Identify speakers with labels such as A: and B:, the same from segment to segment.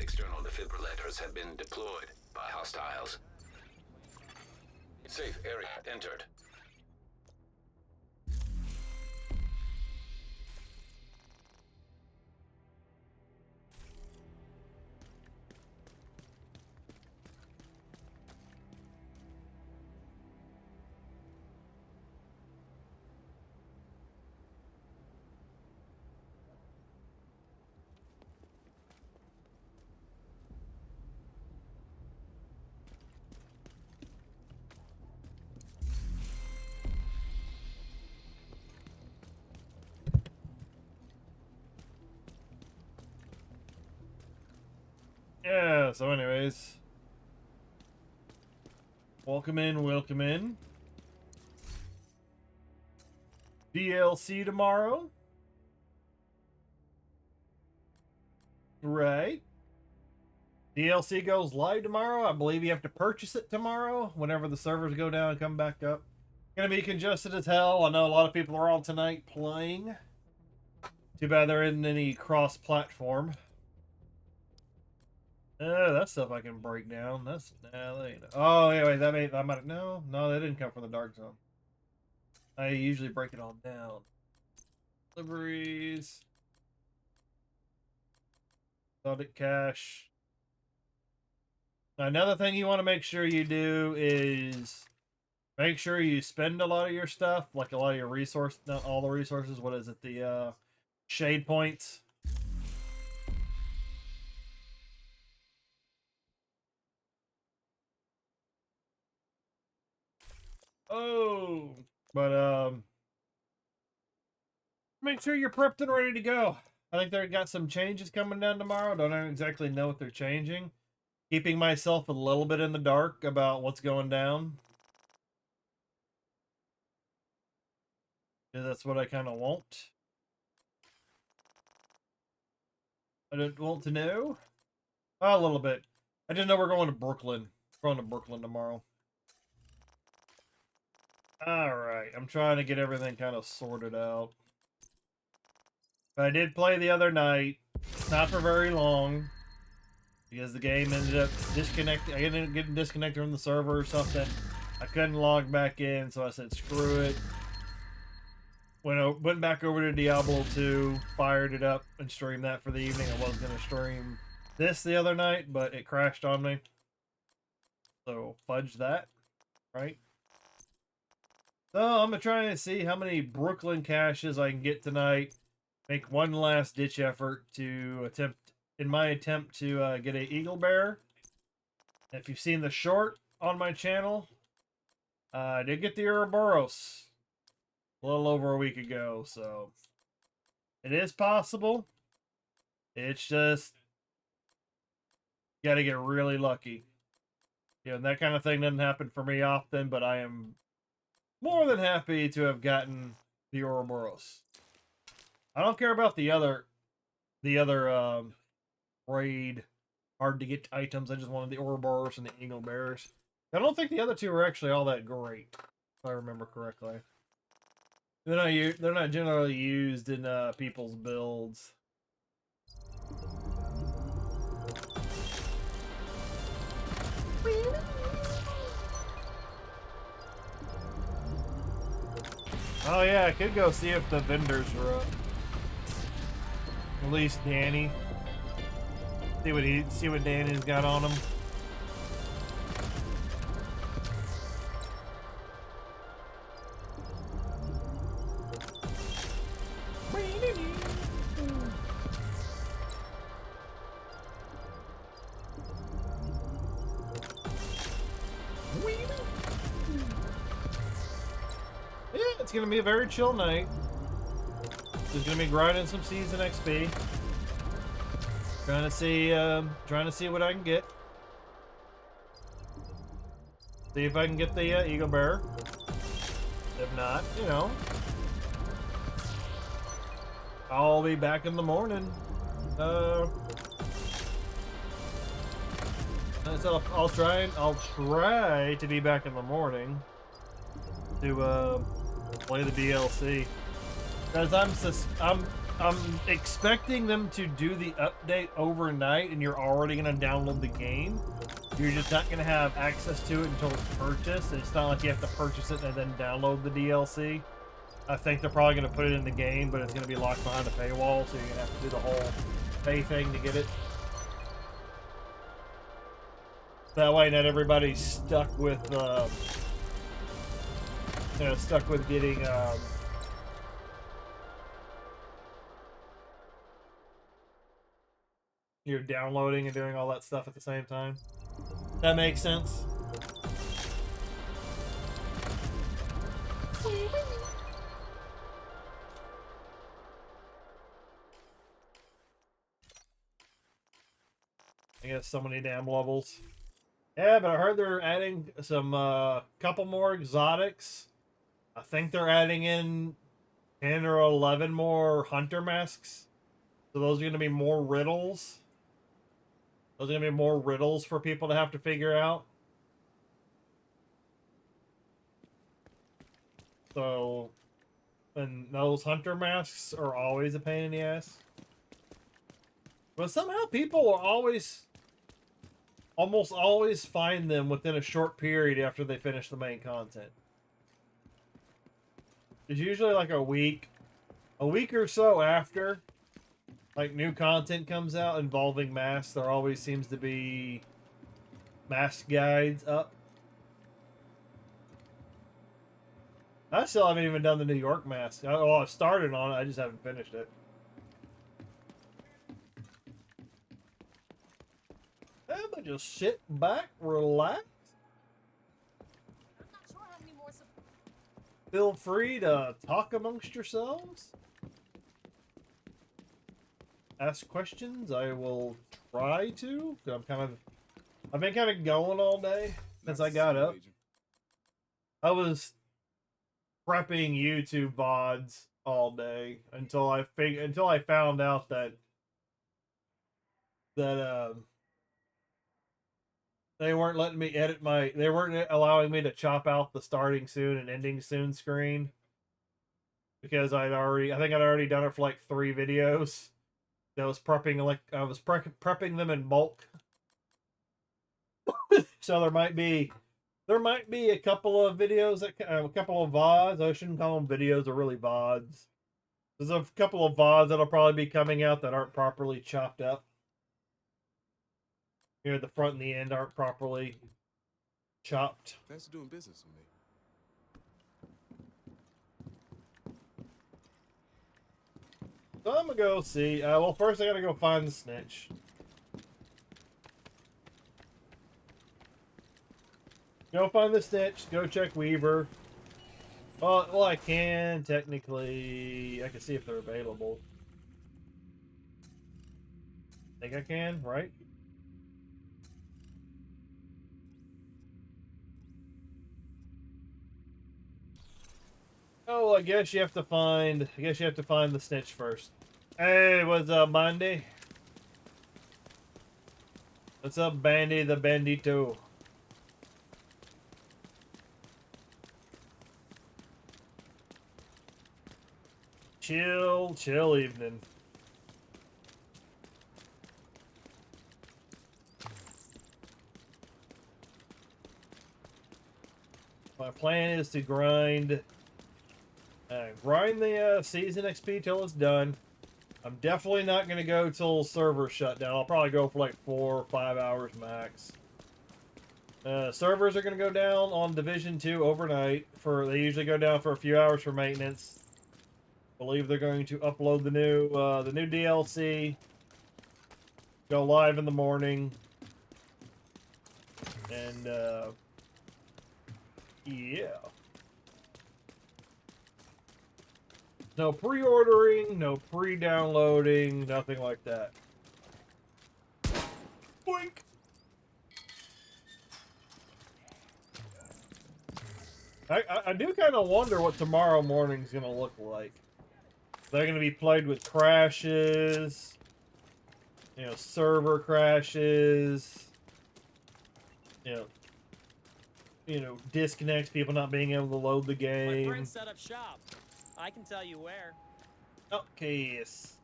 A: external defibrillators have been deployed by hostiles. Safe area entered.
B: Yeah, so anyways. Welcome in, welcome in. DLC tomorrow. Right. DLC goes live tomorrow. I believe you have to purchase it tomorrow whenever the servers go down and come back up. Gonna be congested as hell. I know a lot of people are on tonight playing. Too bad there isn't any cross-platform. That stuff I can break down. That's oh yeah, wait, that might no, that didn't come from the dark zone. I usually break it all down. Deliveries, audit cache. Now, another thing you want to make sure you do is make sure you spend a lot of your stuff, like a lot of your resource, not all the resources. What is it? The shade points. Oh, but make sure you're prepped and ready to go. I think they got some changes coming down tomorrow. Don't exactly know what they're changing. Keeping myself a little bit in the dark about what's going down. Because that's what I kind of want. I don't want to know. A little bit. I just know we're going to Brooklyn. We're going to Brooklyn tomorrow. Alright, I'm trying to get everything kind of sorted out. But I did play the other night. Not for very long. Because the game ended up disconnecting. I ended up getting disconnected from the server or something. I couldn't log back in, so I said screw it. Went back over to Diablo 2, fired it up, and streamed that for the evening. I was going to stream this the other night, but it crashed on me. So, fudge that. Right? So, I'm going to try and see how many Brooklyn caches I can get tonight. Make one last ditch effort to attempt to get a Eagle Bear. If you've seen the short on my channel, I did get the Ouroboros a little over a week ago, so it is possible. It's just you gotta get really lucky. You know, that kind of thing doesn't happen for me often, but I am more than happy to have gotten the Ouroboros. I don't care about the other raid hard to get items. I just wanted the Ouroboros and the Eagle Bears. I don't think the other two are actually all that great, if I remember correctly. They're not generally used in people's builds. Oh yeah, I could go see if the vendors are up. At least Danny. See what Danny's got on him. Yeah, it's gonna be a very chill night. Just gonna be grinding some season XP. Trying to see what I can get. See if I can get the Eagle Bear. If not, you know, I'll be back in the morning. So I'll try to be back in the morning to play the DLC. Because I'm expecting them to do the update overnight, and you're already going to download the game. You're just not going to have access to it until it's purchased. It's not like you have to purchase it and then download the DLC. I think they're probably going to put it in the game, but it's going to be locked behind a paywall, so you're going to have to do the whole pay thing to get it. That way, not everybody's stuck with, stuck with getting, you're downloading and doing all that stuff at the same time. That makes sense. I guess so many damn levels. Yeah, but I heard they're adding some couple more exotics. I think they're adding in 10 or 11 more hunter masks. So those are going to be more riddles. Those are going to be more riddles for people to have to figure out. So, and those hunter masks are always a pain in the ass. But somehow people will almost always find them within a short period after they finish the main content. It's usually like a week or so after, like, new content comes out involving masks. There always seems to be mask guides up. I still haven't even done the New York mask. Well, I've started on it. I just haven't finished it. But just sit back, relax. Feel free to talk amongst yourselves. Ask questions. I will try to. I've been kind of going all day since I got up. I was prepping YouTube VODs all day until I found out that they weren't letting me edit they weren't allowing me to chop out the starting soon and ending soon screen, because I think I'd already done it for like 3 videos. I was prepping them in bulk. So there might be a couple of videos a couple of VODs. I shouldn't call them videos, they're really VODs. There's a couple of VODs that'll probably be coming out that aren't properly chopped up. Here, the front and the end aren't properly chopped.
C: Thanks for doing business with me.
B: So I'm gonna go see. Well, first I gotta go find the snitch. Go find the snitch. Go check Weaver. Well, I can technically. I can see if they're available. Think I can, right? Oh, I guess you have to find the snitch first. Hey, what's up, Bandy? What's up, Bandy the Bandito? Chill evening. My plan is to grind the season XP till it's done. I'm definitely not going to go till server shutdown. I'll probably go for like 4 or 5 hours max. Servers are going to go down on Division 2 overnight. They usually go down for a few hours for maintenance. I believe they're going to upload the new DLC. Go live in the morning. And yeah. No pre-ordering, no pre-downloading, nothing like that. Boink! I do kind of wonder what tomorrow morning's going to look like. They're going to be plagued with crashes, server crashes, disconnects, people not being able to load the game.
D: My friend set up shop. I can tell you where.
B: Outcast.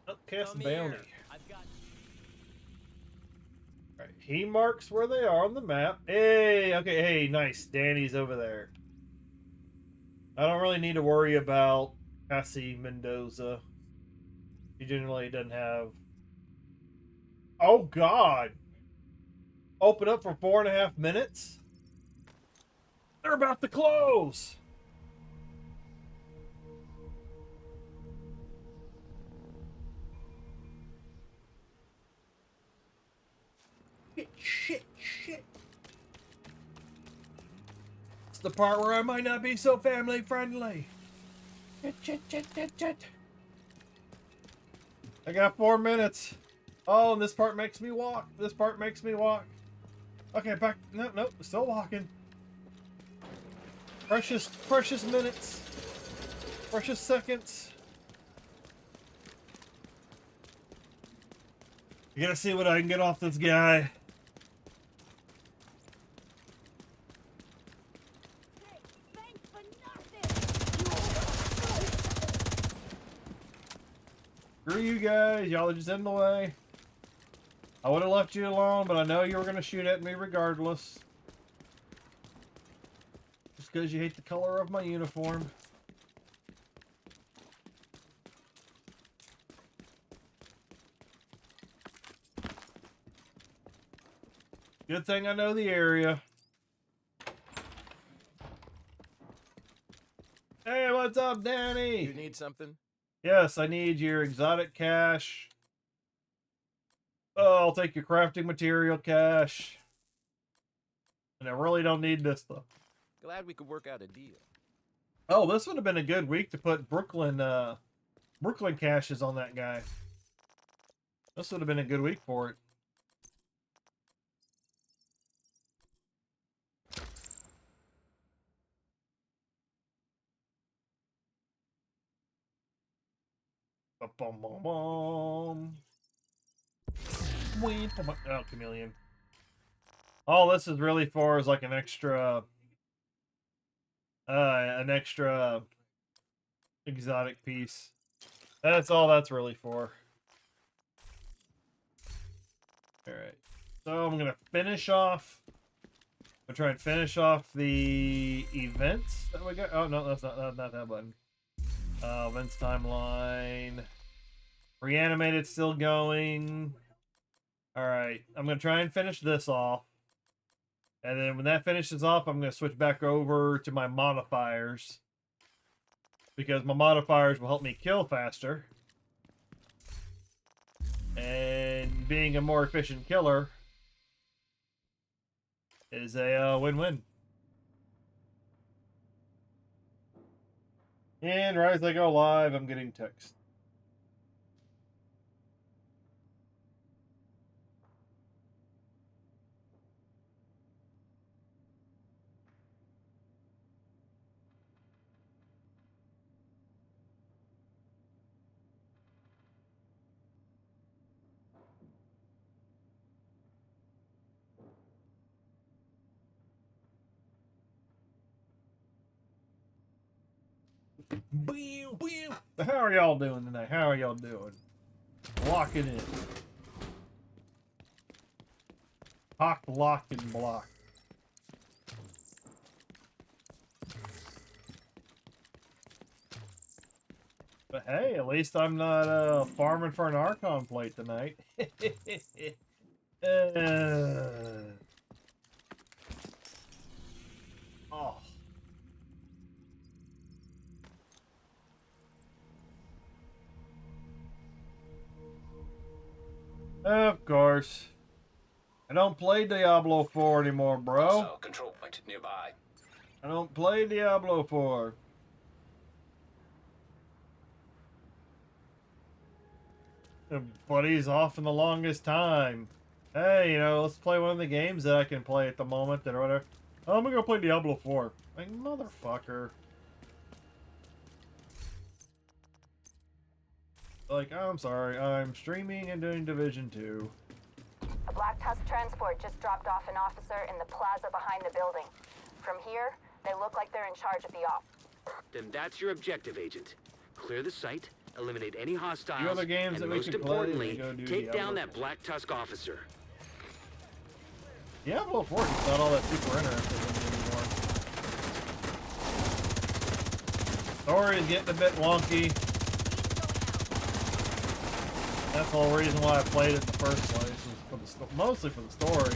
B: Outcast
C: Come
B: bounty.
C: here. I've got.
B: Alright, he marks where they are on the map. Hey, okay, hey, nice. Danny's over there. I don't really need to worry about Cassie Mendoza. He generally doesn't have. Oh, God. Open up for 4.5 minutes? They're about to close. Shit. It's the part where I might not be so family friendly. Shit. I got 4 minutes. Oh, and this part makes me walk. Okay, back. No, still walking. Precious minutes. Precious seconds. You gotta see what I can get off this guy.
D: Hey, thanks for nothing.
B: Screw you guys. Y'all are just in the way. I would have left you alone, but I know you were gonna shoot at me regardless. Just because you hate the color of my uniform. Good thing I know the area. Hey, what's up, Danny?
C: You need something?
B: Yes, I need your exotic cash. Oh, I'll take your crafting material cash. And I really don't need this stuff.
C: Glad we could work out a deal.
B: Oh, this would have been a good week to put Brooklyn caches on that guy. This would have been a good week for it. Bum, bum, bum. Oh, chameleon. All this is really for is like an extra exotic piece. That's all that's really for. Alright. So I'm gonna finish off. I'm try and finish off the events that we got. Oh no, that's not that button. Events timeline. Reanimated still going. Alright. I'm gonna try and finish this off. And then when that finishes off, I'm going to switch back over to my modifiers. Because my modifiers will help me kill faster. And being a more efficient killer is a win-win. And right as I go live, I'm getting text. How are y'all doing tonight? How are y'all doing? Locking in. Cock, lock, and block. But hey, at least I'm not farming for an Archon plate tonight. Oh. Of course. I don't play Diablo 4 anymore, bro.
A: Also, control point nearby.
B: I don't play Diablo 4. Buddy's off in the longest time. Hey, you know, let's play one of the games that I can play at the moment or whatever. Oh, I'm gonna go play Diablo 4. Like, motherfucker. Like, I'm sorry, I'm streaming and doing Division 2.
E: A Black Tusk transport just dropped off an officer in the plaza behind the building. From here, they look like they're in charge of the op.
F: Then that's your objective, Agent. Clear the site, eliminate any hostiles,
B: few other games
F: and
B: that we
F: most
B: could play,
F: importantly,
B: we go do
F: take
B: Diablo.
F: down that Black Tusk officer.
B: Diablo 4 is not all that super interesting anymore. Story is getting a bit wonky. That's the whole reason why I played it in the first place, was for the mostly for the story,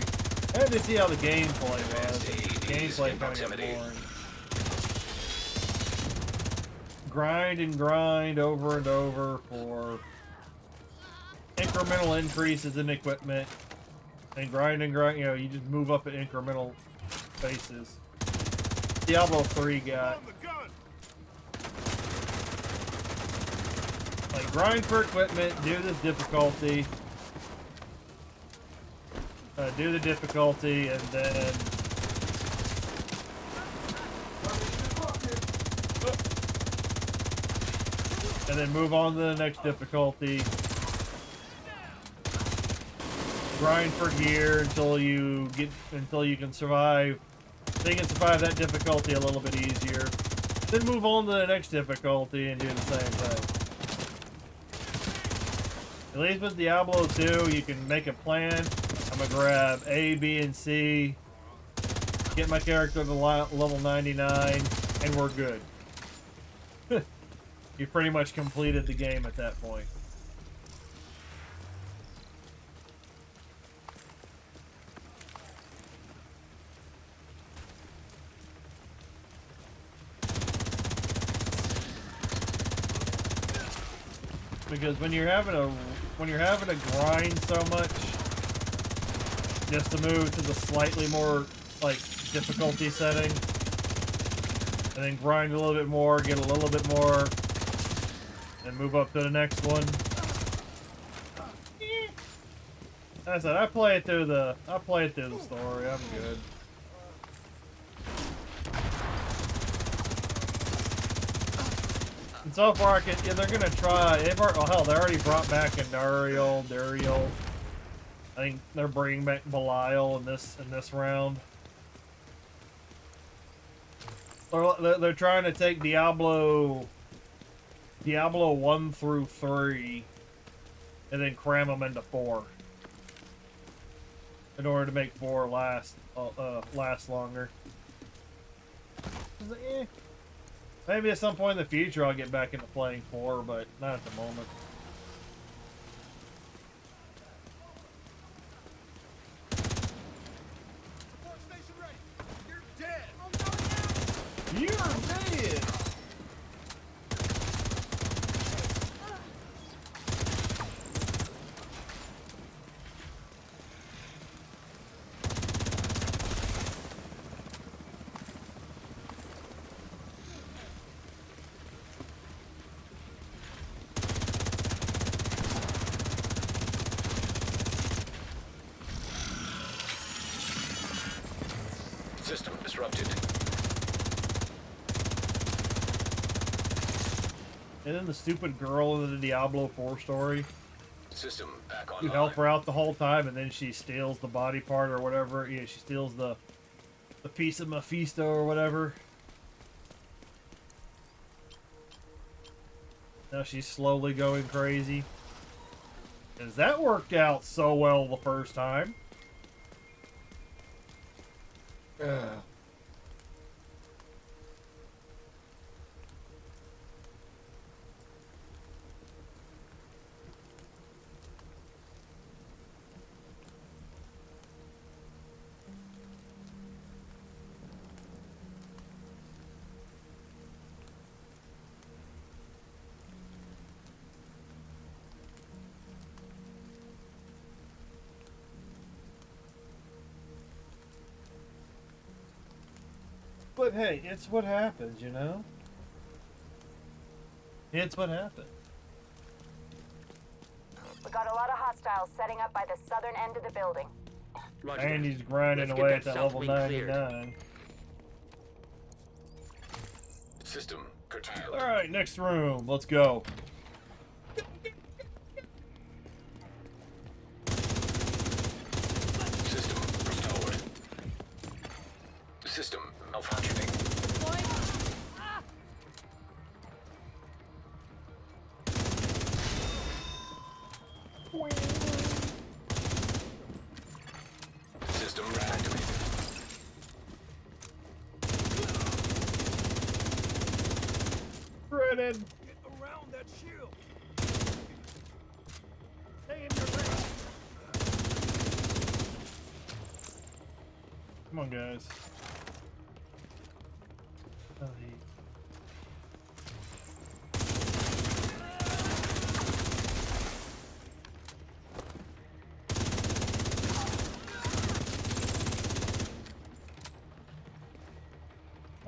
B: and to see how the gameplay was. The gameplay kind of got boring. Grind and grind over and over for incremental increases in equipment, and grind, you know, you just move up at incremental basis. Diablo 3 got like grind for equipment, do this difficulty, do the difficulty, and then move on to the next difficulty. Grind for gear until you can survive. Then you can survive that difficulty a little bit easier. Then move on to the next difficulty and do the same thing. At least with Diablo 2, you can make a plan. I'm gonna grab A, B, and C, get my character to level 99, and we're good. You pretty much completed the game at that point. Because when you're having to grind so much just to move to the slightly more like difficulty setting, and then grind a little bit more, get a little bit more, and move up to the next one. As I said, I play it through the story. I'm good. And so far, they're gonna try. They already brought back a Duriel. I think they're bringing back Belial in this round. They're trying to take Diablo 1 through 3, and then cram them into 4 in order to make 4 last longer. Maybe at some point in the future I'll get back into playing 4, but not at the moment. You're dead!
A: System disrupted.
B: And then the stupid girl in the Diablo 4 story.
A: System back on.
B: You help her out the whole time, and then she steals the body part or whatever. Yeah, she steals the piece of Mephisto or whatever. Now she's slowly going crazy. Because that worked out so well the first time. But hey, it's what happens, you know? It's what happens.
E: We got a lot of hostiles setting up by the southern end of the building.
F: Roger
B: And
F: that.
B: he's grinding
F: Let's
B: away
F: get
B: at that
F: south
B: level
F: wing cleared.
B: 99.
A: System curtailed.
B: Alright, next room. Let's go.
A: System restored. System malfunctioning. System reactivated.
B: Shredded.
C: Get around that shield.
B: Stay in your lane. Come on, guys. Oh,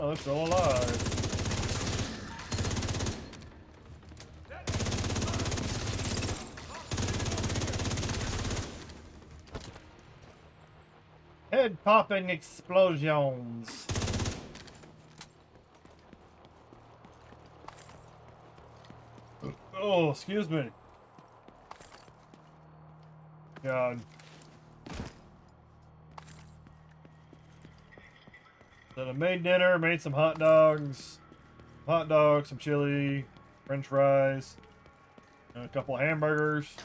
B: oh, they're still alive. Head popping explosions. Oh, excuse me. God. So I made dinner, made some hot dogs, some chili, french fries, and a couple of hamburgers.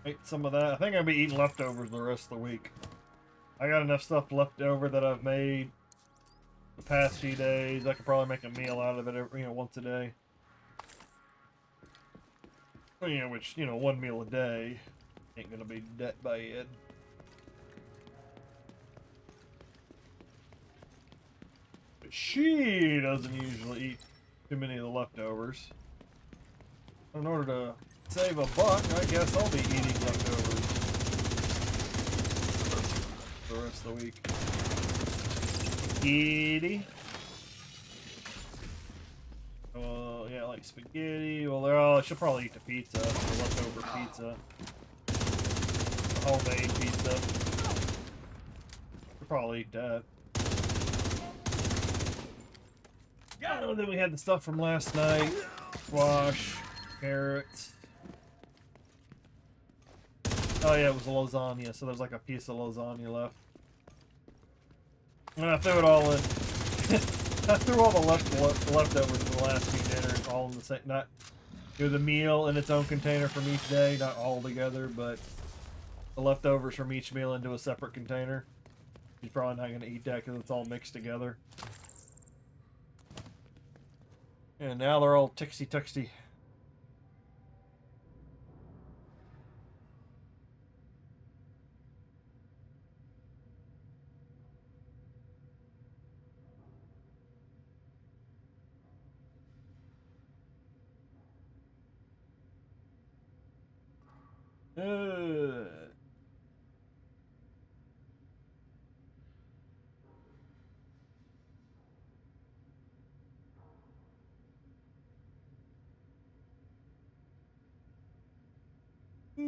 B: Ate some of that. I think I'll be eating leftovers the rest of the week. I got enough stuff left over that I've made the past few days. I could probably make a meal out of it every, once a day. Which, one meal a day ain't gonna be that bad. But she doesn't usually eat too many of the leftovers. In order to save a buck, I guess I'll be eating leftovers the rest of the week. Spaghetti. Well, yeah, like spaghetti. Well, she'll probably eat the pizza, the leftover pizza. The homemade pizza. She'll probably eat that. Oh, then we had the stuff from last night. Squash, carrots. Oh yeah, it was a lasagna, so there's like a piece of lasagna left. And I threw it all in. I threw all the leftovers from the last few dinners all in the same, not the meal in its own container from each day, not all together, but the leftovers from each meal into a separate container. She's probably not going to eat that because it's all mixed together. And now they're all tixty-tuxty.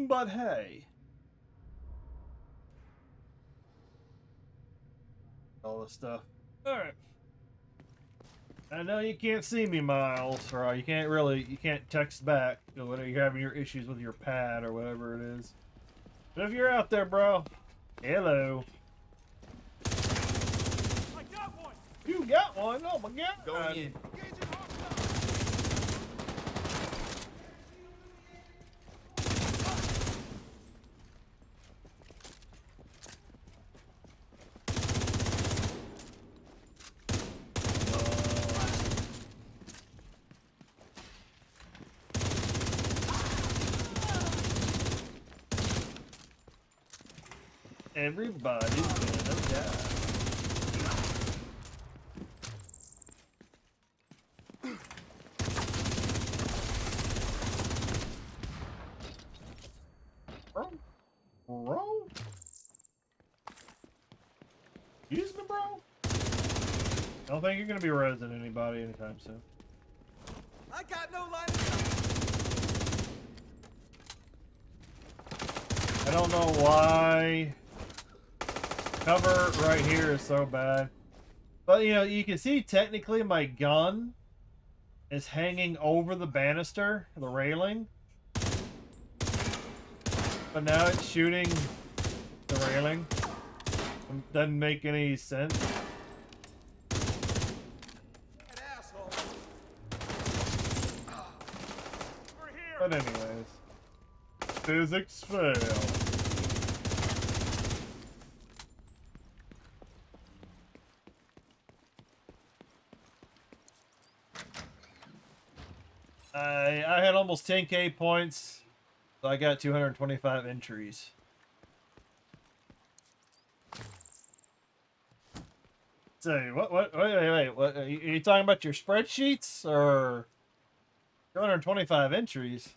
B: But hey. All this stuff. Alright. I know you can't see me, Miles, or you can't text back, whether you're having your issues with your pad or whatever it is. But if you're out there, bro, hello.
C: I got one.
B: You got one? Oh my god.
C: Going in.
B: Everybody's gonna die. Bro? Excuse me, bro? I don't think you're gonna be resin anybody anytime soon.
C: I got no line of
B: I don't know why cover right here is so bad. But you can see technically my gun is hanging over the banister, the railing. But now it's shooting the railing. It doesn't make any sense.
C: that asshole.
B: But anyways, physics fail. I had almost 10k points, so I got 225 entries. Say, wait, what, are you talking about your spreadsheets, or 225 entries?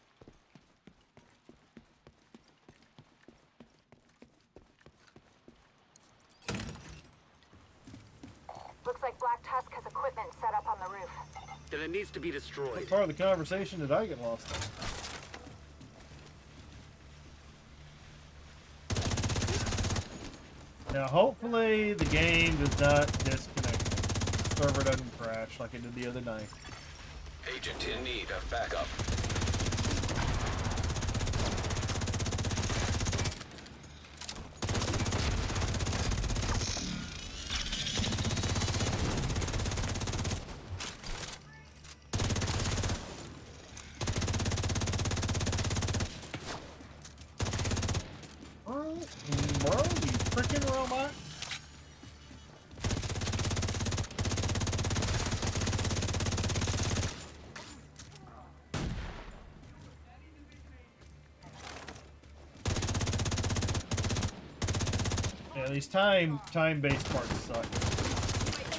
E: Looks like Black Tusk has equipment set up on the roof.
F: Then it needs to be
B: What
F: destroyed.
B: part of the conversation did I get lost in? Now, hopefully the game does not disconnect. The server doesn't crash like it did the other night.
A: Agent in need of backup.
B: Bro, you freaking robot. Yeah, these time-based parts suck.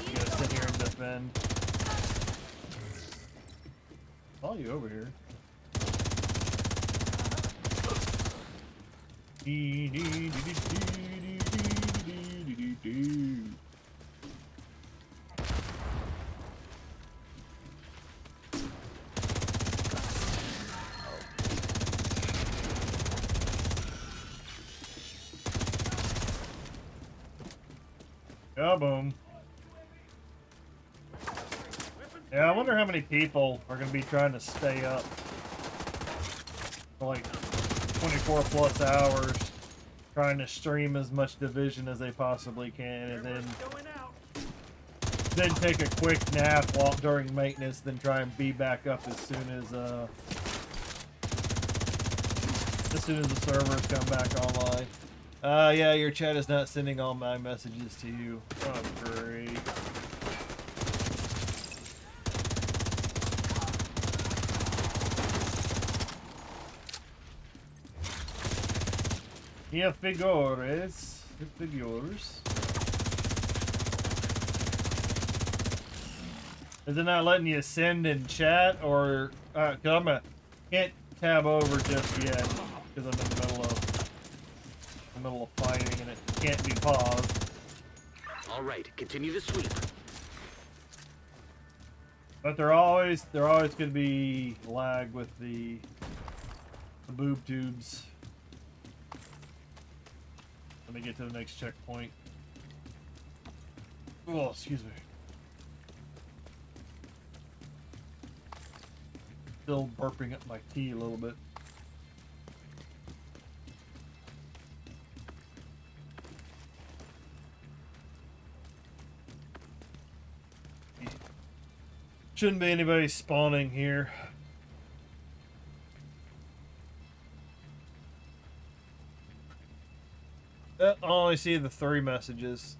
B: You gotta sit here and defend. Saw you over here. Kaboom. Yeah, I wonder how many people are going to be trying to stay up for like 24 plus hours, trying to stream as much Division as they possibly can, and then take a quick nap while during maintenance, then try and be back up as soon as the servers come back online. Yeah, your chat is not sending all my messages to you. Oh, great. Yeah, figures. Figures. Is it not letting you send in chat, or cause can't tab over just yet because I'm in the middle of fighting and it can't be paused.
F: All right, continue the sweep.
B: But they're always going to be lag with the boob tubes. Let me get to the next checkpoint. Oh, excuse me. Still burping up my tea a little bit. Shouldn't be anybody spawning here. I only see the 3 messages.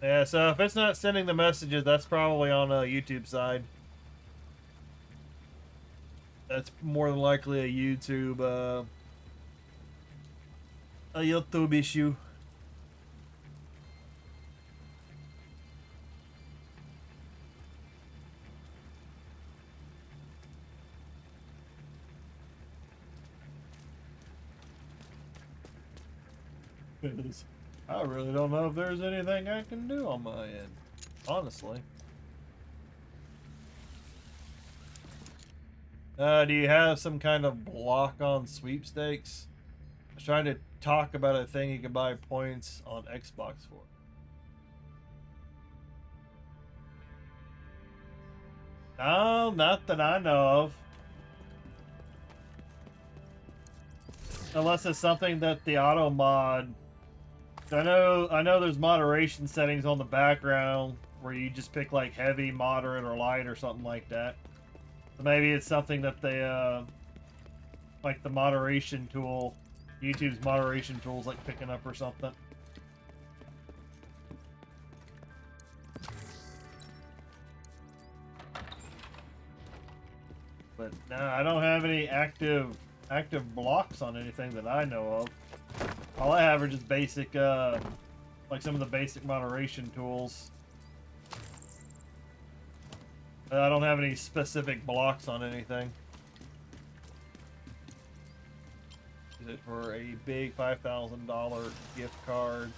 B: Yeah, so if it's not sending the messages, that's probably on a YouTube side. That's more than likely a YouTube issue. I really don't know if there's anything I can do on my end, honestly. Do you have some kind of block on sweepstakes? I was trying to talk about a thing you can buy points on Xbox for. No, not that I know of. Unless it's something that the auto mod. I know there's moderation settings on the background where you just pick like heavy, moderate, or light or something like that. So maybe it's something that they, like the moderation tool, YouTube's moderation tool's like picking up or something. But no, I don't have any active blocks on anything that I know of. All I have are just basic, like some of the basic moderation tools. I don't have any specific blocks on anything. Is it for a big $5,000 gift card?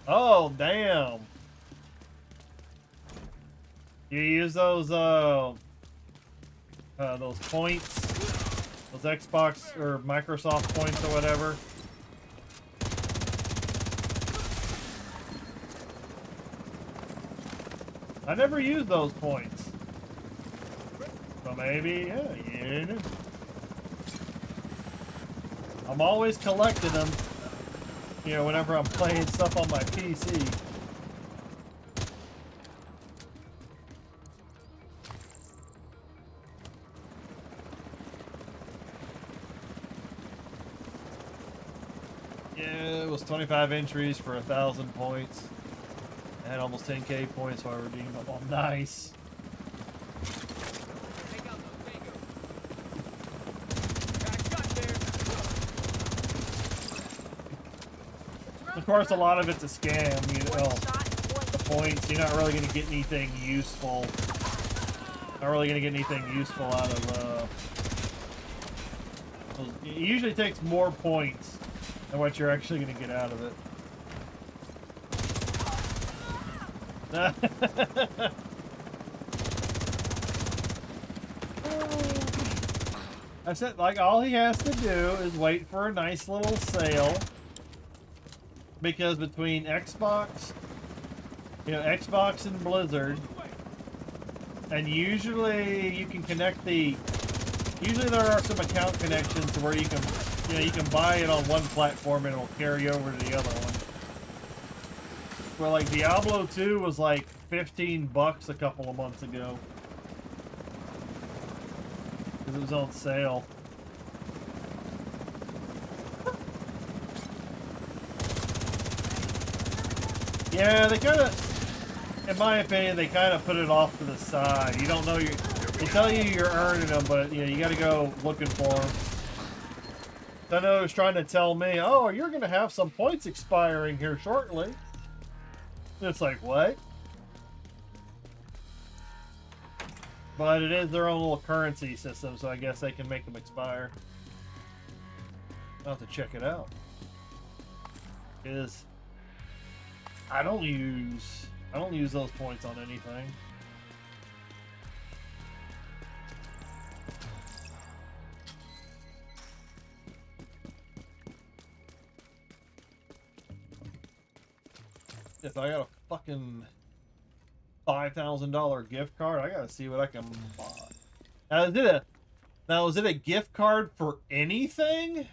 B: Oh, damn! You use those points, those Xbox or Microsoft points or whatever. I never used those points. So maybe, yeah. I'm always collecting them, you know, whenever I'm playing stuff on my PC. Yeah, it was 25 entries for 1,000 points. I had almost 10k points, so I redeemed them all. Nice. Of course, a lot of it's a scam, you know. The points, you're not really going to get anything useful. Not really going to get anything useful out of, it usually takes more points than what you're actually going to get out of it. I said, like, all he has to do is wait for a nice little sale. Because between Xbox, you know, Xbox and Blizzard, and usually you can connect the, usually there are some account connections to where you can, you know, you can buy it on one platform and it'll carry over to the other one. Where like Diablo 2 was like $15 a couple of months ago. Because it was on sale. Yeah, they kind of, in my opinion, they kind of put it off to the side. You don't know, they tell you you're earning them, but you know, you got to go looking for them. I know it was trying to tell me, oh, you're going to have some points expiring here shortly. And it's like, what? But it is their own little currency system, so I guess they can make them expire. I'll have to check it out. Because I don't use those points on anything. If I got a fucking $5,000 gift card, I gotta see what I can buy. Now is it a gift card for anything?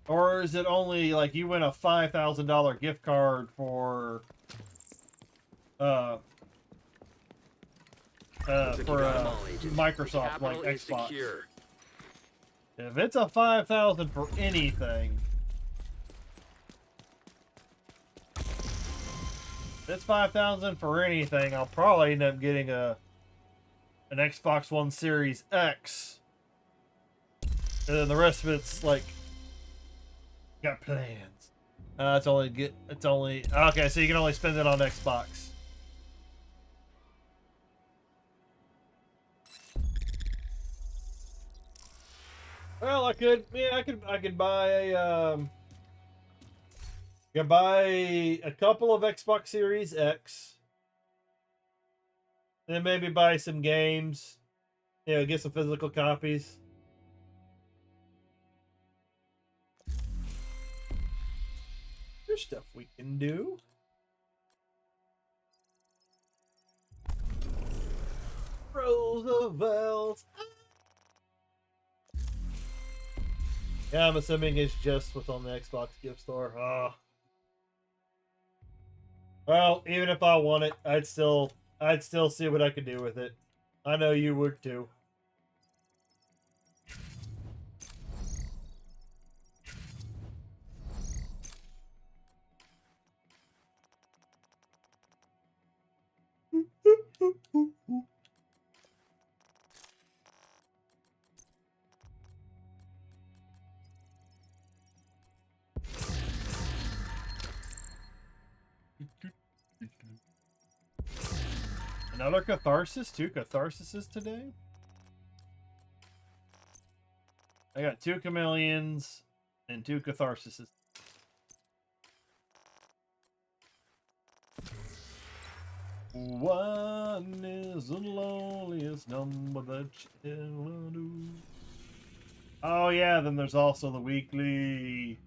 B: Or is it only like you win a $5,000 gift card for Microsoft, like Xbox? If it's a $5,000 for anything, if it's $5,000 for anything, I'll probably end up getting an Xbox One Series X, and then the rest of it's like got plans. It's only okay. So you can only spend it on Xbox. Well, I could buy a could buy a couple of Xbox Series X, and then maybe buy some games. You know, get some physical copies. There's stuff we can do. Roosevelt. Yeah, I'm assuming it's just what's on the Xbox gift store. Well, even if I want it, I'd still see what I could do with it. I know you would too. Another catharsis? 2 catharsises today? I got 2 chameleons and 2 catharsises. One is the loneliest number that you ever do. Oh yeah, then there's also the weekly.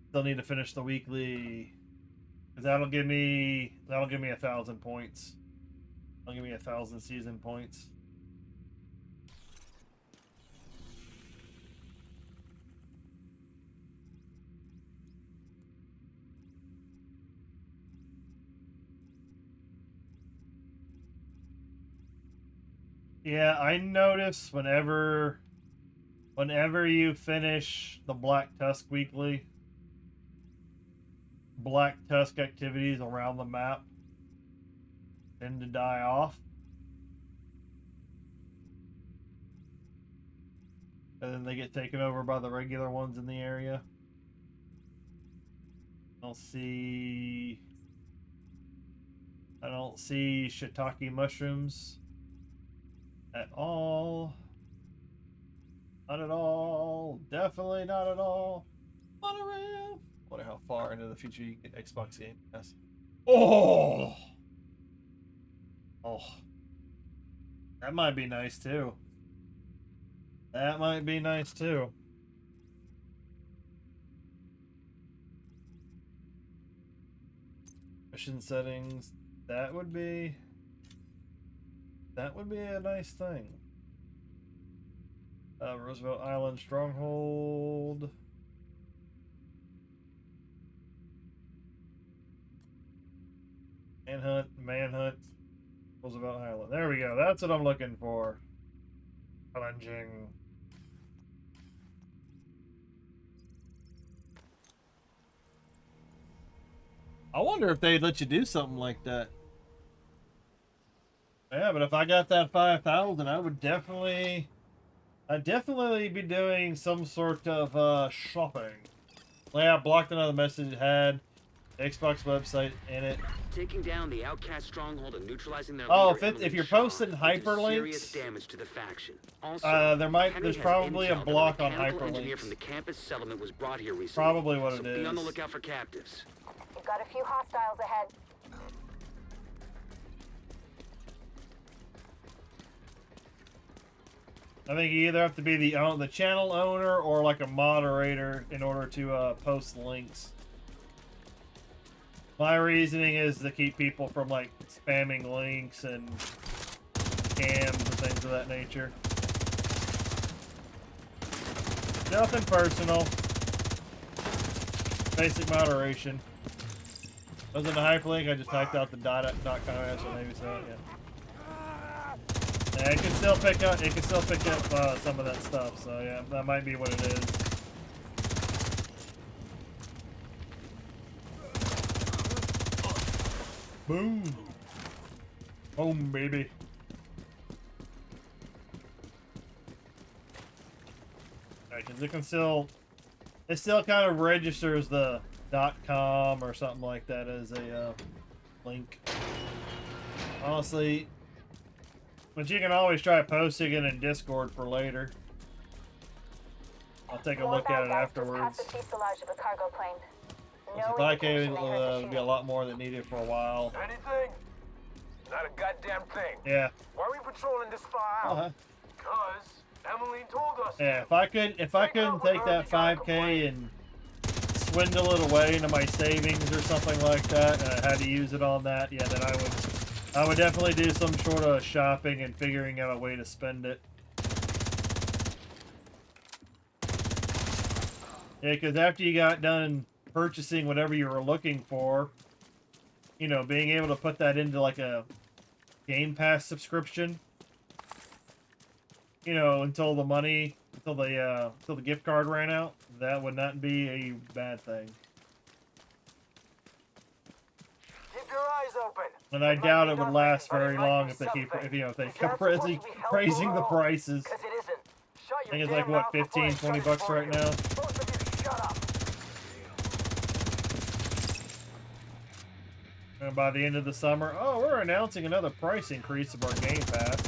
B: Still need to finish the weekly. Cause that'll give me 1,000 points. That'll give me 1,000 season points. Yeah, I notice whenever you finish the Black Tusk weekly, Black Tusk activities around the map tend to die off. And then they get taken over by the regular ones in the area. I don't see shiitake mushrooms at all. Not at all. Definitely not at all. Monorail. Wonder how far into the future you can get Xbox Game Pass. Oh! Oh. That might be nice too. That might be nice too. Mission settings. That would be a nice thing. Roosevelt Island Stronghold. Manhunt, Roosevelt Island. There we go. That's what I'm looking for. Challenging. I wonder if they'd let you do something like that. Yeah, but if I got that 5,000, I'd definitely be doing some sort of shopping. Yeah, I blocked another message it had the Xbox website in it.
F: Taking down the outcast stronghold and neutralizing their
B: Oh,
F: leader,
B: if you're
F: Shaw,
B: posting
F: will do
B: hyperlinks,
F: serious damage to the faction. Also,
B: there's probably a
F: intel that
B: block on
F: mechanical engineer
B: hyperlinks.
F: from the campus settlement was brought here recently.
B: Probably what
F: so
B: it
F: be on the
B: is.
F: lookout for captives.
E: We've got a few hostiles ahead.
B: I think you either have to be the channel owner or like a moderator in order to post links. My reasoning is to keep people from like spamming links and scams and things of that nature. Nothing personal. Basic moderation. Wasn't a hyperlink, I just typed out the .com, so maybe so, yeah. Yeah, it can still pick up some of that stuff, so yeah, that might be what it is. Boom. Boom, baby. Alright, because it still kind of registers the .com or something like that as a link. Honestly, but you can always try posting it in Discord for later. I'll take a look at it afterwards.
E: The fuselage of a cargo plane. No
B: Supply cave
E: indication they heard the
B: will be a
E: shooting.
B: lot more than needed for a while.
C: Anything? Not a goddamn thing.
B: Yeah.
C: Why are we patrolling this far out? Because Emily told us.
B: Yeah, if I couldn't take that 5K and swindle it away into my savings or something like that, and I had to use it on that, yeah, then I would definitely do some sort of shopping and figuring out a way to spend it. Yeah, because after you got done purchasing whatever you were looking for, you know, being able to put that into like a Game Pass subscription, you know, until the gift card ran out, that would not be a bad thing.
C: Keep your eyes open.
B: And I doubt it would last very long if they keep raising the prices.
C: Because it isn't. Shut
B: I think
C: your
B: it's like
C: damn
B: what,
C: mouth before I
B: 15, 20
C: shut it
B: bucks
C: for
B: right
C: you.
B: now.
C: Both of you, shut up.
B: And by the end of the summer, oh, we're announcing another price increase of our Game Pass.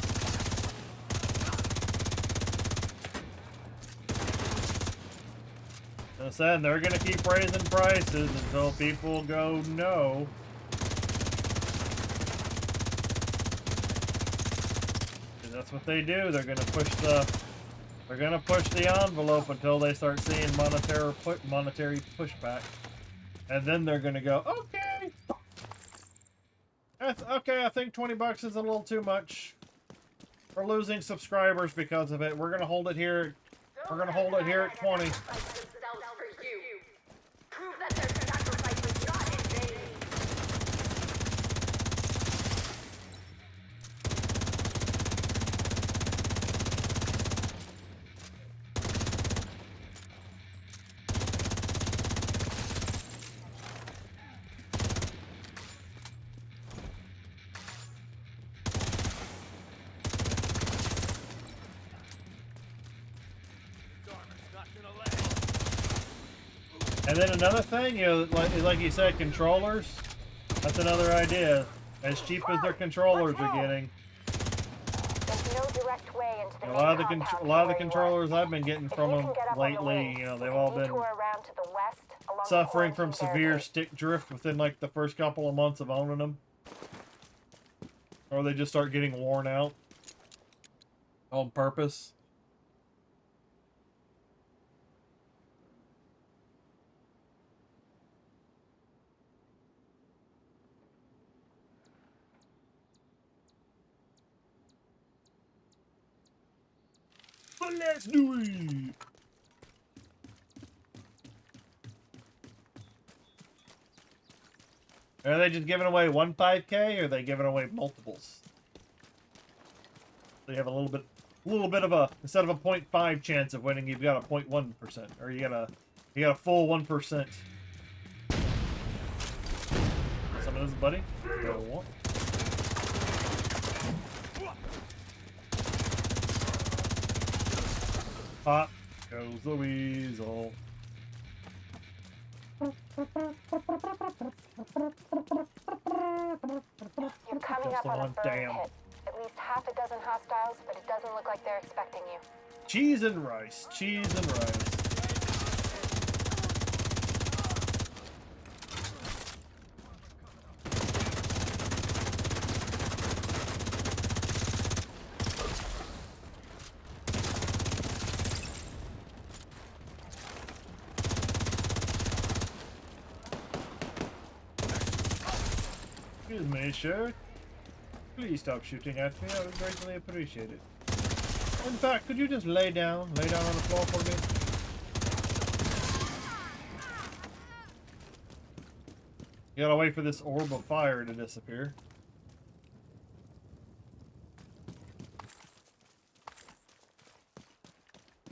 B: As I said, they're going to keep raising prices until people go, no. And that's what they do. They're going to push the envelope until they start seeing monetary pushback. And then they're going to go, okay. Okay, I think 20 bucks is a little too much. We're losing subscribers because of it. We're going to hold it here. We're going to hold it here at 20.
E: Prove that their sacrifice was not in vain.
B: And then another thing, you know, like you said, controllers. That's another idea. As cheap as their controllers are getting.
E: There's no direct way into the
B: A lot of the controllers I've been getting from them lately, you know, they've all been suffering from severe stick drift within like the first couple of months of owning them. Or they just start getting worn out on purpose. But let's do it! Are they just giving away one 5K, or are they giving away multiples? So you have a little bit of a, instead of a 0.5 chance of winning, you've got a 0.1%, or you got a full 1%. Some of this, buddy. Go on. Pop goes the weasel.
E: You're coming up on a burn pit. At least half a dozen hostiles, but it doesn't look like they're expecting you.
B: Cheese and rice. Cheese and rice. Excuse me, sir. Please stop shooting at me. I would greatly appreciate it. In fact, could you just lay down on the floor for me? You gotta wait for this orb of fire to disappear.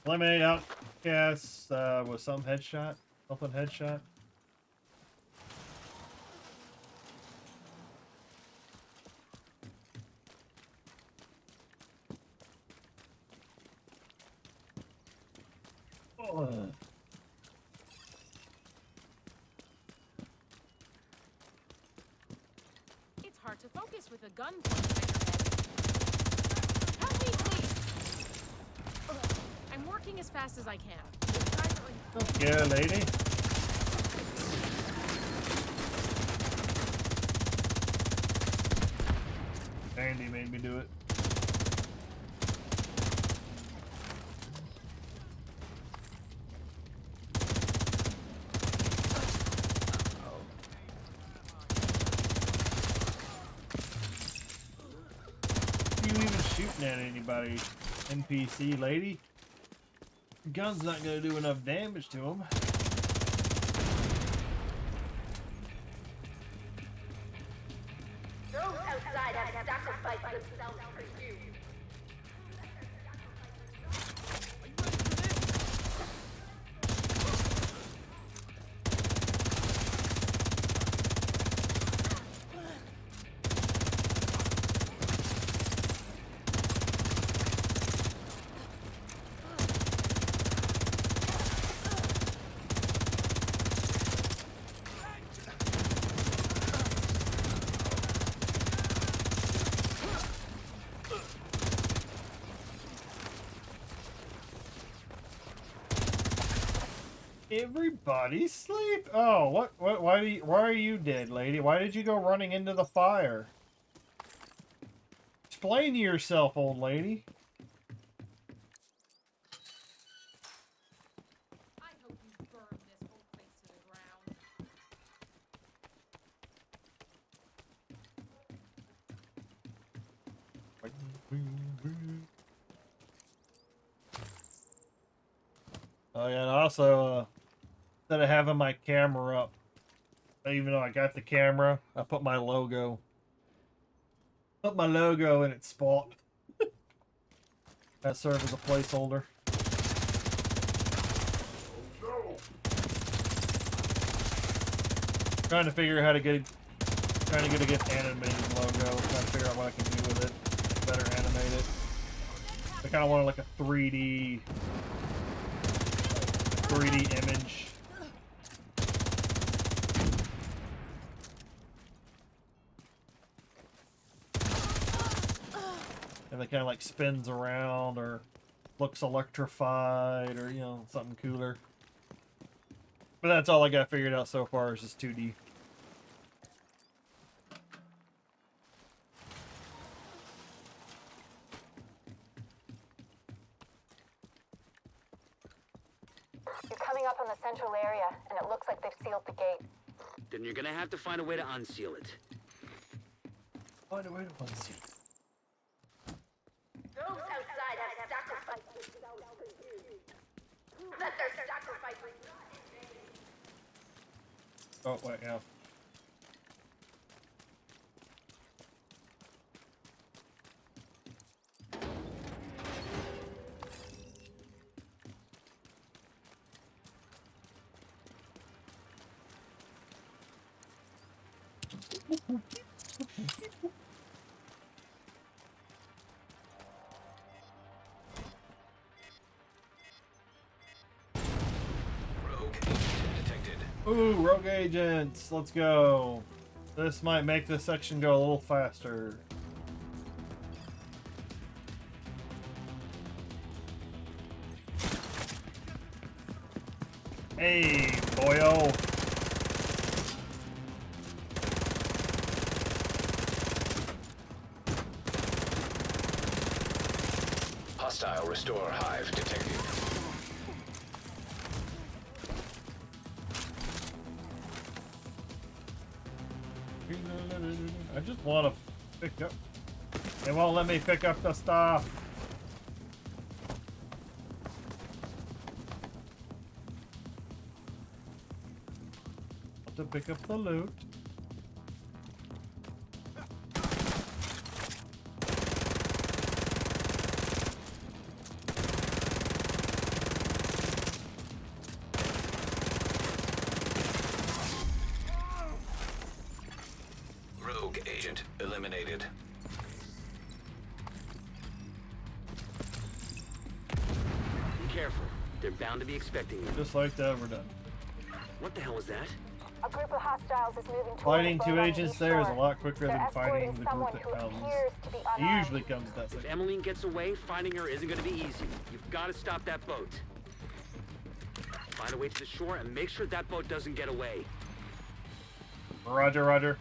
B: Eliminate outcasts with some headshot. Something headshot.
D: It's hard to focus with a gun pointed at your head. Help me, please! Ugh, I'm working as fast as I can. These guys are
B: Yeah, lady. Andy made me do it. You even shooting at anybody, NPC lady? Gun's not gonna do enough damage to him.
E: Those outside have sacrificed themselves for you.
B: Everybody sleep. Oh, what? Why are you dead, lady? Why did you go running into the fire? Explain to yourself, old lady.
D: I hope you burn this whole place to the ground.
B: Oh yeah, and also, instead of having my camera up, even though I got the camera, I put my logo. Put my logo in its spot. That served as a placeholder. Trying to figure out how to get, trying to get a good animated logo. Trying to figure out what I can do with it. Better animate it. I kind of want like a 3D image. And it kind of like spins around or looks electrified or, you know, something cooler. But that's all I got figured out so far is just 2D.
E: You're coming up on the central area, and it looks like they've sealed the gate.
F: Then you're gonna have to find a way to unseal it.
B: Find a way to unseal.
E: Those outside have sacrificed without forgive. Let their sacrifices.
B: Oh, wait, yeah.
A: Rogue agent detected.
B: Ooh, rogue agents. Let's go. This might make this section go a little faster. Hey, boyo.
A: Hostile restore hive detected.
B: I just want to pick up. They won't let me pick up the stuff. To pick up the loot.
A: Rogue agent eliminated.
F: Be careful. They're bound to be expecting you.
B: Just like the overdone.
F: What the hell was that?
E: A group of hostiles is moving toward
B: Fighting
E: the
B: two
E: boat on the
B: agents
E: east
B: there is a
E: shore.
B: lot quicker
E: They're
B: than fighting
E: escorting
B: the
E: someone
B: group
E: who
B: that comes.
E: appears to be
B: It
E: unarmed.
B: usually comes that
F: If
B: second.
F: Emmeline gets away, finding her isn't gonna be easy. You've got to stop that boat. Find a way to the shore and make sure that boat doesn't get away.
B: Roger, roger.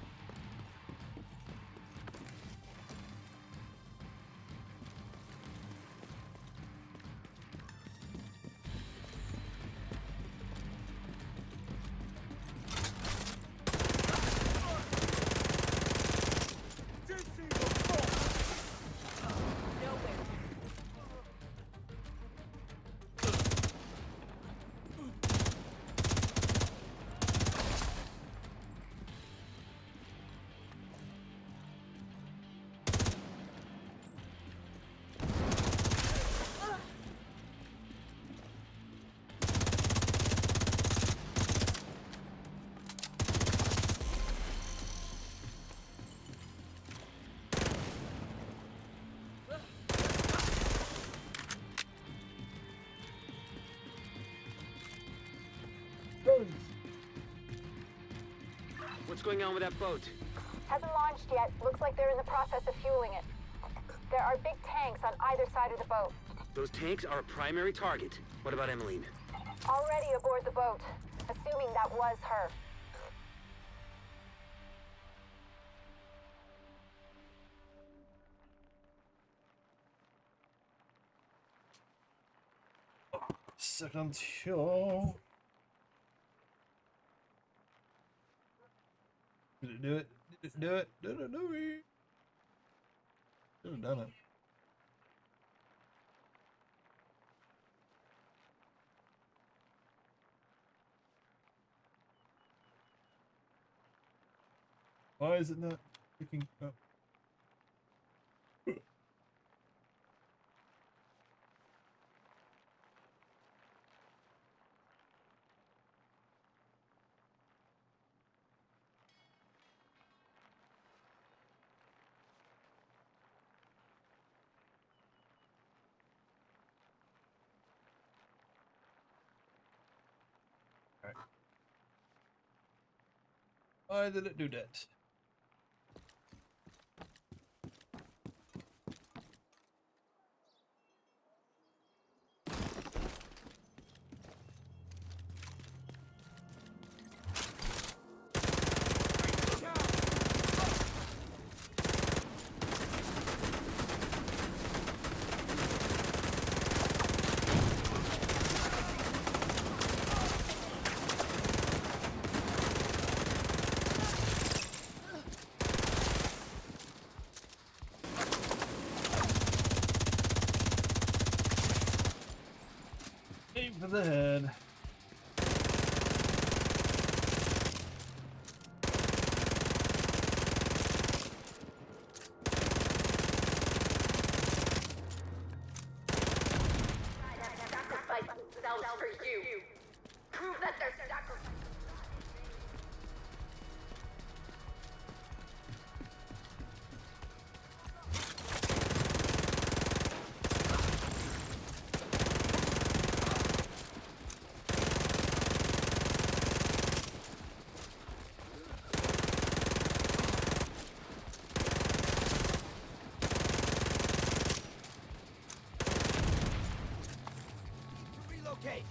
F: What's going on with that boat?
E: Hasn't launched yet. Looks like they're in the process of fueling it. There are big tanks on either side of the boat.
F: Those tanks are a primary target. What about Emmeline?
E: Already aboard the boat. Assuming that was her.
B: Second hill. Did it do it? Did it do it? Did it do it? Should have done it. Why is it not picking up? Why did it do that? Aim for the head.
E: Sacrifice themselves for you. Prove that they're sacrificing.
C: Relocate.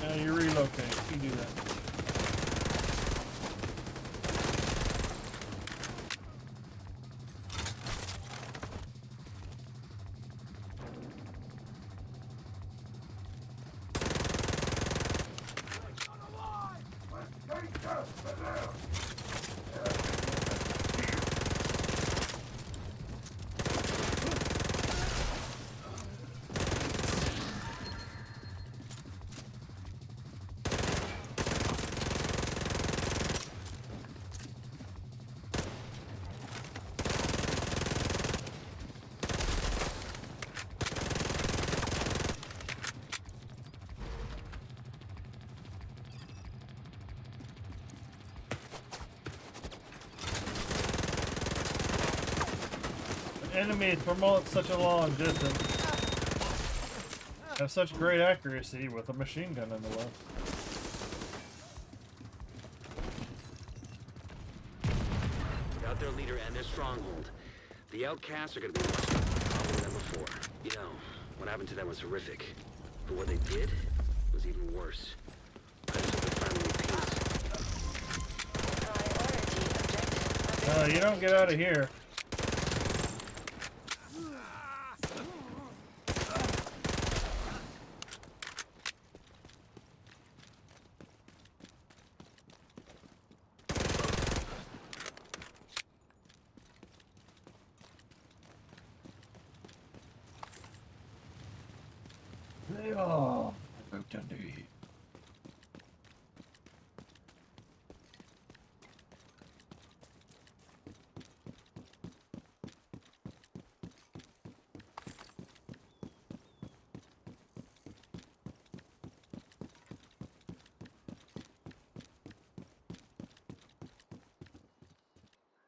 B: Yeah, you relocate. You do that. Enemies from such a long distance have such great accuracy with a machine gun nonetheless.
F: Without their leader and their stronghold, the outcasts are gonna be much more powerful than before. You know, what happened to them was horrific. But what they did was even worse. I just hope they finally peace.
B: You don't get out of here. Oh,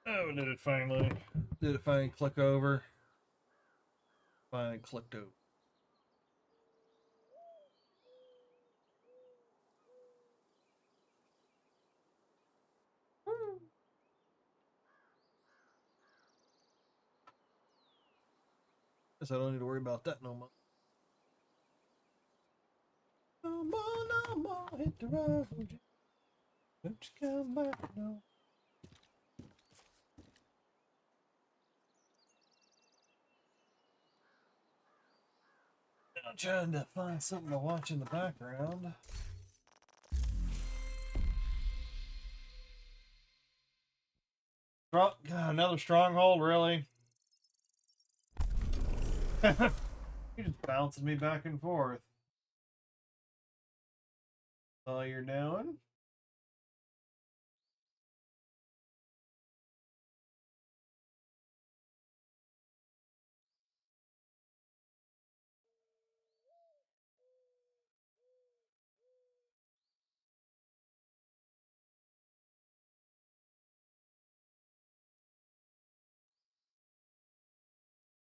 B: oh, did it finally? Did it finally click over? Finally clicked over. Guess I don't need to worry about that no more. no more, hit the road. Don't you come back, no. I'm trying to find something to watch in the background. God, another stronghold, really? He just bounces me back and forth. All you're doing?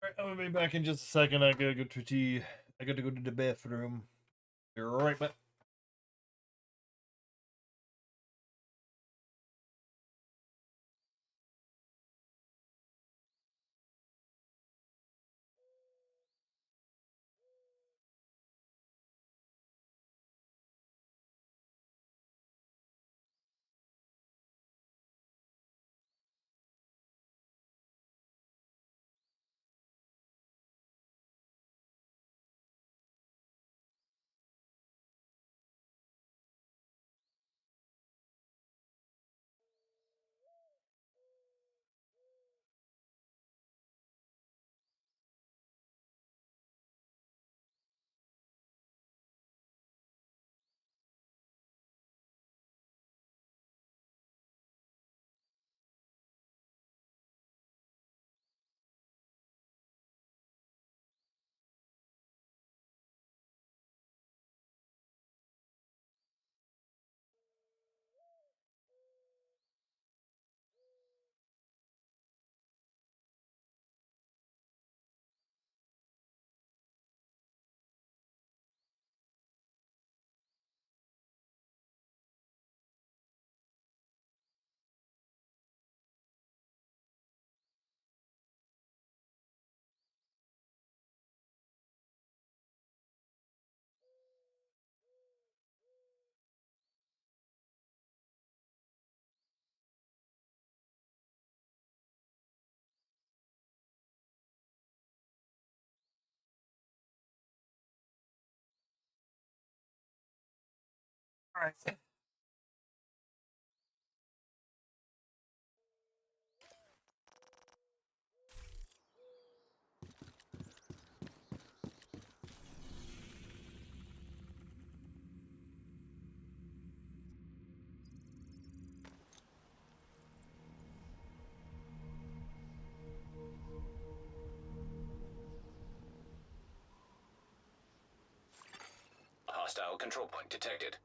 B: Alright, I'm gonna be back in just a second. I gotta go to tea. I gotta go to the bathroom. Be right back. Alright.
A: Hostile control point detected.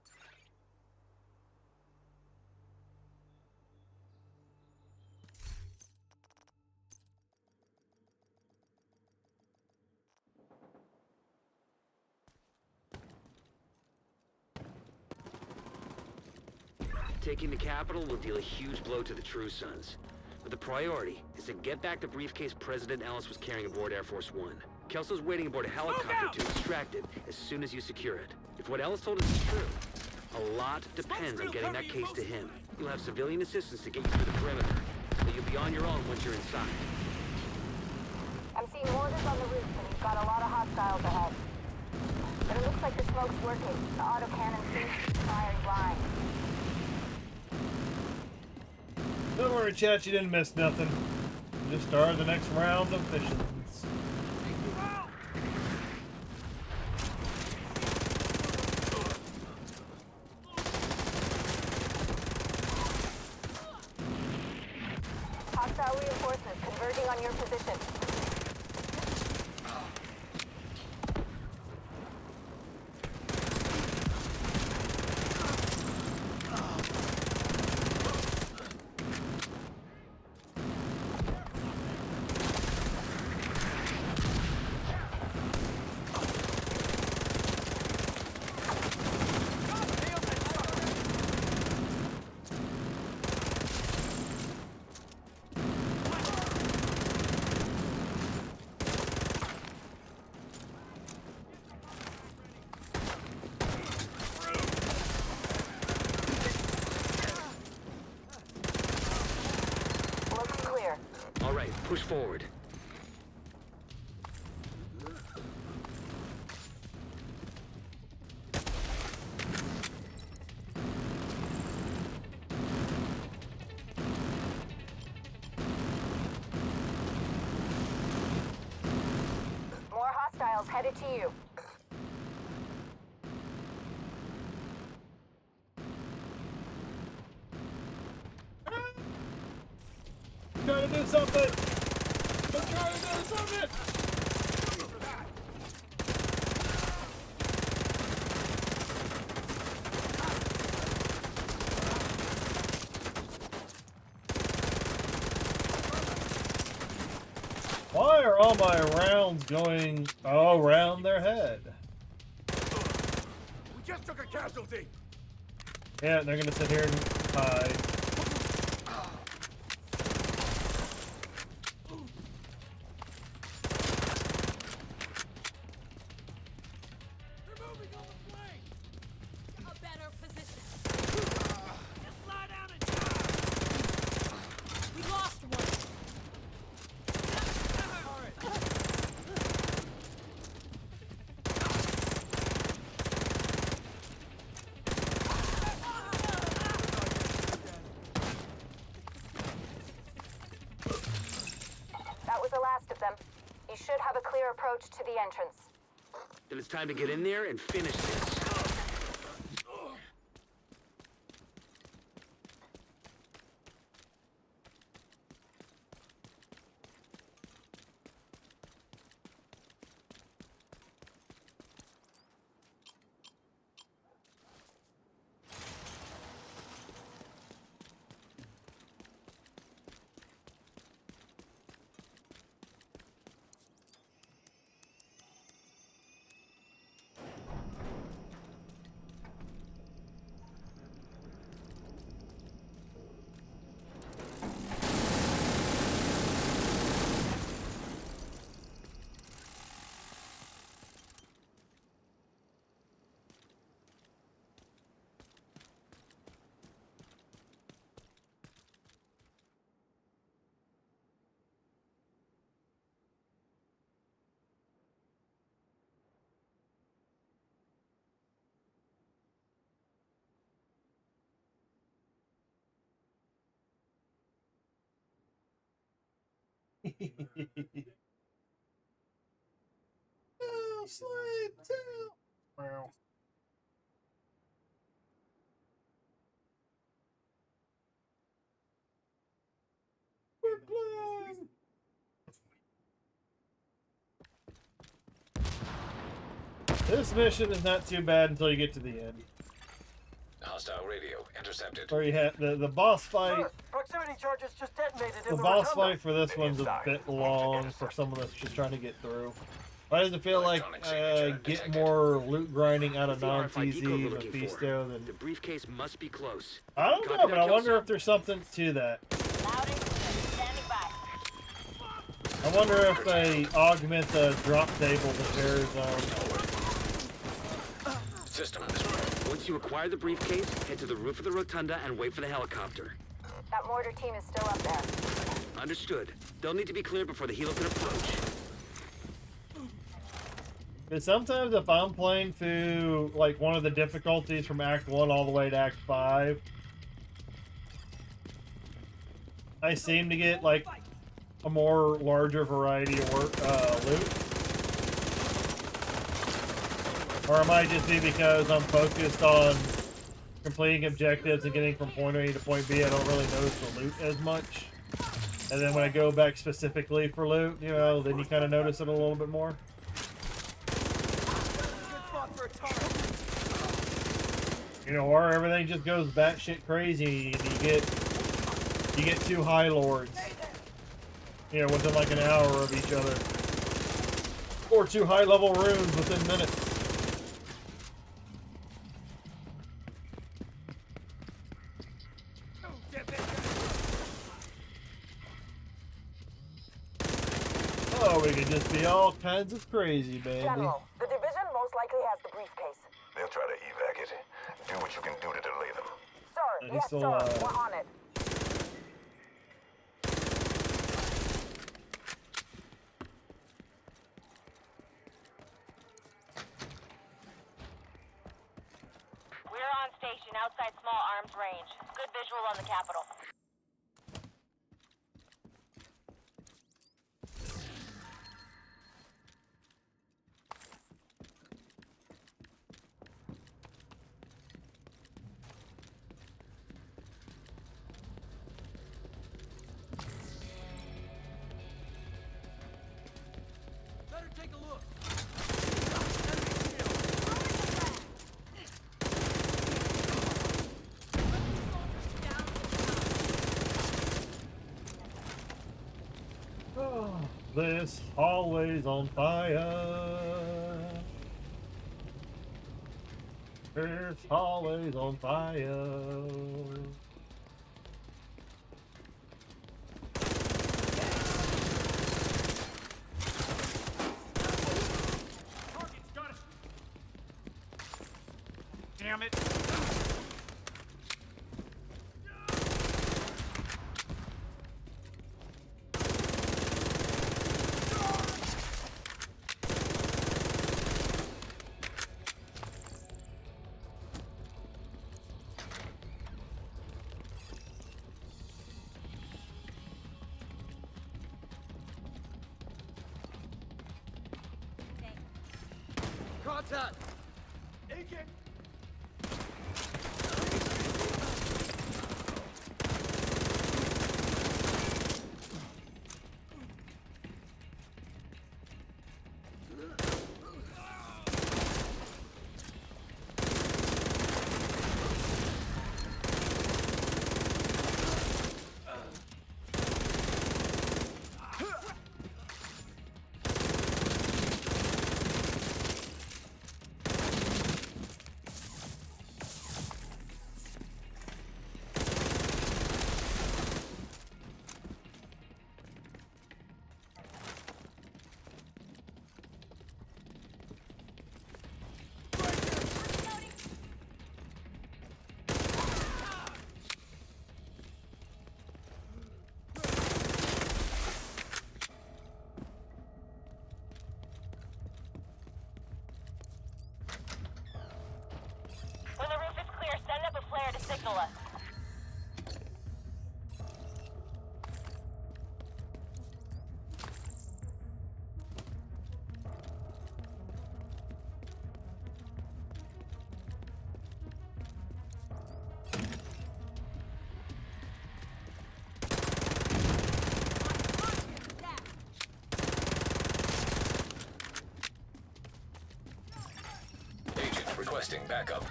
F: Taking the capital will deal a huge blow to the True Sons. But the priority is to get back the briefcase President Ellis was carrying aboard Air Force One. Kelso's waiting aboard a helicopter to extract it as soon as you secure it. If what Ellis told us is true, a lot depends on getting that case to him. You'll have civilian assistance to get you through the perimeter, but you'll be on your own once you're inside.
E: I'm seeing mortars on the roof, and you've got a lot of hostiles ahead. But it looks like the smoke's working. The autocannon seems to be firing blind.
B: Don't worry, chat, you didn't miss nothing. Just start the next round of missions.
E: Hostile reinforcements converging on your position.
F: push forward.
E: More hostiles headed to you.
B: I'm trying to do something! I'm trying to do something! Why are all my rounds going around their head?
C: We just took a casualty.
B: Yeah, they're gonna sit here and hide.
D: They're moving on the flank. A better position. Just lie down and die. We lost one.
E: That was the last of them. You should have a clear approach to the entrance.
F: Then it's time to get in there and finish this.
B: Oh, sleep too. Wow. We're playing. This mission is not too bad until you get to the end.
A: Hostile radio intercepted.
B: Where you have the boss fight.
C: Sir, proximity charges just detonated in
B: The
C: the
B: boss
C: rotunda.
B: fight for this one's a bit long for someone that's just trying to get through. Why does it feel like get more loot grinding out of
F: What's the RFID code we're
B: non-TZ
F: looking for?
B: Mephisto than...
F: The briefcase must be close.
B: I don't know,
F: Copy
B: but
F: that,
B: I wonder
F: Kelso?
B: if there's something to that.
E: Loud and clear. Standing by.
B: I wonder if they augment the drop table that there's
A: System destroyed.
F: Once you acquire the briefcase, head to the roof of the rotunda and wait for the helicopter.
E: That mortar team is still up there.
F: Understood. They'll need to be cleared before the helo can approach.
B: Because sometimes if I'm playing through like one of the difficulties from Act 1 all the way to Act 5, I seem to get like a more larger variety of loot. Or it might just be because I'm focused on completing objectives and getting from point A to point B, I don't really notice the loot as much. And then when I go back specifically for loot, you know, then you kind of notice it a little bit more. You know, or everything just goes batshit crazy and you get two high lords. You know, within like an hour of each other. Or two high level runes within minutes. Oh, we could just be all kinds of crazy, baby.
E: General, the division most likely has the briefcase.
C: They'll try to evac it. Do what you can do to delay them.
E: Sir,
B: He's
E: yes,
B: still,
E: sir. We're on it. outside small arms range. Good visual on the Capitol.
C: Better take a look.
B: Oh, this hallway's on fire. This hallway's on fire.
C: Target's got us. Damn it. Contact. Agent.
E: When the roof is clear, send up a flare to signal us.
A: Agent requesting backup.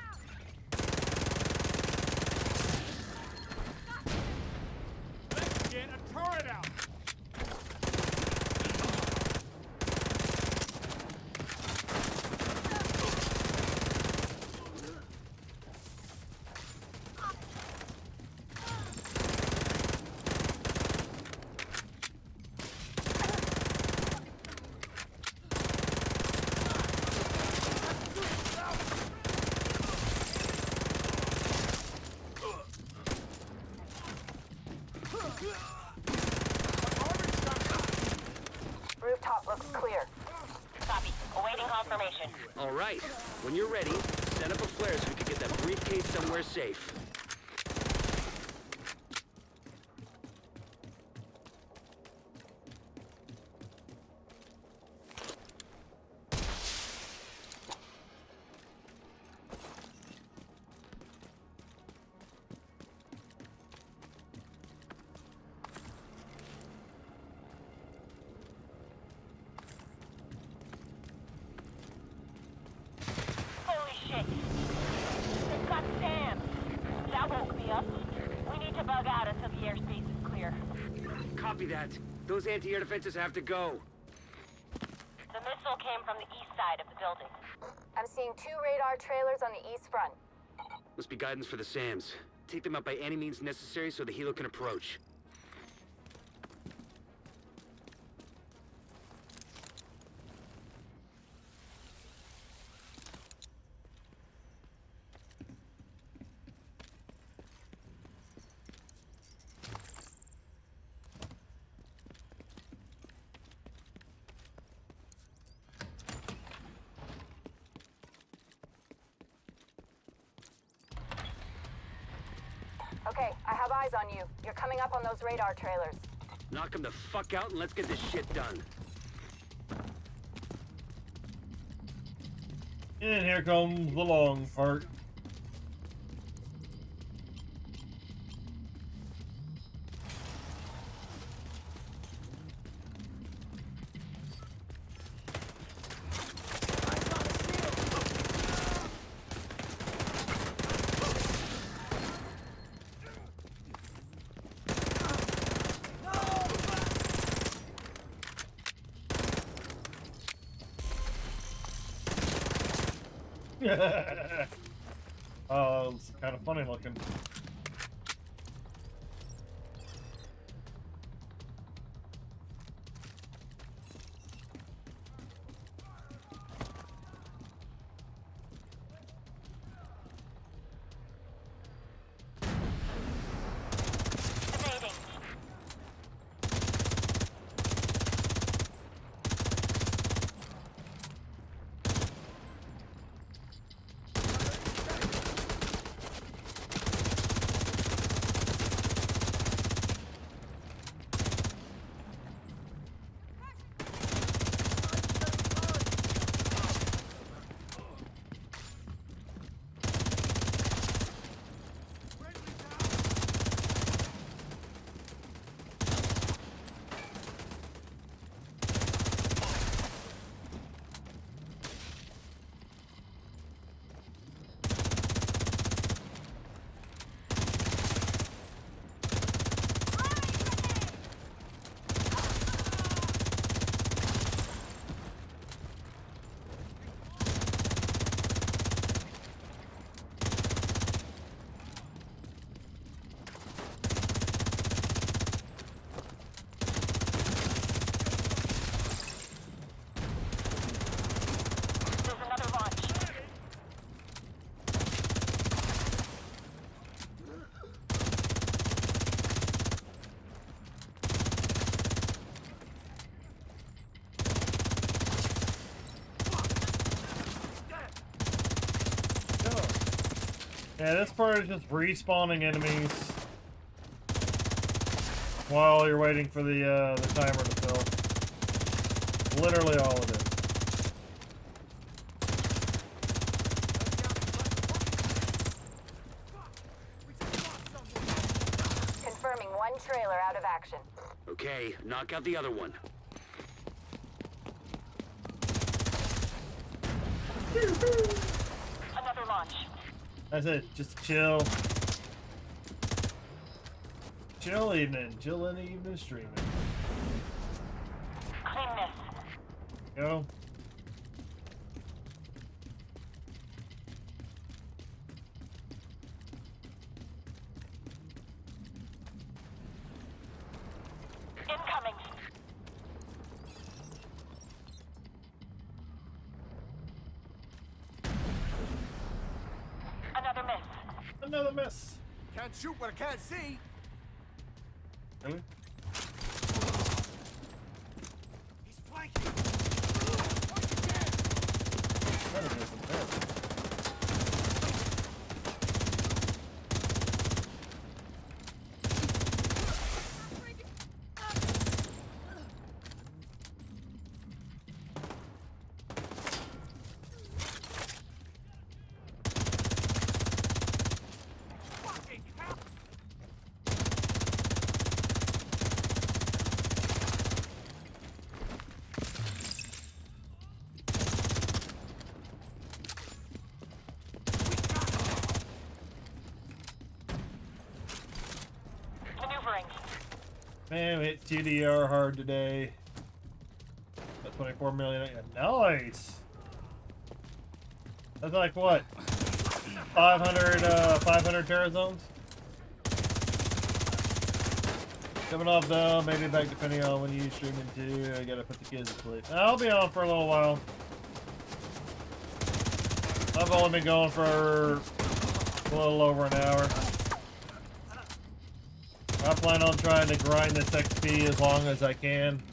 C: Let's get a turret out.
E: Rooftop looks clear. Copy. Awaiting confirmation.
F: All right. When you're ready, send up a flare so we can get that briefcase somewhere safe.
E: Holy shit. They've got Sam. That woke me up. We need to bug out until the airspace is clear.
F: Copy that. Those anti-air defenses have to go.
E: The missile came from the east side of the building. I'm seeing 2 radar trailers on the east front.
F: Must be guidance for the SAMs. Take them out by any means necessary so the helo can approach.
E: Okay, I have eyes on you. You're coming up on those radar trailers.
F: Knock them the fuck out and let's get this shit done.
B: And here comes the long part. Oh, it's kind of funny looking. Yeah, this part is just respawning enemies while you're waiting for the timer to fill. Literally all it is.
E: Confirming one trailer out of action.
F: Okay, knock out the other one.
E: Another launch.
B: That's it. Just chill. Chill evening. Chill in the evening streaming.
E: Clean this.
B: Go.
E: Incoming. Another miss.
B: Another miss.
C: Can't shoot what I can't see.
B: Really?
C: He's flanking.
B: That is impressive.
E: Maneuvering.
B: Man, we hit TDR hard today. At 24 million. Nice. That's like what? 500 Terra zones? Coming off though, maybe back depending on when you streaming too. I gotta put the kids to sleep. I'll be on for a little while. I've only been going for a little over an hour. I plan on trying to grind this XP as long as I can.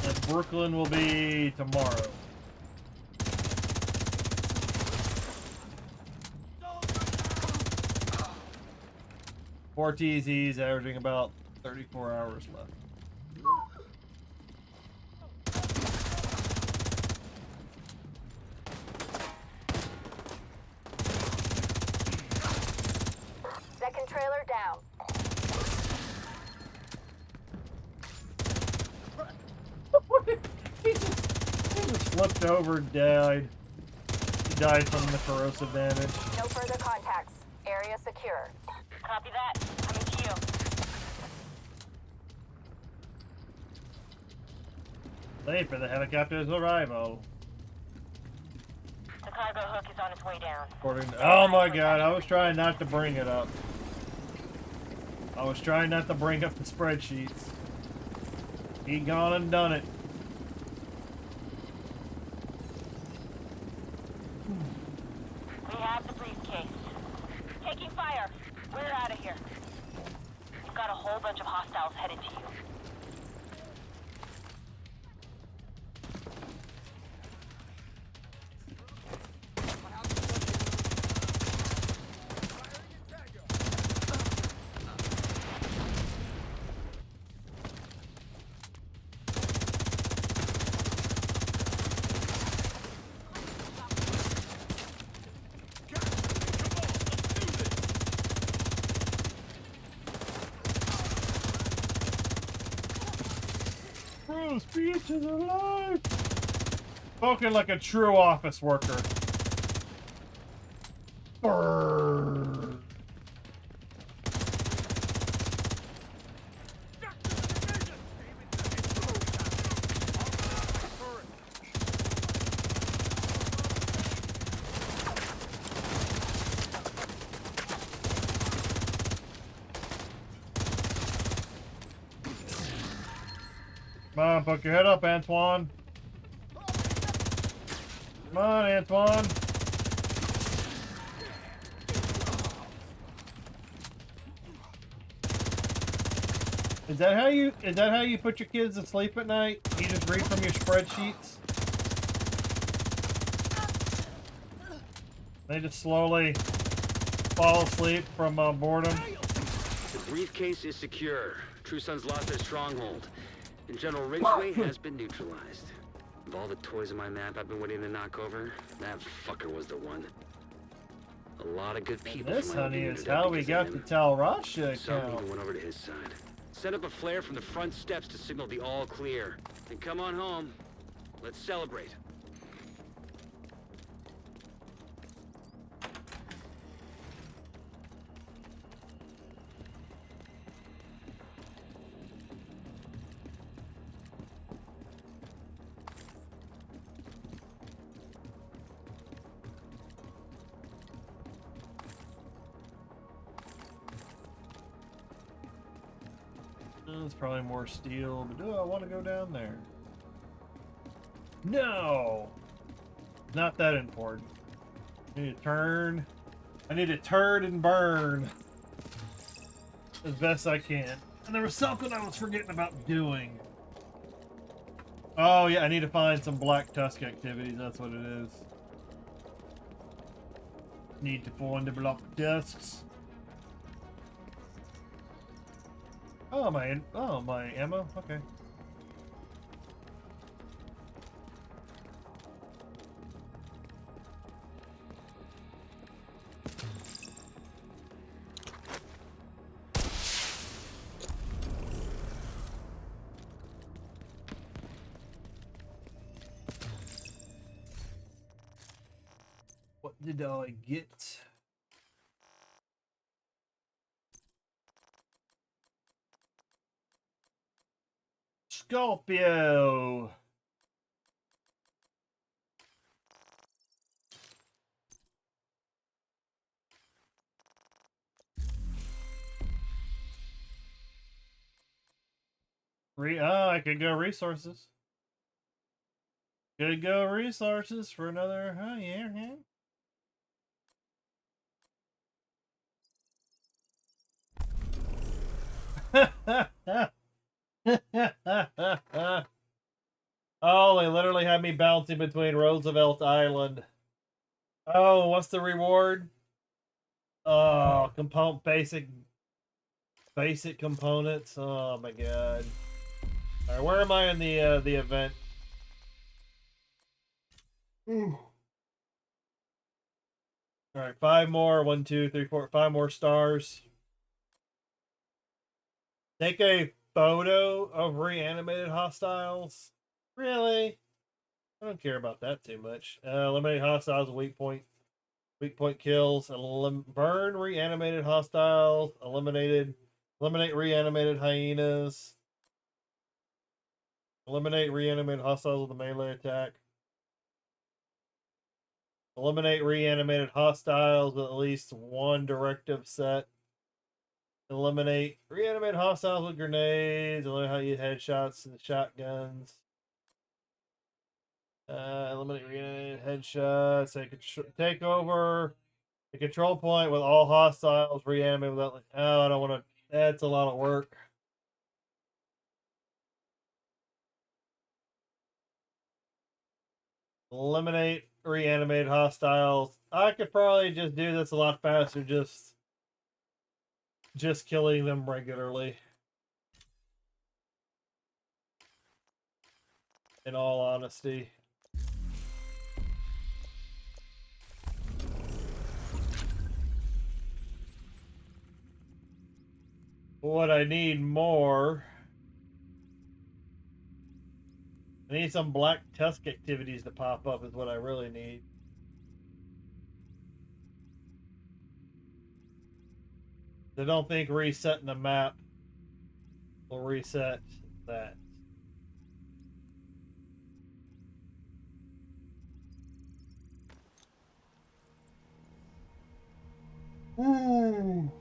B: And Brooklyn will be tomorrow. 4 TZs, averaging about 34 hours left.
E: Second trailer down.
B: he just flipped over and died. He died from the corrosive damage.
E: No further contacts. Area secure.
G: Copy that. Coming to you.
B: Wait for the helicopter's arrival.
G: The cargo hook is on its way down.
B: According to, oh my god, I was trying not to bring it up. I was trying not to bring up the spreadsheets. He gone and done it.
G: We have the briefcase. Taking fire. We're out of here. You've got a whole bunch of hostiles headed to you.
B: Bruce, be to the life! Spoken like a true office worker. Brrr. Come on, poke your head up, Antoine. Come on, Antoine. Is that how you put your kids to sleep at night? You just read from your spreadsheets? They just slowly fall asleep from boredom.
F: The briefcase is secure. True Sons lost their stronghold. And General Ridgway has been neutralized. Of all the toys on my map I've been waiting to knock over, that fucker was the one. A lot of good people.
B: This,
F: from my
B: honey,
F: unit
B: is
F: are
B: how we
F: because
B: got
F: of
B: to
F: him.
B: tell Russia
F: Some
B: account.
F: even went over to his side. Set up a flare from the front steps to signal the all clear. Then come on home. Let's celebrate.
B: There's probably more steel, but do I want to go down there? No! Not that important. I need to turn. I need to turn and burn as best I can. And there was something I was forgetting about doing. Oh yeah, I need to find some Black Tusk activities, that's what it is. Need to find the Black Tusks. Oh my ammo, okay. What did I get? Scorpio. I could go resources. Could go resources for another. Oh yeah, yeah. Oh, they literally had me bouncing between Roosevelt Island. Oh, what's the reward? Oh, component basic Basic components. Oh my god. Alright, where am I in the event? Ooh. Alright, 5 more. 1, 2, 3, 4, 5 more stars. Take a photo of reanimated hostiles. Really? I don't care about that too much. Eliminate hostiles with weak point kills. Burn reanimated hostiles. Eliminate reanimated hyenas. Eliminate reanimated hostiles with a melee attack. Eliminate reanimated hostiles with at least one directive set. Eliminate reanimated hostiles with grenades. Eliminate how you use headshots and shotguns. Eliminate reanimated headshots. Take over the control point with all hostiles. Reanimate without. Oh, I don't want to. That's a lot of work. Eliminate reanimated hostiles. I could probably just do this a lot faster. Just killing them regularly. In all honesty. What I need more. I need some black tusk activities to pop up is what I really need. I don't think resetting the map will reset that. Ooh.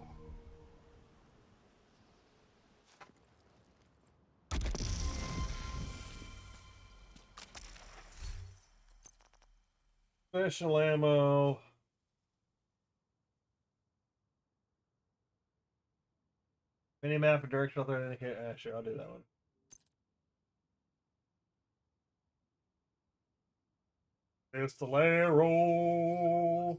B: Special ammo. Mini map and directional threat indicator. Sure, I'll do that one. Pistolero.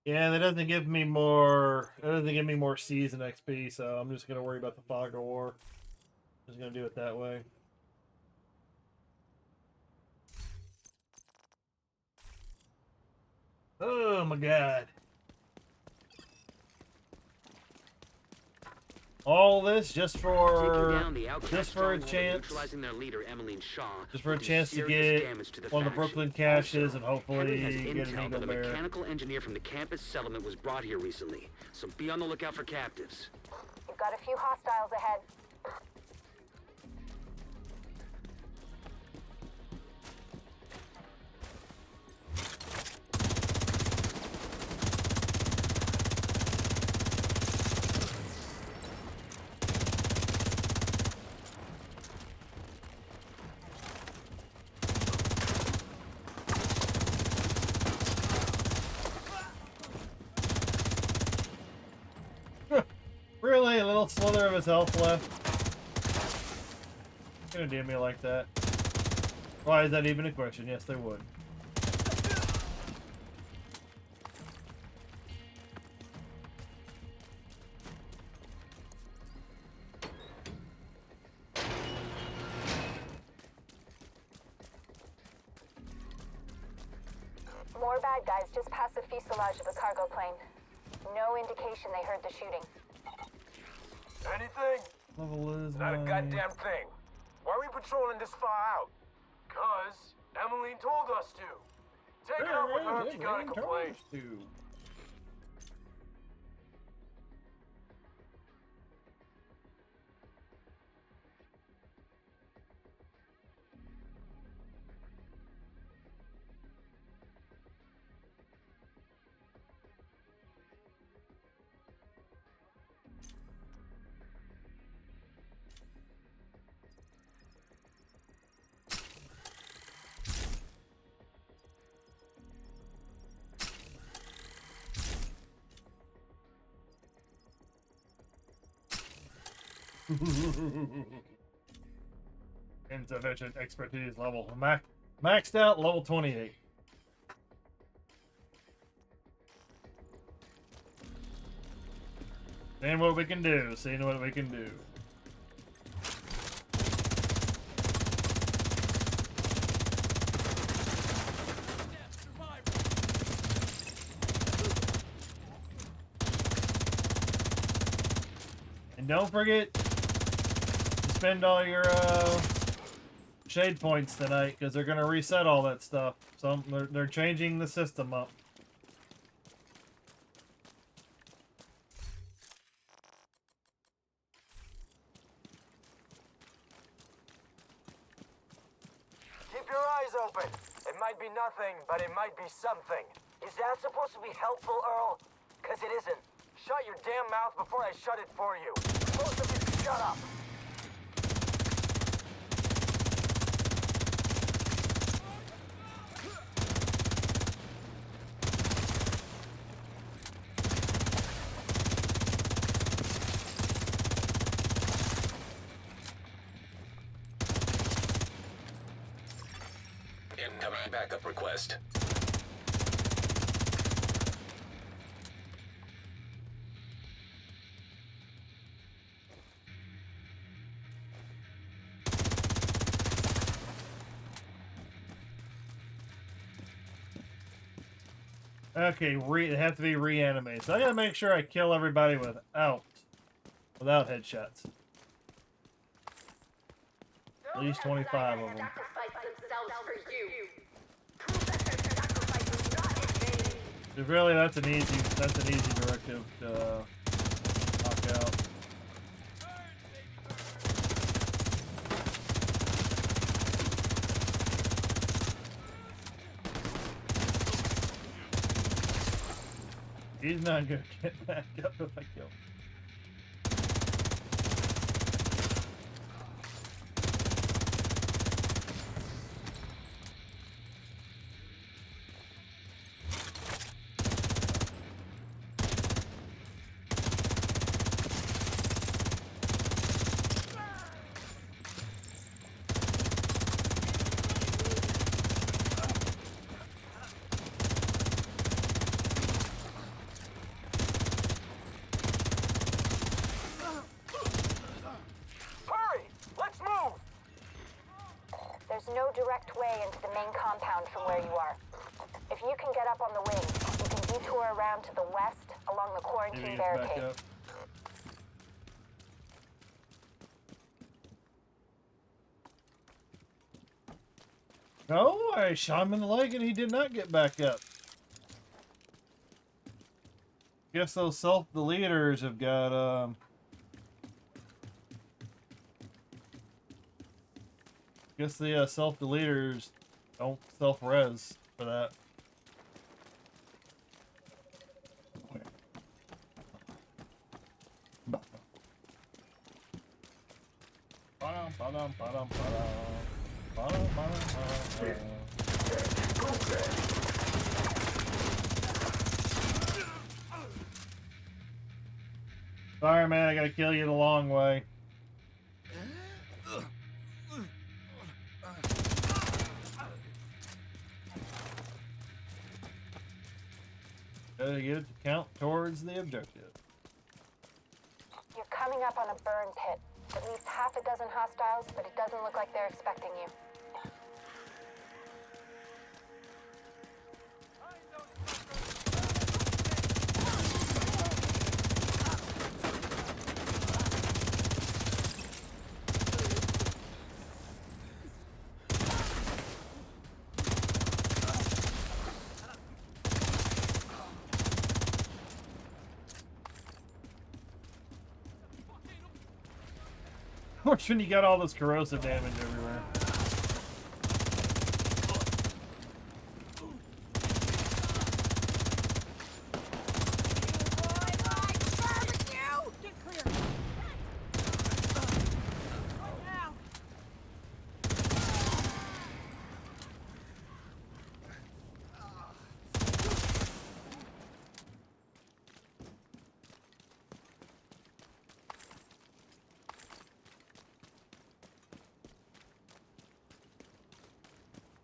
B: Yeah, that doesn't give me more. That doesn't give me more season XP, so I'm just gonna worry about the fog of war. Just gonna do it that way. Oh my god! All this just for a chance.
F: Their leader, Emmeline Shaw,
B: just for a chance to get one of the Brooklyn caches and hopefully get an Eagle
F: the
B: Bear.
F: mechanical engineer from the campus settlement was brought here recently, so be on the lookout for captives.
E: You've got a few hostiles ahead.
B: Really? A little slither of his health left? Gonna do me like that. Why is that even a question? Yes, they would.
E: More bad guys just past the fuselage of the cargo plane. No indication they heard the shooting.
C: Anything?
B: Level is
C: Not a
B: my...
C: goddamn thing. Why are we patrolling this far out? 'Cause Emmeline told us to. Take her with her if you got a complaint.
B: Insufficient expertise level. Maxed out level 28. Seeing what we can do. Seeing what we can do. And don't forget to spend all your shade points tonight, because they're gonna reset all that stuff. So they're changing the system up.
C: Keep your eyes open. It might be nothing, but it might be something. Is that supposed to be helpful, Earl? Cause it isn't. Shut your damn mouth before I shut it for you. Most of you, shut up.
A: Incoming backup request.
B: Okay, they have to be reanimated. So I gotta make sure I kill everybody without headshots. At least 25 of them. Because really, that's an easy directive to knock out. He's not gonna get back up if I kill him.
E: There's no direct way into the main compound from where you are. If you can get up on the wing, you can detour around to the west along the quarantine barricade.
B: No, I shot him in the leg and he did not get back up. Guess those self-deleters have got, guess the self-deleters don't self-res for that. Sorry, man, I gotta kill you the long way. Gotta get it to count towards the objective.
E: You're coming up on a burn pit. At least half a dozen hostiles, but it doesn't look like they're expecting you.
B: Worse when you got all this corrosive damage everywhere.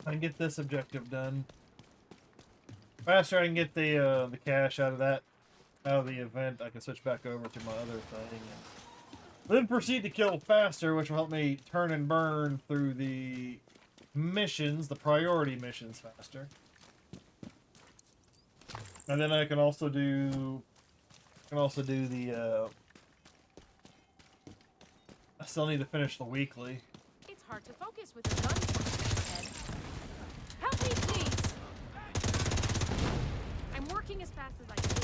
B: I can get this objective done. Faster I can get the cash out of that, out of the event, I can switch back over to my other thing. And then proceed to kill faster, which will help me turn and burn through the missions, the priority missions faster. And then I can also do the I still need to finish the weekly.
D: It's hard to focus with a gun pointed at your head. Help me, please! I'm working as fast as I can.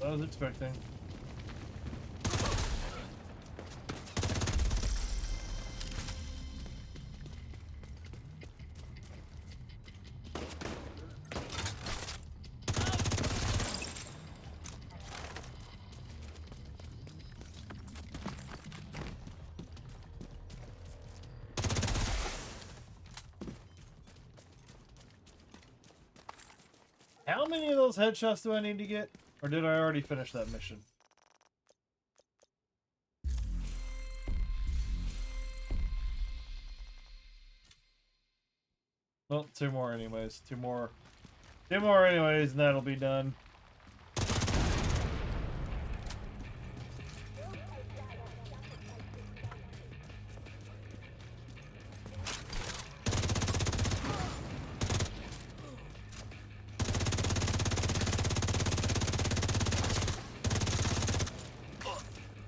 B: I was expecting. How many of those headshots do I need to get? Or did I already finish that mission? Well, two more anyways. Two more anyways, and that'll be done.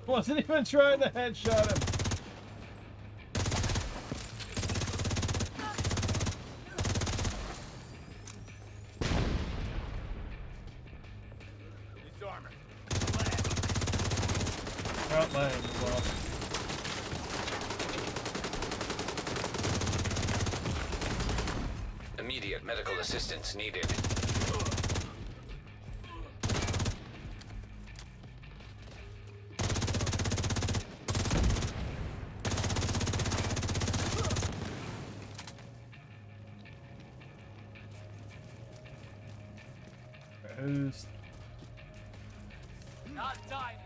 B: Wasn't even trying to headshot him. Oh, my aim was off.
A: Immediate medical assistance needed.
B: Who's...
C: Not dying.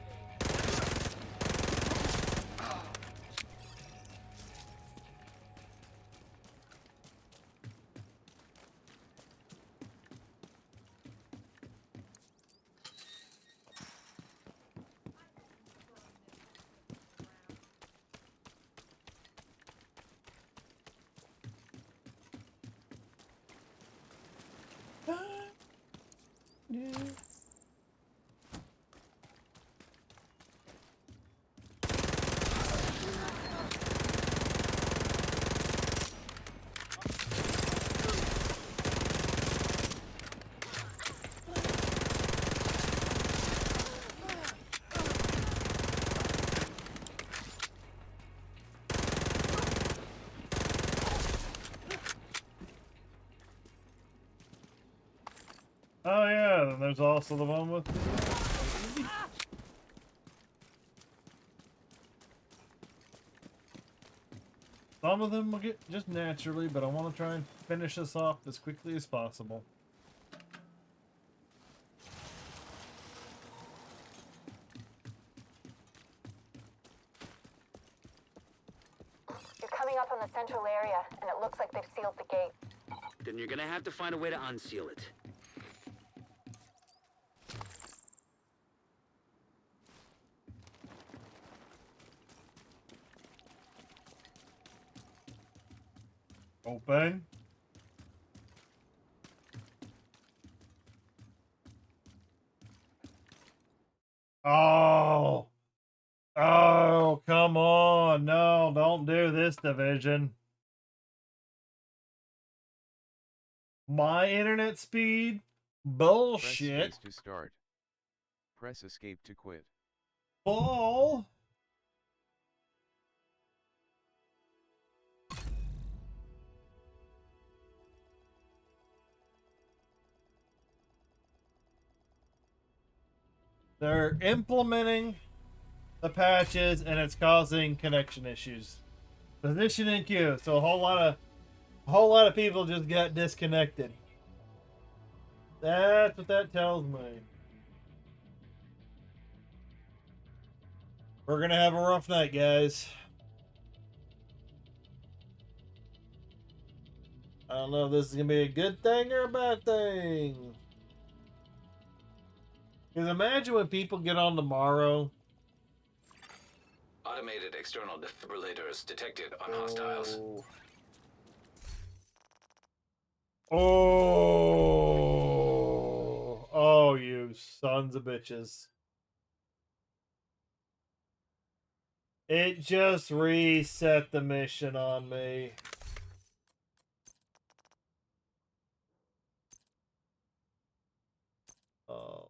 B: Oh yeah, then there's also the one with the... Some of them will get just naturally, but I want to try and finish this off as quickly as possible.
E: You're coming up on the central area, and it looks like they've sealed the gate.
F: Then you're gonna have to find a way to unseal it.
B: Open. Oh. Oh, come on. No, don't do this, Division. My internet speed? Bullshit.
H: Press space to start. Press escape to quit.
B: Ball. They're implementing the patches, and it's causing connection issues. Position in queue. So a whole lot of people just got disconnected. That's what that tells me. We're gonna have a rough night, guys. I don't know if this is gonna be a good thing or a bad thing. Because imagine when people get on tomorrow.
A: Automated external defibrillators detected on hostiles.
B: Oh, you sons of bitches. It just reset the mission on me. Oh.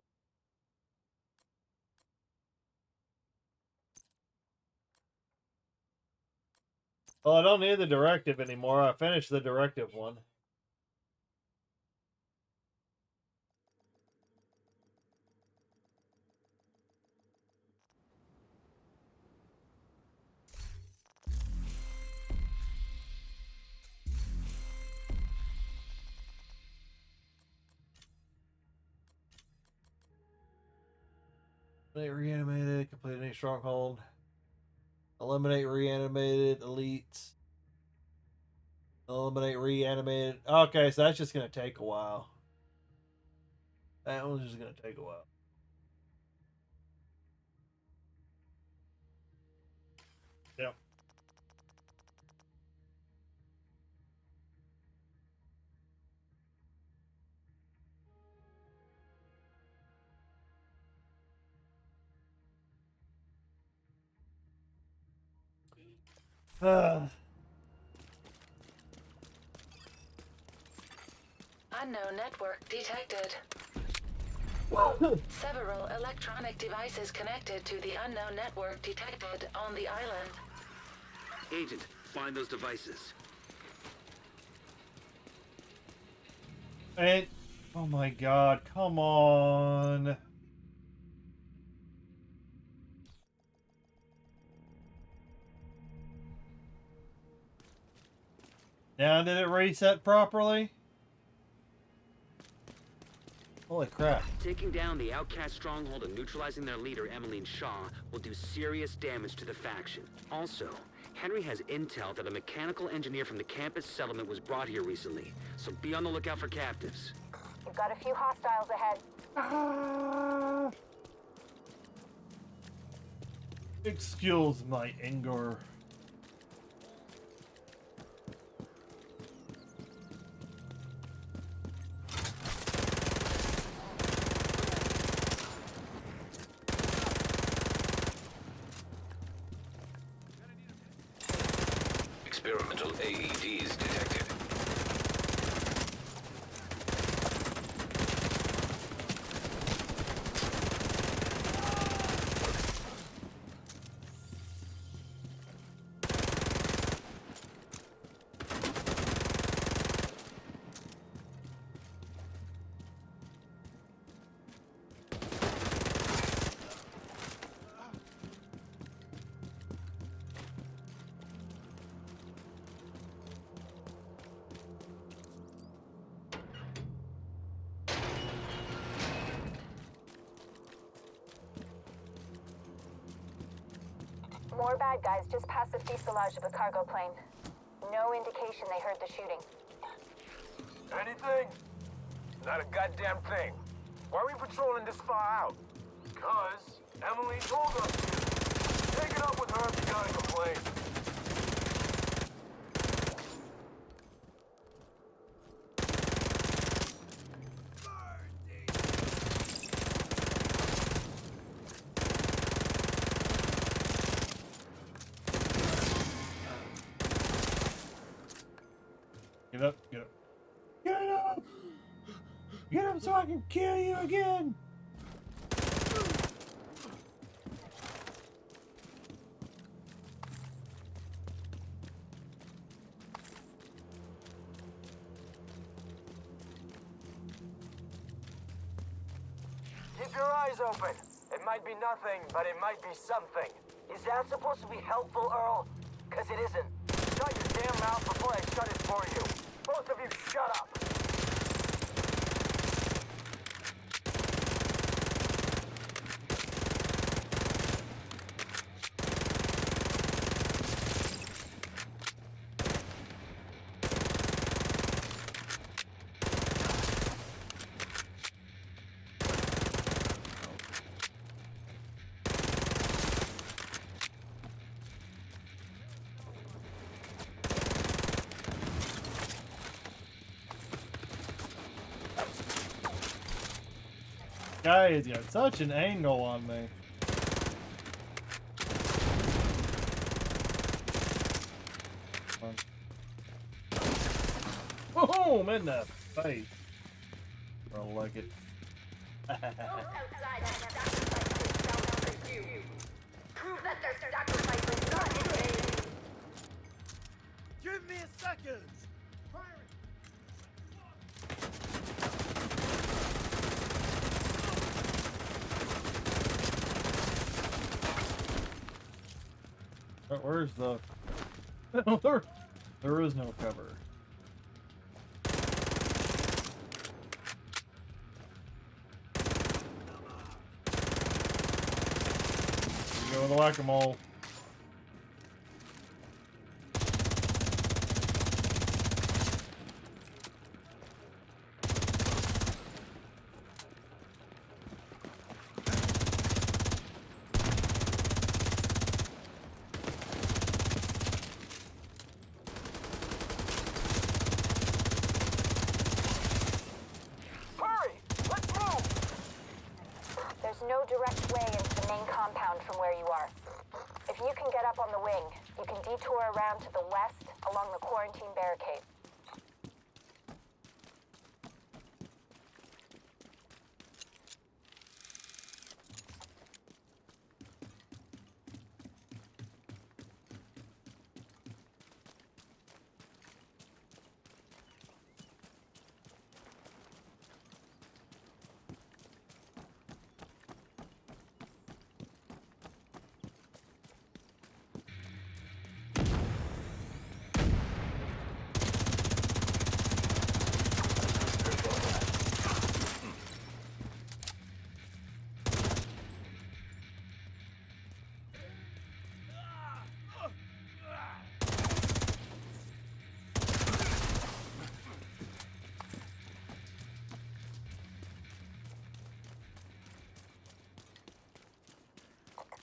B: Well, I don't need the directive anymore. I finished the directive one. Eliminate reanimated, complete any stronghold. Eliminate reanimated elites. Eliminate reanimated. Okay, so that's just gonna take a while. That one's just gonna take a while. Yep.
I: Unknown network detected. Several electronic devices connected to the unknown network detected on the island.
F: Agent, find those devices.
B: And oh my god, come on. Now did it reset properly? Holy crap.
F: Taking down the outcast stronghold and neutralizing their leader, Emmeline Shaw, will do serious damage to the faction. Also, Henry has intel that a mechanical engineer from the campus settlement was brought here recently, so be on the lookout for captives.
E: You've got a few hostiles ahead.
B: Excuse my anger.
A: Experimental AEDs detected.
E: More bad guys just past the fuselage of a cargo plane. No indication they heard the shooting.
C: Anything? Not a goddamn thing. Why are we patrolling this far out? Because Emily told us to. Take it up with her if you got a complaint.
B: Get up, get up. Get up! Get up so I can kill you again!
C: Keep your eyes open. It might be nothing, but it might be something. Is that supposed to be helpful, Earl? Cause it isn't. Shut your damn mouth before I shut it for you. Both of you shut up!
B: Guys, you got such an angle on me. Boom! In the face. I don't like it.
E: Prove that their sacrifice is not in vain.
C: Give me a second!
B: Where's the... there is no cover. You go with the whack-a-mole.
E: There's no direct way into the main compound from where you are. If you can get up on the wing, you can detour around to the west along the quarantine barricade.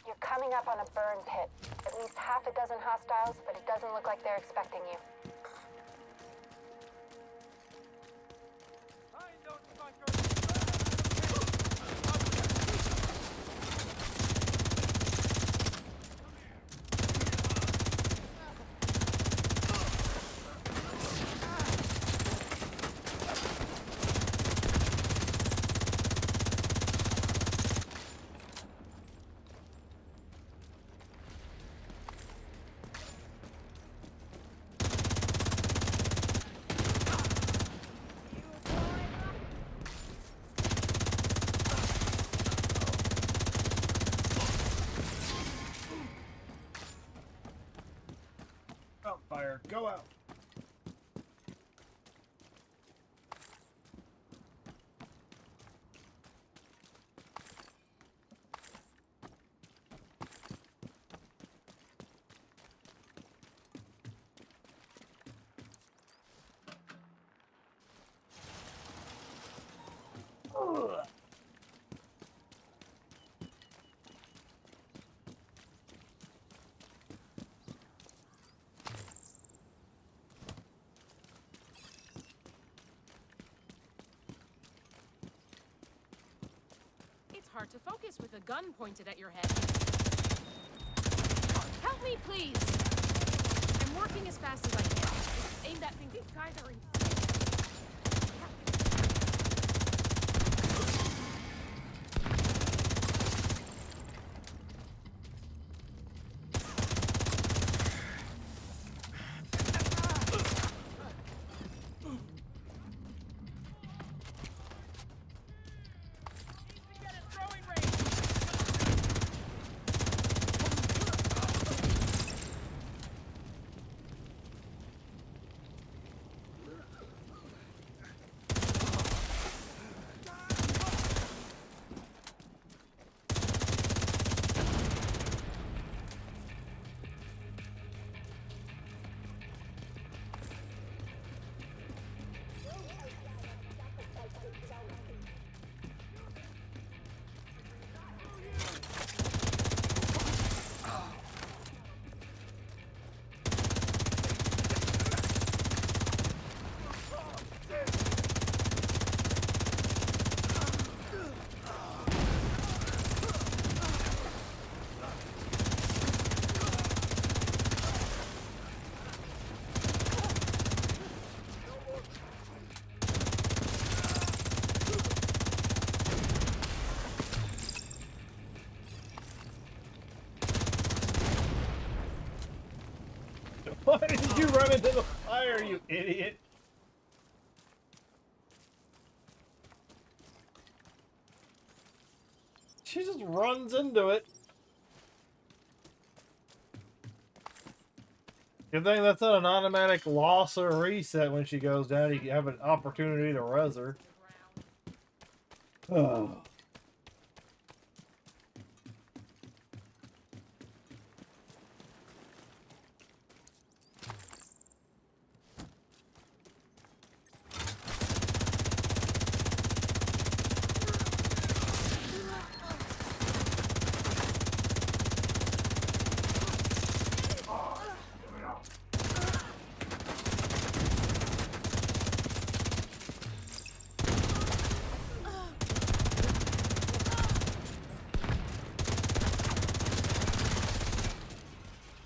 E: You're coming up on a burn pit. At least half a dozen hostiles, but it doesn't look like they're expecting you.
B: Fire, go out.
D: It's hard to focus with a gun pointed at your head. Help me, please! I'm working as fast as I can. Just aim that thing. These guys are insane.
B: Why did you run into the fire, you idiot? She just runs into it. Good thing that's not an automatic loss or reset when she goes down. You have an opportunity to res her. Oh.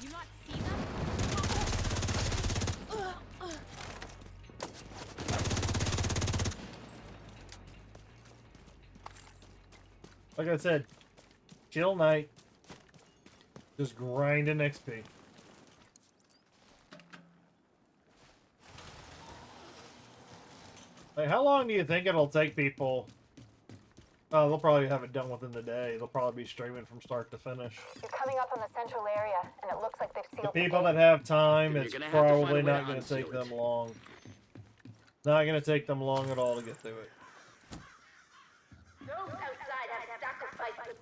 D: You not see them?
B: Like I said, chill night. Just grinding XP. Like, how long do you think it'll take people? Oh, they'll probably have it done within the day. They'll probably be streaming from start to finish.
E: You're coming up on the central area, and it looks like they've
B: The
E: sealed
B: people
E: gate.
B: that have time,
F: Then
B: it's
F: you're gonna have to find a
B: probably
F: way
B: not
F: to
B: going to take
F: unseal it.
B: them long. Not going to take them long at all to get through it.
E: Those outside have sacrificed.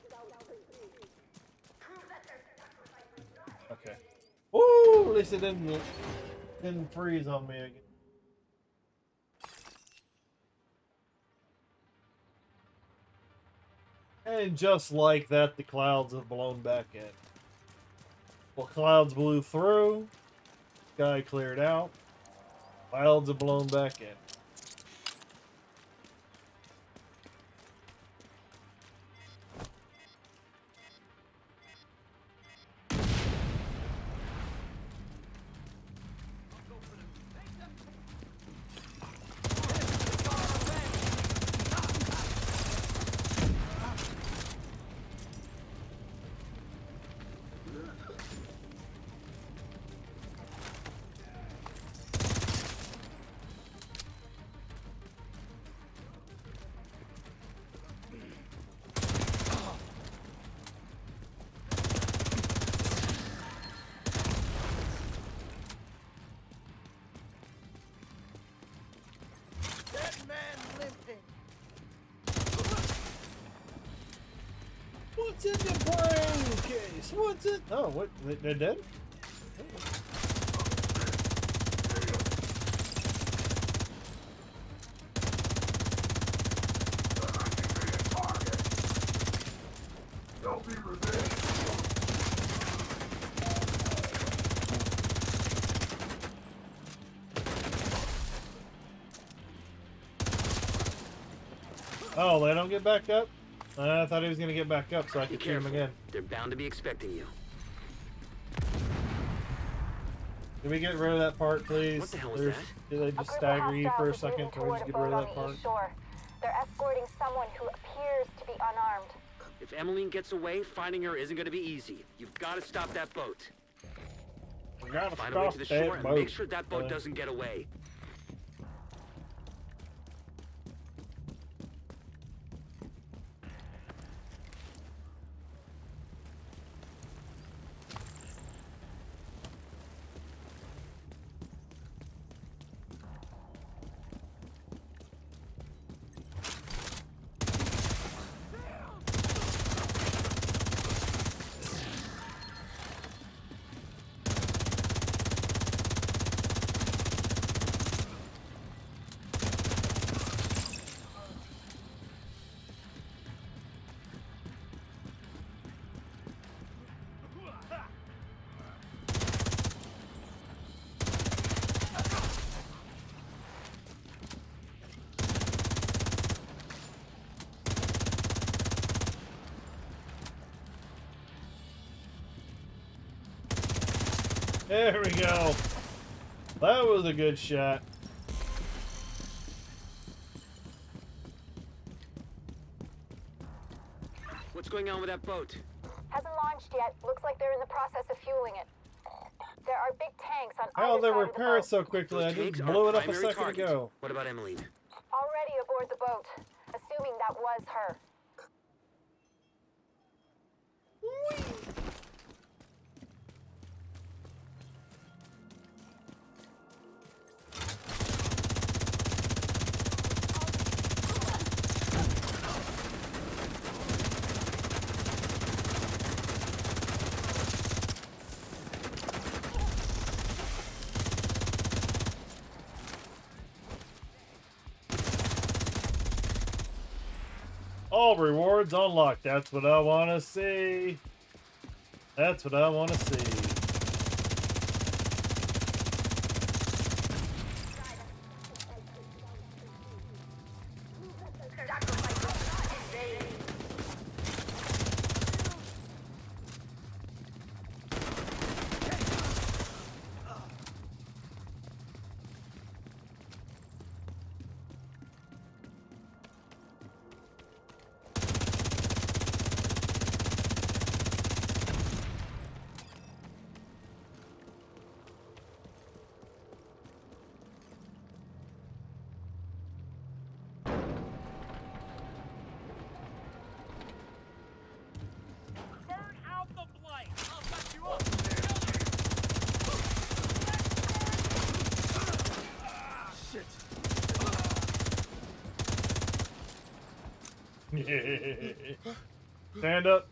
B: Okay. Woo! At least it didn't freeze on me again. And just like that, the clouds have blown back in. Well, clouds blew through, sky cleared out, clouds have blown back in. What's in the brain case? What's it? Oh, what? They're dead? Oh, they don't get back up? I thought he was going to get back up so I
F: Be
B: could shoot him
F: careful.
B: again.
F: They're bound to be expecting you.
B: Can we get rid of that part, please?
F: What the hell was that?
B: Did they
E: A
B: just
E: group of
B: stagger you for a
E: hostiles is
B: second?
E: moving
B: Can we
E: toward
B: just
E: a
B: get rid
E: boat
B: of
E: on
B: that
E: the
B: part?
E: east shore. They're escorting someone who appears to be unarmed.
F: If Emmeline gets away, finding her isn't going to be easy. You've got to stop that boat.
B: We gotta
F: Find a way
B: stop
F: to the
B: that
F: shore and
B: boat.
F: make sure that boat doesn't get away.
B: There we go. That was a good shot.
F: What's going on with that boat?
E: Hasn't launched yet. Looks like they're in the process of fueling it. There are big tanks on
B: How
E: either
B: they
E: side of the
B: repair it
E: boat.
B: so quickly?
F: Those
B: I
F: tanks
B: just
F: are
B: blew it up a
F: primary
B: second
F: target.
B: ago.
F: What about Emmeline?
E: Already aboard the boat, assuming that was her.
B: All rewards unlocked. That's what I want to see. That's what I want to see.
D: Burn out the blade. I'll cut you up.
B: Stand up.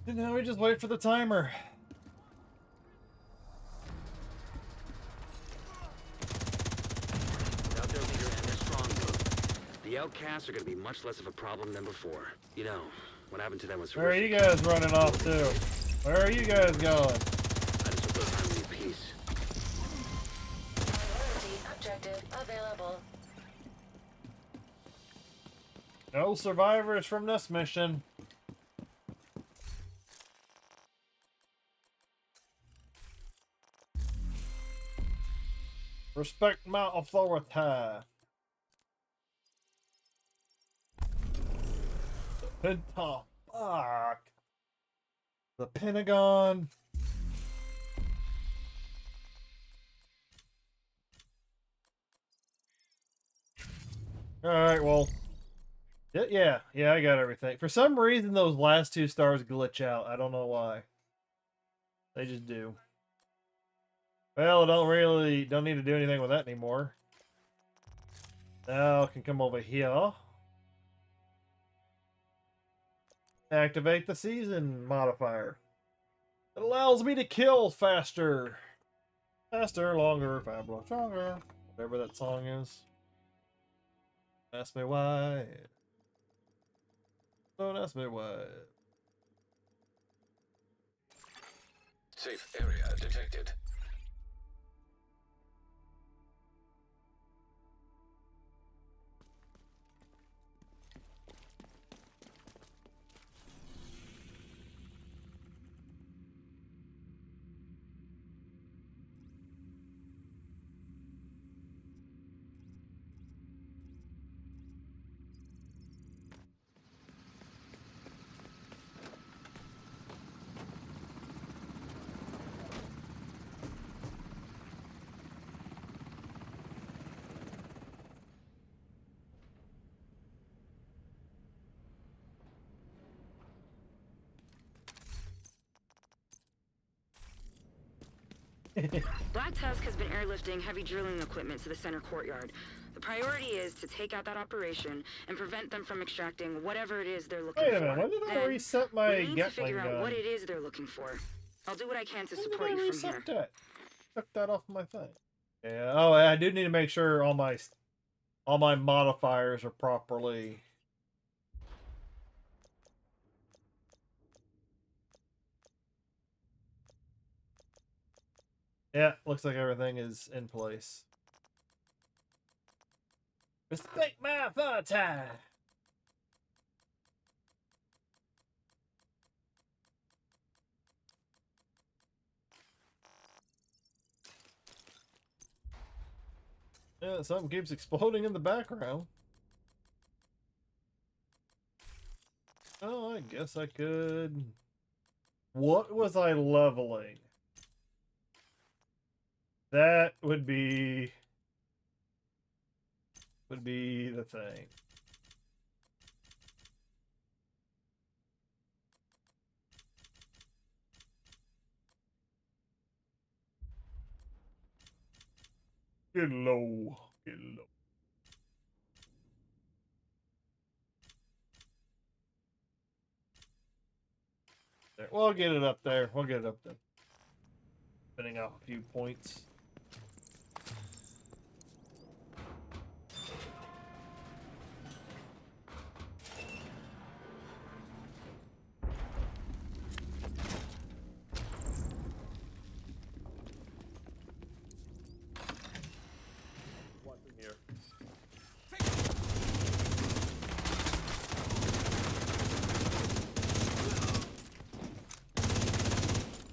B: Now we just wait for the timer.
F: Without their leader and their stronghold, the outcasts are going to be much less of a problem than before. You know, what happened to them was
B: Where are
F: horrific.
B: you guys running off to? Where are you guys going?
F: I just hope they'll find me peace.
I: Priority objective available.
B: No survivors from this mission. Respect my authority. Penta. Fuck. The Pentagon. Alright, well. Yeah, I got everything. For some reason, those last 2 stars glitch out. I don't know why. They just do. Well, I don't need to do anything with that anymore. Now I can come over here. Activate the season modifier. It allows me to kill faster. Faster, longer, fabulous, stronger. Whatever that song is. Ask me why. Don't ask me why.
A: Safe area detected.
J: Black Tusk has been airlifting heavy drilling equipment to the center courtyard. The priority is to take out that operation and prevent them from extracting whatever it is they're looking
B: Wait
J: for.
B: a minute, when did I
J: Then,
B: reset my
J: we need to
B: Gatling
J: figure out
B: gun?
J: what it is they're looking for. I'll do what I can to
B: When did
J: support
B: I
J: you from
B: reset
J: here.
B: that? Took that off my thing. Yeah. Oh, I do need to make sure all my modifiers are properly. Yeah, looks like everything is in place. Respect my authority! Yeah, something keeps exploding in the background. Oh, I guess I could... What was I leveling? That would be the thing. Get low. Get low. There. We'll get it up there. We'll get it up there. Spinning out a few points.
K: What's in here?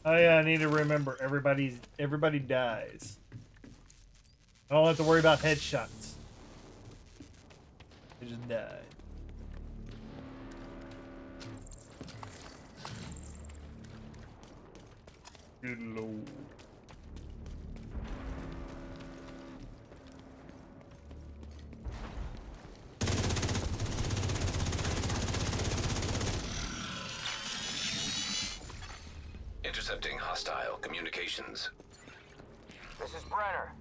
B: Oh yeah, I need to remember everybody dies. I don't have to worry about headshots. They just die. Good lord.
A: Intercepting hostile communications.
C: This is Brenner.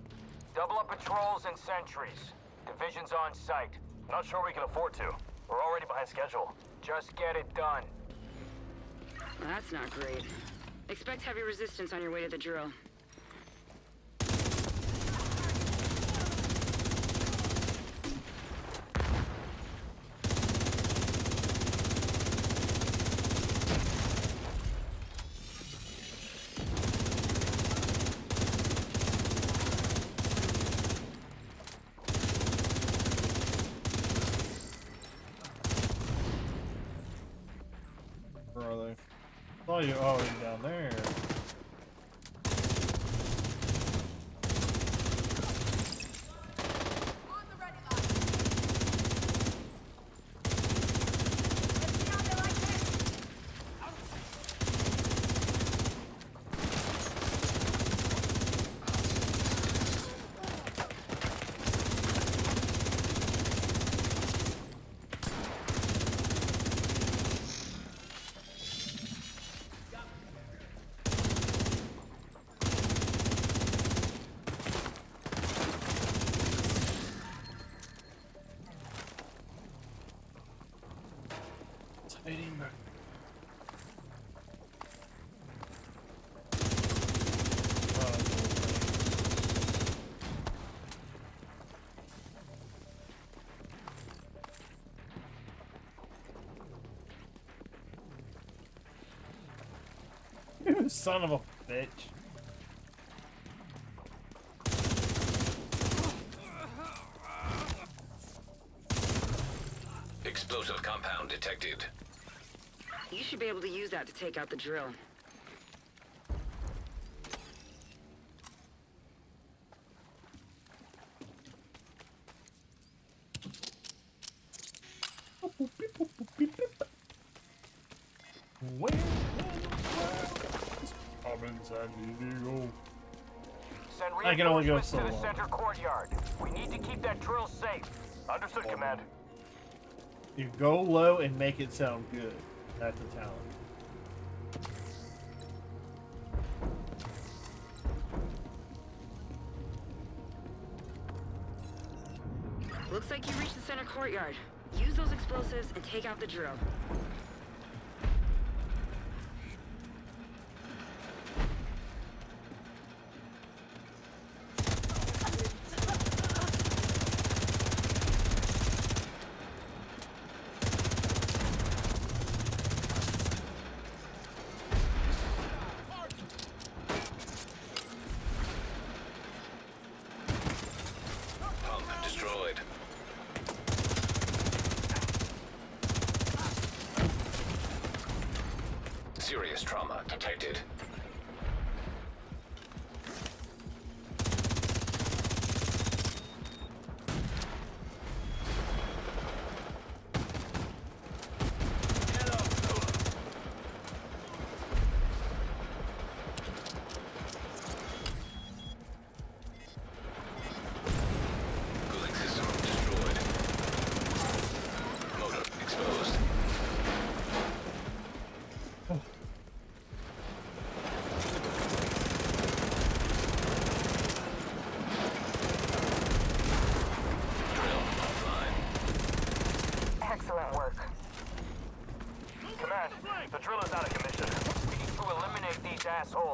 C: Double up patrols and sentries. Division's on site. Not sure we can afford to. We're already behind schedule. Just get it done.
J: Well, that's not great. Expect heavy resistance on your way to the drill.
B: Where are they? Oh, you're down there. You son of a bitch.
A: Explosive compound detected.
J: You should be able to use that to take out the drill.
C: Send
B: I can only go
C: reinforcements
B: so
C: to the
B: long.
C: center courtyard. We need to keep that drill safe. Understood, Command.
B: You go low and make it sound good. That's a talent.
J: Looks like you reached the center courtyard. Use those explosives and take out the drill.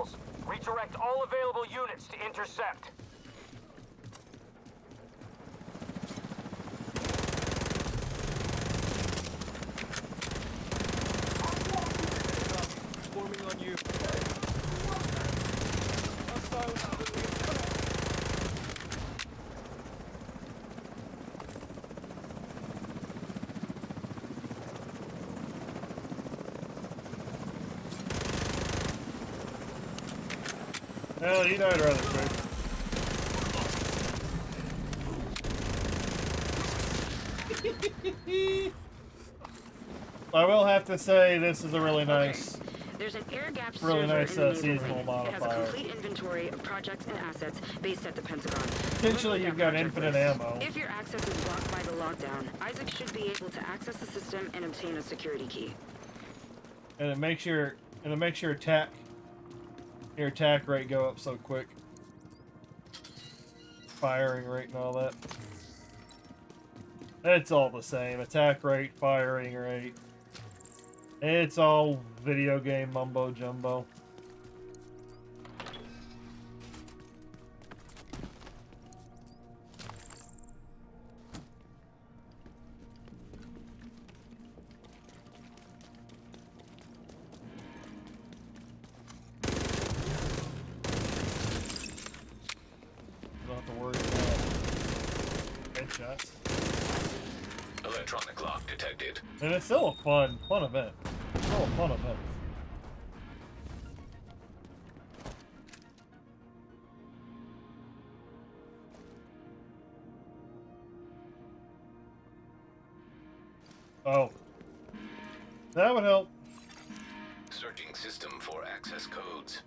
C: hostiles. Redirect all available units to intercept.
K: Forming on you.
B: Well, he died rather quick. I will have to say this is a really nice,
J: There's an air gap
B: really
J: server
B: nice
J: in the
B: seasonal
J: neighborhood. It has a
B: modifier.
J: complete inventory of projects and assets based at the Pentagon.
B: Potentially, you've got infinite ammo.
J: If your access is blocked by the lockdown, Isaac should be able to access the system and obtain a security key.
B: And it makes your attack rate go up so quick. Firing rate and all that. It's all the same. Attack rate, firing rate. It's all video game mumbo jumbo. Don't have to worry about headshots.
A: Electronic lock detected.
B: And it's still a fun event. Still a fun event. Oh. That would help.
A: Searching system for access codes.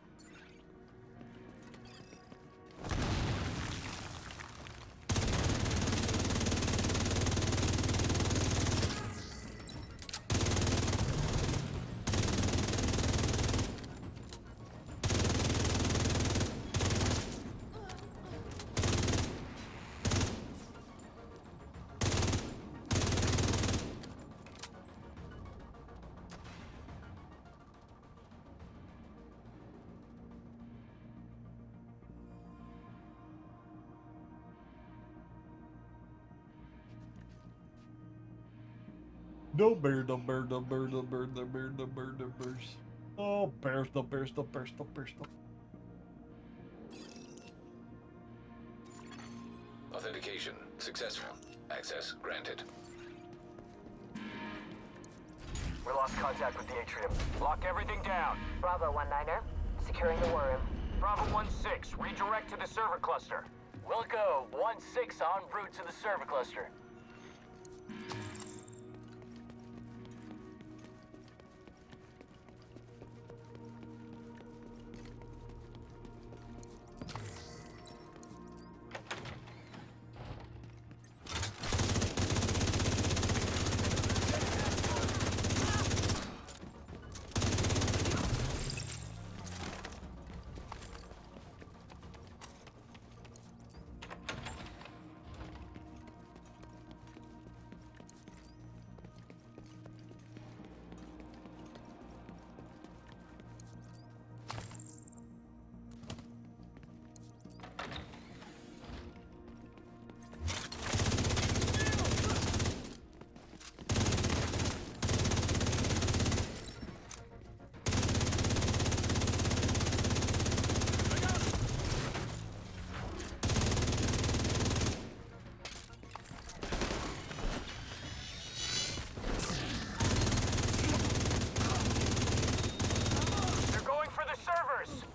B: No bear, no bear, no bear, no bear, no bear, no bear, no bears. Oh, bears, no bears, no bears, no bears, no.
A: Authentication successful. Access granted.
C: We lost contact with the atrium. Lock everything down.
E: Bravo 1-9er. Securing the war room.
C: Bravo 1-6, redirect to the server cluster. Wilco 1-6 en route to the server cluster.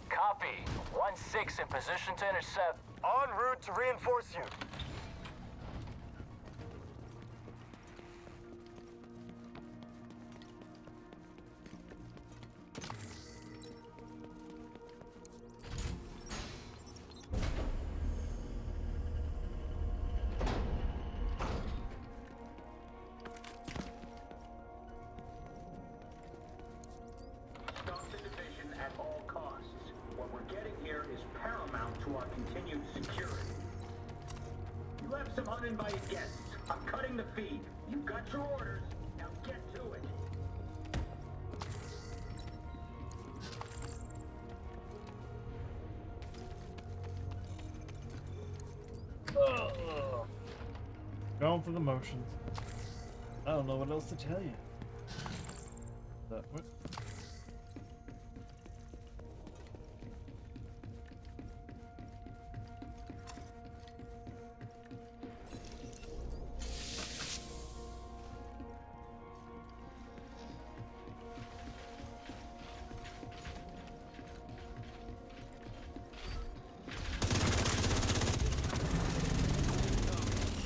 C: Copy. 1-6 in position to intercept. En route to reinforce you.
L: Stop the division at all costs. What we're getting here is paramount to our continued security. You have some uninvited guests. I'm cutting the feed. You got your orders. Now get to it.
B: Going through the motions. I don't know what else to tell you. What?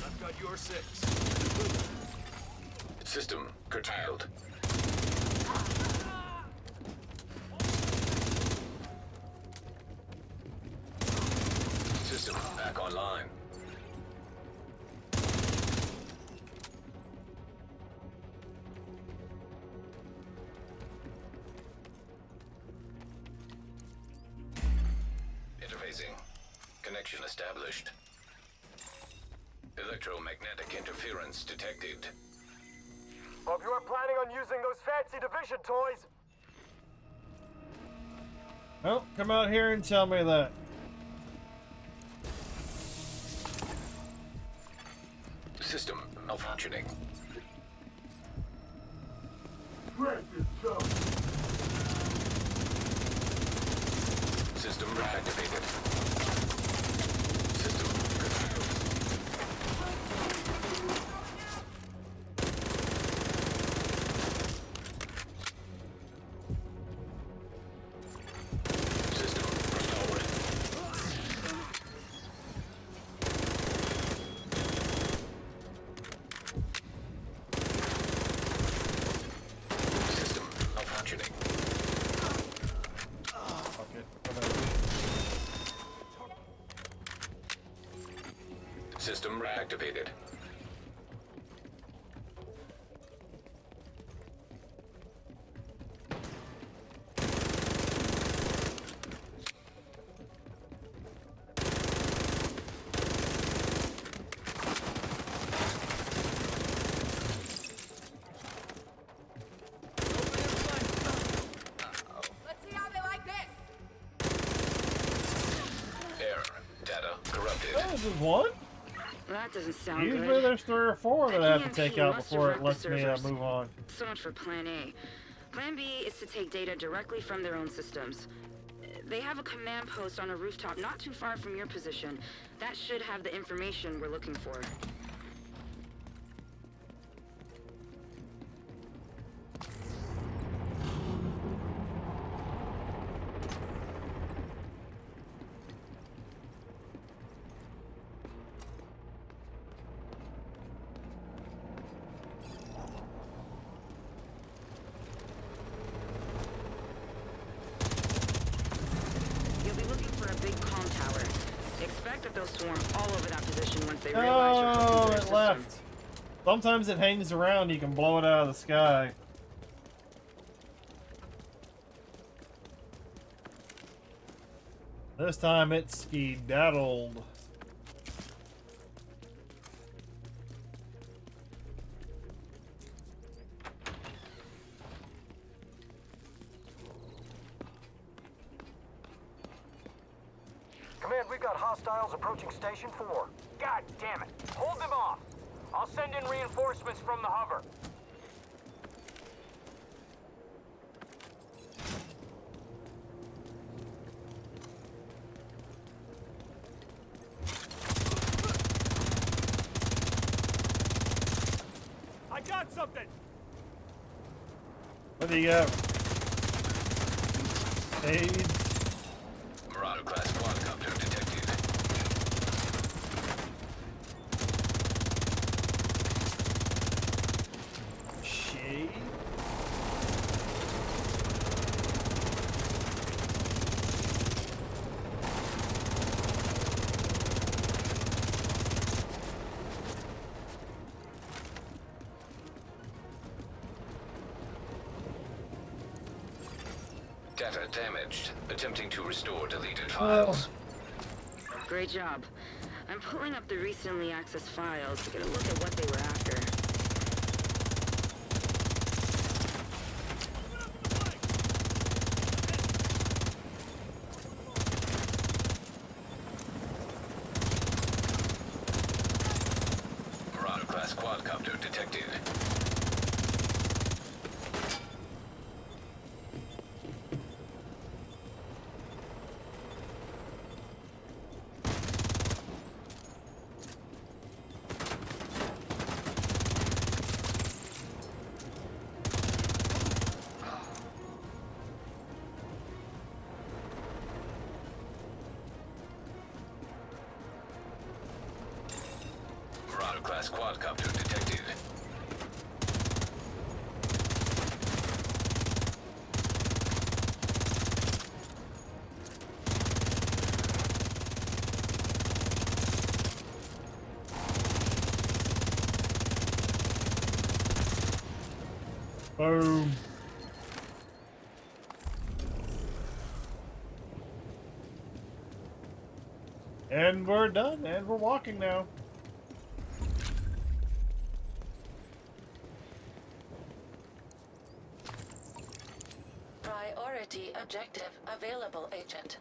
A: I've got your 6. System curtailed. System back online. Interfacing. Connection established. Electromagnetic interference detected.
C: Hope you are planning on using those fancy division toys.
B: Well, come out here and tell me that.
A: System malfunctioning. System reactivated. System curtailed. System restored. System malfunctioning.
B: Fuck it.
A: System reactivated.
D: Let's see how they like this.
A: Error. Data corrupted.
B: Oh, this is one?
J: That doesn't sound
B: Usually
J: good.
B: there's 3 or 4 that I have to take out
J: must
B: before
J: have
B: it
J: wrecked
B: lets
J: the
B: me
J: servers.
B: move on.
J: So much for Plan A. Plan B is to take data directly from their own systems. They have a command post on a rooftop not too far from your position. That should have the information we're looking for. You'll be looking for a big comm tower. Expect that they'll swarm all over that position once they realize you're hooking
B: Oh,
J: to their
B: it
J: system.
B: left. Sometimes it hangs around, you can blow it out of the sky. This time it's skedaddled.
C: Command, we've got hostiles approaching Station 4. God damn it. Hold them off. I'll send in reinforcements from the hover. I got something!
B: What do you got? AIDS?
A: Marauder class quadcopter detected.
B: Shade?
A: Data damaged. Attempting to restore deleted files.
J: Great job. I'm pulling up the recently accessed files to get a look at what they were after.
A: Marauder detected. Marauder-class quadcopter detected.
B: Boom. And we're done, and we're walking now.
I: Priority objective available, Agent.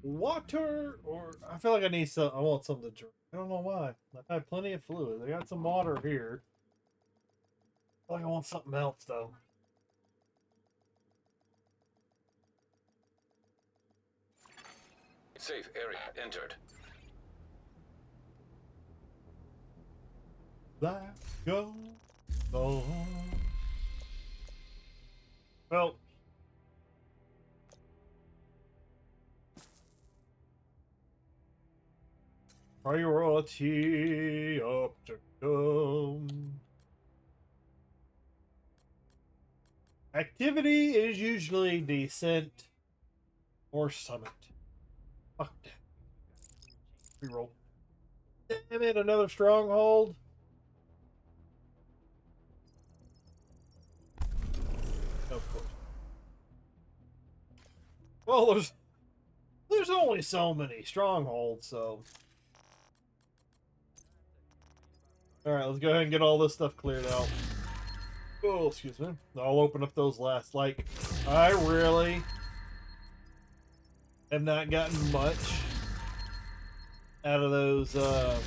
B: Water, or I feel like I need some. I want something to drink. I don't know why. I have plenty of fluid. I got some water here. I feel like I want something else though.
A: Safe area entered.
B: Let's go. On. Well. Priority objective. Activity is usually descent or summit. Fuck that. Reroll. Damn it, another stronghold. Of course. Well, there's only so many strongholds, so. Alright, let's go ahead and get all this stuff cleared out. Oh, excuse me. I'll open up those last. Like, I really have not gotten much out of those, out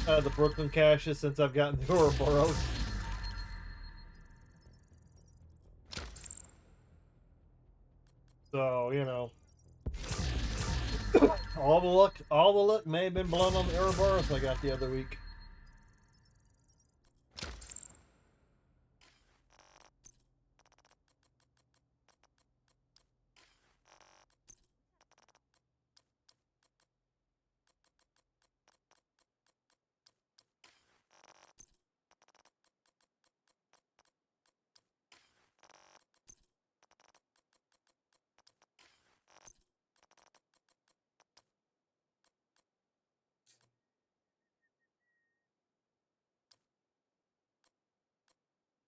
B: of the Brooklyn caches since I've gotten the Ouroboros. So, you know. all the luck may have been blown on the Ouroboros I got the other week.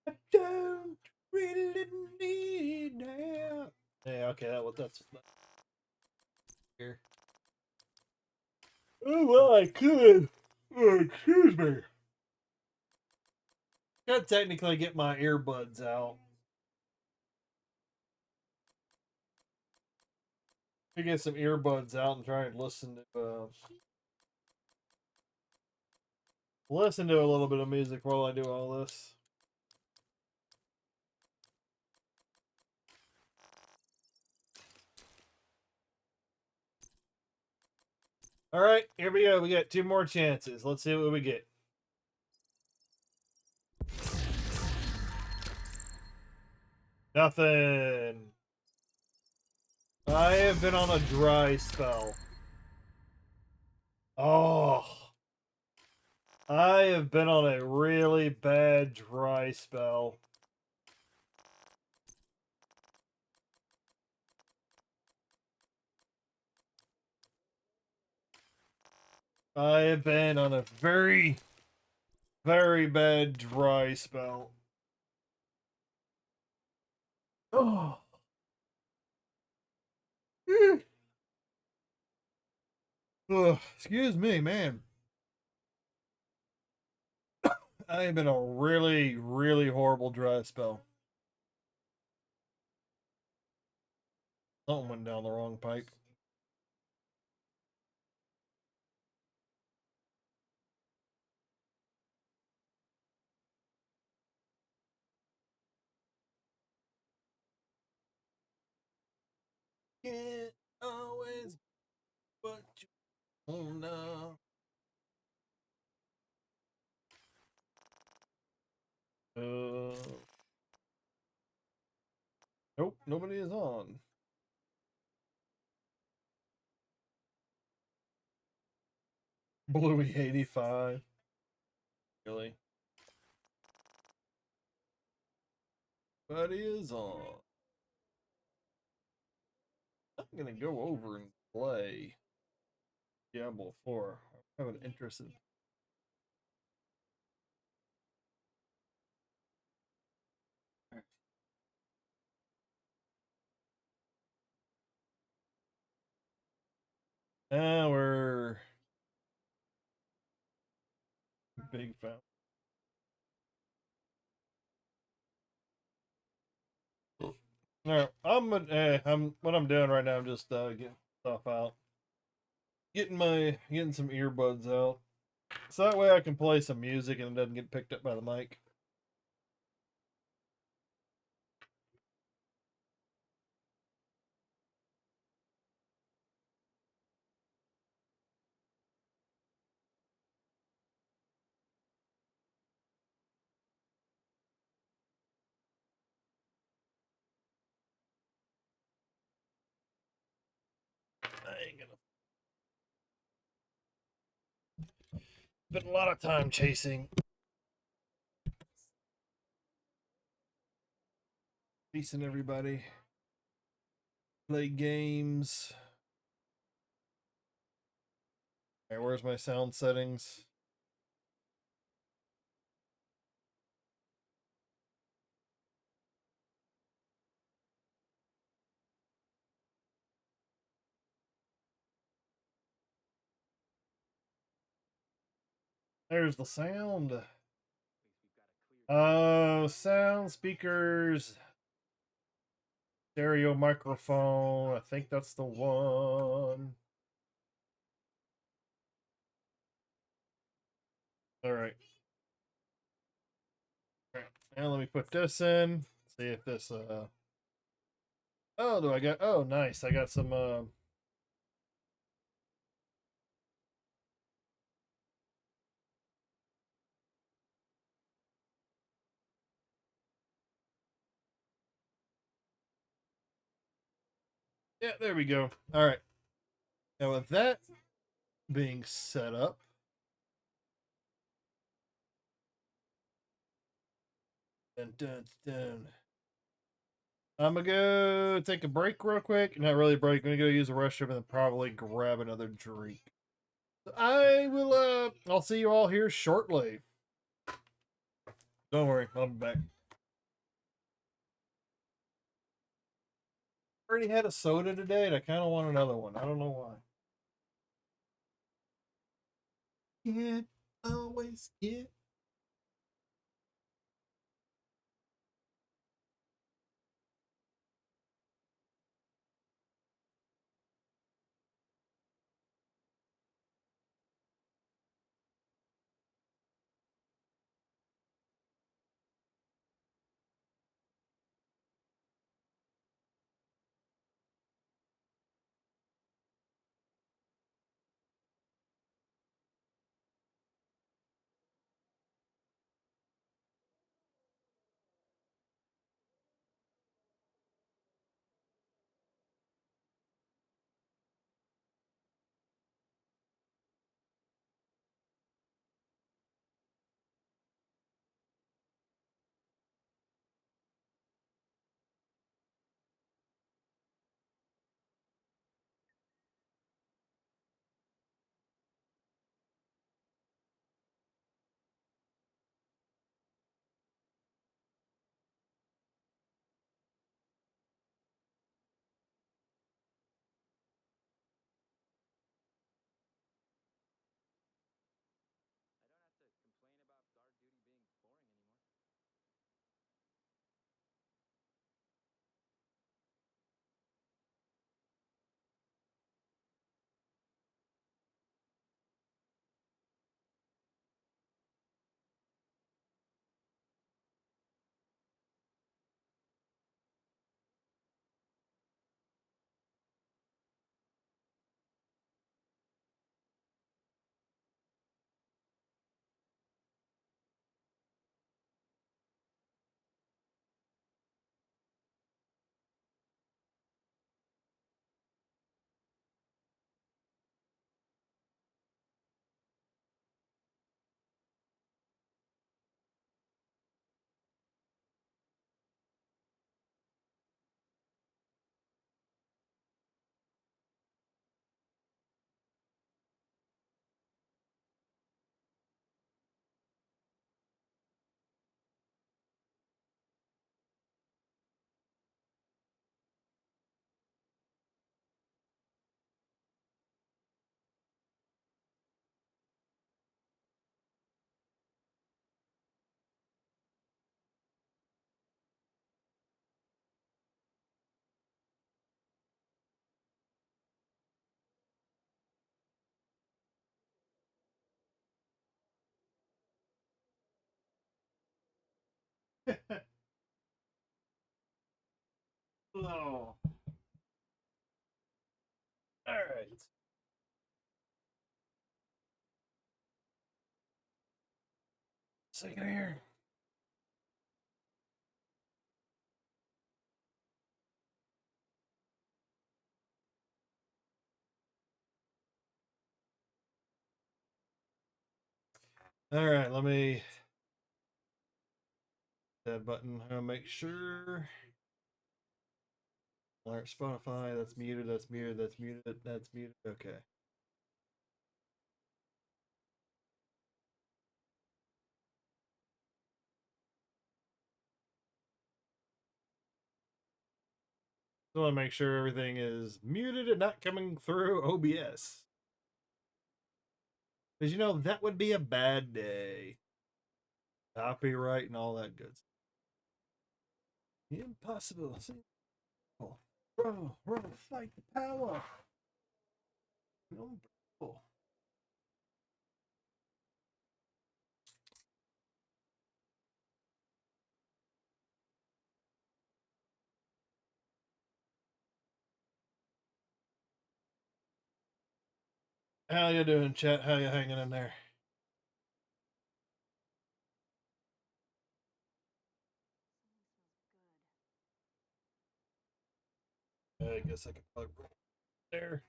B: I don't really need that. Yeah, okay, that's here. Oh, well, I could. Oh, excuse me. Could technically get my earbuds out. Could get some earbuds out and try and listen to a little bit of music while I do all this. All right, here we go. We got 2 more chances. Let's see what we get. Nothing. I have been on a dry spell. Oh. I have been on a really bad dry spell. I have been on a very, very bad dry spell. Oh. Ugh, excuse me, man. I have been a really, really horrible dry spell. Something went down the wrong pipe. Can't always but you wanna. Nope, nobody is on. Bluey 85. Really? But he is on. I'm gonna go over and play Diablo 4. I have an interest in. Now we're big fan. Alright, I'm what I'm doing right now. I'm just getting stuff out, getting some earbuds out, so that way I can play some music and it doesn't get picked up by the mic. I ain't gonna spend a lot of time chasing everybody. Play games. Alright, where's my sound settings? There's the sound. Sound speakers, stereo microphone. I think that's the one. All right. All right. Now let me put this in. See if this oh, do I got? Oh, nice. I got some yeah, there we go. All right. Now with that being set up, dun, dun, dun. I'm gonna go take a break real quick. Not really a break. I'm gonna go use the restroom and then probably grab another drink. I will I'll see you all here shortly. Don't worry, I'll be back. Already had a soda today and I kinda want another one. I don't know why. Can't always get. Oh. All right. Second here. All right, let me that button. I'll make sure. Alert Spotify. That's muted. That's muted. That's muted. That's muted. Okay. So I want to make sure everything is muted and not coming through OBS. Because you know that would be a bad day. Copyright and all that good stuff. Impossible. Bro, fight the power. No, bro. How you doing, chat? How you hanging in there? I guess I can plug right there.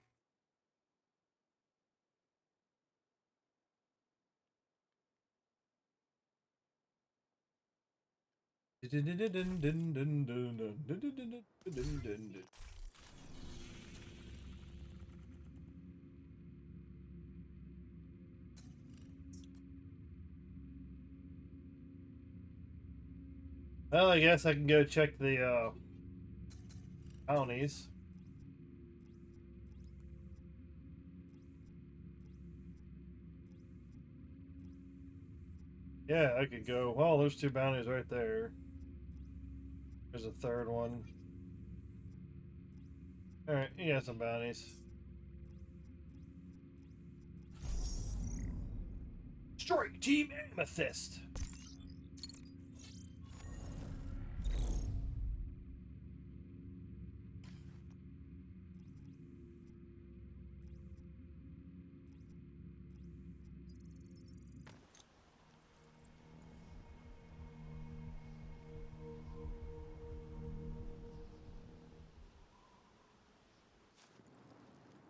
B: Well, I guess I can go check the bounties. Yeah, I could go. Well, there's two bounties right there. There's a third one. Alright, you got some bounties. Strike Team Amethyst!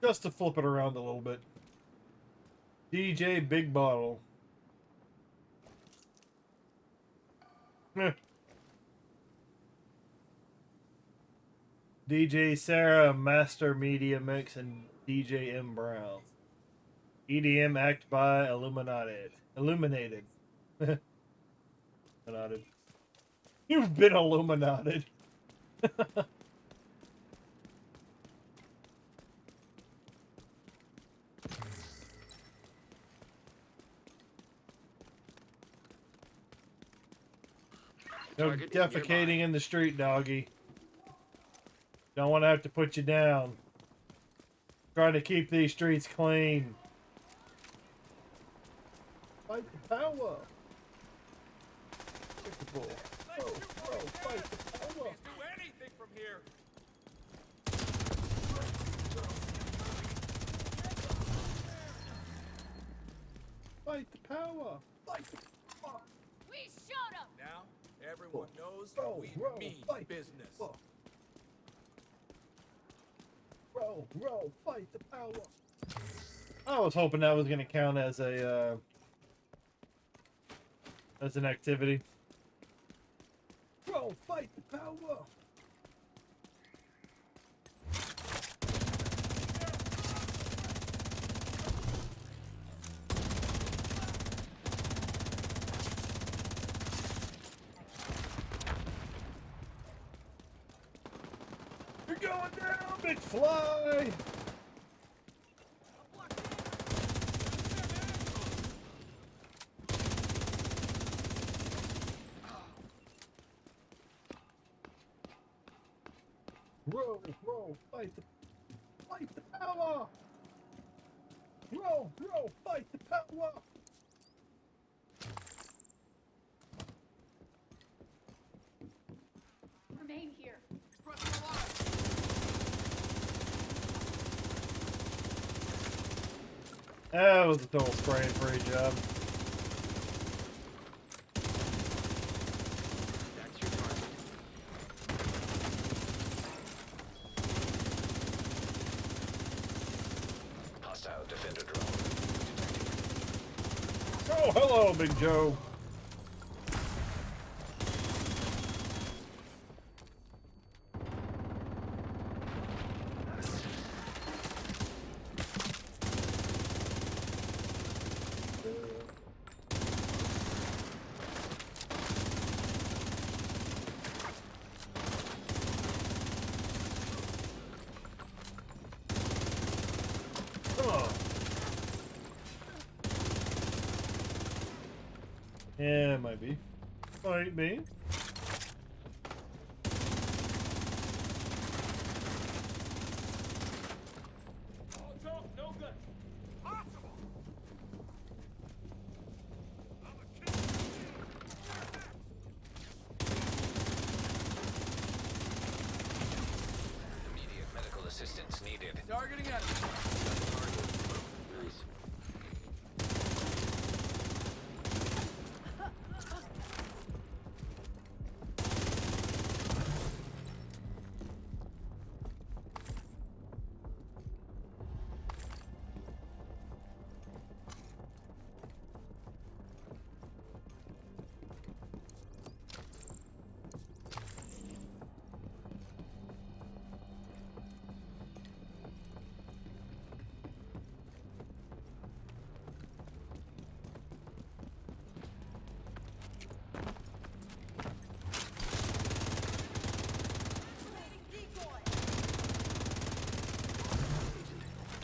B: Just to flip it around a little bit. DJ Big Bottle. DJ Sarah, Master Media Mix, and DJ M Brown. EDM Act by Illuminated. Illuminated. Illuminated. You've been illuminated. No defecating in the street, doggy. Don't want to have to put you down. Trying to keep these streets clean. Fight the power. Fight the power.
M: Do anything from here.
B: Fight the power. Fight the power.
D: We showed him.
M: Now everyone knows we mean business.
B: Fight the power. I was hoping that was going to count as a as an activity. Fight the power. You're going down, big fly. Fight the power! Fight the power! That was a total spray and pray job.
F: That's your target.
A: Hostile defender drone.
B: Oh, hello, Big Joe. Oh. Yeah, it might be. Might be.
M: All talk, no good. Possible. I'm a killer.
A: Immediate medical assistance needed.
M: Targeting enemy.
F: Nice.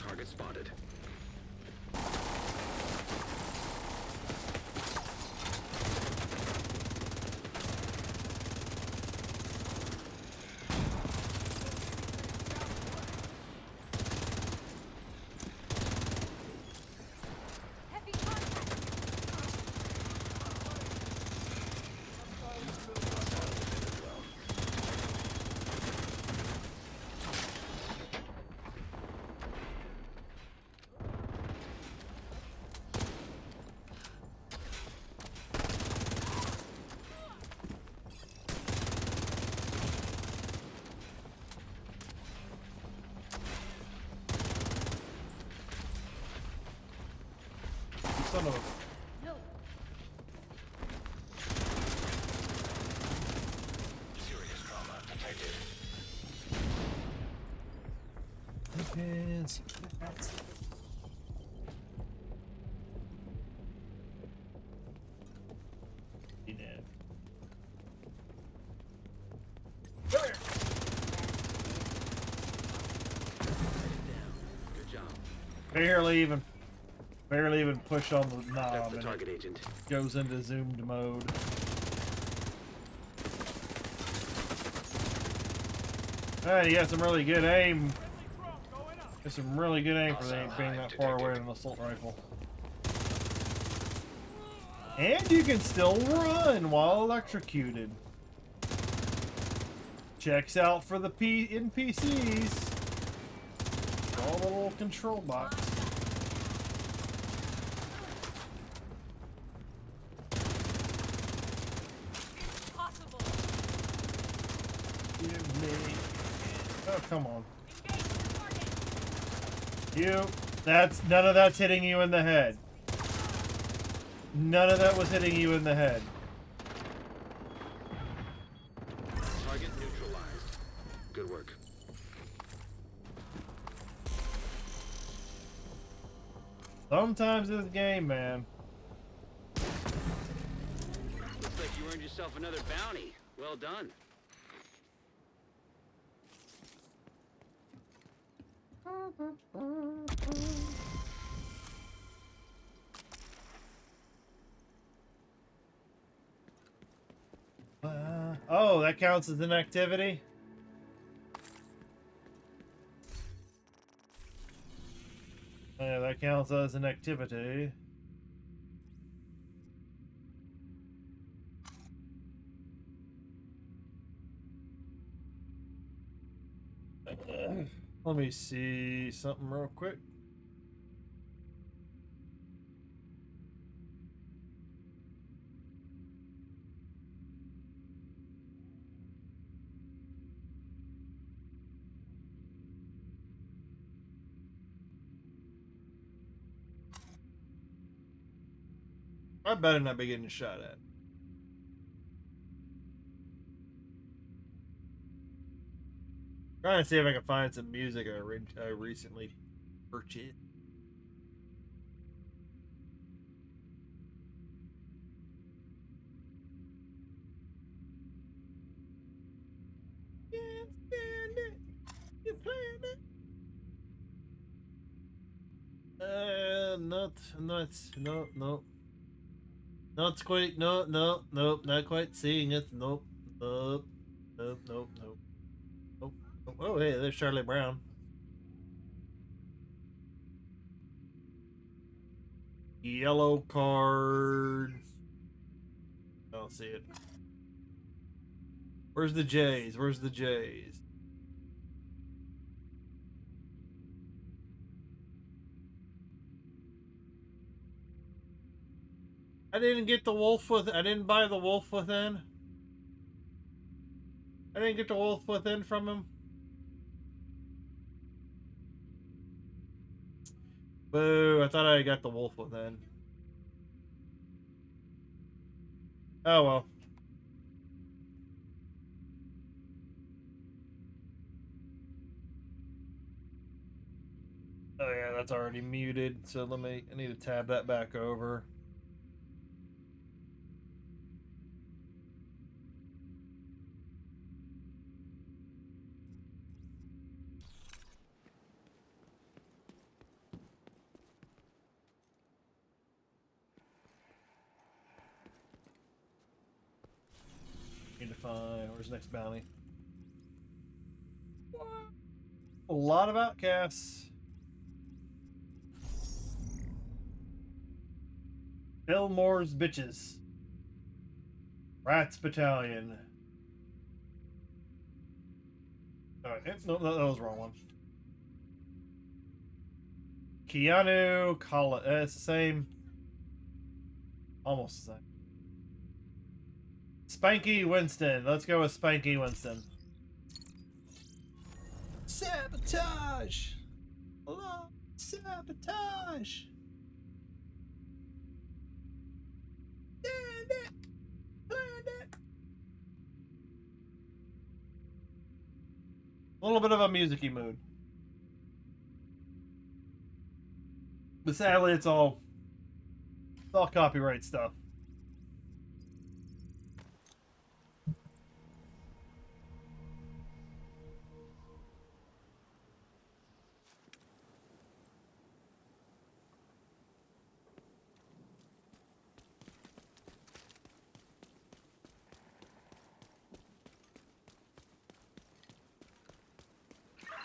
F: Target spotted.
D: Heavy contact.
B: Son of a...
A: Serious trauma detected.
B: Yes. He did.
F: Good job.
B: Barely even push on the
F: That's
B: knob
F: the
B: and
F: target
B: it
F: agent.
B: goes into zoomed mode. Hey, you got some really good aim. Got some really good aim for being that far away with an assault rifle. And you can still run while electrocuted. Checks out for the NPCs. All the little control box.
D: Possible.
B: Give me. Oh, come on.
D: Engage the target.
B: None of that's hitting you in the head. None of that was hitting you in the head.
F: Target neutralized. Good work.
B: Sometimes this game, man.
F: Looks like you earned yourself another bounty. Well done.
B: Oh, that counts as an activity? Yeah, that counts as an activity. Let me see something real quick. I better not be getting shot at. Trying to see if I can find some music I recently purchased. Can't stand it. You're playing it. Not quite, nope, not quite seeing it, nope. Nope. Oh, hey, there's Charlie Brown. Yellow card. I don't see it. Where's the J's? Where's the J's? I didn't get the wolf with. I didn't buy the wolf within. I didn't get the wolf within from him. Boo! I thought I got the wolf within. Oh well. Oh yeah, that's already muted. So I need to tab that back over. Need to find where's the next bounty. What? A lot of outcasts. Fillmore's bitches. Rats Battalion. Alright, no, that was the wrong one. Keanu, call it. It's the same. Almost the same. Spanky Winston. Let's go with Spanky Winston. Sabotage! Hello? Sabotage! Stand it! Land it! A little bit of a music-y mood. But sadly, it's all copyright stuff.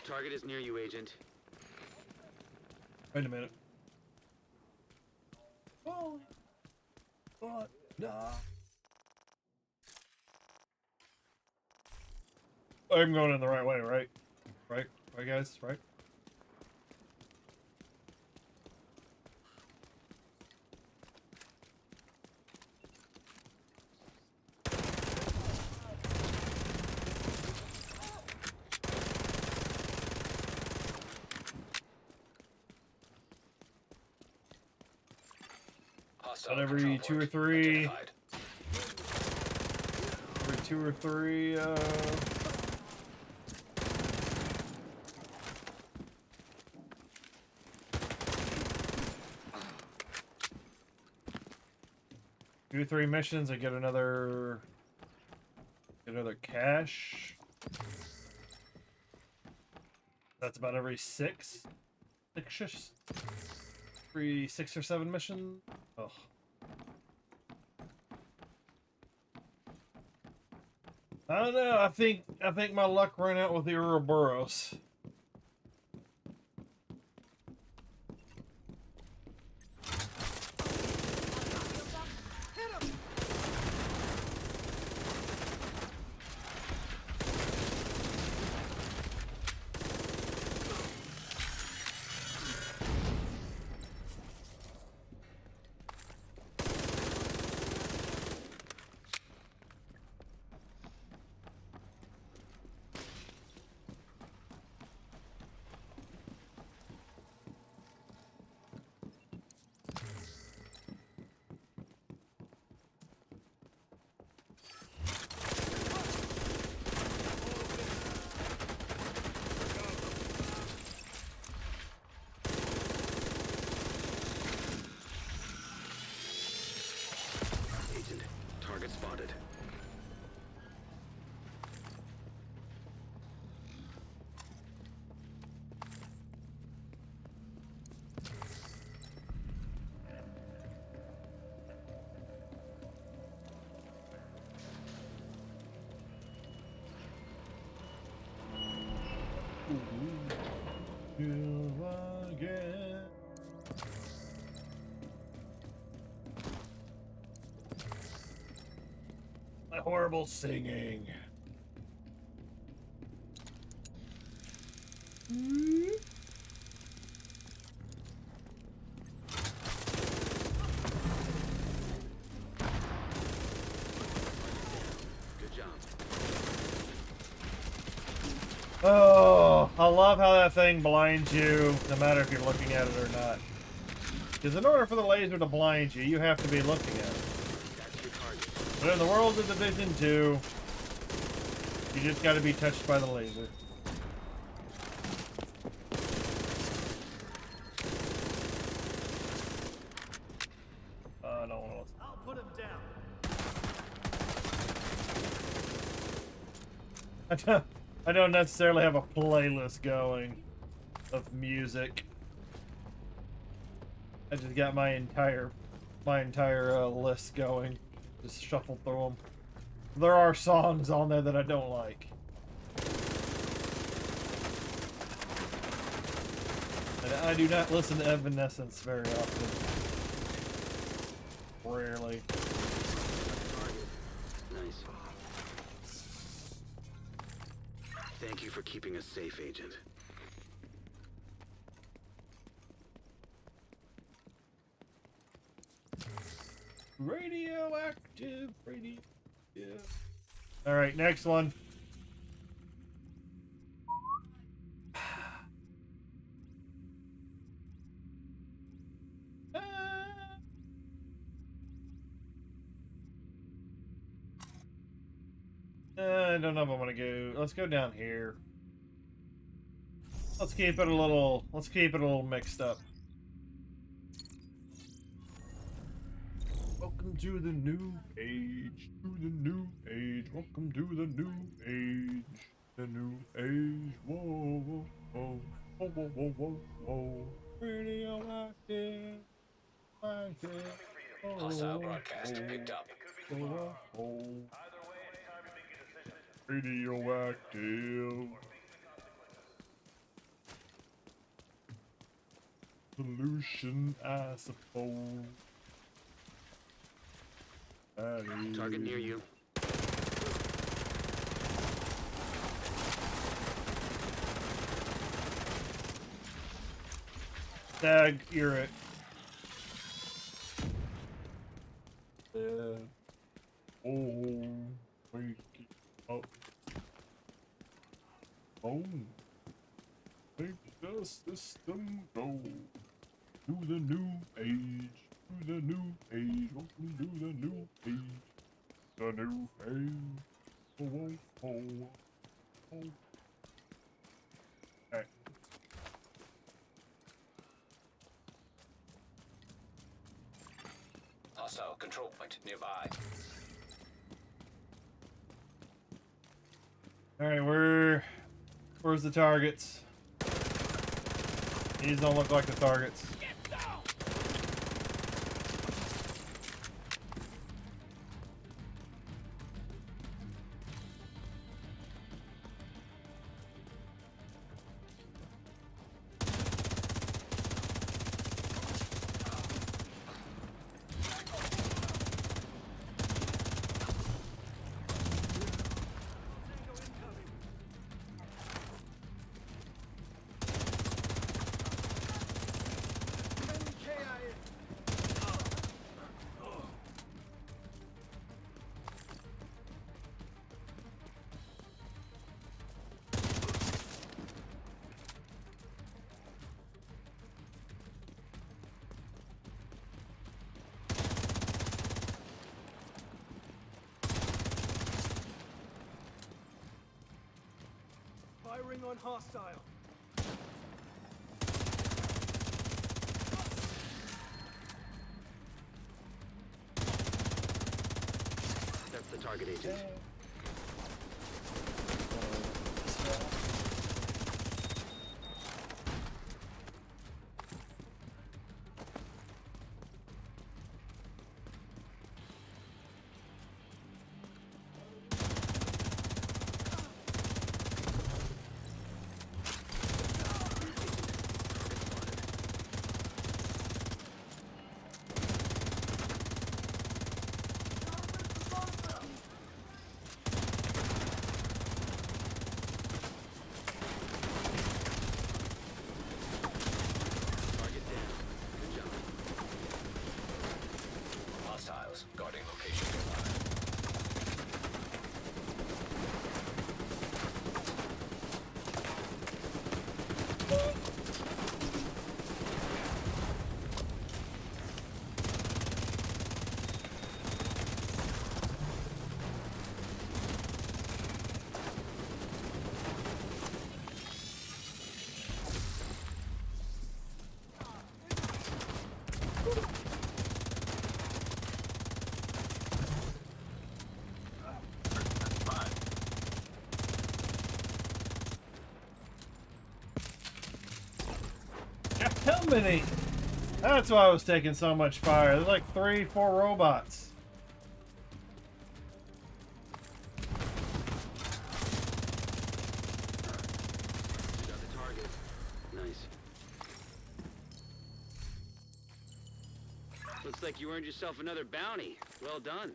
F: Target is near you, Agent.
B: Wait a minute. Oh, what? Nah. I'm going in the right way, right? Right, guys, right? But every 2 or 3. Every 2 or 3. Two or 3 missions, I get another cash. That's about every 6. Every 6 or 7 missions. Oh. I don't know. I think my luck ran out with the Ouroboros.
F: spotted.
B: My horrible singing.
F: Good job.
B: Oh, I love how that thing blinds you, no matter if you're looking at it or not. Because in order for the laser to blind you, you have to be looking at it.
F: That's your target.
B: But in the world of Division 2, you just gotta be touched by the laser. No one else.
C: I'll put him down.
B: I don't necessarily have a playlist going of music. I just got my entire list going. Just shuffle through them. There are songs on there that I don't like. And I do not listen to Evanescence very often. Rarely.
F: Nice. Thank you for keeping us safe, Agent.
B: Radioactive, Alright, next one. I don't know if I want to go. Let's go down here. Let's keep it a little mixed up. Welcome to the new age. Welcome to the new age. The new age. Whoa, whoa, whoa, whoa, whoa, whoa, whoa, whoa. Radioactive.
A: Hostile broadcast picked up.
B: Radioactive. Solution, I suppose.
F: Target near you.
B: Tag, you're it. Oh, wake up. Oh, make the system go to the new age. To the new age. Welcome to the new age. The new age. Oh, oh, oh, oh. Okay.
A: Hostile control point nearby.
B: Alright, where's the targets? These don't look like the targets.
C: Firing on hostile.
F: That's target agent.
A: Hostiles guarding location nearby.
B: How many? That's why I was taking so much fire. There's like 3, 4 robots.
F: Got the target. Nice. Looks like you earned yourself another bounty. Well done.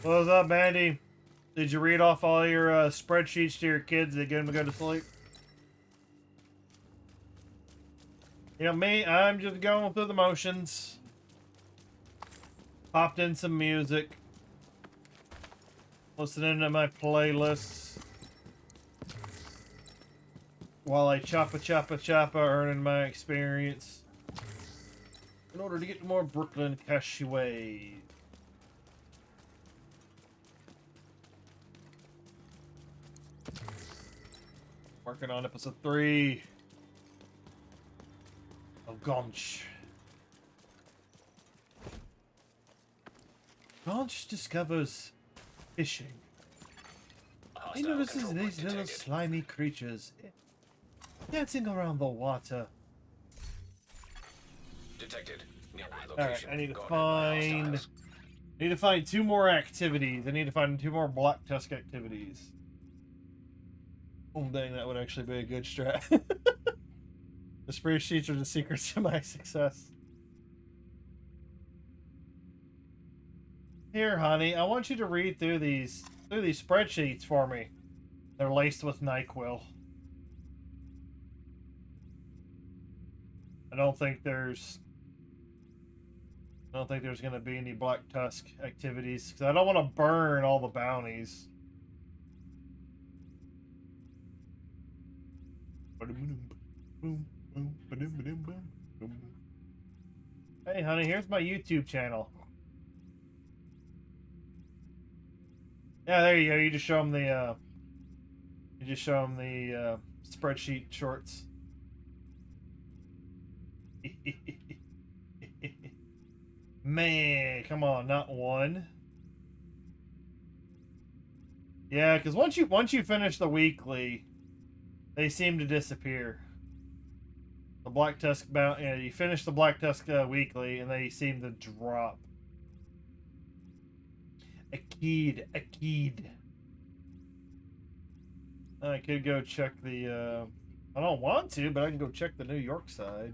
B: What's up, Mandy? Did you read off all your spreadsheets to your kids to get them to go to sleep? You know me, I'm just going through the motions. Popped in some music. Listening to my playlists. While I choppa, earning my experience. In order to get more Brooklyn Cashaway. Working on episode 3 of Gonch. Gonch discovers fishing. He notices these little slimy creatures dancing around the water.
A: Detected. Nearby
B: Alright,
A: location.
B: I need to
A: guarded by hostiles.
B: find 2 more activities. I need to find 2 more Black Tusk activities. Oh dang, that would actually be a good strat. The spreadsheets are the secrets to my success. Here, honey, I want you to read through these spreadsheets for me. They're laced with NyQuil. I don't think there's going to be any Black Tusk activities because I don't want to burn all the bounties. Hey, honey, here's my YouTube channel. Yeah, there you go. You just show them the spreadsheet shorts. Man, come on, not one. Yeah, because once you finish the weekly, they seem to disappear. The Black Tusk bounty. Yeah, you finish the Black Tusk weekly, and they seem to drop. Akid. I could go check the. I don't want to, but I can go check the New York side.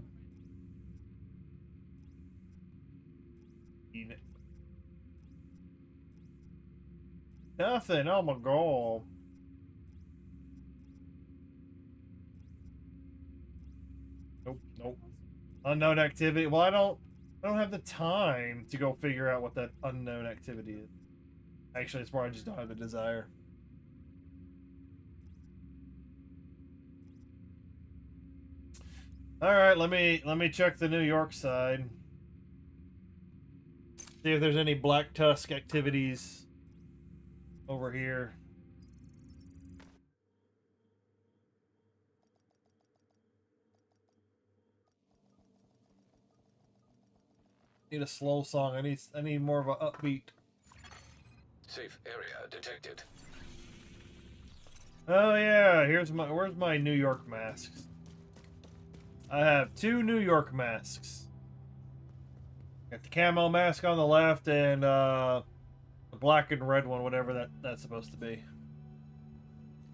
B: Nothing. Oh my god. Nope. Unknown activity. Well, I don't have the time to go figure out what that unknown activity is. Actually, it's more I just don't have the desire. All right, let me check the New York side. See if there's any Black Tusk activities over here. Need a slow song. I need more of an upbeat.
A: Safe area detected.
B: Oh yeah, where's my New York masks? I have 2 New York masks. Got the camo mask on the left and the black and red one, whatever that's supposed to be.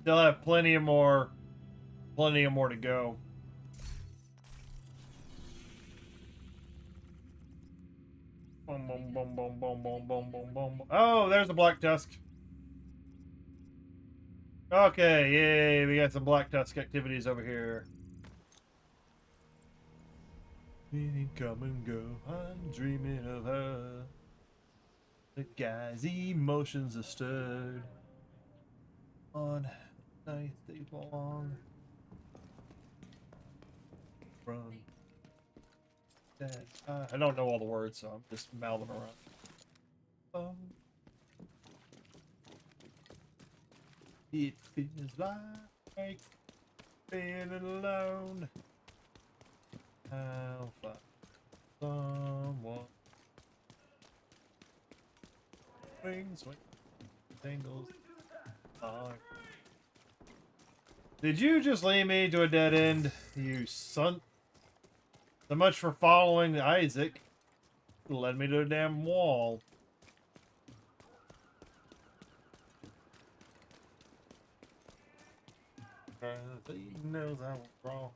B: Still have plenty of more to go. Boom, boom, boom, boom, boom, boom, boom, boom, boom. Oh, there's the Black Tusk. Okay, yay, we got some Black Tusk activities over here. Meaning come and go, I'm dreaming of her. The guy's emotions are stirred on nights they long from that. I don't know all the words, so I'm just mouthing around. Oh. It feels like being alone. How far someone swing, tingles. Did you just lead me to a dead end, you son? So much for following Isaac. Led me to a damn wall. He knows I was wrong.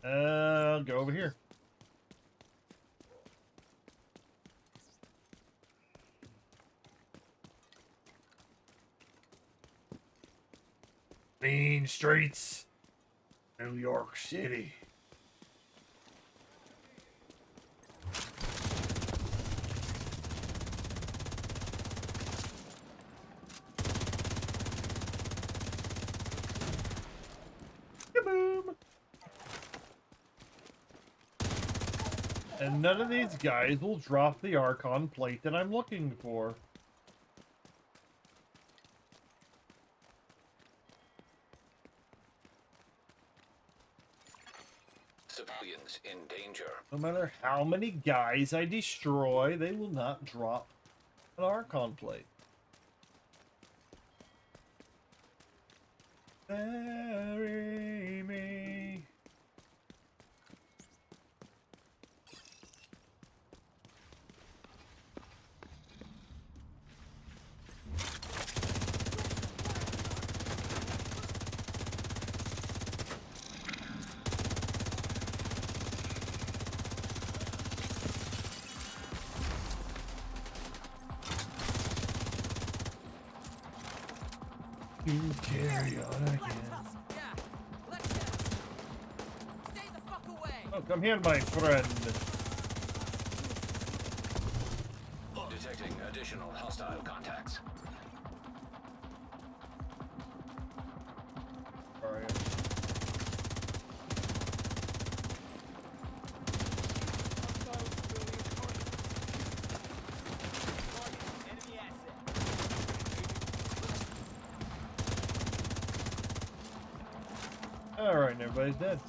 B: I'll go over here. Mean streets, New York City. Kaboom! And none of these guys will drop the Archon plate that I'm looking for.
A: Civilians in danger.
B: No matter how many guys I destroy, they will not drop an Archon plate. Bury me. You carry on again. Oh, come here, my friend.
A: Detecting additional hostile contacts.
B: All right. All right, and everybody's dead.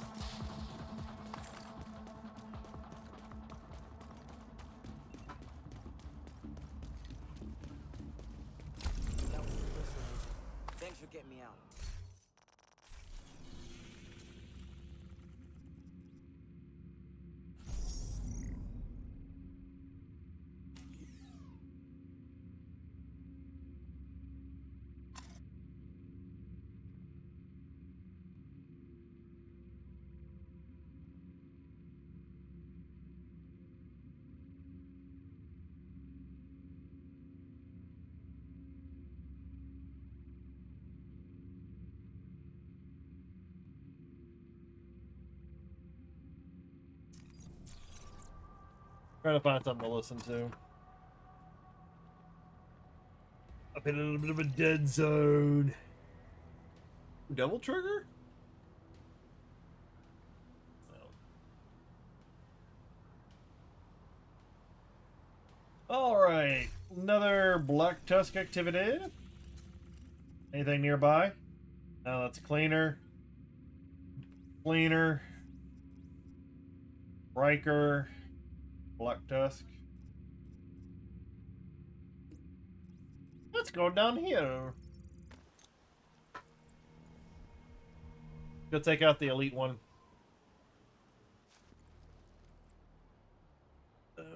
N: Thanks for getting me out.
B: Trying to find something to listen to. I've been in a little bit of a dead zone. Double trigger? No. Alright. Another Black Tusk activity. Anything nearby? No, that's a cleaner. Cleaner. Riker. Black Tusk. Let's go down here. Go take out the elite one. All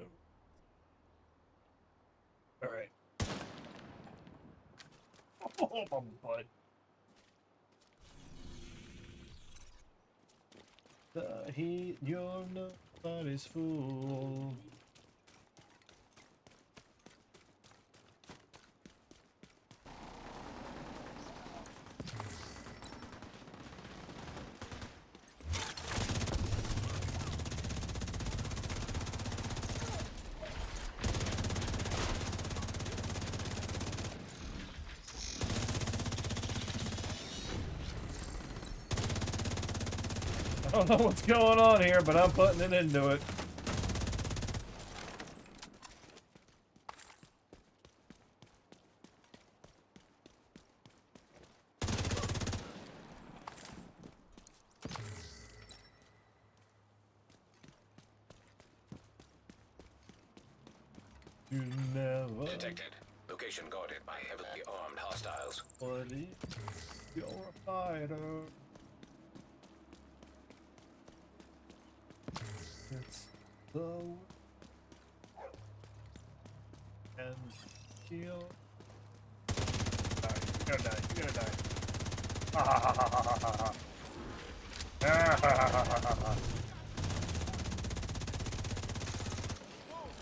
B: right. Oh, my butt. The heat, you're nobody's fool. I don't know what's going on here, but I'm putting it into it. You never.
A: Detected. Location guarded by heavily armed hostiles.
B: Buddy, you're a fighter. It's the and heal. Die. You're gonna die. You're gonna die. Ha ha ha ha ha ha ha. Ah, ha ha ha ha ha.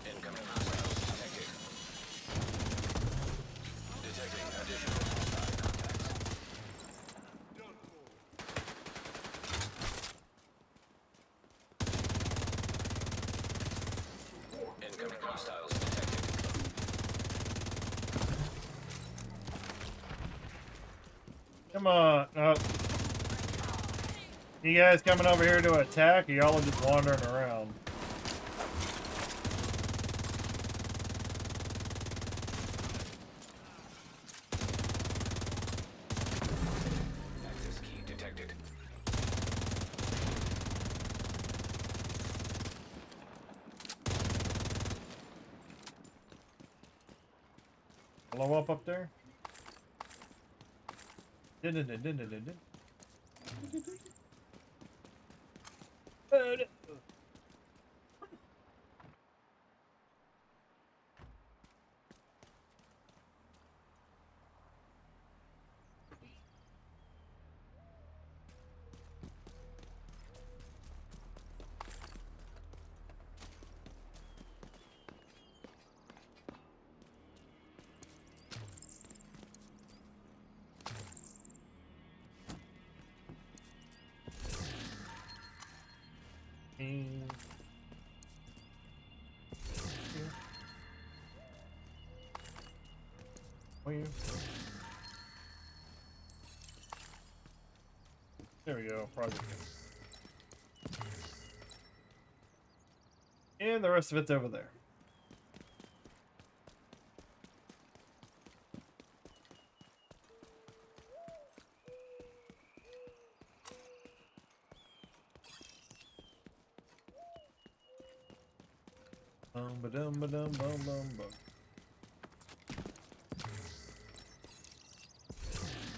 A: Incoming hostiles detected. Detecting additional hostile contacts. Incoming hostiles detected.
B: Come on. You guys coming over here to attack, or y'all are just wandering around?
A: Access key detected.
B: Blow up there? Dun, dun, dun, dun, dun, dun, dun. There we go, project. And the rest of it's over there. Bum ba dum ba dum bum bum bum.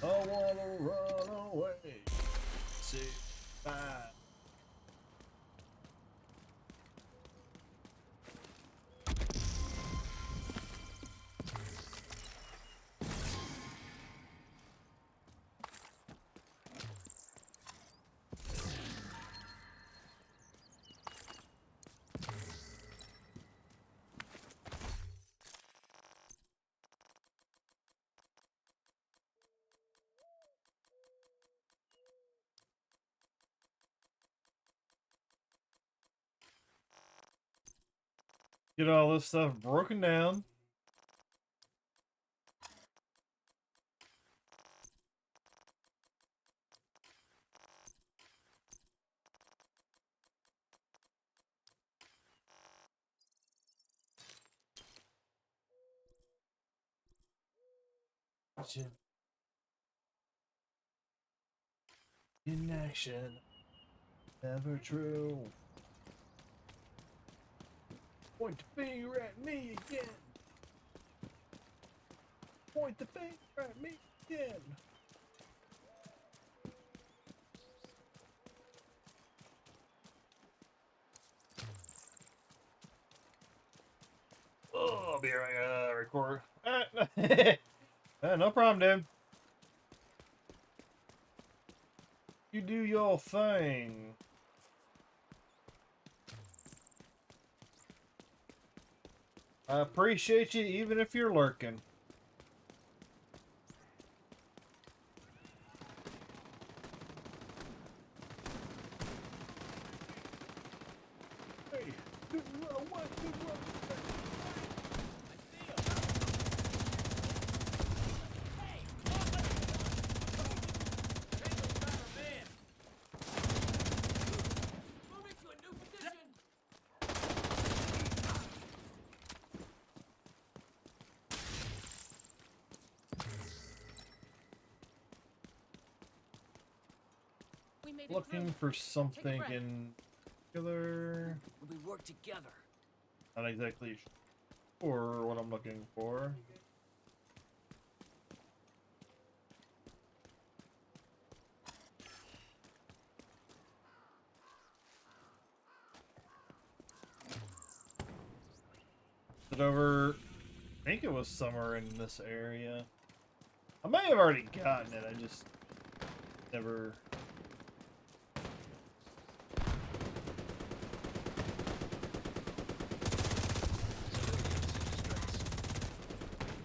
B: I wanna run away. 6, 5. Get all this stuff broken down. In action, never true. Point the finger at me again. Point the finger at me again. Oh, I'll be right record. No problem, dude. You do your thing. I appreciate you even if you're lurking. Hey, good roll, what? Good roll.
D: Moving to a new position. We made it
B: Looking
D: through.
B: for
D: Take a
B: something
D: breath.
B: in particular.
N: We work together.
B: Not exactly sure what I'm looking for. Is it over? I think it was somewhere in this area. I may have already gotten it. I just never.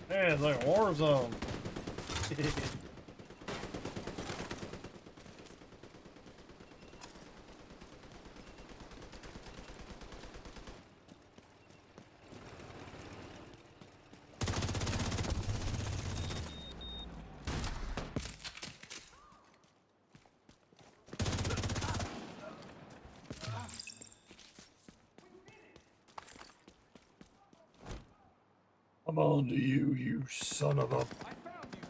B: Man, it's like a war zone. I'm on to you, you son of a.
D: I found you.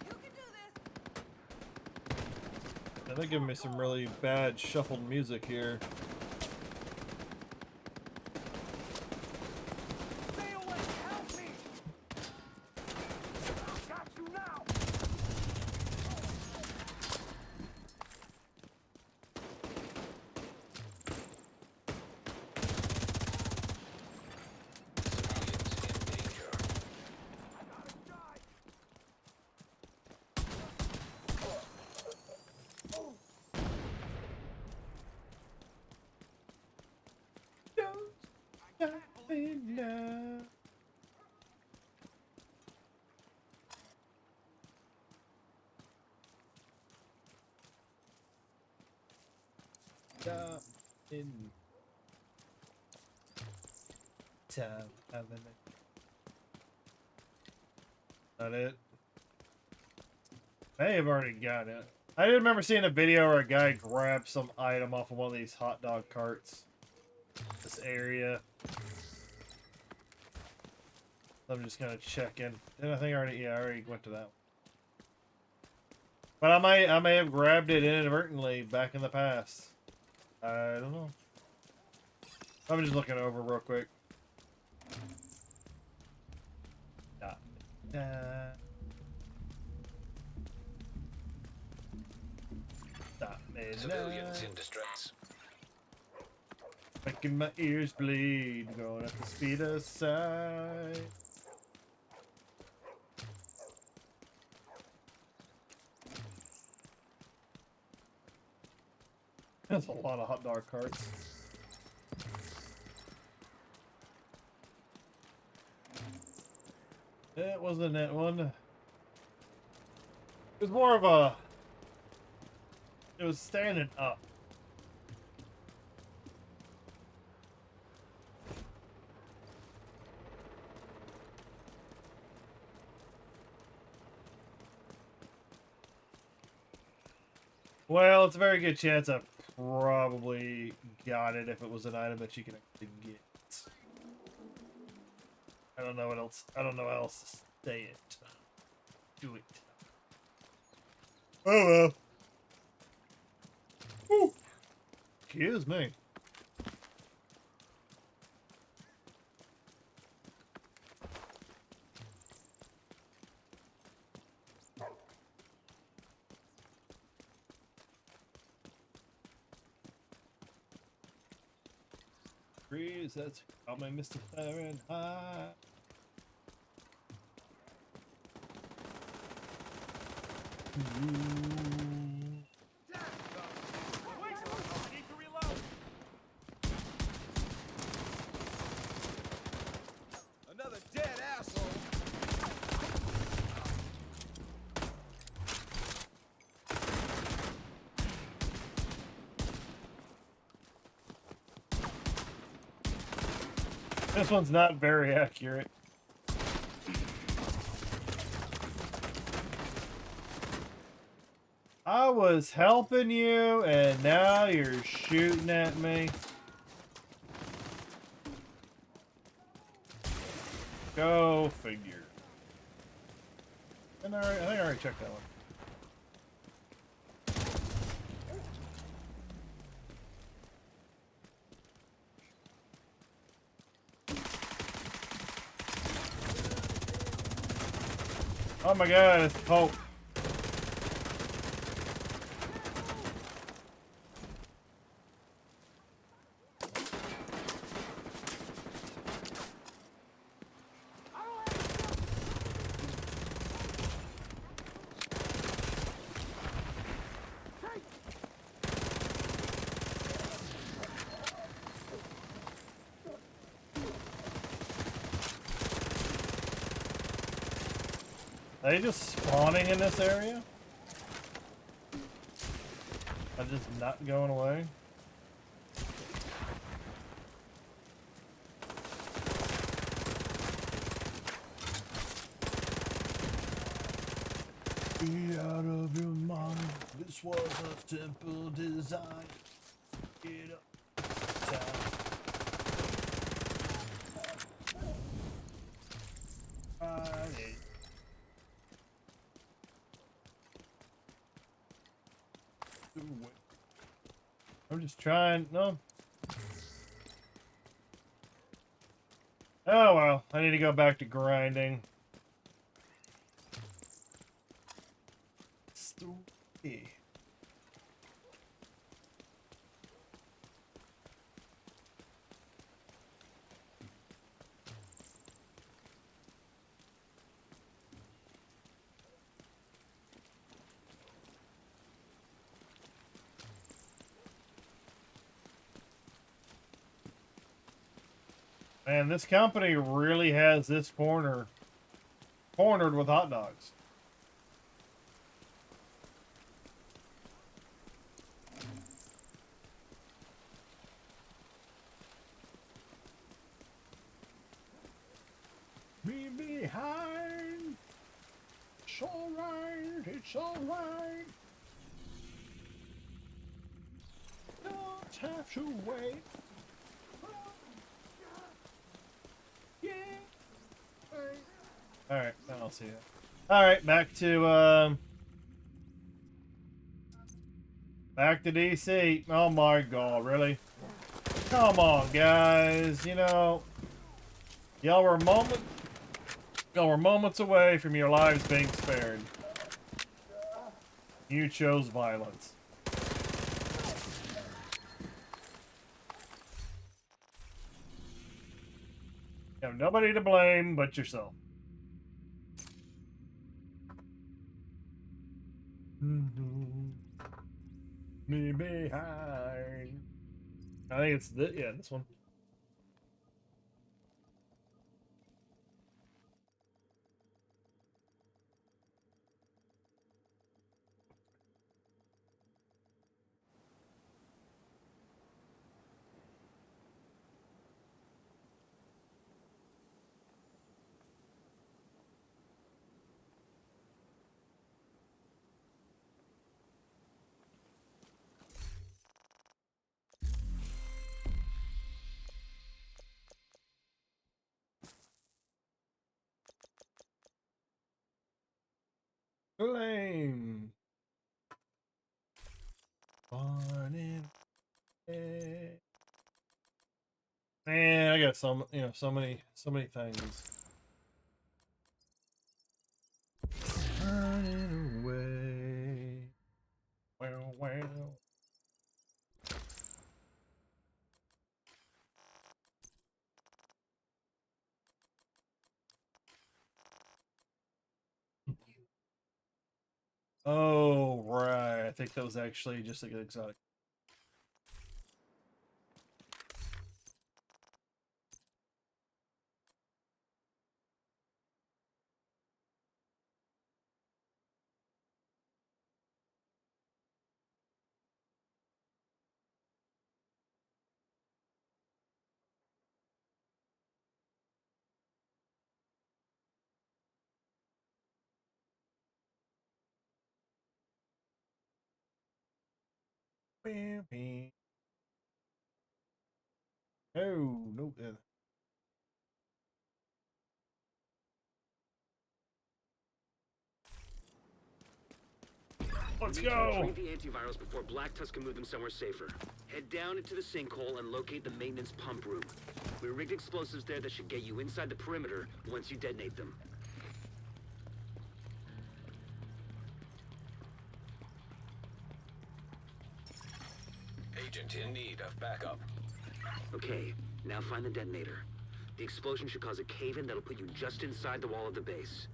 D: You can do this.
B: Yeah, they're giving me some really bad shuffled music here.
C: Stay away! Help me! Got you now!
B: Stop in time. Not it. May have already got it. I did remember seeing a video where a guy grabbed some item off of one of these hot dog carts. This area. So I'm just gonna check in. Did I think I already? Yeah, I already went to that one. But I may have grabbed it inadvertently back in the past. I don't know. I'm just looking over real quick.
A: Civilians in distress.
B: Making my ears bleed, going at the speed of sight. That's a lot of hot dog carts. It wasn't that one. It was more of a... It was standing up. Well, it's a very good chance I probably got it if it was an item that you can actually get. I don't know what else. I don't know how else to say it. Do it. Oh well. Whew. Excuse me. Breeze, that's coming, Mr. Fahrenheit.
M: Another dead asshole.
B: This one's not very accurate. I was helping you, and now you're shooting at me. Go figure. And I think I already checked that one. Oh my god, it's Pope. Are they just spawning in this area? Are just not going away? Be out of your mind. This was a simple design. Get up. I'm just trying. No. Oh well, I need to go back to grinding. Stupid. Man, this company really has this cornered with hot dogs. Me behind. It's alright. It's alright. Don't have to wait. Yeah. Alright, I'll see it. Alright, back to DC. Oh my god, really? Come on, guys. You know, y'all were moments away from your lives being spared. You chose violence. You have nobody to blame but yourself. Me behind. I think it's this one. Flame. Man, I got so many things. Running away. Well. think that was actually just like an exotic. Oh, no. Let's
F: We need to
B: go.
F: retrieve the antivirals before Black Tusk can move them somewhere safer. Head down into the sinkhole and locate the maintenance pump room. We rigged explosives there that should get you inside the perimeter once you detonate them.
A: Agent in need of backup.
F: Okay, now find the detonator. The explosion should cause a cave-in that'll put you just inside the wall of the base.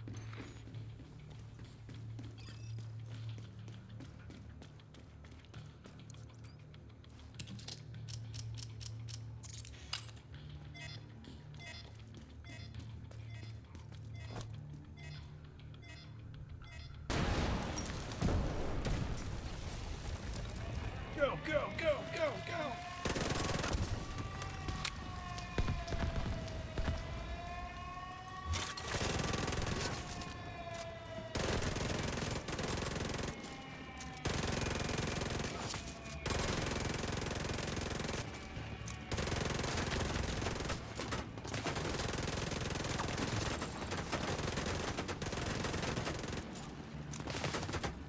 B: Go, go, go, go, go.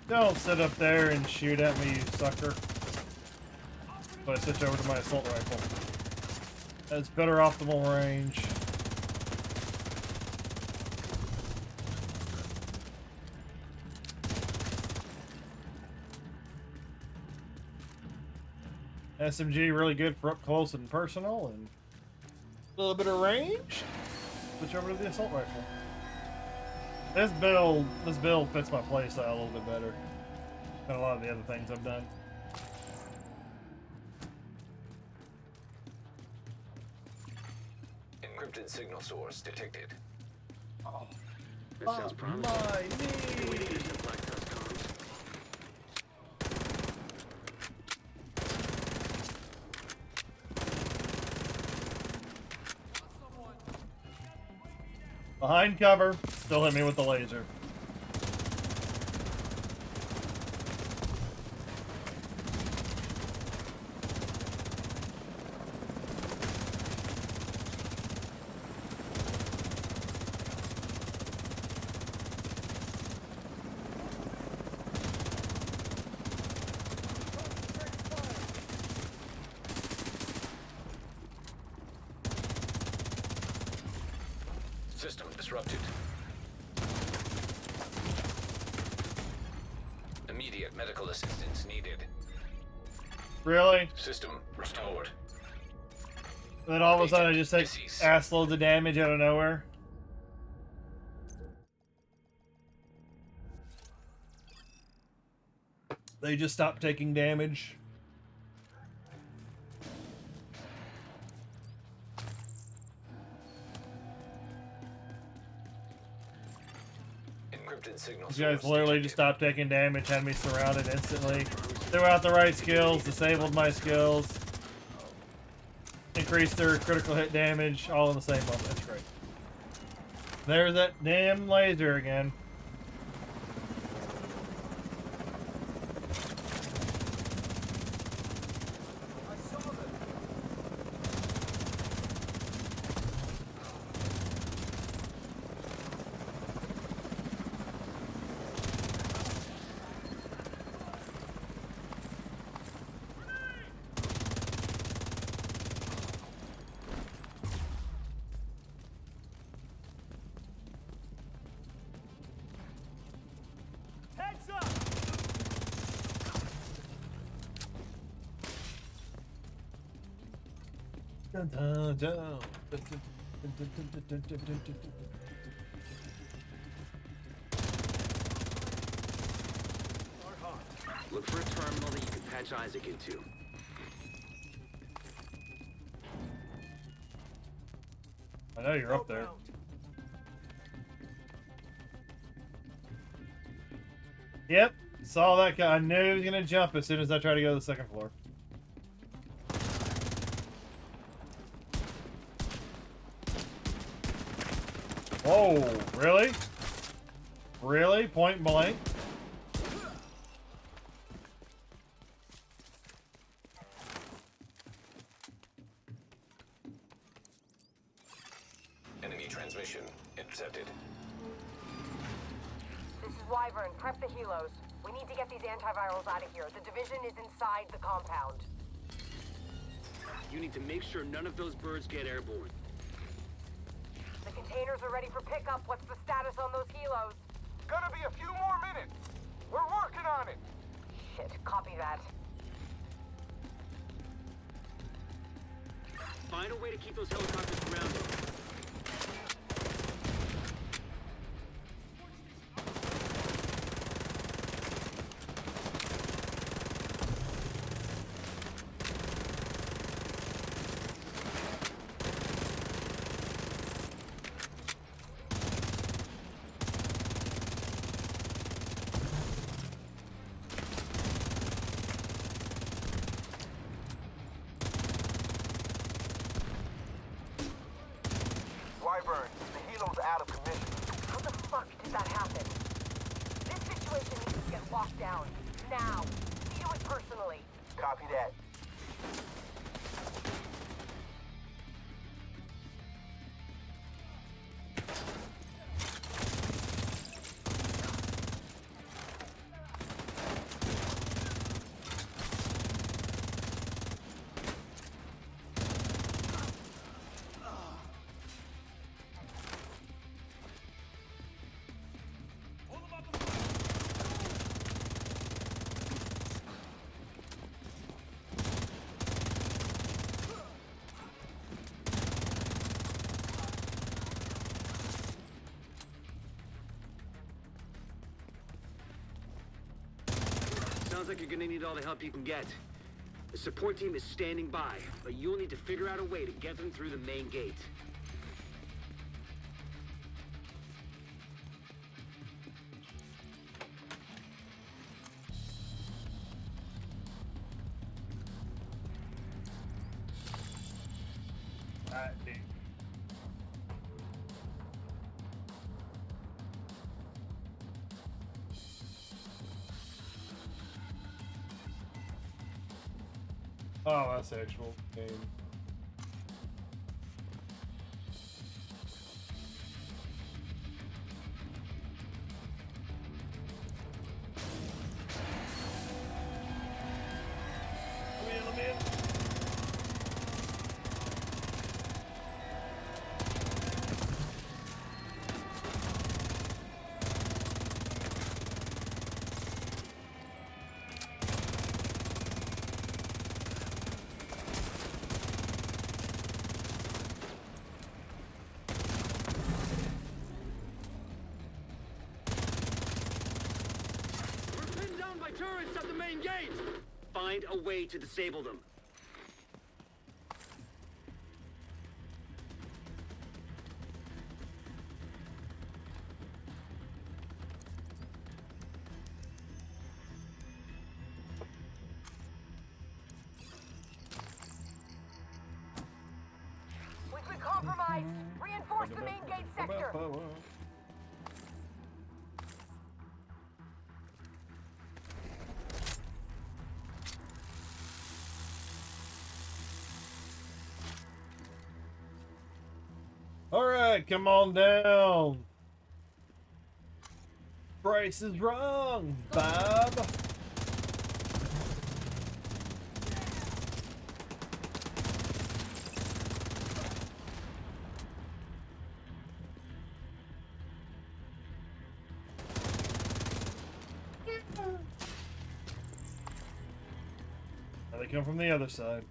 B: Don't sit up there and shoot at me, you sucker. So I switch over to my assault rifle. That's better optimal range. SMG really good for up close and personal, and a little bit of range. Switch over to the assault rifle. This build fits my playstyle a little bit better than a lot of the other things I've done.
A: Encrypted signal source detected.
B: Oh,
F: That sounds promising.
B: my
F: Maybe we need to
B: knee.
F: use the Black Tusk comms.
B: Behind cover, still hit me with the laser.
A: System disrupted. Immediate medical assistance needed.
B: Really?
A: System restored.
B: And then all of a sudden I just take
A: Deceased.
B: ass loads of damage out of nowhere. They just stop taking damage.
A: Encrypted signal
B: These guys
A: source
B: literally just stopped taking damage, had me surrounded instantly. Threw out the right skills, disabled my skills, increased their critical hit damage, all in the same moment. That's great. There's that damn laser again.
C: Heads up!
B: Dun, dun, dun. Dun, dun, dun, dun, dun, dun, dun, dun, dun.
F: Look for a terminal that you can patch Isaac into.
B: I know you're up there. Yep, saw that guy. I knew he was gonna jump as soon as I tried to go to the second floor. Whoa, really? Really? Point blank?
A: Enemy transmission intercepted.
C: This is Wyvern. Prep the helos. We need to get these antivirals out of here. The division is inside the compound.
F: You need to make sure none of those birds get airborne.
C: The containers are ready for pickup. What's the status on those helos?
M: Gonna be a few more minutes. We're working on it.
C: Shit, copy that.
F: Find a way to keep those helicopters grounded.
M: Wyvern, the helo's out of commission.
C: How the fuck did that happen? This situation needs to get locked down. Now. Do it personally.
M: Copy that.
F: Sounds like you're gonna need all the help you can get. The support team is standing by, but you'll need to figure out a way to get them through the main gate.
B: Oh, that's the actual game. Let me in.
F: We're pinned down by turrets at the main gate! Find a way to disable them.
C: We've been compromised. Reinforce the main gate sector.
B: Alright, come on down. Price is wrong, Bob. Now they come from the other side.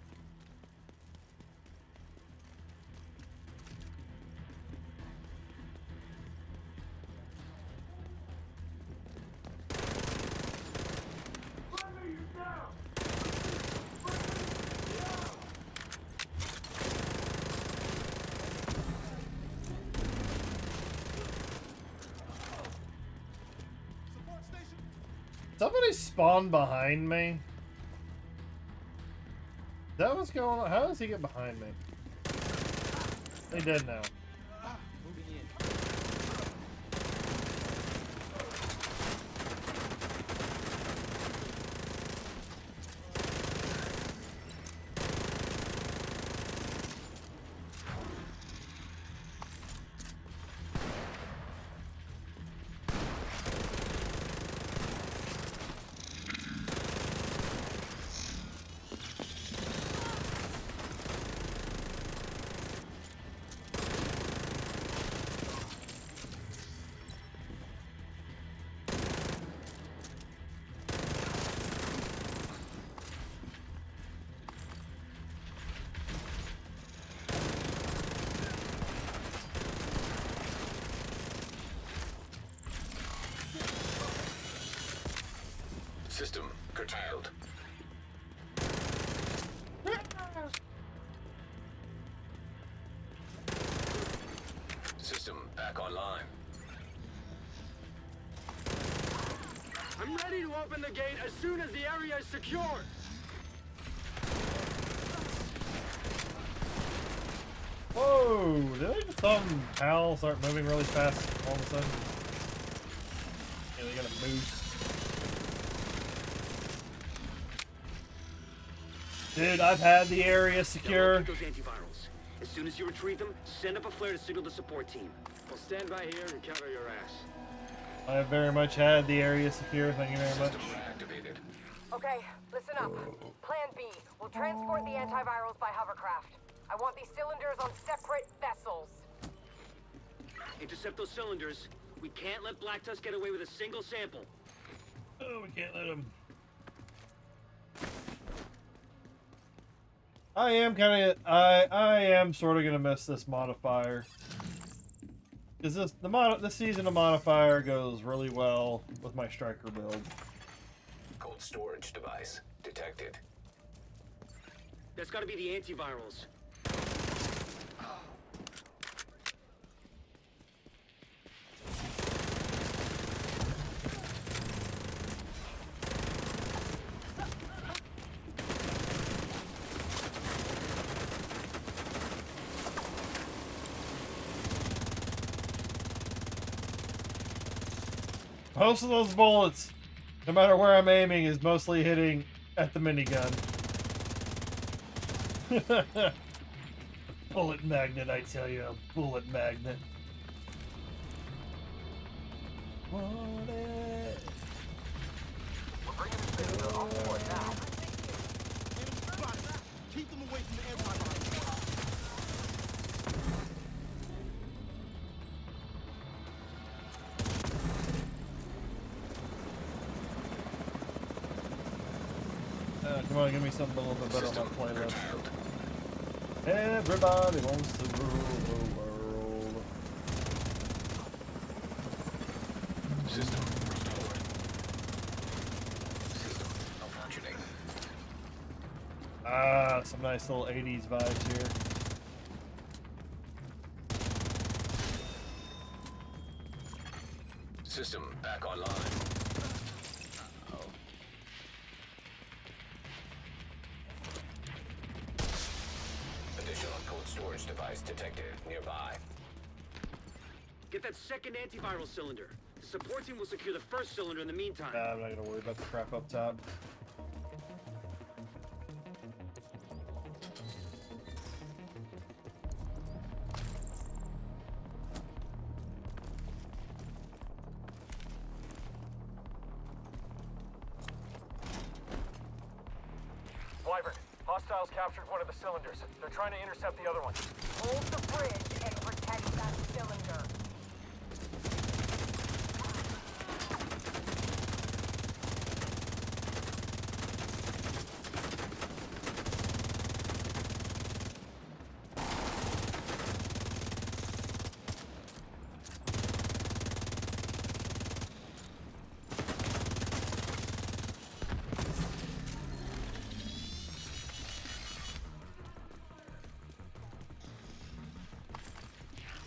B: somebody spawn behind me? Is that what's going on? How does he get behind me? He did now.
N: Moving in.
A: System curtailed. System back online.
F: I'm ready to open the gate as soon as the area is secured.
B: Whoa! Did I just saw Hal start moving really fast all of a sudden? Yeah, they got a boost. Dude, I've had the area secure.
F: Those antivirals. As soon as you retrieve them, send up a flare to signal the support team. We'll stand by here and cover your ass.
B: I have very much had the area secure. Thank you very much.
A: Activated.
C: Okay, listen up. Plan B. We'll transport the antivirals by hovercraft. I want these cylinders on separate vessels.
F: Intercept those cylinders. We can't let Black Tusk get away with a single sample.
B: Oh, we can't let him. I am sort of gonna miss this modifier. Because this season of modifier goes really well with my striker build.
A: Cold storage device detected.
F: That's gotta be the antivirals.
B: Most of those bullets, no matter where I'm aiming, is mostly hitting at the minigun. Bullet magnet, I tell you, a bullet magnet. Want it.
C: We're bringing the cylinder on board now.
M: Keep them away from the airline.
B: Come on, give me something a little bit better on my playlist. Everybody wants to rule the world.
A: System restored. System malfunctioning.
B: Ah, some nice little 80s vibes here.
A: System back online. Additional cold storage device detected nearby.
F: Get that second antiviral cylinder. The support team will secure the first cylinder in the meantime.
B: Nah, I'm not gonna worry about the crap up top.
C: Wyvern, hostiles captured one of the cylinders. They're trying to intercept the other one. Hold the bridge and protect that cylinder.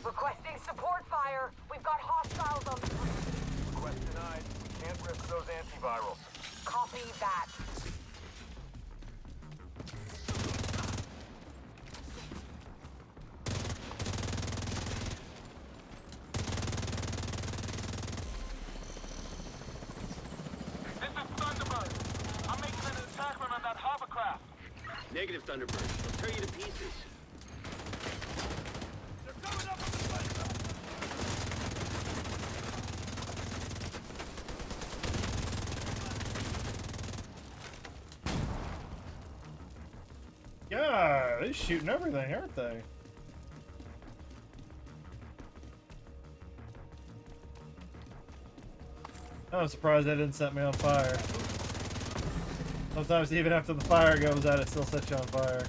C: Requesting support fire. We've got hostiles on the bridge. Request denied. Can't risk those antivirals. Copy that.
L: This is Thunderbird. I'm making an attack run on that hovercraft.
F: Negative, Thunderbird. They'll tear you to pieces.
L: They're coming up on the flank.
B: Yeah, they're shooting everything, aren't they? I'm surprised they didn't set me on fire. Sometimes even after the fire goes out, it still sets you on fire.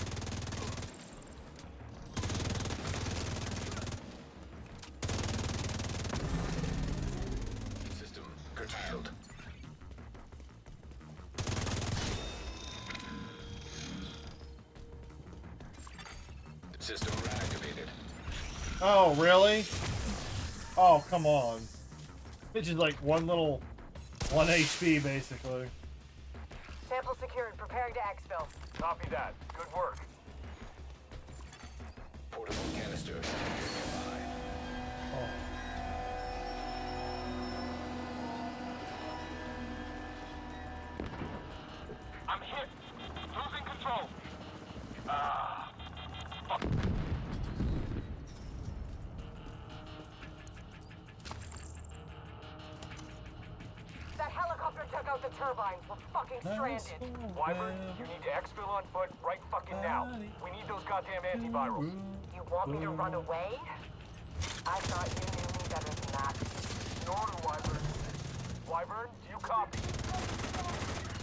A: System curtailed. System reactivated.
B: Oh, really? Oh, come on. It's just like one HP, basically.
C: Sample secured. Preparing to exfil. Copy that. Good work.
A: Portable canister nearby.
B: Oh.
L: I'm hit. Losing control. Ah. Fuck.
C: That helicopter took out the turbines. We're fucking stranded. Wyvern, you need to exfil on foot right fucking now. We need those goddamn antivirals. You want me to run away? I thought you knew me better than that. Nor do Wyvern. Wyvern, do you copy?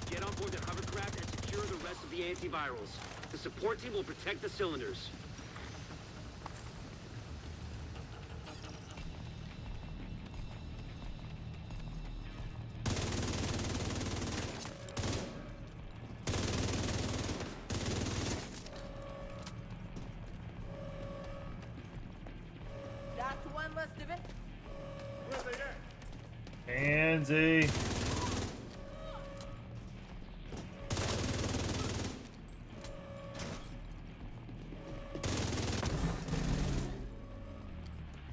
F: Get on board the hovercraft and secure the rest of the antivirals. The support team will protect the cylinders.
D: That's one less of it.
B: Handsy.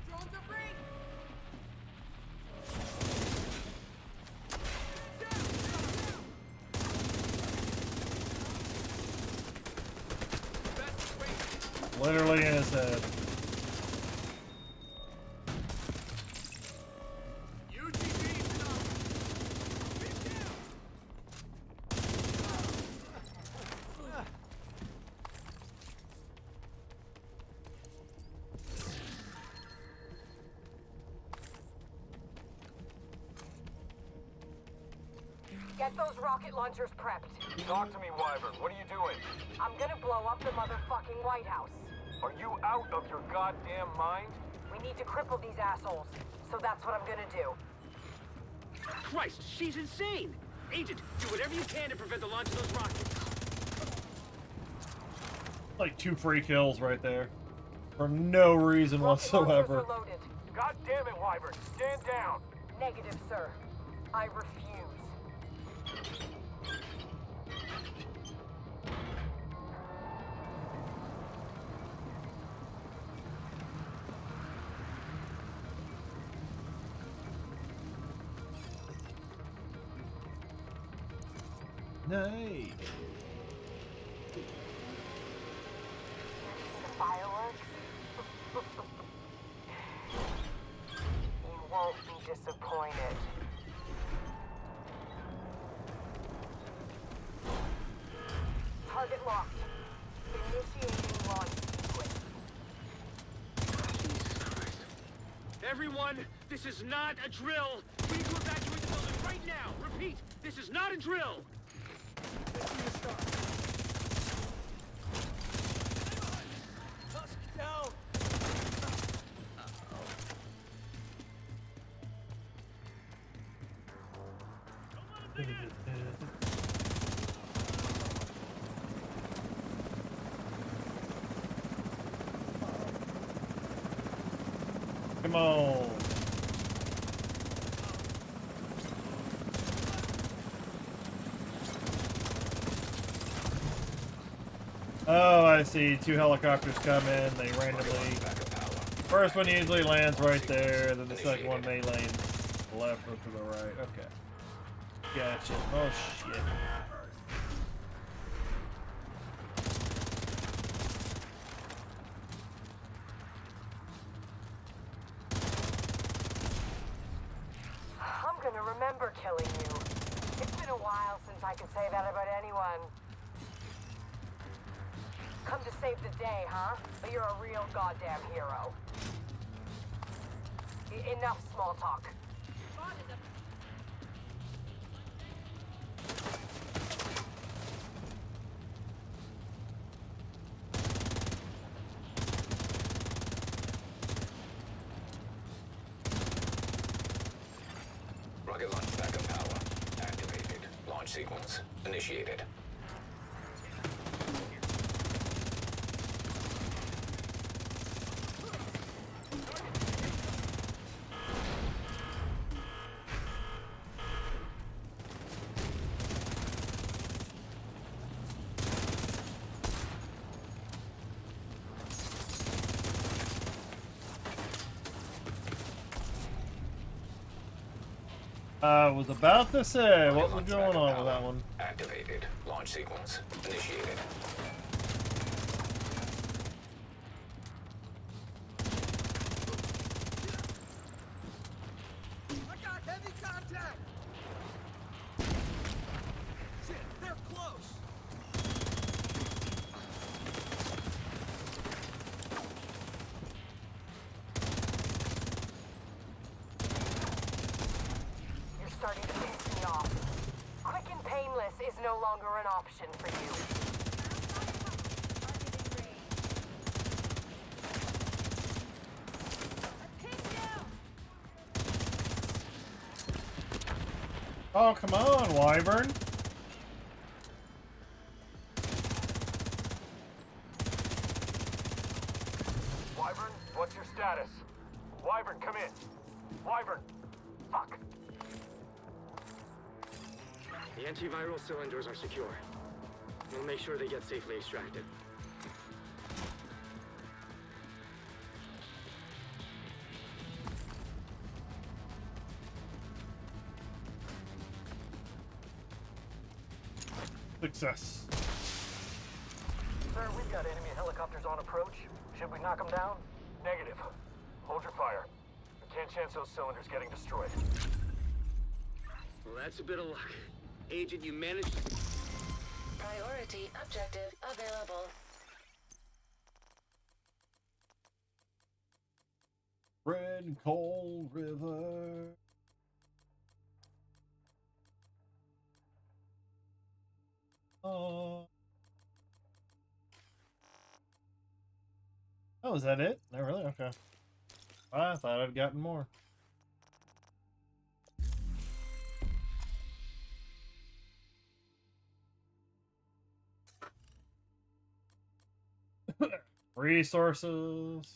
D: Drones are free.
B: Literally in his head.
C: Get those rocket launchers prepped.
L: Talk to me, Wyvern. What are you doing?
C: I'm gonna blow up the motherfucking White House.
L: Are you out of your goddamn mind?
C: We need to cripple these assholes. So that's what I'm gonna do.
F: Christ, she's insane! Agent, do whatever you can to prevent the launch of those rockets.
B: Like 2 free kills right there. For no reason whatsoever.
C: Rocket launchers are loaded.
L: God damn it, Wyvern. Stand down.
C: Negative, sir. I refuse.
B: Nice.
C: Fireworks? You won't be disappointed. Target locked. Initiating launch sequence.
F: Everyone, this is not a drill! We need to evacuate the building right now! Repeat, this is not a drill!
N: Down.
B: Come on. Oh, I see. 2 helicopters come in. They randomly. First one usually lands right there. Then the second one may land to the left or to the right. Okay. Gotcha. Oh shit.
C: I'm gonna remember killing you. It's been a while since I could say that about anyone. Come to save the day, huh? But you're a real goddamn hero. Enough small talk.
A: Rocket launch backup power activated. Launch sequence initiated.
B: I was about to say, what was going on with that one?
A: Activated. Launch sequence initiated.
M: I got heavy contact! Shit, they're close!
C: You're starting to piss me off. Quick and painless is no longer an option for you.
B: Oh, come on, Wyvern.
C: Wyvern, what's your status? Wyvern, come in. Wyvern. Fuck.
F: The antiviral cylinders are secure. We'll make sure they get safely extracted.
B: Success.
C: Sir, we've got enemy helicopters on approach. Should we knock them down? Negative. Hold your fire. We can't chance those cylinders getting destroyed.
F: Well, that's a bit of luck. Agent, you managed...
I: Priority objective available.
B: Red Cold River. Oh, is that it? No, really? Okay. I thought I'd gotten more. Resources.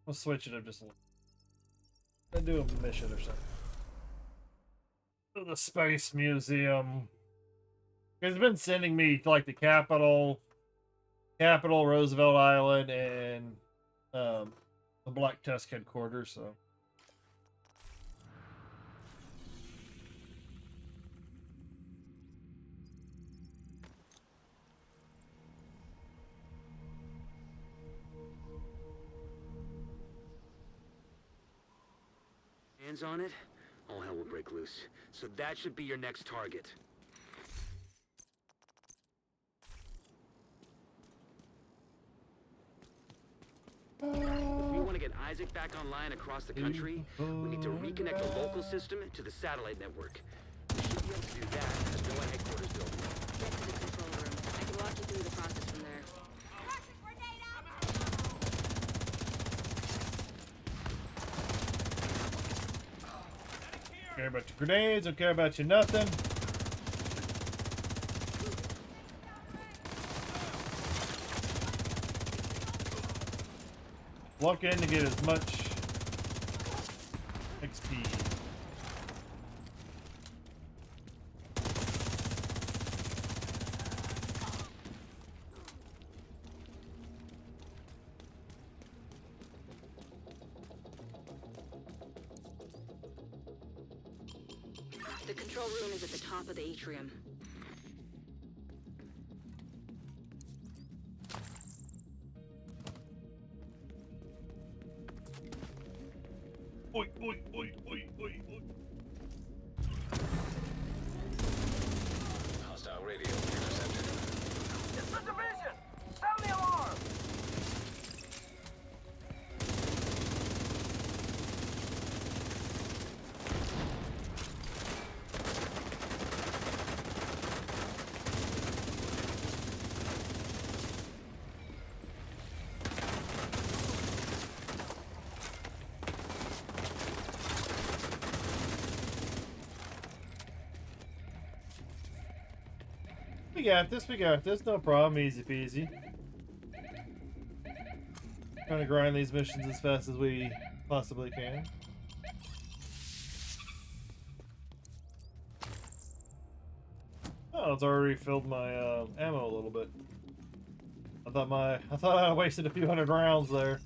B: We'll switch it up just a little. I'll do a mission or something. To the Space Museum. It's been sending me to like the Capitol, Roosevelt Island, and the Black Tusk headquarters. So.
F: Hands on it, all hell will break loose. So that should be your next target. If we want to get Isaac back online across the country, we need to reconnect the local system to the satellite network. We should be able to do that as we're at headquarters building.
J: Get to the control room. I can walk you through the process from there.
B: Don't care about your grenades, don't care about your nothing. Walk in to get as much XP.
J: The control room is at the top of the atrium.
B: Oi, oi, oi, oi, oi, oi.
A: Hostile radio intercepted.
C: It's the division! Sound the alarm!
B: We got this, no problem, easy peasy. Trying to grind these missions as fast as we possibly can. Oh, it's already filled my ammo a little bit. I thought I wasted a few hundred rounds there.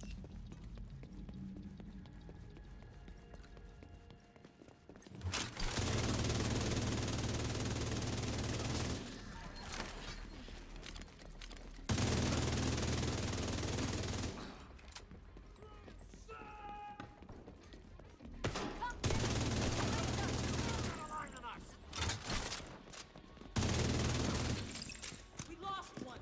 D: We lost one.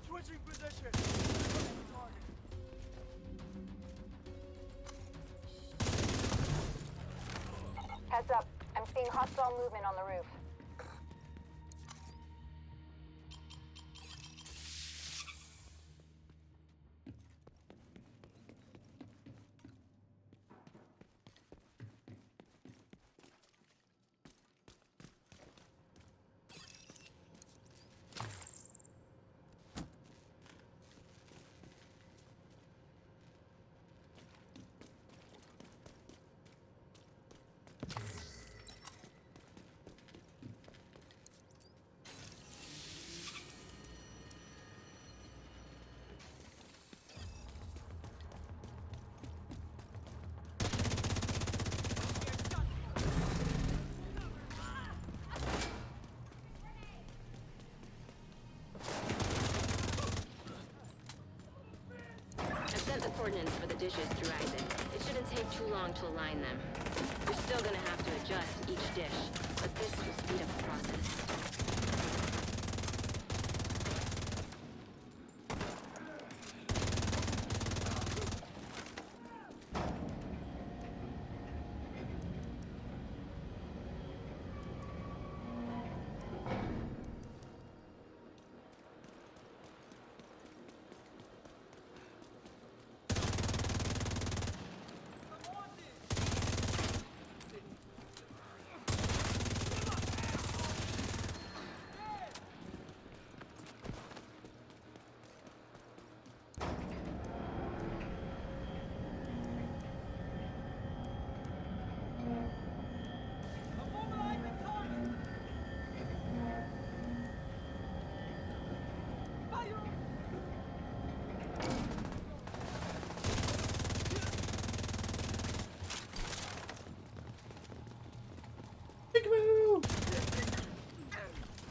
C: Switching position!
E: Heads up. I'm seeing hostile movement on the roof.
J: I sent the coordinates for the dishes through Isaac. It shouldn't take too long to align them. You're still gonna have to adjust each dish, but this will speed up the process.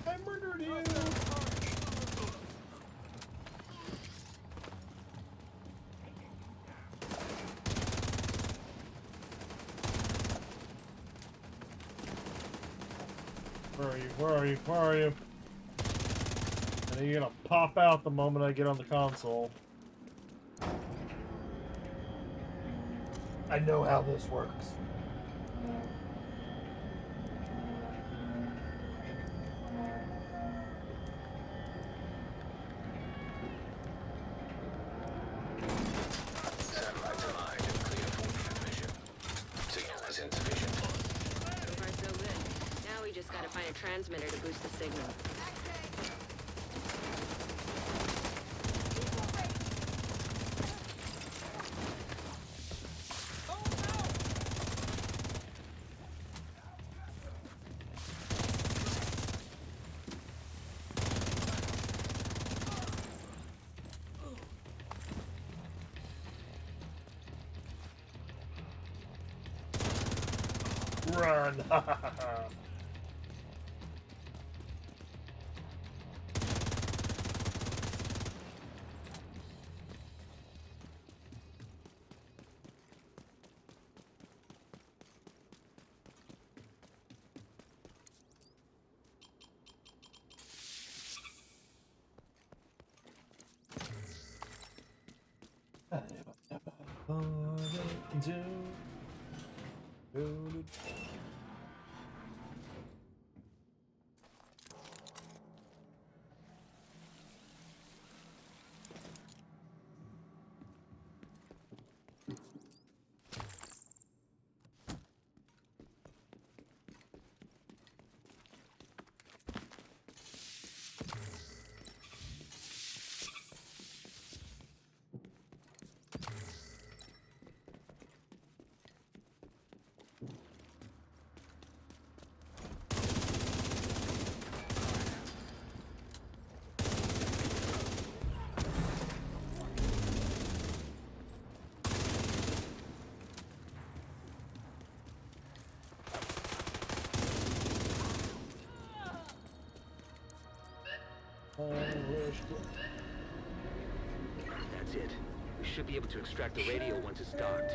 B: I murdered you! Where are you? Where are you? Where are you? And you're gonna pop out the moment I get on the console. I know how this works.
A: Satellites aligned and clear for mission. Signal is insufficient.
J: So far, so good. Now we just gotta find a transmitter to boost the signal.
B: Run!
F: That's it. We should be able to extract the radio once it's docked.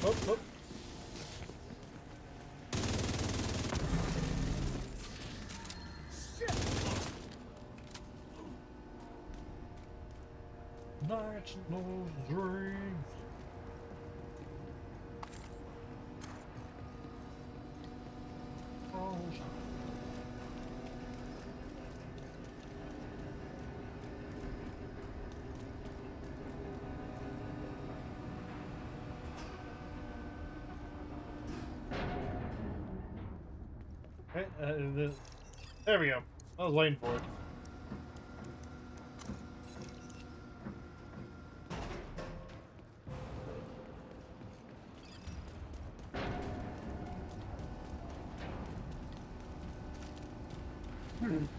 B: Oh, oh. Nights, no dreams. Oh. Okay, there we go. I was waiting for it.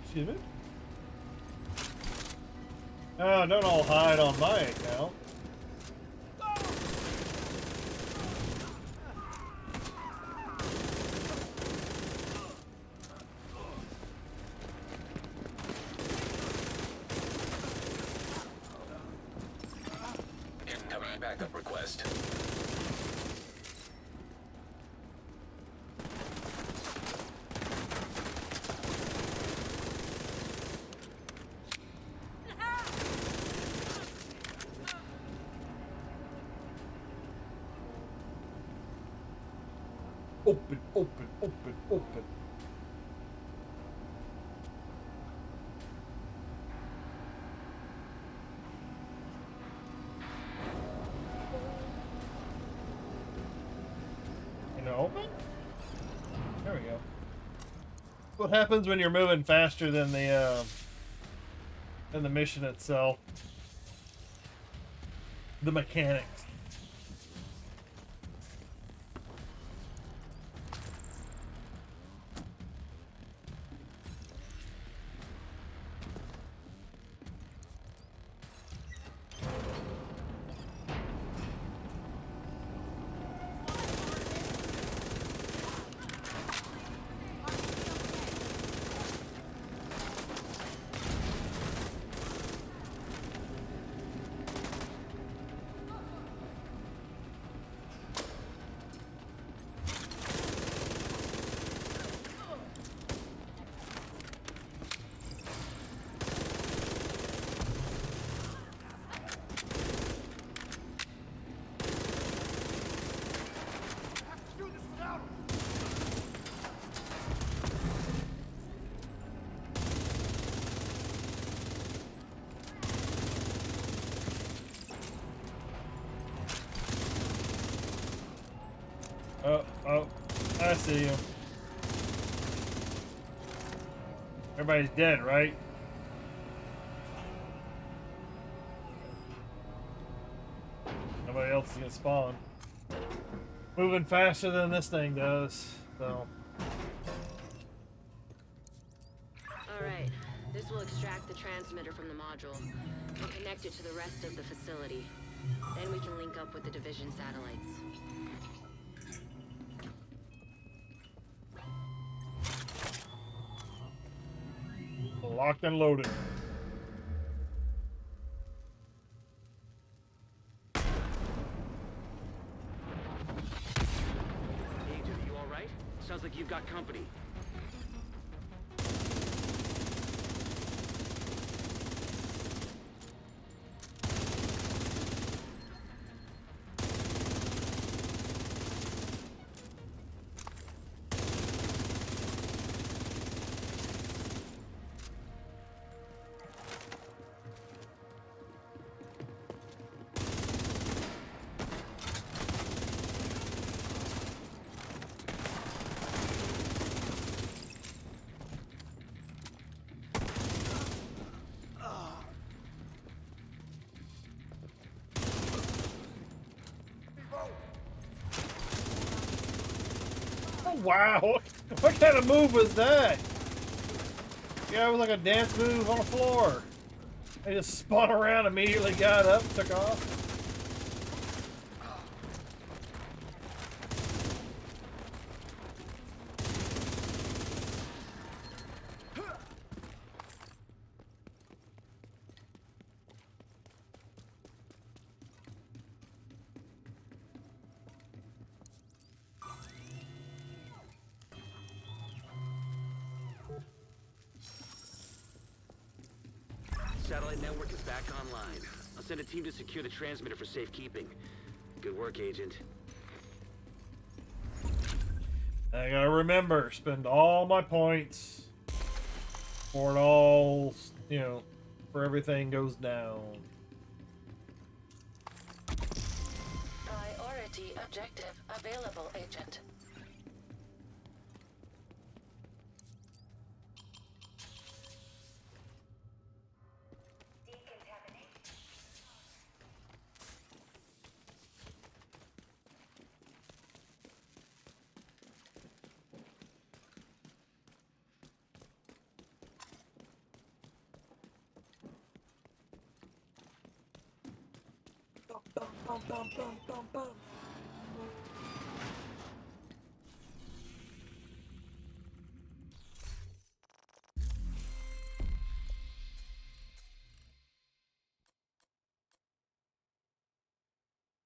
B: Excuse me? Oh, don't all hide on my account.
A: Incoming backup request.
B: Open, open, open, open. You know, open? There we go. What happens when you're moving faster than the mission itself? The mechanics. Oh, I see you. Everybody's dead, right? Nobody else is gonna spawn. Moving faster than this thing does, so.
J: Alright, this will extract the transmitter from the module and connect it to the rest of the facility. Then we can link up with the division satellites.
B: Locked and loaded.
F: Agent, are you alright? Sounds like you've got company.
B: Oh, wow! What kind of move was that? Yeah, it was like a dance move on the floor. They just spun around, immediately got up, took off.
F: Satellite network is back online. I'll send a team to secure the transmitter for safekeeping. Good work, Agent.
B: I gotta remember, spend all my points for it all, you know, for everything goes down.
I: Priority objective available, Agent.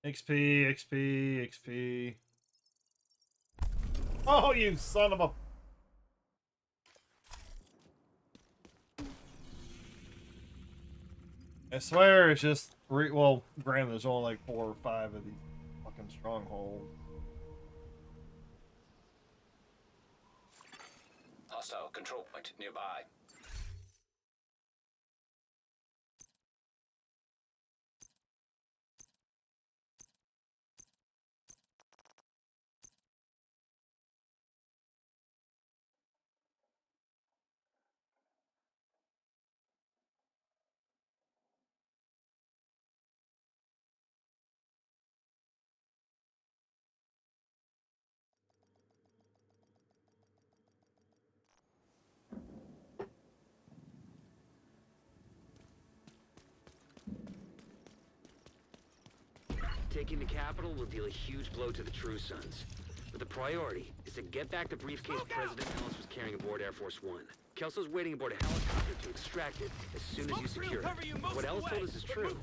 B: XP, XP, XP. Oh, you son of a... I swear it's just... well, granted, there's only like 4 or 5 of these fucking strongholds.
A: Hostile control point nearby.
F: Taking the capital will deal a huge blow to the True Sons. But the priority is to get back the briefcase President Ellis was carrying aboard Air Force One. Kelso's waiting aboard a helicopter to extract it as soon as you secure it. What Ellis told us is true.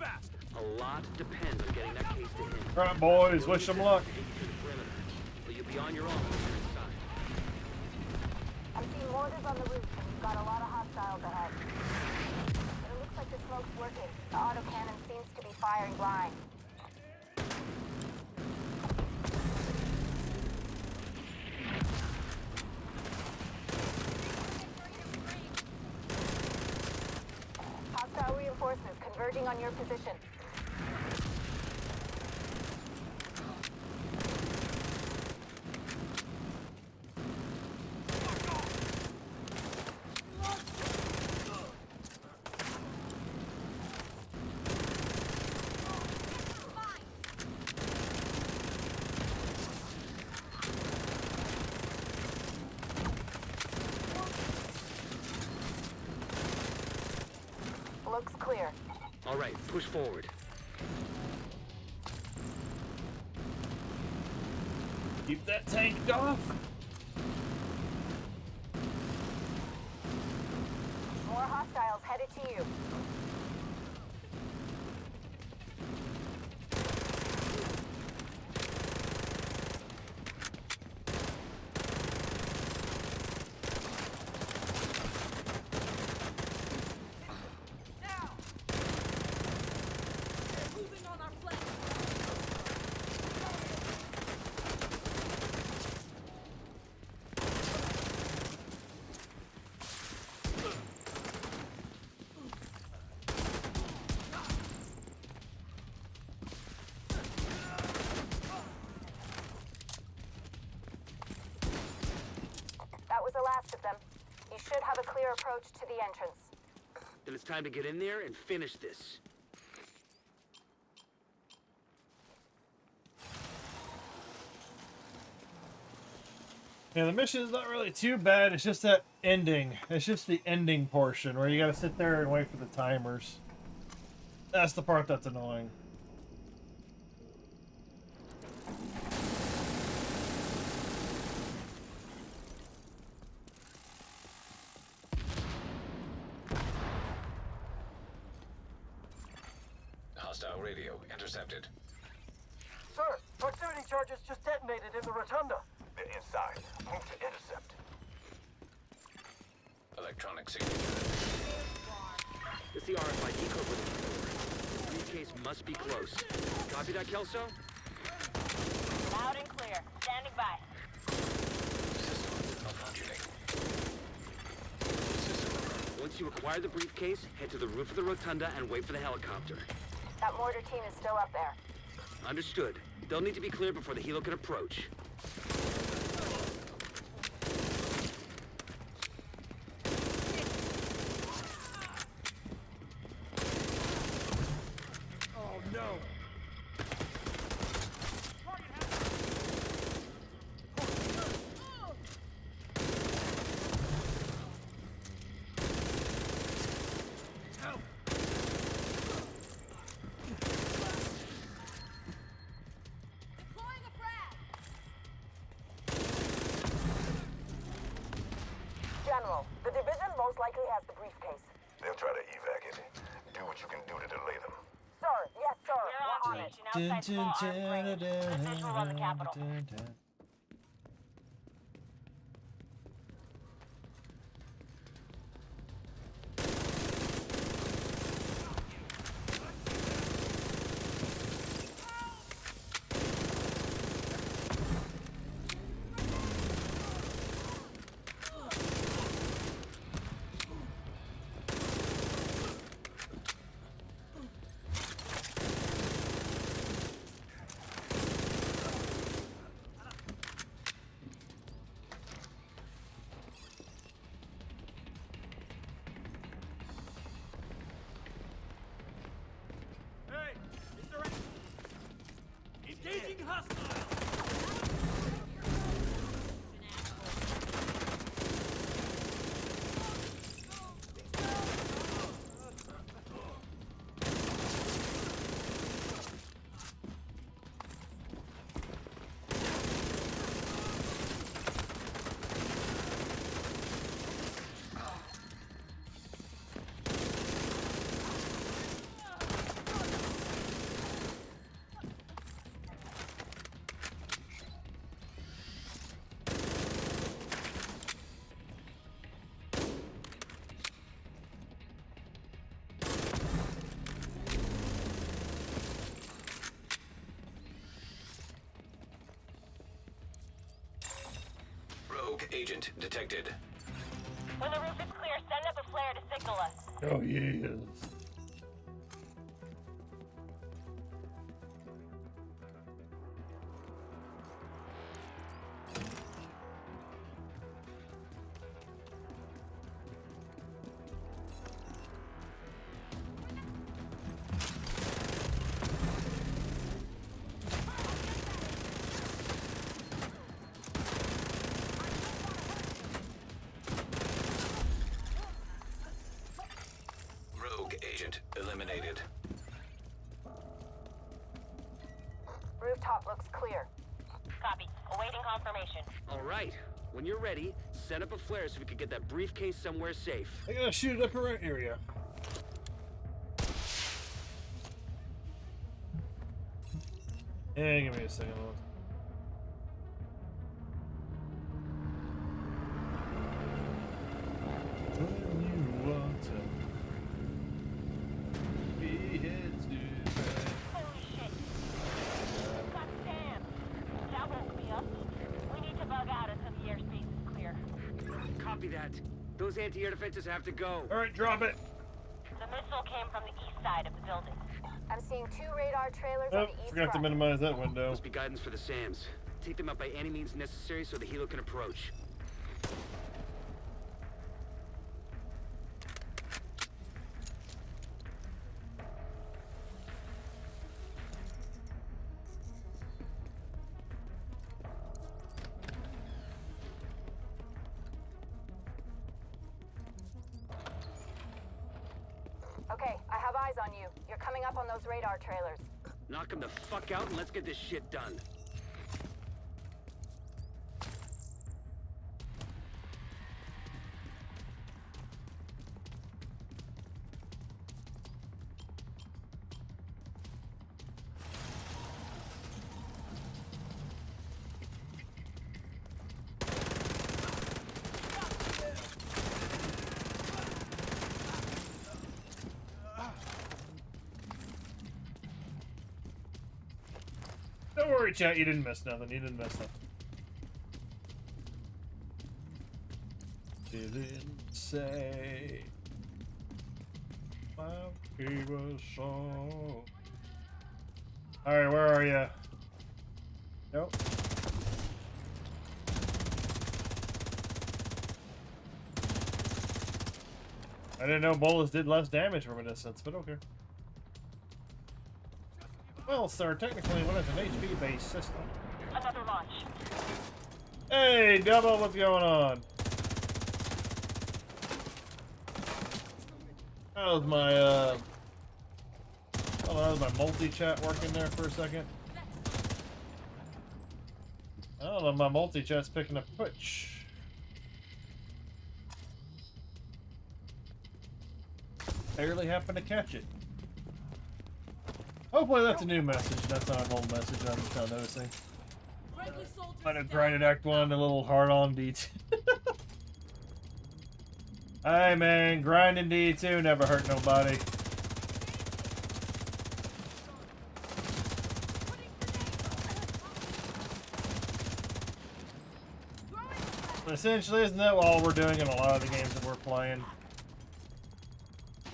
F: A lot depends on getting that case to him.
B: All right, boys, wish them luck.
F: But you'll be on your own when you're inside.
E: I'm seeing mortars on the roof, and we've got a lot of hostiles ahead. But it looks like the smoke's working. The autocannon seems to be firing blind. Hostile reinforcements converging on your position.
F: right, push forward.
B: Keep that tank off.
E: More hostiles headed to you.
D: Moving on our flank.
E: That was the last of them. You should have a clear approach to the entrance.
F: Then it's time to get in there and finish this.
B: Yeah, the mission is not really too bad. It's just that ending. It's just the ending portion where you gotta sit there and wait for the timers. That's the part that's annoying.
A: Hostile radio intercepted.
C: Sir, proximity charges just detonated in the rotunda. They're inside. Move to intercept.
A: Electronic signature.
F: It's the RFID code with the door. Briefcase must be close. Copy that, Kelso?
G: Loud and clear. Standing by.
A: System malfunctioning. System.
F: Once you acquire the briefcase, head to the roof of the rotunda and wait for the helicopter.
E: That mortar team is still up there.
F: Understood. They'll need to be cleared before the helo can approach.
N: Oh no!
D: Deploying a frag.
C: General, the division most likely has the briefcase.
O: They'll try to evac it. Do what you can do to delay them.
C: Sir, yes, sir.
G: We're on station outside small arms range. The visual on the capital.
N: Hey! Is there any... Engaging hostile!
A: Rogue agent detected.
G: When the roof is clear, send up a flare to signal us.
B: Oh yes.
A: Rogue agent
E: rooftop looks clear.
G: Copy. Awaiting confirmation.
F: All right. When you're ready, set up a flare so we can get that briefcase somewhere safe.
B: I gotta shoot it up around area. Yeah, give me a second. When you want to be head to bed.
G: Holy shit. God damn. That woke me up. We need to bug out until the airspace is clear.
F: Copy that. Those anti-air defenses have to go.
B: All right, drop it.
G: The missile came from the east side of the building.
E: I'm seeing 2 radar trailers
B: Oh,
E: on the east
B: forgot to
E: front.
B: minimize that window.
F: Must be guidance for the SAMs. Take them out by any means necessary so the helo can approach.
E: Okay, I have eyes on you. You're coming up on those radar trailers.
F: Knock them the fuck out and let's get this shit done.
B: Don't worry, chat. You didn't miss nothing. You didn't miss nothing. Didn't say my favorite song. All right, where are you? Nope. I didn't know bullets did less damage from a distance, but okay. Well, sir, technically when it's an HP-based system.
G: Another launch.
B: Hey, Double, what's going on? How's my, oh, how's my multi-chat working there for a second? I don't know, my multi-chat's picking up Twitch. Barely happened to catch it. Hopefully that's a new message. That's not an old message. I'm just not noticing. Might have grinded Act 1 a little hard on D2. Hey man, grinding D2 never hurt nobody. Essentially, isn't that all we're doing in a lot of the games that we're playing?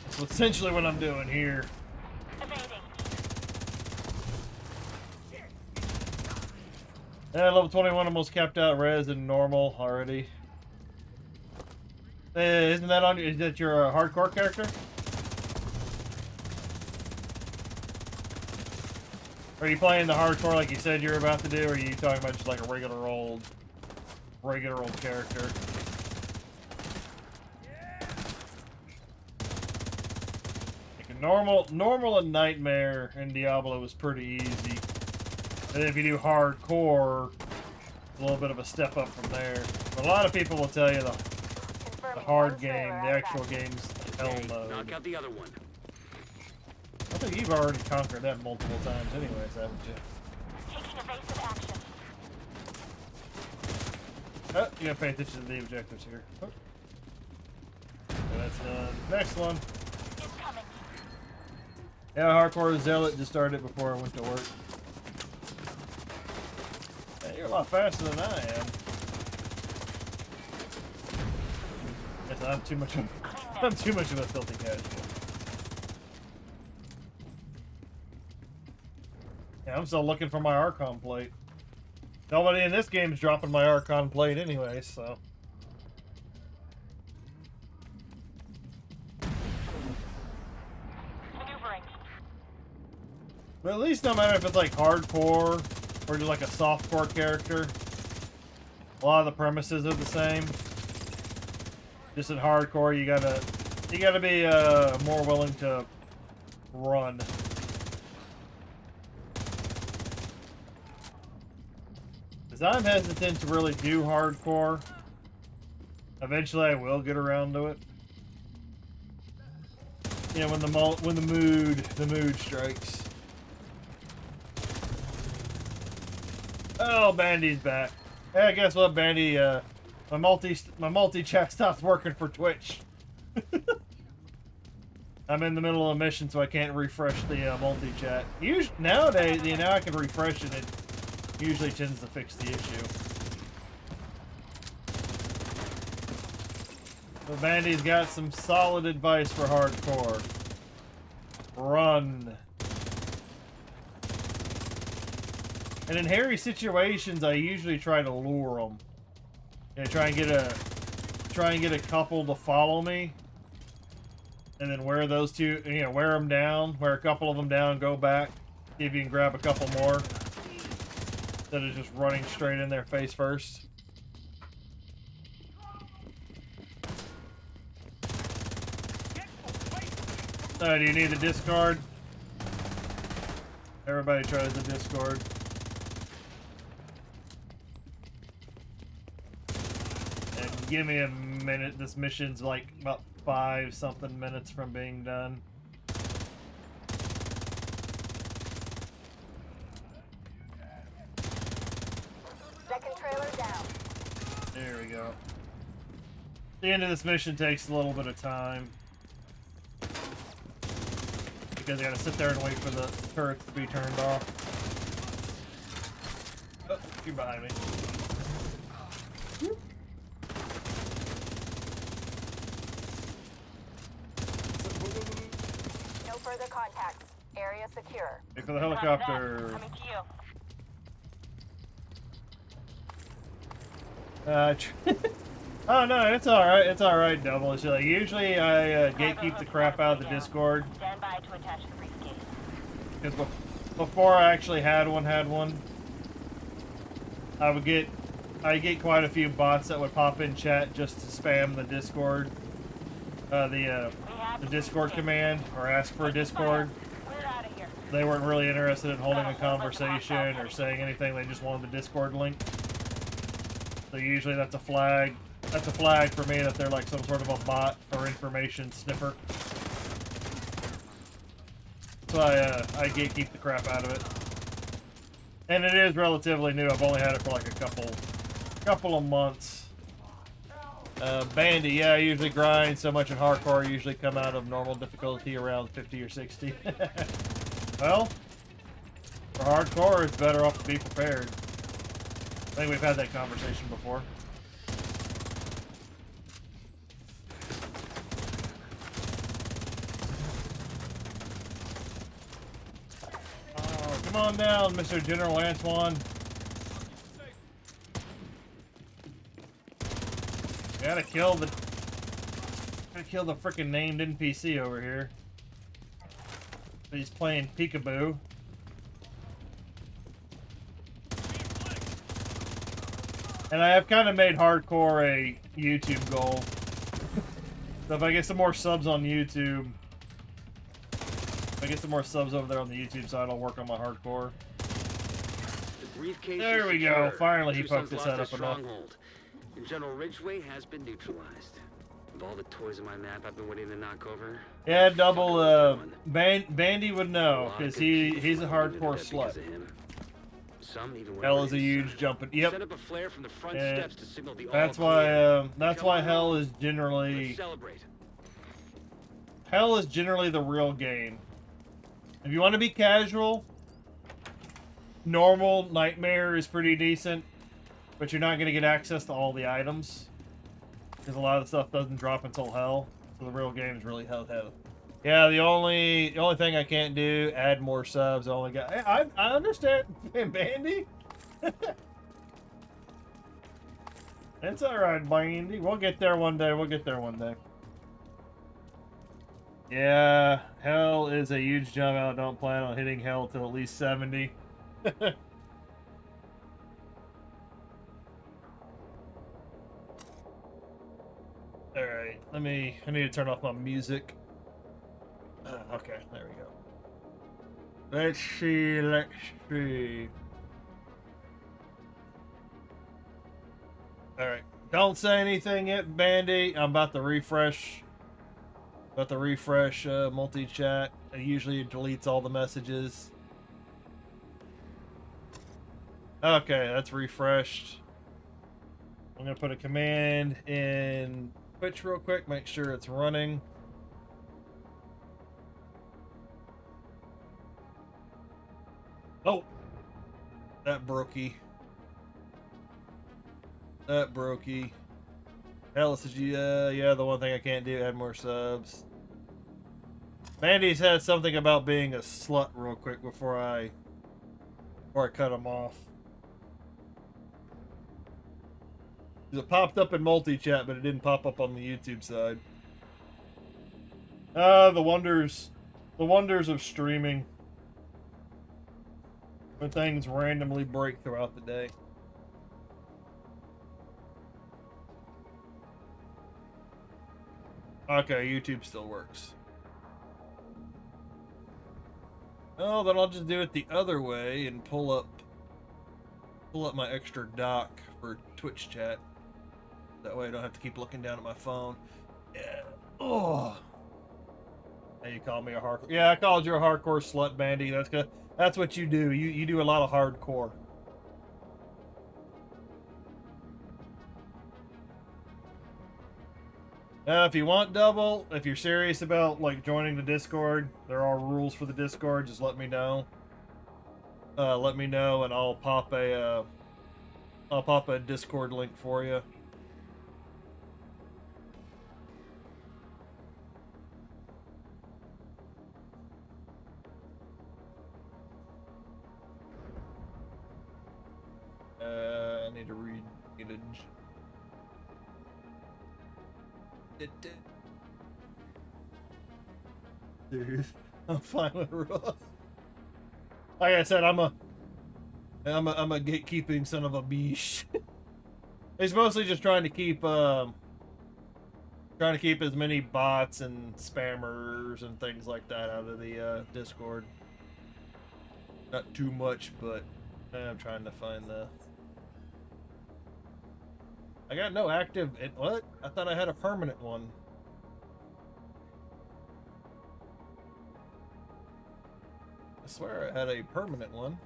B: That's essentially what I'm doing here. Yeah, level 21 almost capped out res and normal already. Isn't that on? Is that your hardcore character? Are you playing the hardcore like you said you're about to do, or are you talking about just like a regular old character? Like a normal and Nightmare in Diablo is pretty easy. And if you do hardcore, a little bit of a step up from there. But a lot of people will tell you the hard game, the actual game's hell mode.
F: Knock out the other one.
B: I think you've already conquered that multiple times anyways, haven't you?
G: Taking evasive action.
B: Oh, you gotta pay attention to the objectives here. Oh. Okay, that's done. Next one.
G: Incoming.
B: Yeah, hardcore Zealot just started before I went to work. Yeah, you're a lot faster than I am. Guess I'm too much of a filthy casual. Yeah, I'm still looking for my Archon plate. Nobody in this game's dropping my Archon plate anyway, so.
G: Maneuvering.
B: But at least no matter if it's like hardcore or just like a softcore character, a lot of the premises are the same. Just in hardcore, you gotta be more willing to run. Because I'm hesitant to really do hardcore. Eventually I will get around to it. Yeah, when the mood strikes. Oh, Bandy's back. Hey, guess what, Bandy? My multi-chat stopped working for Twitch. I'm in the middle of a mission, so I can't refresh the multi-chat. Nowadays, now I can refresh it. It usually tends to fix the issue. So Bandy's got some solid advice for hardcore. Run. And in hairy situations, I usually try to lure them. You know, try and get a couple to follow me. And then wear those two, you know, wear them down, wear a couple of them down, go back, see if you can grab a couple more. Instead of just running straight in their face first. Do you need the discard? Everybody tries the discord. And give me a minute. This mission's like about 5-something minutes from being done.
E: Second trailer down.
B: There we go. The end of this mission takes a little bit of time. Because I gotta sit there and wait for the turrets to be turned off. Oh, you're behind me.
E: No further contacts. Area secure.
B: Wait for the helicopter.
G: Coming to you.
B: Oh no, it's alright. It's alright, Double. It's like, usually I gatekeep the crap out of the Discord.
G: Stand by to attach the briefcase.
B: Because before I actually had one, I'd get quite a few bots that would pop in chat just to spam the Discord, the Discord command, or ask for a Discord.
G: We're out of here.
B: They weren't really interested in holding a conversation or saying anything. They just wanted the Discord link. So usually that's a flag. That's a flag for me that they're like some sort of a bot or information sniffer. So I gatekeep the crap out of it. And it is relatively new. I've only had it for like a couple of months. Bandy, yeah, I usually grind so much in hardcore. I usually come out of normal difficulty around 50 or 60. Well, for hardcore, it's better off to be prepared. I think we've had that conversation before. Oh, come on down, Mr. General Antoine. Gotta kill the freaking named NPC over here. He's playing peekaboo. And I have kind of made hardcore a YouTube goal. So if I get some more subs on YouTube, if I get some more subs over there on the YouTube side, I'll work on my hardcore. There we go. Finally, he fucked this head up enough.
F: And General Ridgeway has been neutralized. Of all the toys on my map I've been waiting to knock over.
B: Yeah, Double. Bandy would know because he's a hardcore slut. Hell is a huge jumping. Yep.
F: Set up a flare from the front steps to signal the
B: that's why Hell is generally the real game. If you want to be casual, normal Nightmare is pretty decent, but you're not going to get access to all the items because a lot of the stuff doesn't drop until Hell. So the real game is really Hell. Yeah, the only thing I can't do, add more subs. I only got. I understand, Bandy. It's all right, Bandy. We'll get there one day. Yeah, Hell is a huge jump out. Don't plan on hitting Hell till at least 70. All right, I need to turn off my music. Okay, there we go. Let's see. Alright. Don't say anything yet, Bandy. I'm about to refresh. Multi-chat. It usually deletes all the messages. Okay, that's refreshed. I'm gonna put a command in Twitch real quick, make sure it's running. Oh! That brokey. That brokey. Hell, this is yeah, the one thing I can't do, add more subs. Mandy's had something about being a slut real quick before I cut him off. It popped up in multi-chat, but it didn't pop up on the YouTube side. The wonders of streaming. When things randomly break throughout the day. Okay, YouTube still works. Oh, then I'll just do it the other way and pull up my extra dock for Twitch chat. That way I don't have to keep looking down at my phone. Yeah. Oh. Hey, you called me a hardcore. Yeah, I called you a hardcore slut, Bandy. That's good. That's what you do. You do a lot of hardcore. If you want double, if you're serious about like joining the Discord, there are rules for the Discord. Just let me know. Let me know, and I'll pop a Discord link for you. I need to read. Dude, I'm fine with rules. Like I said, I'm a gatekeeping son of a bitch. He's mostly just trying to keep as many bots and spammers and things like that out of the Discord. Not too much, but I'm trying to find the. I got no active. What? I thought I had a permanent one. I swear I had a permanent one.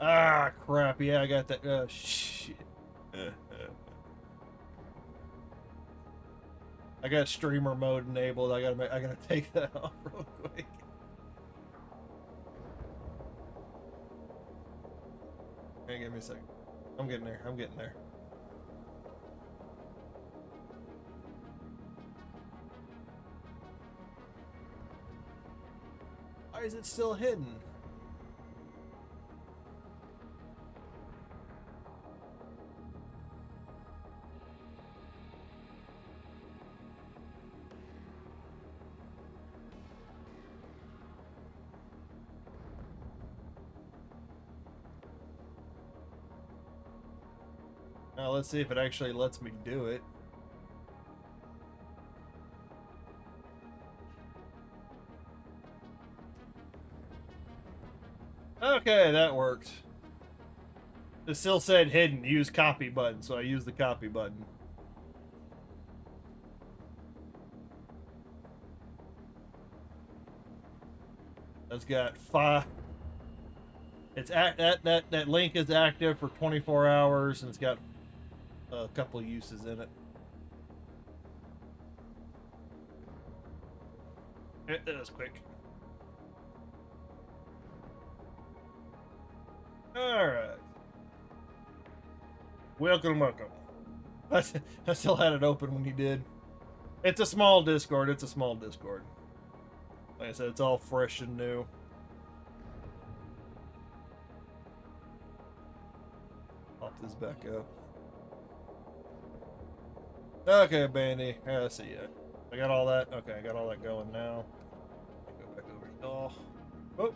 B: Ah, crap. Yeah, I got that. Oh, shit. I got streamer mode enabled. I gotta take that off real quick. Hey, give me a second. I'm getting there. Why is it still hidden? Now let's see if it actually lets me do it. Okay, that worked. It still said hidden, use copy button, so I used the copy button. That's got 5. It's that link is active for 24 hours, and it's got a couple of uses in it. That was quick. Alright. Welcome. I still had it open when you did. It's a small Discord. Like I said, it's all fresh and new. Pop this back up. Okay, Bandy. Yeah, I see ya. I got all that. Okay, I got all that going now. Go back over here. Oh.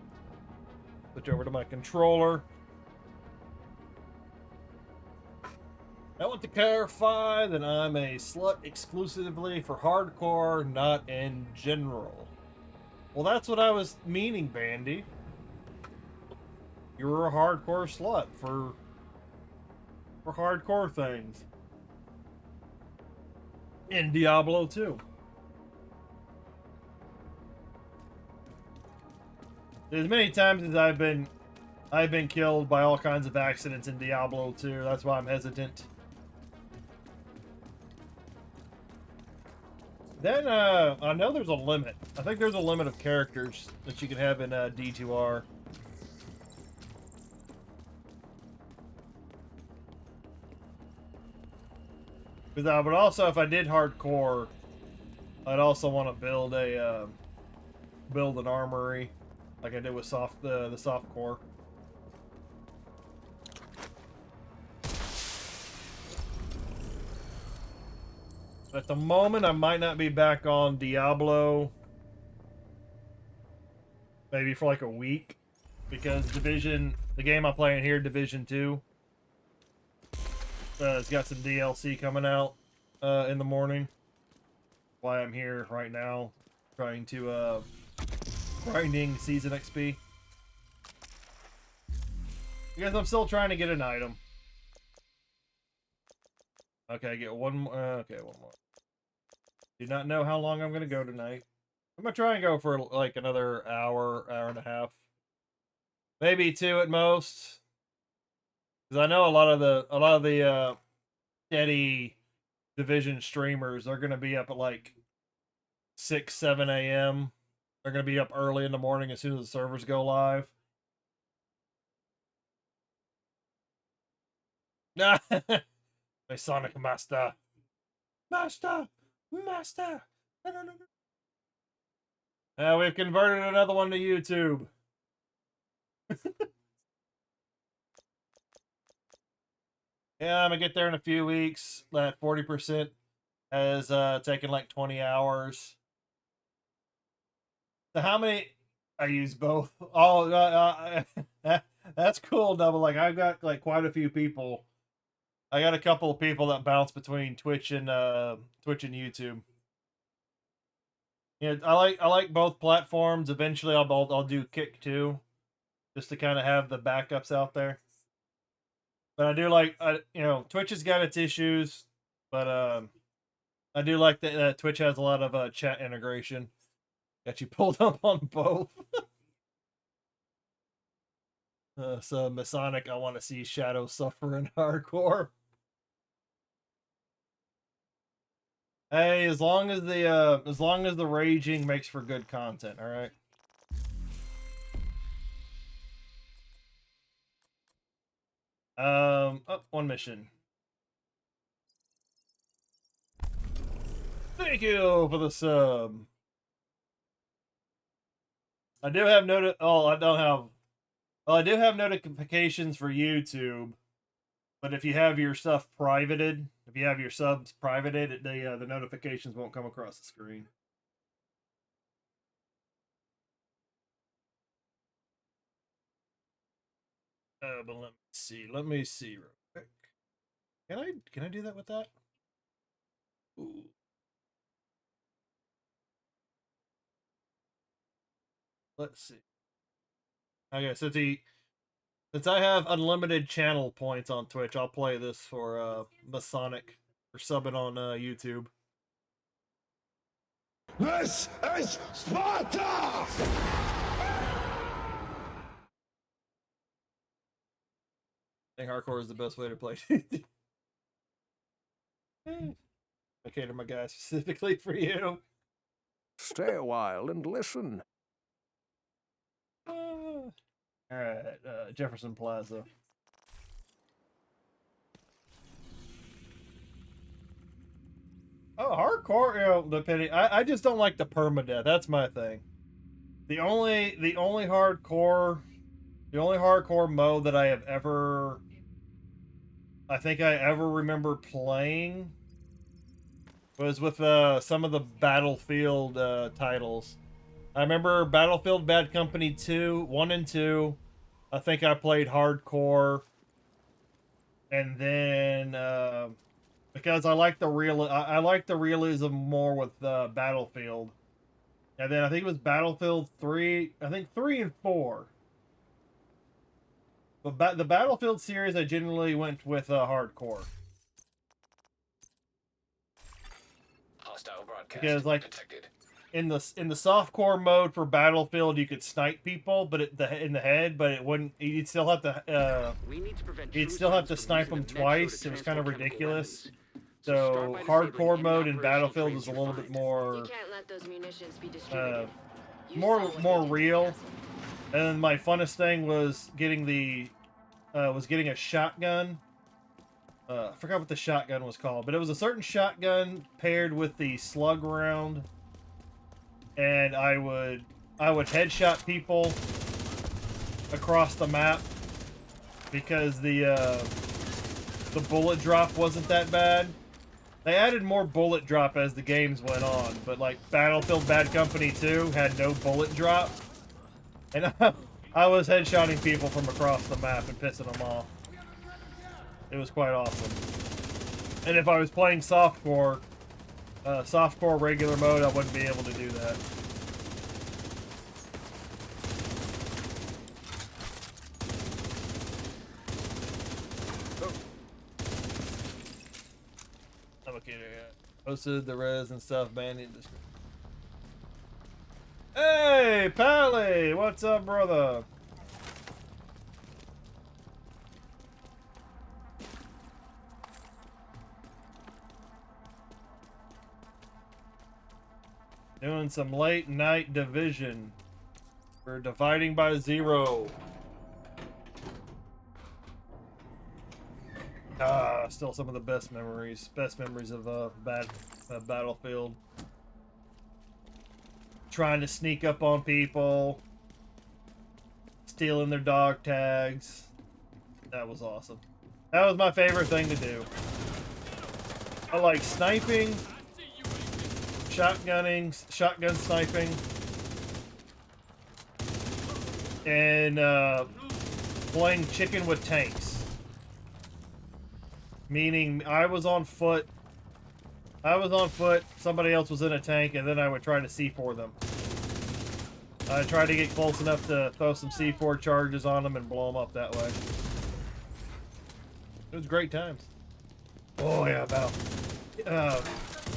B: Switch over to my controller. I want to clarify that I'm a slut exclusively for hardcore, not in general. Well, that's what I was meaning, Bandy. You were a hardcore slut for for hardcore things. In Diablo 2. As many times as I've been killed by all kinds of accidents in Diablo 2. That's why I'm hesitant. Then, I know there's a limit. I think there's a limit of characters that you can have in D2R. But also, if I did hardcore, I'd also want to build a build an armory, like I did with the soft core. At the moment, I might not be back on Diablo. Maybe for like a week. Because Division, the game I'm playing here, Division 2, it's got some DLC coming out in the morning. Why I'm here right now, trying to, grinding Season XP. Because I'm still trying to get an item. Okay, get one more. Okay, one more. Do not know how long I'm gonna go tonight. I'm gonna try and go for like another hour, hour and a half, maybe 2 at most. Because I know a lot of the steady Division streamers are gonna be up at like 6, 7 a.m. They're gonna be up early in the morning as soon as the servers go live. Nah. My Sonic Master. Master! Master! We've converted another one to YouTube. Yeah, I'm gonna get there in a few weeks. That 40% has taken like 20 hours. So how many? I use both. Oh, that's cool, Double. Like I've got like quite a few people. I got a couple of people that bounce between Twitch and YouTube. Yeah, I like both platforms. Eventually, I'll do Kick too, just to kind of have the backups out there. But I do like Twitch has got its issues, but I do like that Twitch has a lot of chat integration. Got you pulled up on both. So Masonic, I want to see Shadow suffer in hardcore. Hey, as long as the raging makes for good content, all right. One mission. Thank you for the sub. I do have I do have notifications for YouTube, but if you have your stuff privated, if you have your subs privated, the notifications won't come across the screen. But let me see real quick. Can I do that with that? Ooh. Let's see. Okay, since I have unlimited channel points on Twitch, I'll play this for Masonic for subbing on YouTube.
P: This is Sparta!
B: I think hardcore is the best way to play. I cater my guys specifically for you.
P: Stay a while and listen.
B: Alright, Jefferson Plaza. Oh, hardcore, the pity. I just don't like the permadeath. That's my thing. The only hardcore mode that I think I ever remember playing was with some of the Battlefield titles. I remember Battlefield Bad Company 2, 1 and 2. I think I played hardcore. And then because I like the realism more with Battlefield. And then I think it was Battlefield 3, I think 3 and 4. But the Battlefield series, I generally went with hardcore.
A: Hostile broadcast
B: Because like
A: detected.
B: in the softcore mode for Battlefield, you could snipe people, but in the head, but it wouldn't. You'd still have to. You'd still have to snipe them twice. It was kind of ridiculous. So hardcore mode in Battlefield was a little bit more.
J: You can't let those munitions be distributed.
B: More real. And then my funnest thing was getting a shotgun. I forgot what the shotgun was called, but it was a certain shotgun paired with the slug round, and I would headshot people across the map because the bullet drop wasn't that bad. They added more bullet drop as the games went on, but like Battlefield Bad Company 2 had no bullet drop, and I was headshotting people from across the map and pissing them off. It was quite awesome. And if I was playing softcore regular mode, I wouldn't be able to do that. I'm okay there. Posted the res and stuff, banding. Hey, Pally! What's up, brother? Doing some late night division. We're dividing by 0. Still some of the best memories of Battlefield. Trying to sneak up on people, stealing their dog tags. That was awesome. That was my favorite thing to do. I like sniping, shotgun sniping, and playing chicken with tanks. Meaning I was on foot, somebody else was in a tank, and then I would try to C4 them. I tried to get close enough to throw some C4 charges on them and blow them up that way. It was great times. Oh yeah, about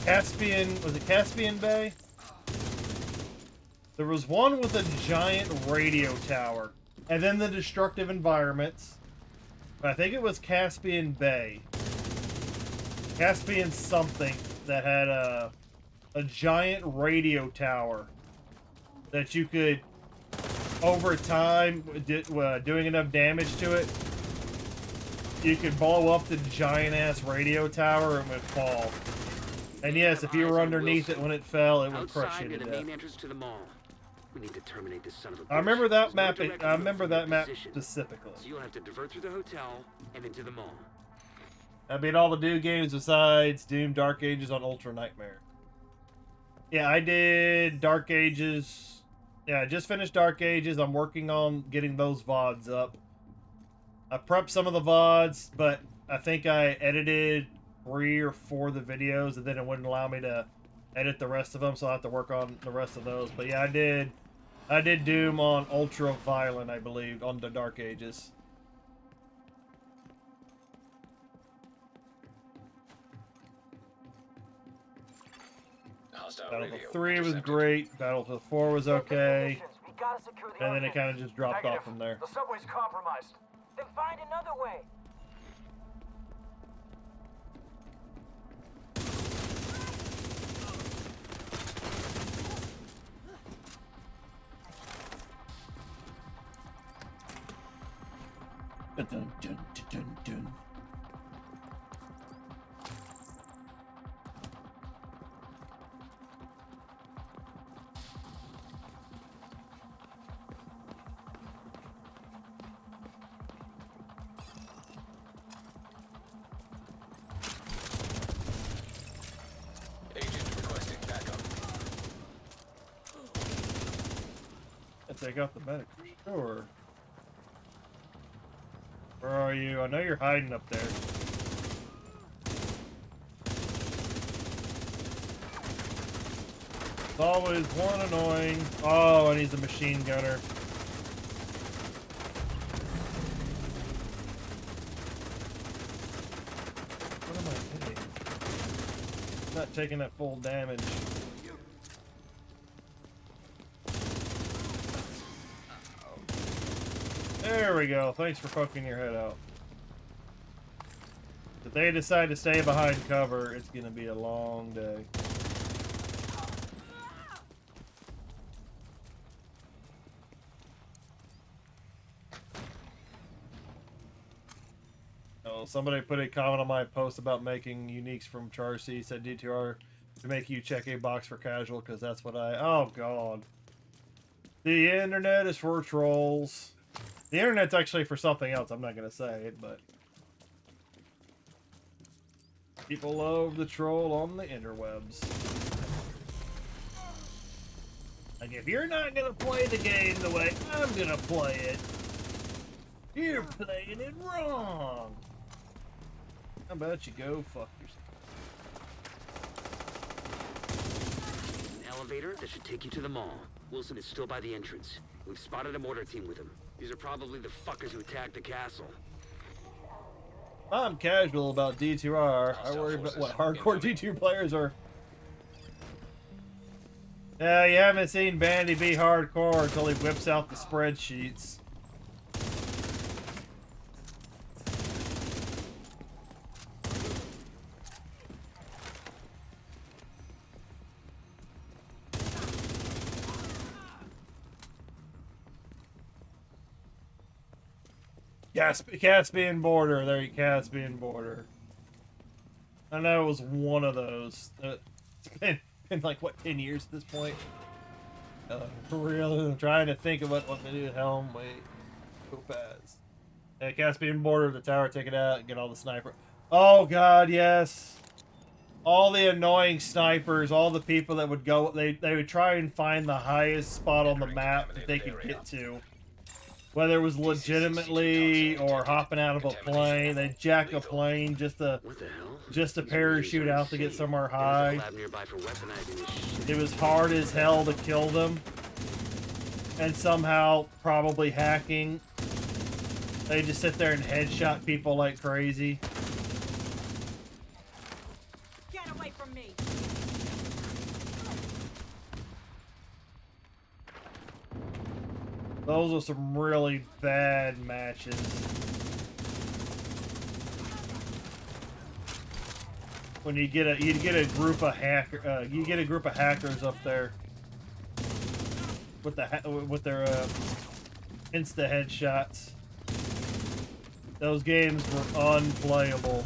B: was it Caspian Bay? There was one with a giant radio tower, and then the destructive environments. I think it was Caspian Bay. Caspian something that had a giant radio tower that you could, over time, doing enough damage to it, you could blow up the giant-ass radio tower and it would fall. And yes, if you were underneath it when it fell, it would crush you to death.
F: We need to terminate this son of a bitch.
B: I remember that map.
F: There's no direct
B: I remember that map
F: position.
B: specifically.
F: So you'll have to divert through the hotel and into the mall.
B: I beat all the Doom games besides Doom Dark Ages on Ultra Nightmare. Yeah, I did Dark Ages. Yeah, I just finished Dark Ages. I'm working on getting those VODs up. I prepped some of the VODs, but I think I edited 3 or 4 of the videos, and then it wouldn't allow me to edit the rest of them, so I'll have to work on the rest of those. But yeah, I did Doom on Ultra Violent, I believe, on the Dark Ages. Battlefield 3 was great. Battlefield 4 was okay. And then it kind of just dropped off from there.
C: The subway's compromised. Then find another way.
B: Dun, dun, dun, dun, dun. Take out the medic for sure. Where are you? I know you're hiding up there. There's always one annoying. Oh, and he's a machine gunner. Not taking that full damage. There we go. Thanks for poking your head out. If they decide to stay behind cover, it's gonna be a long day. Oh, somebody put a comment on my post about making uniques from char C. Said D2R to make you check a box for casual, because that's what I... Oh, God. The internet is for trolls. The internet's actually for something else. I'm not going to say it, but... people love the troll on the interwebs. Like, if you're not going to play the game the way I'm going to play it, you're playing it wrong. How about you go fuck yourself?
F: An elevator that should take you to the mall. Wilson is still by the entrance. We've spotted a mortar team with him. These are probably the fuckers who attacked the castle.
B: I'm casual about D2R. I worry about what hardcore D2 players are. Yeah, you haven't seen Bandy be hardcore until he whips out the spreadsheets. Caspian border. There you Caspian border. I know it was one of those. It's been like, what, 10 years at this point? For real, I'm trying to think of what to do. Helm, wait. Topaz. Yeah, Caspian border, the tower, take it out, and get all the sniper. Oh, God, yes. All the annoying snipers, all the people that would go, they would try and find the highest spot on the map that they could get to. Whether it was legitimately or hopping out of a plane, they jack a plane just to parachute out to get somewhere high. It was hard as hell to kill them, and somehow probably hacking. They just sit there and headshot people like crazy.
D: Get away from me.
B: Those are some really bad matches. When you get a group of hackers up there with their insta headshots. Those games were unplayable.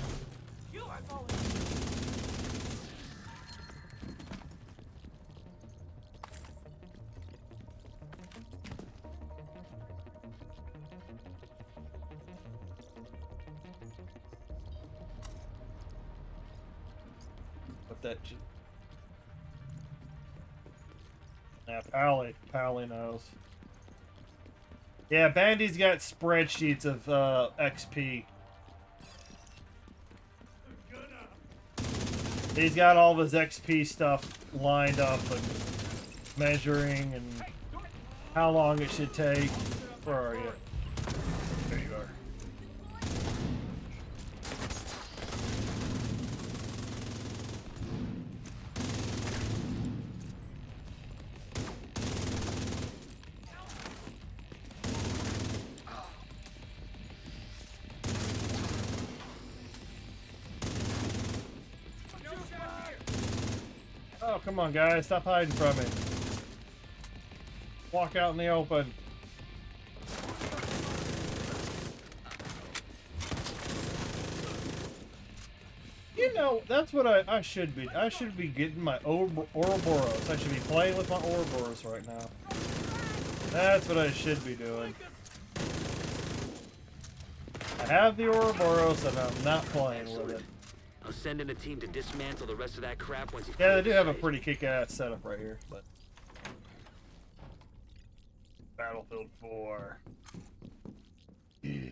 B: That yeah, Pally knows. Yeah, Bandy's got spreadsheets of XP. He's got all of his XP stuff lined up and measuring and how long it should take. Where are you? There you are. Oh, come on, guys. Stop hiding from me. Walk out in the open. You know, that's what I should be. I should be getting my Ouroboros. I should be playing with my Ouroboros right now. That's what I should be doing. I have the Ouroboros and I'm not playing with it.
F: I'll send in a team to dismantle the rest of that crap once you...
B: Yeah, they do have a pretty kick-ass setup right here, but... Battlefield 4. Yeah.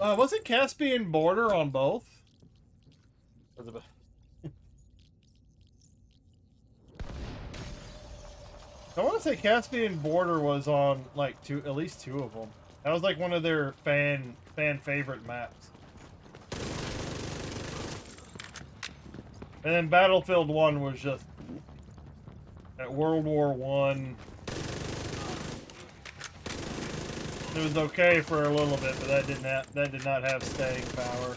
B: Was it Caspian border on both? I want to say Caspian border was on like at least two of them. That was like one of their fan favorite maps. And then Battlefield 1 was just at World War One. It was okay for a little bit, but that did not have staying power.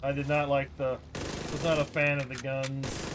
B: I did not like the. Was not a fan of the guns.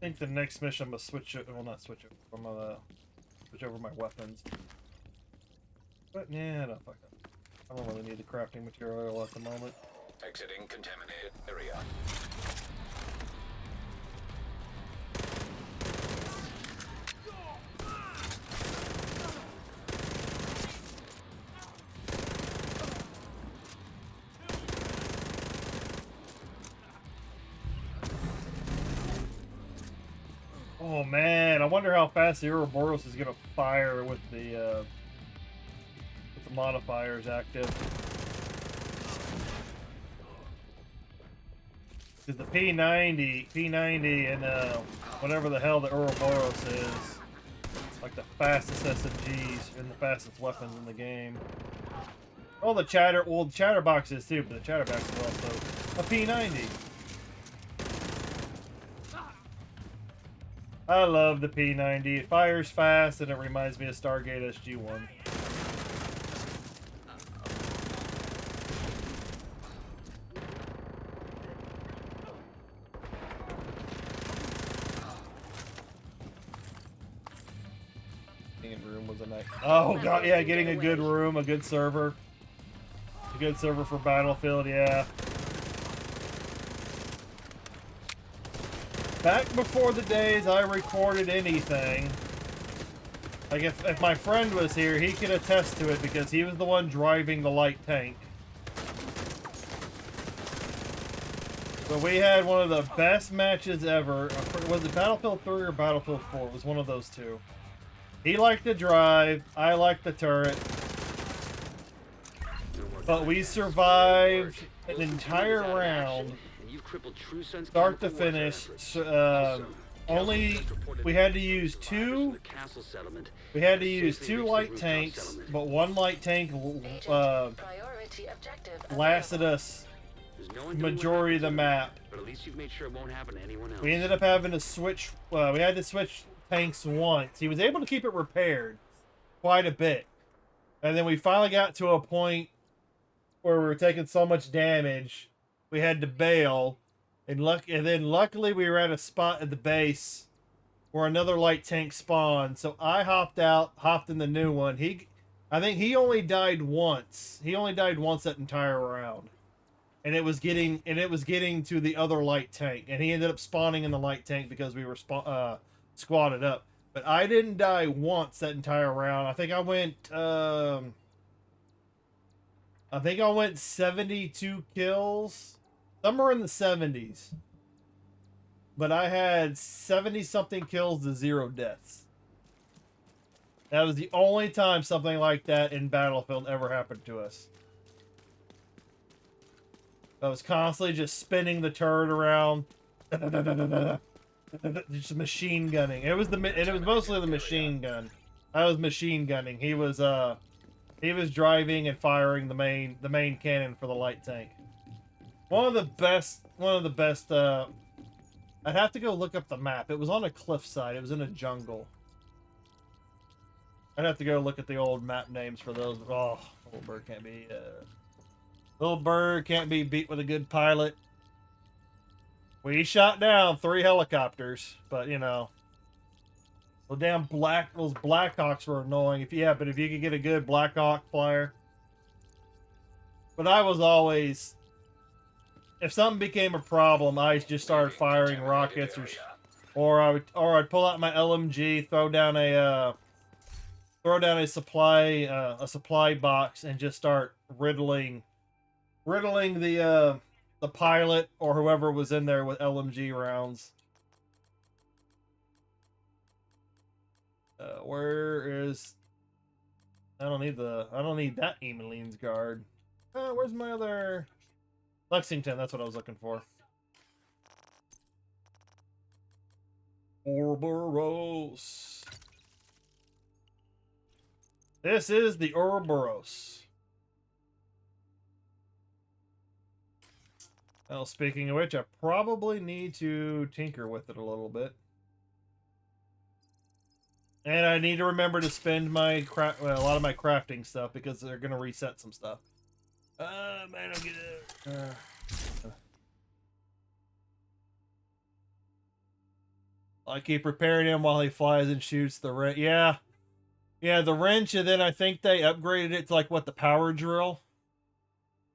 B: I think the next mission I'm gonna switch it. Well, not switch it. I'm gonna switch over my weapons. But yeah, no, fuck it. I don't really need the crafting material at the moment.
A: Exiting contaminated area.
B: Oh man, I wonder how fast the Ouroboros is gonna fire with the modifiers active. Because the P90 and whatever the hell the Ouroboros is, like the fastest SMGs and the fastest weapons in the game. Oh, the Chatterbox is too, but the Chatterbox is also a P90. I love the P90. It fires fast and it reminds me of Stargate SG-1. Room was a night. Oh god, yeah, getting a good room, a good server. A good server for Battlefield, yeah. Back before the days I recorded anything. Like, if my friend was here, he could attest to it because he was the one driving the light tank. But we had one of the best matches ever. Was it Battlefield 3 or Battlefield 4? It was one of those two. He liked to drive, I liked the turret. But we survived an entire round, start to finish. Only we had to use two light tanks, but one light tank lasted us majority of the map. We ended up having to switch. We had to switch tanks once. He was able to keep it repaired quite a bit, and then we finally got to a point where we were taking so much damage we had to bail, and then luckily we were at a spot at the base where another light tank spawned, so I hopped in the new one. I think he only died once. He only died once that entire round, and it was getting to the other light tank, and he ended up spawning in the light tank because we were squatted up. But I didn't die once that entire round. I think I went 72 kills, somewhere in the 70s. But I had 70 something kills to 0 deaths. That was the only time something like that in Battlefield ever happened to us. I was constantly just spinning the turret around. Just machine gunning. It was mostly the machine gun. I was machine gunning. He was driving and firing the main cannon for the light tank. One of the best. I'd have to go look up the map. It was on a cliffside. It was in a jungle. I'd have to go look at the old map names for those. Oh, little bird can't be beat with a good pilot. We shot down 3 helicopters, but you know, those Blackhawks were annoying. But if you could get a good Blackhawk flyer. But I was always, if something became a problem, I just started firing rockets Or I'd pull out my LMG, throw down a supply box, and just start riddling the pilot or whoever was in there with LMG rounds. Where is? I don't need that Emeline's guard. Where's my other Lexington? That's what I was looking for. Ouroboros. This is the Ouroboros. Well, speaking of which, I probably need to tinker with it a little bit. And I need to remember to spend my a lot of my crafting stuff because they're going to reset some stuff. Man, I'll get it. I keep repairing him while he flies and shoots the wrench. Yeah, the wrench, and then I think they upgraded it to like what, the power drill.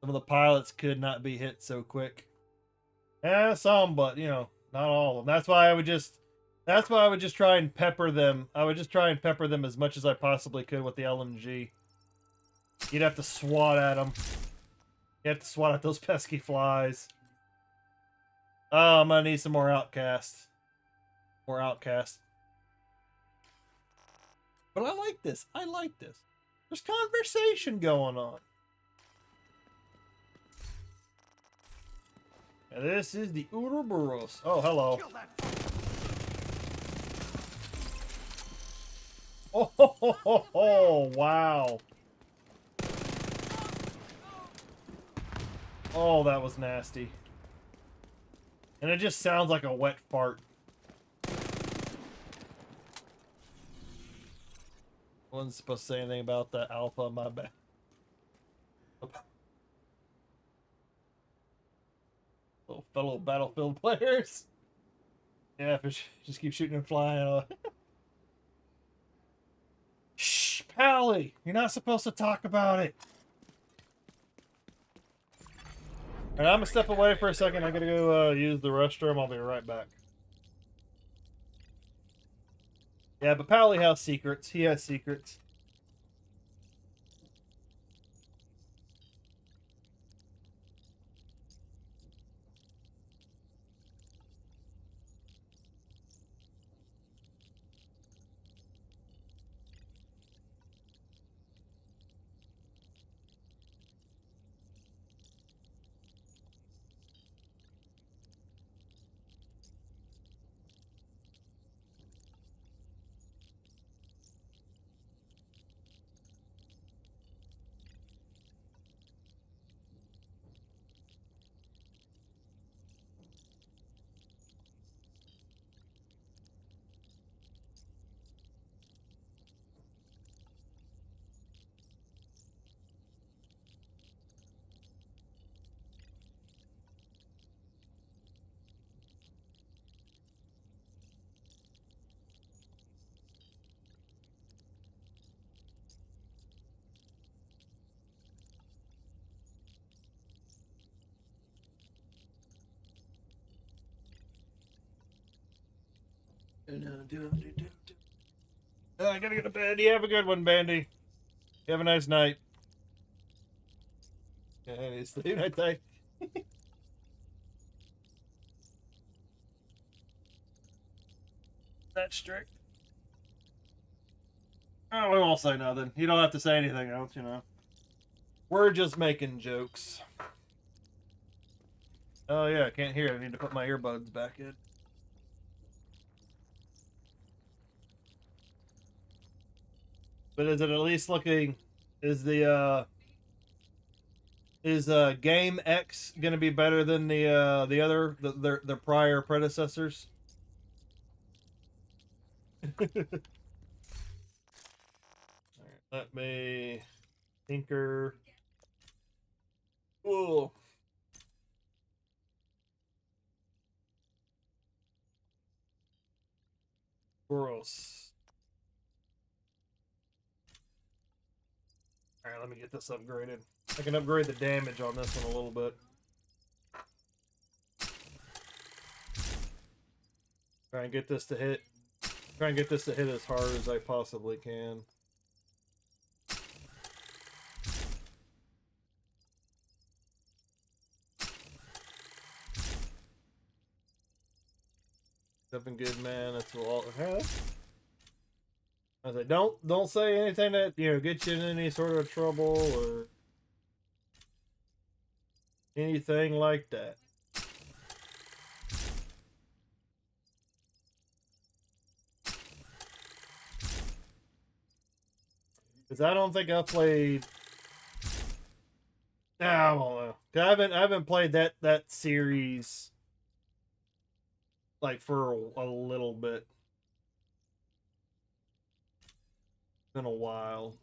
B: Some of the pilots could not be hit so quick. Yeah, some, but you know, not all of them. That's why I would just try and pepper them. I would just try and pepper them as much as I possibly could with the LMG. You'd have to swat at them. You have to swat at those pesky flies. Oh, I'm gonna need some more outcasts. More outcasts. But I like this. I like this. There's conversation going on. And this is the Ouroboros. Oh, hello. Oh, wow. Oh, that was nasty. And it just sounds like a wet fart. I wasn't supposed to say anything about that alpha, my bad. Little fellow Battlefield players. Yeah, just keep shooting and flying. Shh, Pally! You're not supposed to talk about it. Alright, I'm gonna step away for a second. I gotta go use the restroom. I'll be right back. Yeah, but Pally has secrets. He has secrets. I gotta get to bed. You have a good one, Bandy. You have a nice night. Yeah, it's the night day. That's strict. Oh, we won't say nothing. You don't have to say anything else, you know. We're just making jokes. Oh yeah, I can't hear. I need to put my earbuds back in. But is it at least looking? Is the Game X gonna be better than their prior predecessors? Alright, let me tinker. Whoa. Gross. Alright, let me get this upgraded. I can upgrade the damage on this one a little bit. Try and get this to hit. Try and get this to hit as hard as I possibly can. Been good, man. That's all. I was like, don't say anything that gets you in any sort of trouble or anything like that. Because I don't think I played. I don't know. I haven't played that series like for a little bit. It's been a while.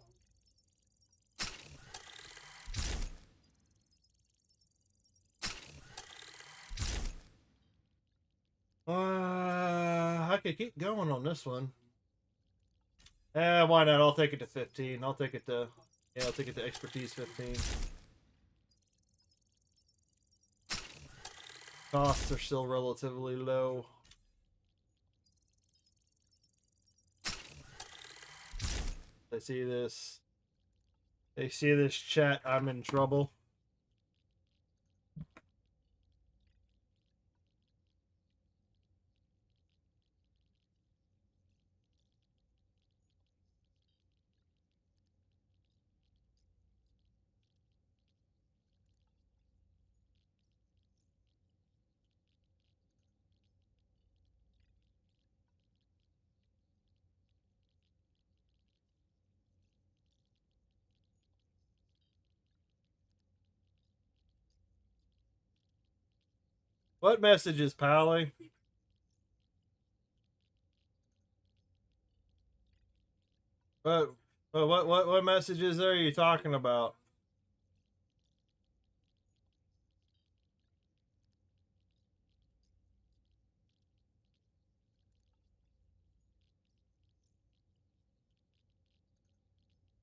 B: I could keep going on this one. Why not? I'll take it to 15. I'll take it to expertise 15. Costs are still relatively low. They see this. They see this chat. I'm in trouble. What messages, Pally? What messages are you talking about?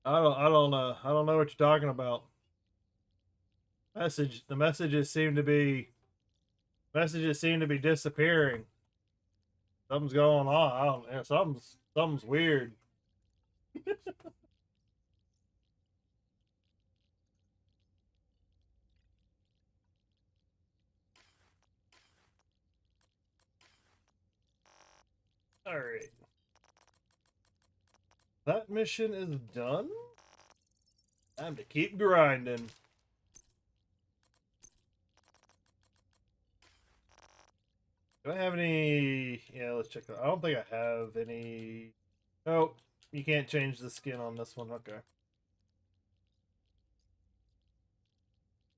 B: I don't know. I don't know what you're talking about. The messages seem to be disappearing. Something's going on. I don't know. Something's weird. All right. That mission is done. Time to keep grinding. Do I have any? Yeah, let's check that. I don't think I have any. Nope. You can't change the skin on this one.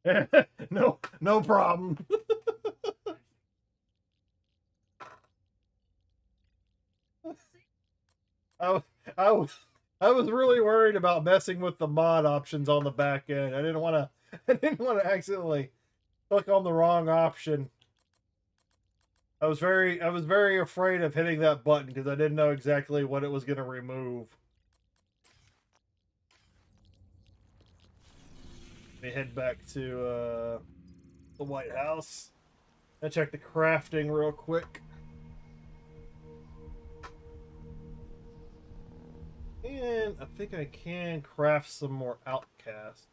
B: Okay. No problem. I was really worried about messing with the mod options on the back end. I didn't want to accidentally click on the wrong option. I was very afraid of hitting that button because I didn't know exactly what it was going to remove. Let me head back to the White House. I'll check the crafting real quick. And I think I can craft some more outcasts.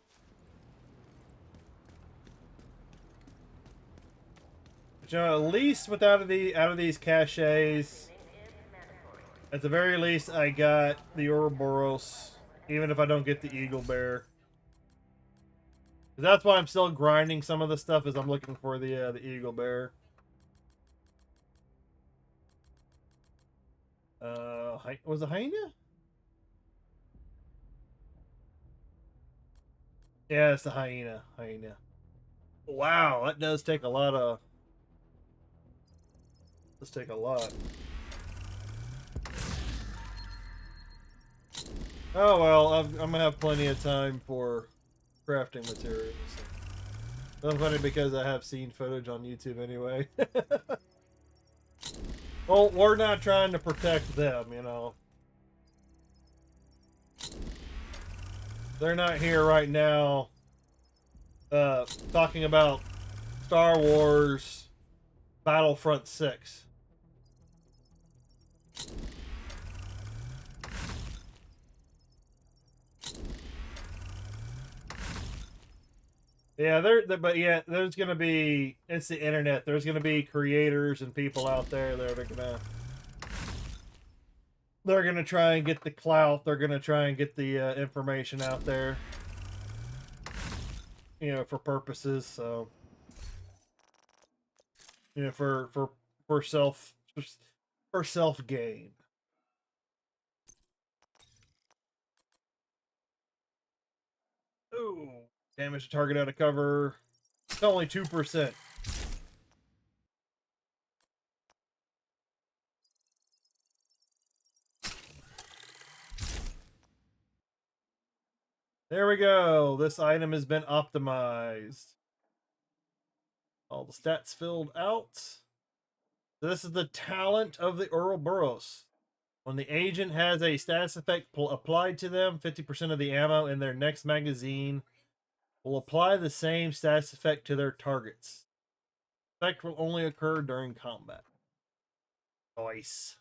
B: But, at least out of these caches, at the very least, I got the Ouroboros, even if I don't get the Eagle Bear. That's why I'm still grinding some of the stuff, is I'm looking for the Eagle Bear. Was it hyena? Yeah, it's the hyena. Wow, that does take a lot of... Let's take a lot. Oh well, I'm gonna have plenty of time for crafting materials. That's funny because I have seen footage on YouTube anyway. Well, we're not trying to protect them, They're not here right now talking about Star Wars Battlefront 6. Yeah, but yeah, there's gonna be, it's the internet. There's gonna be creators and people out there that are they're gonna try and get the clout. They're gonna try and get the information out there, you know, for purposes. So, you know, for self for self gain. Ooh, damage to target out of cover. It's only 2%. There we go. This item has been optimized. All the stats filled out. So this is the talent of the Ouroboros. When the agent has a status effect applied to them, 50% of the ammo in their next magazine will apply the same status effect to their targets. Effect will only occur during combat. Nice.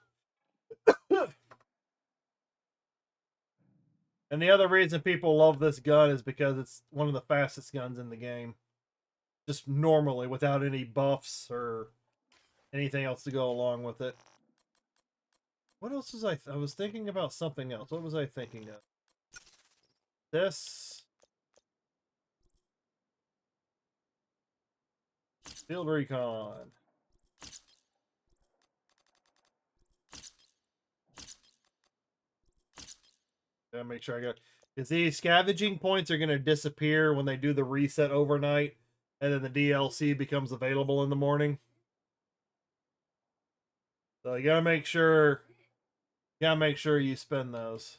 B: And the other reason people love this gun is because it's one of the fastest guns in the game. Just normally, without any buffs or anything else to go along with it. What else was I was thinking about something else. What was I thinking of? This. Field recon. Gotta make sure I got... Because these scavenging points are going to disappear when they do the reset overnight. And then the DLC becomes available in the morning. So you gotta make sure... you spend those.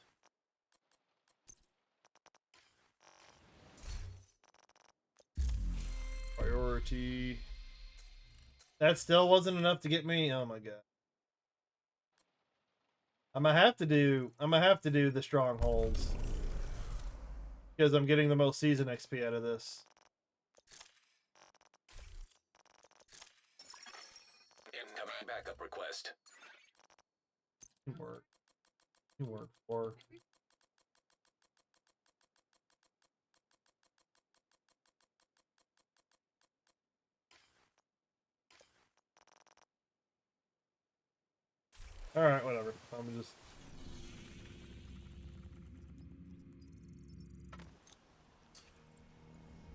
B: Priority. That still wasn't enough to get me. Oh my god. I'm gonna have to do the strongholds. Because I'm getting the most season XP out of this.
A: Incoming backup request.
B: Work. Work. Alright, whatever. I'm just...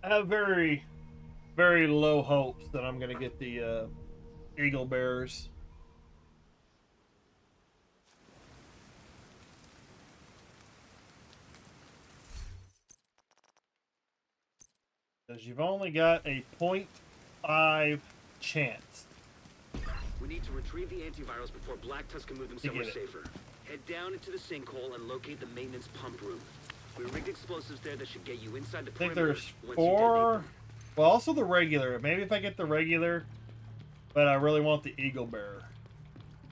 B: I have very, very low hopes that I'm going to get the Eagle Bears. Because you've only got a 0.5 chance.
F: We need to retrieve the antivirals before Black Tusk can move them somewhere safer. Head down into the sinkhole and locate the maintenance pump room. We rigged explosives there that should get you inside the perimeter.
B: I think there's 4... Well, also the regular. Maybe if I get the regular, but I really want the Eagle Bearer.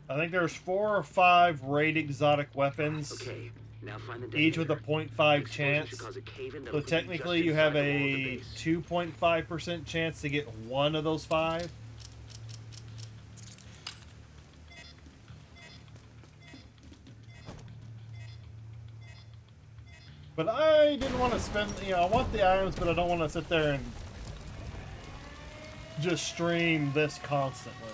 B: I think there's 4 or 5 raid exotic weapons.
F: Okay, now find the
B: each with a 0.5 chance. So technically you have a 2.5% chance to get one of those 5. But I didn't want to spend, you know, I want the items, but I don't want to sit there and just stream this constantly.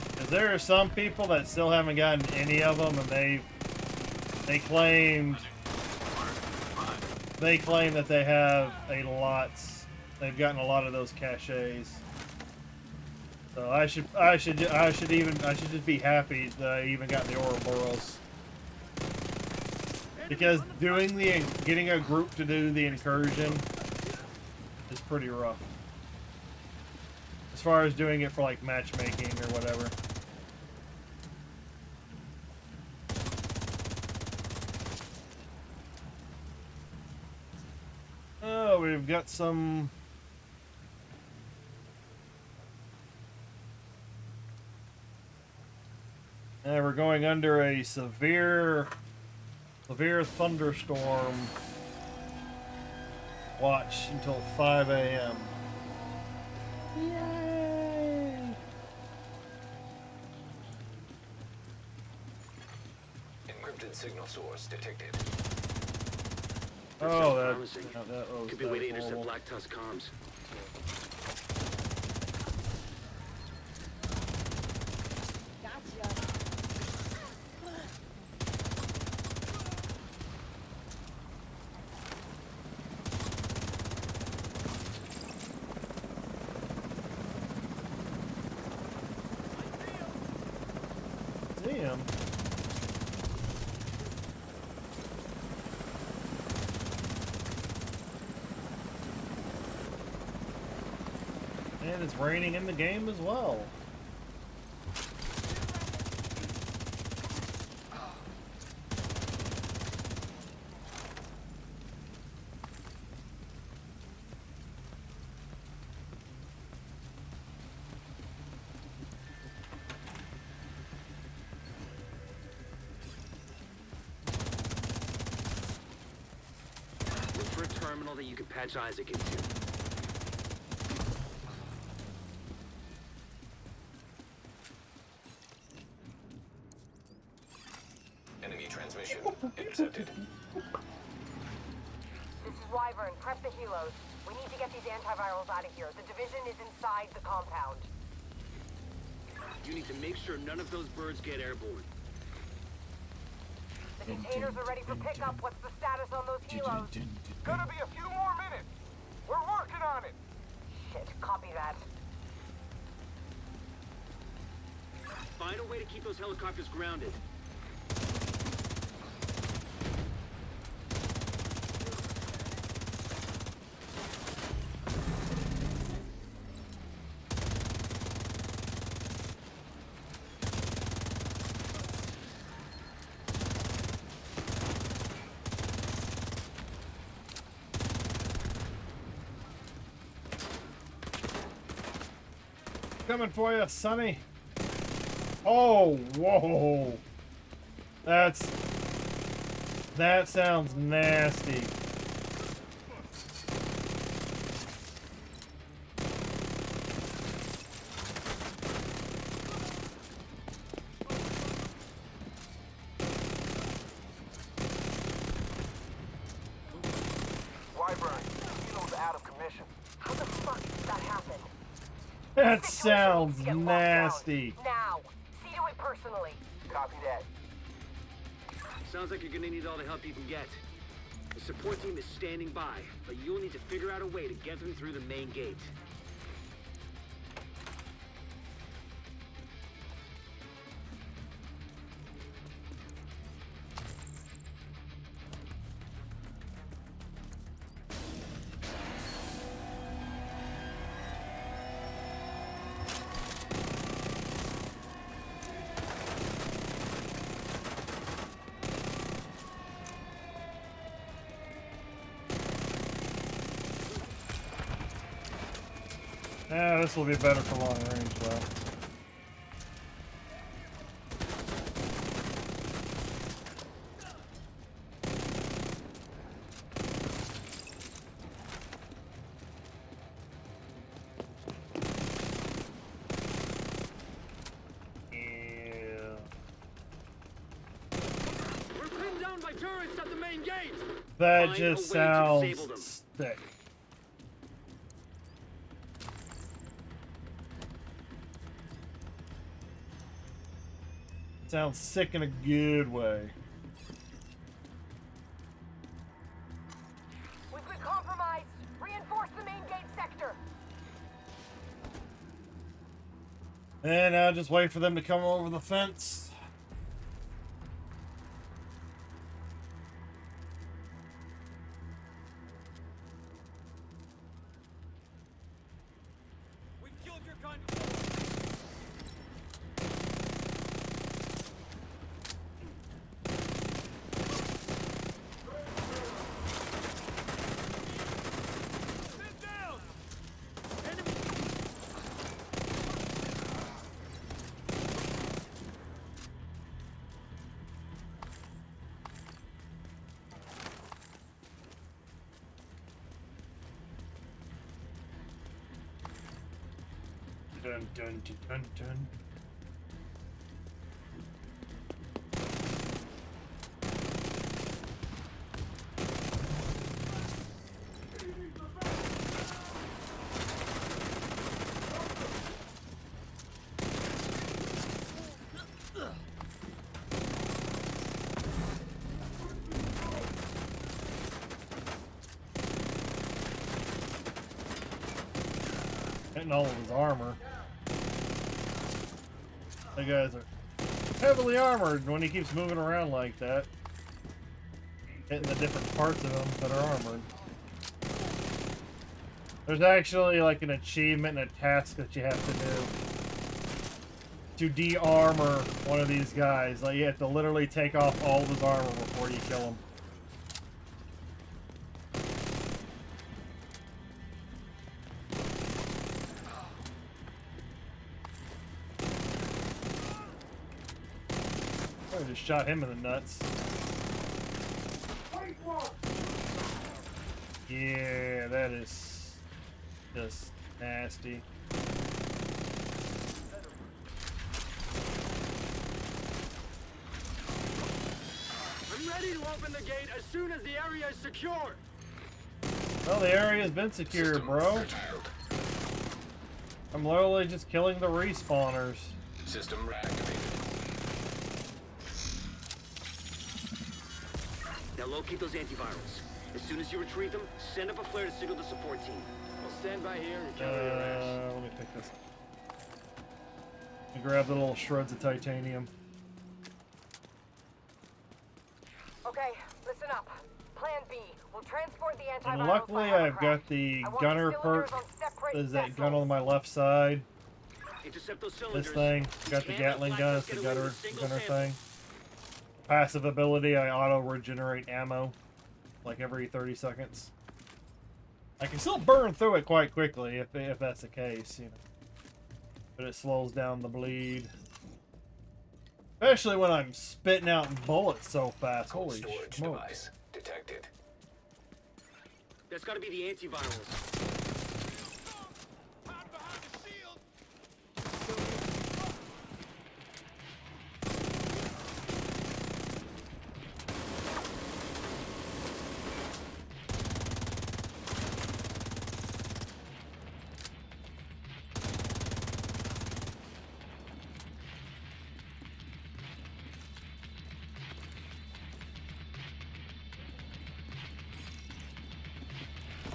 B: Because there are some people that still haven't gotten any of them, and they claim that they have they've gotten a lot of those caches. So I should just be happy that I even got the Ouroboros. Because getting a group to do the incursion is pretty rough. As far as doing it for like matchmaking or whatever. Oh, we've got some... we're going under a severe thunderstorm watch until 5 a.m. Yay!
A: Encrypted Encrypted signal source detected.
B: Oh, that
F: promising.
B: was
F: Could be a way to intercept
B: horrible.
F: Black Tusk comms.
B: See him. And it's raining in the game as well.
F: Look for a terminal that you can patch Isaac into.
A: Enemy transmission intercepted.
C: This is Wyvern. Prep the helos. We need to get these antivirals out of here. The division is inside the compound.
F: You need to make sure none of those birds get airborne.
C: The containers are ready for pickup. What's the status on those helos?
O: Gonna be a few more minutes. We're working on it.
C: Shit, copy that.
F: Find a way to keep those helicopters grounded.
B: Coming for you, Sonny. Oh, whoa. That sounds nasty.
O: Wyvern, helo's out of commission.
C: How the fuck did that happen?
B: That sounds nasty.
C: Now, see to it personally.
O: Copy that.
F: Sounds like you're gonna need all the help you can get. The support team is standing by, but you'll need to figure out a way to get them through the main gate.
B: Yeah, this will be better for long range, though.
F: We're pinned down by turrets at the main gate!
B: That
F: Find
B: just
F: a way to disable them.
B: sounds sick. Sounds sick in a good way.
C: We've been compromised. Reinforce the main gate sector.
B: And now just wait for them to come over the fence.
N: We've killed your kind. Sit down. Enemy.
B: Dun dun dun dun dun. hitting all of his armor. The guys are heavily armored when he keeps moving around like that. Hitting the different parts of him that are armored. There's actually like an achievement and a task that you have to do to de-armor one of these guys. Like you have to literally take off all of his armor before you kill him. I just shot him in the nuts. Yeah, that is just nasty.
F: I'm ready to open the gate as soon as the area is secure.
B: Well, the area has been secured, bro. I'm literally just killing the respawners.
A: System reactivated.
F: Now locate those antivirals. As soon as you retrieve them, send up a flare to signal the support team. I'll stand by here and cover your ass.
B: Let me pick this up. Let me grab the little shreds of titanium.
C: Okay, listen up. Plan B. We'll transport the antivirals.
B: And luckily, I've got the gunner perk. There's that gun on my left side.
F: Intercept those cylinders.
B: This thing, got the Gatling gun, it's the gunner thing. Passive ability, I auto regenerate ammo, like every 30 seconds. I can still burn through it quite quickly if that's the case, you know. But it slows down the bleed. Especially when I'm spitting out bullets so fast. Holy
A: Storage
B: smokes.
A: device detected.
F: That's gotta be the antivirals.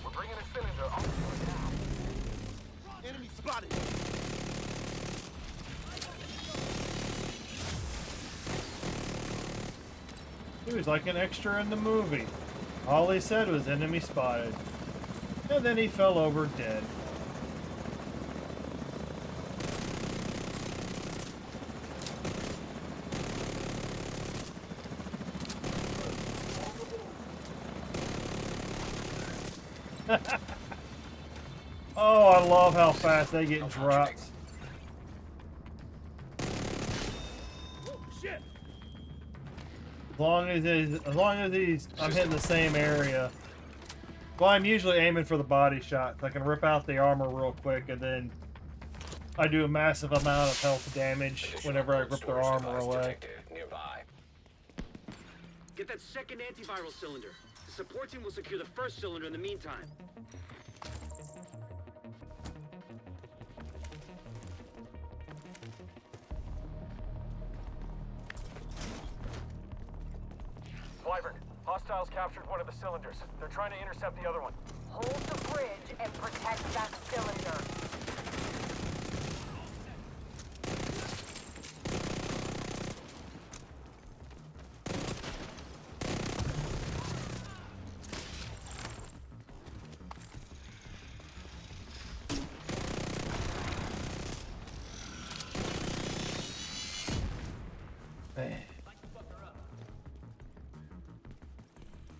C: We're bringing a cylinder on board now.
N: Enemy spotted.
B: He was like an extra in the movie. All he said was enemy spotted. And then he fell over dead. Oh, I love how fast they get dropped.
N: Shit.
B: As long as I'm hitting the same area. Well, I'm usually aiming for the body shots. I can rip out the armor real quick, and then I do a massive amount of health damage whenever I rip their armor away.
A: Nearby.
F: Get that second antiviral cylinder. The support team will secure the first cylinder in the meantime.
C: Wyvern, hostiles captured one of the cylinders. They're trying to intercept the other one. Hold the bridge and protect that cylinder.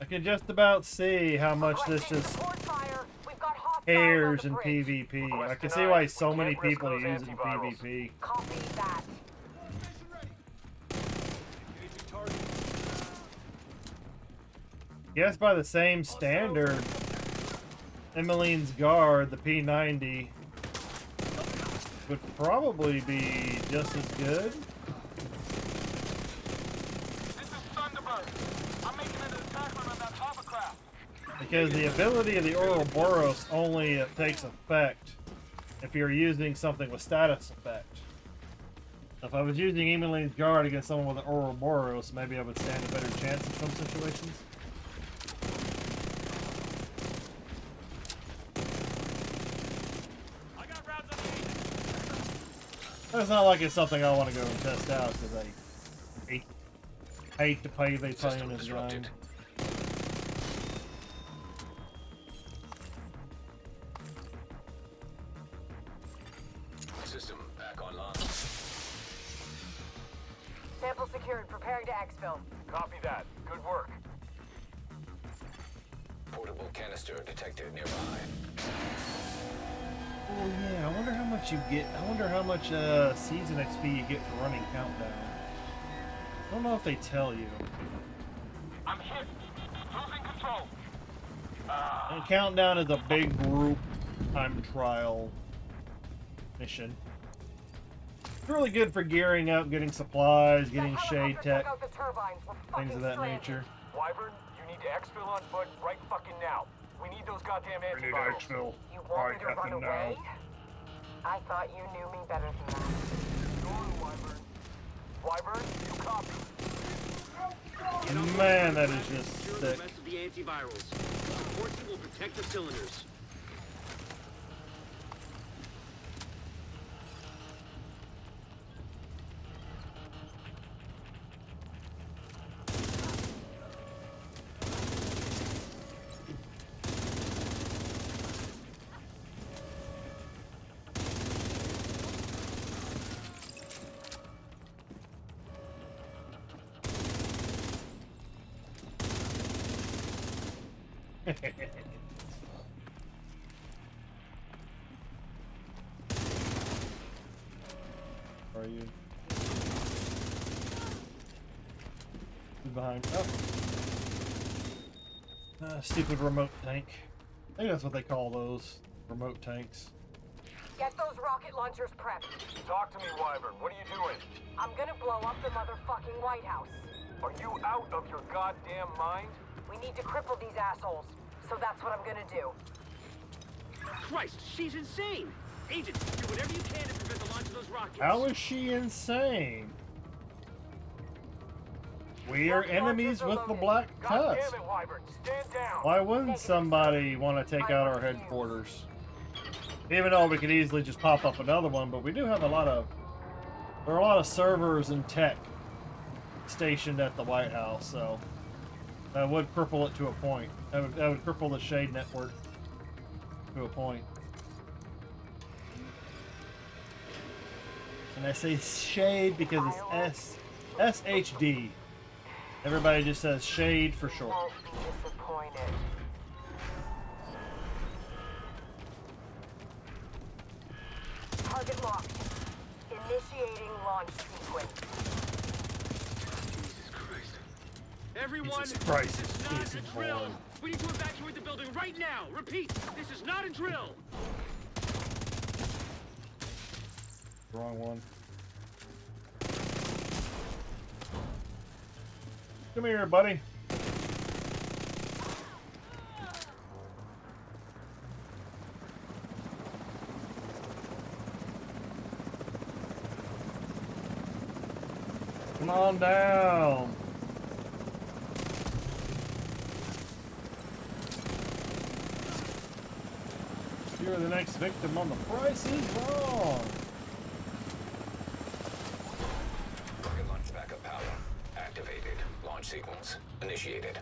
B: I can just about see how much this just airs in PvP. I can see why so many people use it in PvP.
C: Copy that.
B: Guess by the same standard, Emmeline's Guard, the P90, would probably be just as good. Because the ability of the Ouroboros only takes effect if you're using something with status effect. If I was using Emmeline's Guard against someone with an Ouroboros, maybe I would stand a better chance in some situations.
N: I got route
B: It's not like it's something I want to go and test out because I hate to pay they play in this game.
A: System back online.
C: Sample secured. Preparing to exfil.
L: Copy that. Good work.
A: Portable canister detected nearby.
B: Oh yeah, I wonder how much you get. I wonder how much season XP you get for running Countdown. I don't know if they tell you.
L: I'm hit. Losing control.
B: And Countdown is a big group time trial mission. It's really good for gearing up, getting supplies, getting shade tech, things of that nature.
L: Wyvern, you need to exfil on foot right fucking now. We need those goddamn antivirals.
B: We need to exfil.
C: You want me to run away? I thought you knew me better than that.
L: Go on, Wyvern. Wyvern, you copy.
B: Man, that is just
F: Secure
B: sick.
F: the rest of the antivirals. Support team will protect the cylinders.
B: Are you? Who's behind? Oh. Stupid remote tank. I think that's what they call those. Remote tanks.
C: Get those rocket launchers prepped.
L: Talk to me, Wyvern. What are you doing?
C: I'm gonna blow up the motherfucking White House.
L: Are you out of your goddamn mind?
C: We need to cripple these assholes. So that's what I'm gonna do.
F: Christ, she's insane! Agent, do whatever you can to prevent the launch of those rockets.
B: How is she insane? We are enemies with the Black Tusk.
L: Damn it, Wyvern. Stand down.
B: Why wouldn't somebody want to take out our headquarters? Even though we could easily just pop up another one, but we do have there are a lot of servers and tech stationed at the White House, so that would cripple it to a point. That would cripple the Shade network to a point. And I say Shade because it's SHD. Everybody just says Shade for short.
C: Won't be disappointed. Target locked. Initiating launch sequence.
F: Jesus Christ. Everyone,
B: Jesus Christ,
F: this is
B: it's
F: not
B: Jason
F: a drill.
B: Bourne.
F: We need to evacuate the building right now. Repeat, this is not a drill.
B: Wrong one. Come here, buddy. Come on down. You're the next victim on The Price is Wrong.
A: Rocket launch backup power activated. Launch sequence initiated.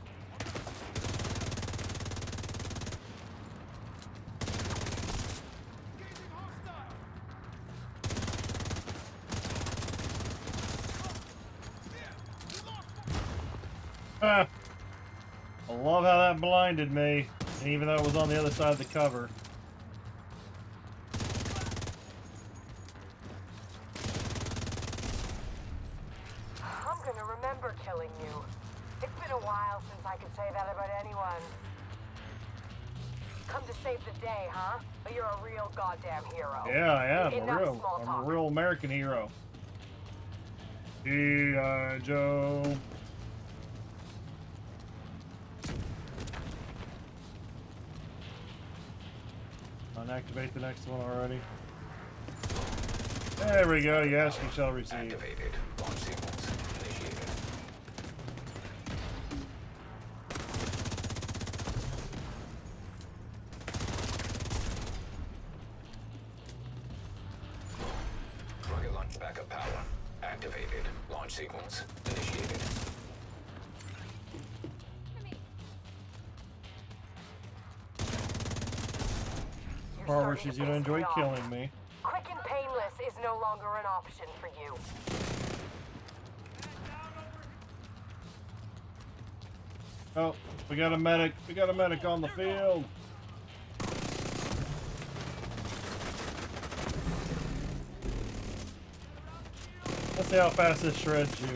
B: Ah, I love how that blinded me, even though it was on the other side of the cover.
C: I'm gonna remember killing you. It's been a while since I could say that about anyone. Come to save the day, huh? But you're a real goddamn hero.
B: Yeah, I am.
C: Enough small
B: I'm
C: talk.
B: a real American hero. G.I. Joe. Unactivate the next one already. There we go. Yes, we shall receive.
A: Activated. Launch sequence initiated. Rocket launch
B: part where she's gonna enjoy killing me.
E: Quick and painless is no longer an option for you.
B: Oh, we got a medic. We got a medic on the field. Let's see how fast this shreds you.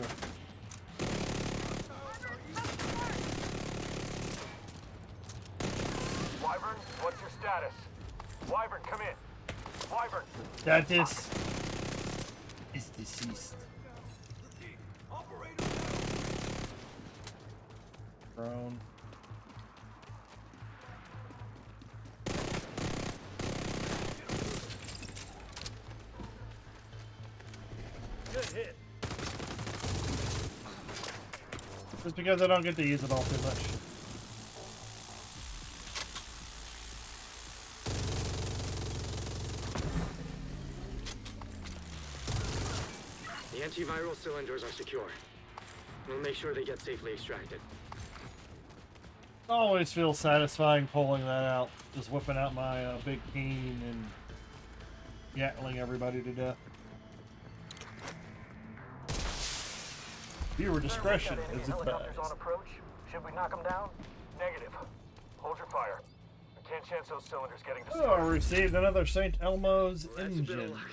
C: Wyvern, what's your status? Wyvern, come in. Wyvern.
B: Status is deceased. Drone.
N: Good hit.
B: Just because I don't get to use it all too much.
F: The antiviral cylinders are secure. We'll make sure they get safely extracted.
B: Always feels satisfying pulling that out. Just whipping out my big keen and gatling everybody to death. Viewer discretion is
C: Helicopters on
B: advised.
C: approach. Should we knock them down? Negative. Hold your fire. I can't chance those cylinders getting destroyed.
B: Oh, received another St. Elmo's
F: Well, that's a bit of
B: engine.
F: luck.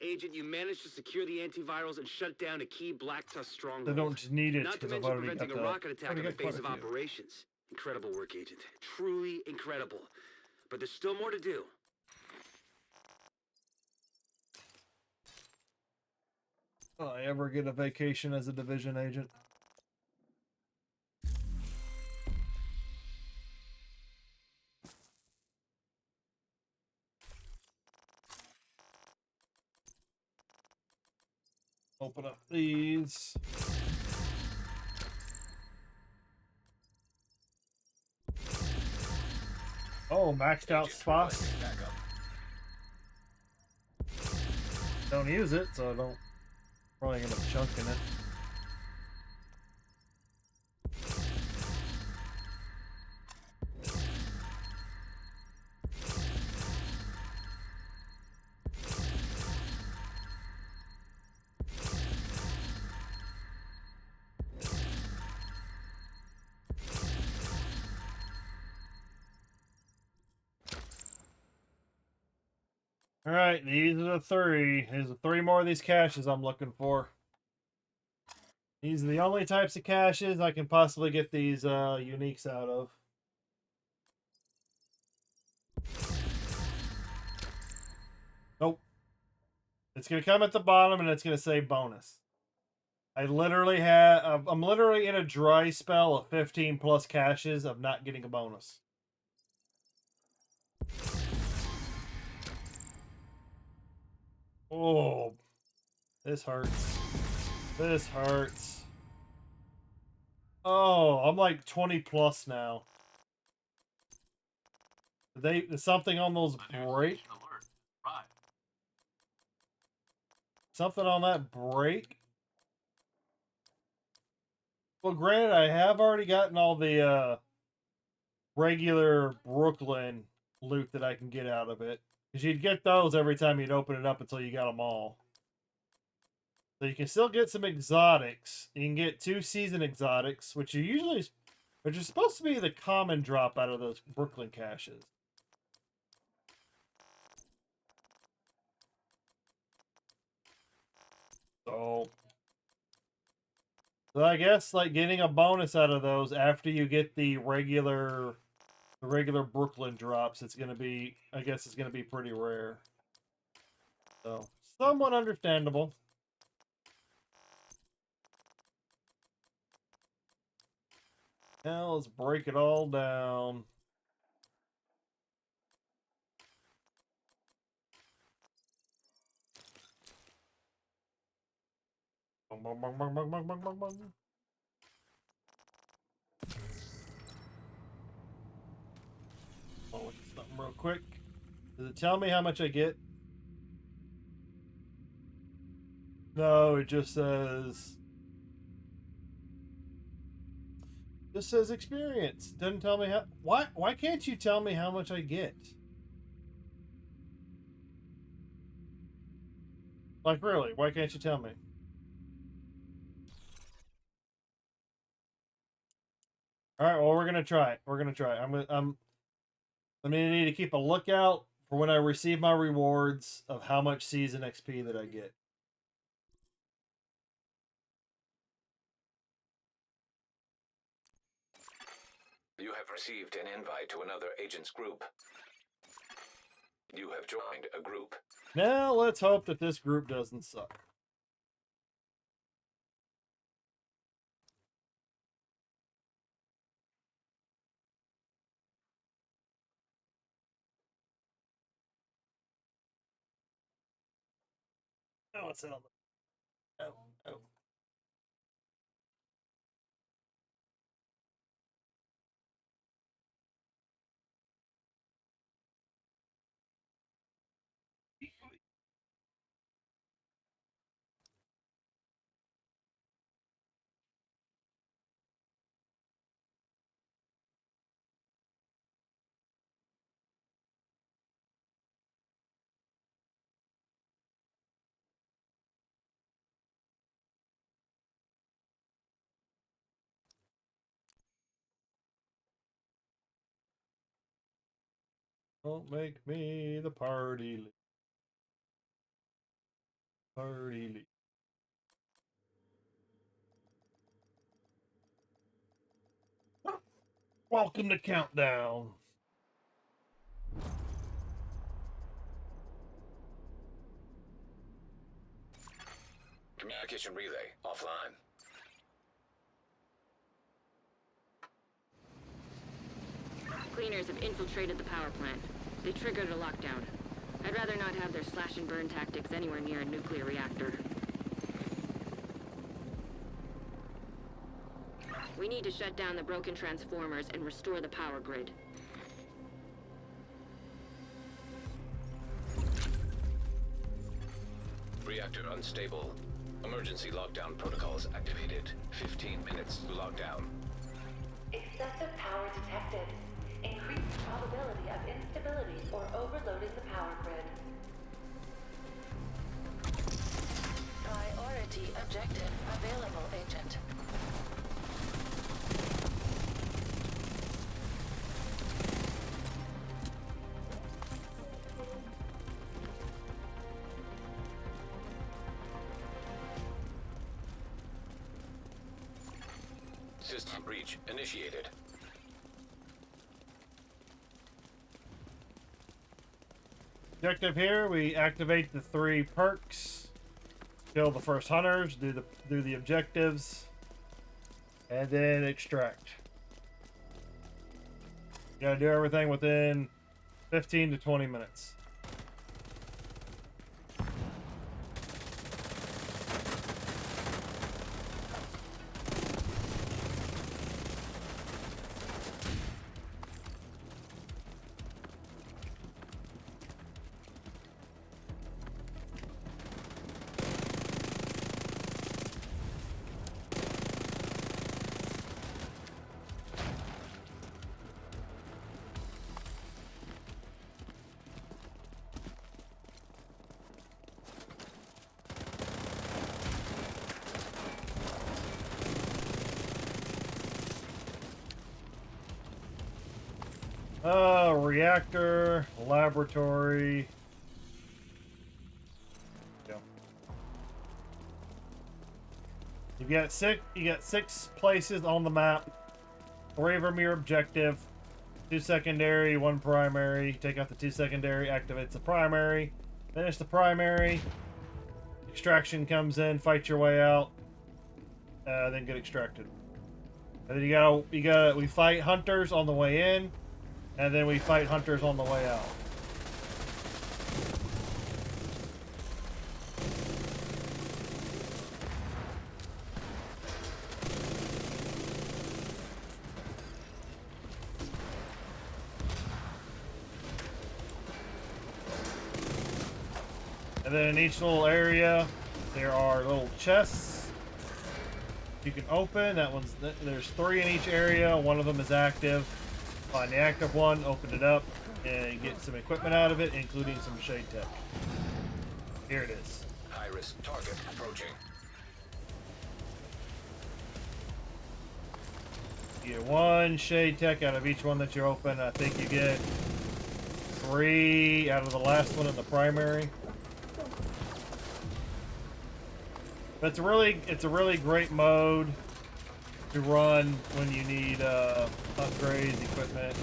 F: Agent, you managed to secure the antivirals and shut down a key Black Tusk stronghold.
B: They don't need it
F: Not to
B: because I've
F: mention
B: already got
F: preventing
B: the.
F: a rocket attack
B: already
F: on the
B: got
F: base of
B: quite a few.
F: operations. Incredible work, Agent. Truly incredible. But there's still more to do.
B: Will I ever get a vacation as a division agent? Open up these. Oh, maxed out spots. Don't use it, so I don't probably end up chunking it. Alright, these are the three. There's the three more of these caches I'm looking for. These are the only types of caches I can possibly get these uniques out of. Nope. It's going to come at the bottom and it's going to say bonus. I'm literally in a dry spell of 15 plus caches of not getting a bonus. Oh, this hurts. This hurts. Oh, I'm like 20 plus now. Did something on those break? Something on that break? Well, granted, I have already gotten all the regular Brooklyn loot that I can get out of it. Because you'd get those every time you'd open it up until you got them all. So you can still get some exotics. You can get 2 season exotics, which are supposed to be the common drop out of those Brooklyn caches. So I guess like getting a bonus out of those after you get the regular Brooklyn drops, it's gonna be, I guess it's gonna be pretty rare. So somewhat understandable. Now let's break it all down. Bong, bong, bong, bong, bong, bong, bong, bong. Oh, look at something real quick. Does it tell me how much I get? No, it just says experience. Doesn't tell me how. Why can't you tell me how much I get? Like, really? Why can't you tell me? All right. Well, we're gonna try it. We're gonna try it. I'm gonna need to keep a lookout for when I receive my rewards of how much season XP that I get.
A: You have received an invite to another agent's group. You have joined a group.
B: Now let's hope that this group doesn't suck. Oh, it's on the... Oh, oh. Don't make me the party leader. Party leader. Welcome to Countdown.
A: Communication relay offline.
J: Cleaners have infiltrated the power plant. They triggered a lockdown. I'd rather not have their slash and burn tactics anywhere near a nuclear reactor. We need to shut down the broken transformers and restore the power grid.
A: Reactor unstable. Emergency lockdown protocols activated. 15 minutes to lockdown.
I: Excessive power detected. Increased probability of instability or overloading the power grid. Priority objective available, Agent.
A: System breach initiated.
B: Objective here, we activate the 3 perks, kill the first hunters, do the objectives, and then extract. You gotta do everything within 15 to 20 minutes. Reactor, laboratory. Go. You got six places on the map. 3 of them your objective. 2 secondary, 1 primary. Take out the 2 secondary, activates the primary. Finish the primary. Extraction comes in, fight your way out. Then get extracted. And then we fight hunters on the way in. And then we fight hunters on the way out. And then in each little area, there are little chests you can open. There's 3 in each area. 1 of them is active. Find the active one, open it up, and get some equipment out of it, including some shade tech. Here it is.
A: High-risk target approaching.
B: You get 1 shade tech out of each one that you open. I think you get 3 out of the last one in the primary. But it's a really great mode to run when you need upgrades, equipment.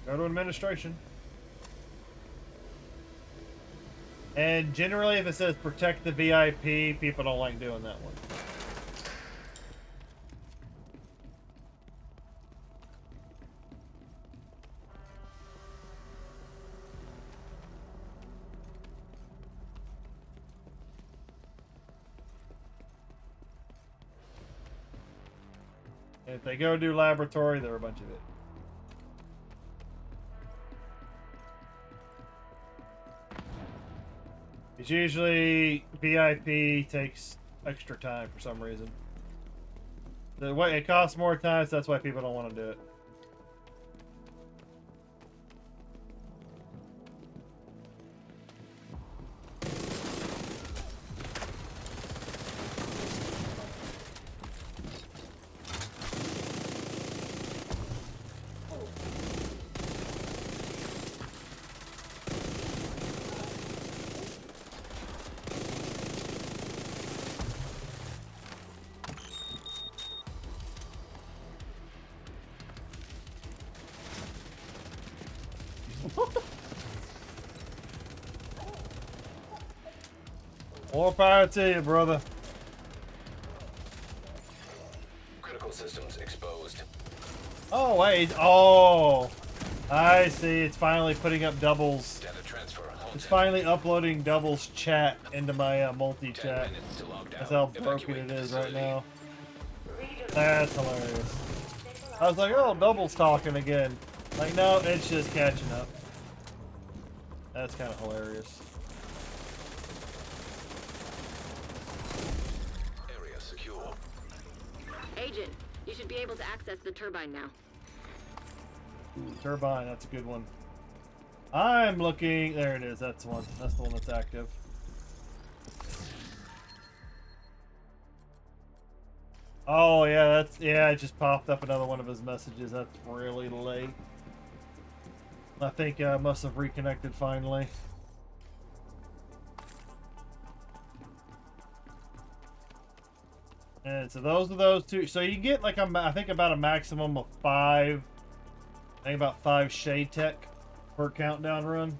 B: Go to administration. And generally, if it says protect the VIP, people don't like doing that one. And if they go do laboratory, they're a bunch of it. It's usually VIP takes extra time for some reason. It costs more time, so that's why people don't want to do it. More power to you, brother.
A: Critical systems exposed.
B: Oh, wait. Oh, I see. It's finally putting up doubles.
A: Data transfer.
B: It's finally uploading doubles chat into my multi-chat. That's how broken it is right now. That's hilarious. I was like, oh, doubles talking again. Like, no, it's just catching up. That's kind of hilarious.
A: Area secure.
J: Agent, you should be able to access the turbine now.
B: Ooh, turbine, that's a good one. I'm looking. There it is. That's the one. That's the one that's active. Oh yeah, it just popped up another one of his messages. That's really late. I think I must have reconnected finally. And so those are those two. So you get like I think about a maximum of 5. I think about 5 shade tech per countdown run.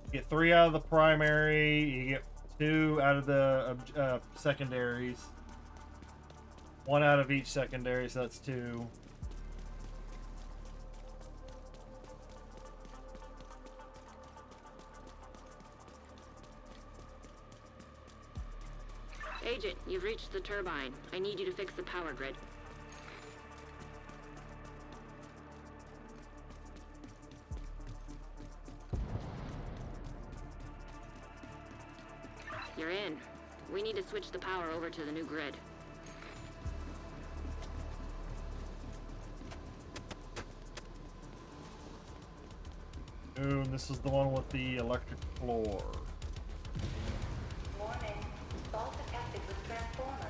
B: You get 3 out of the primary. You get 2 out of the secondaries. 1 out of each secondary, so that's 2.
J: Agent, you've reached the turbine. I need you to fix the power grid. You're in. We need to switch the power over to the new grid.
B: Ooh, and this is the one with the electric floor.
I: Warning. Fault detected with transformer.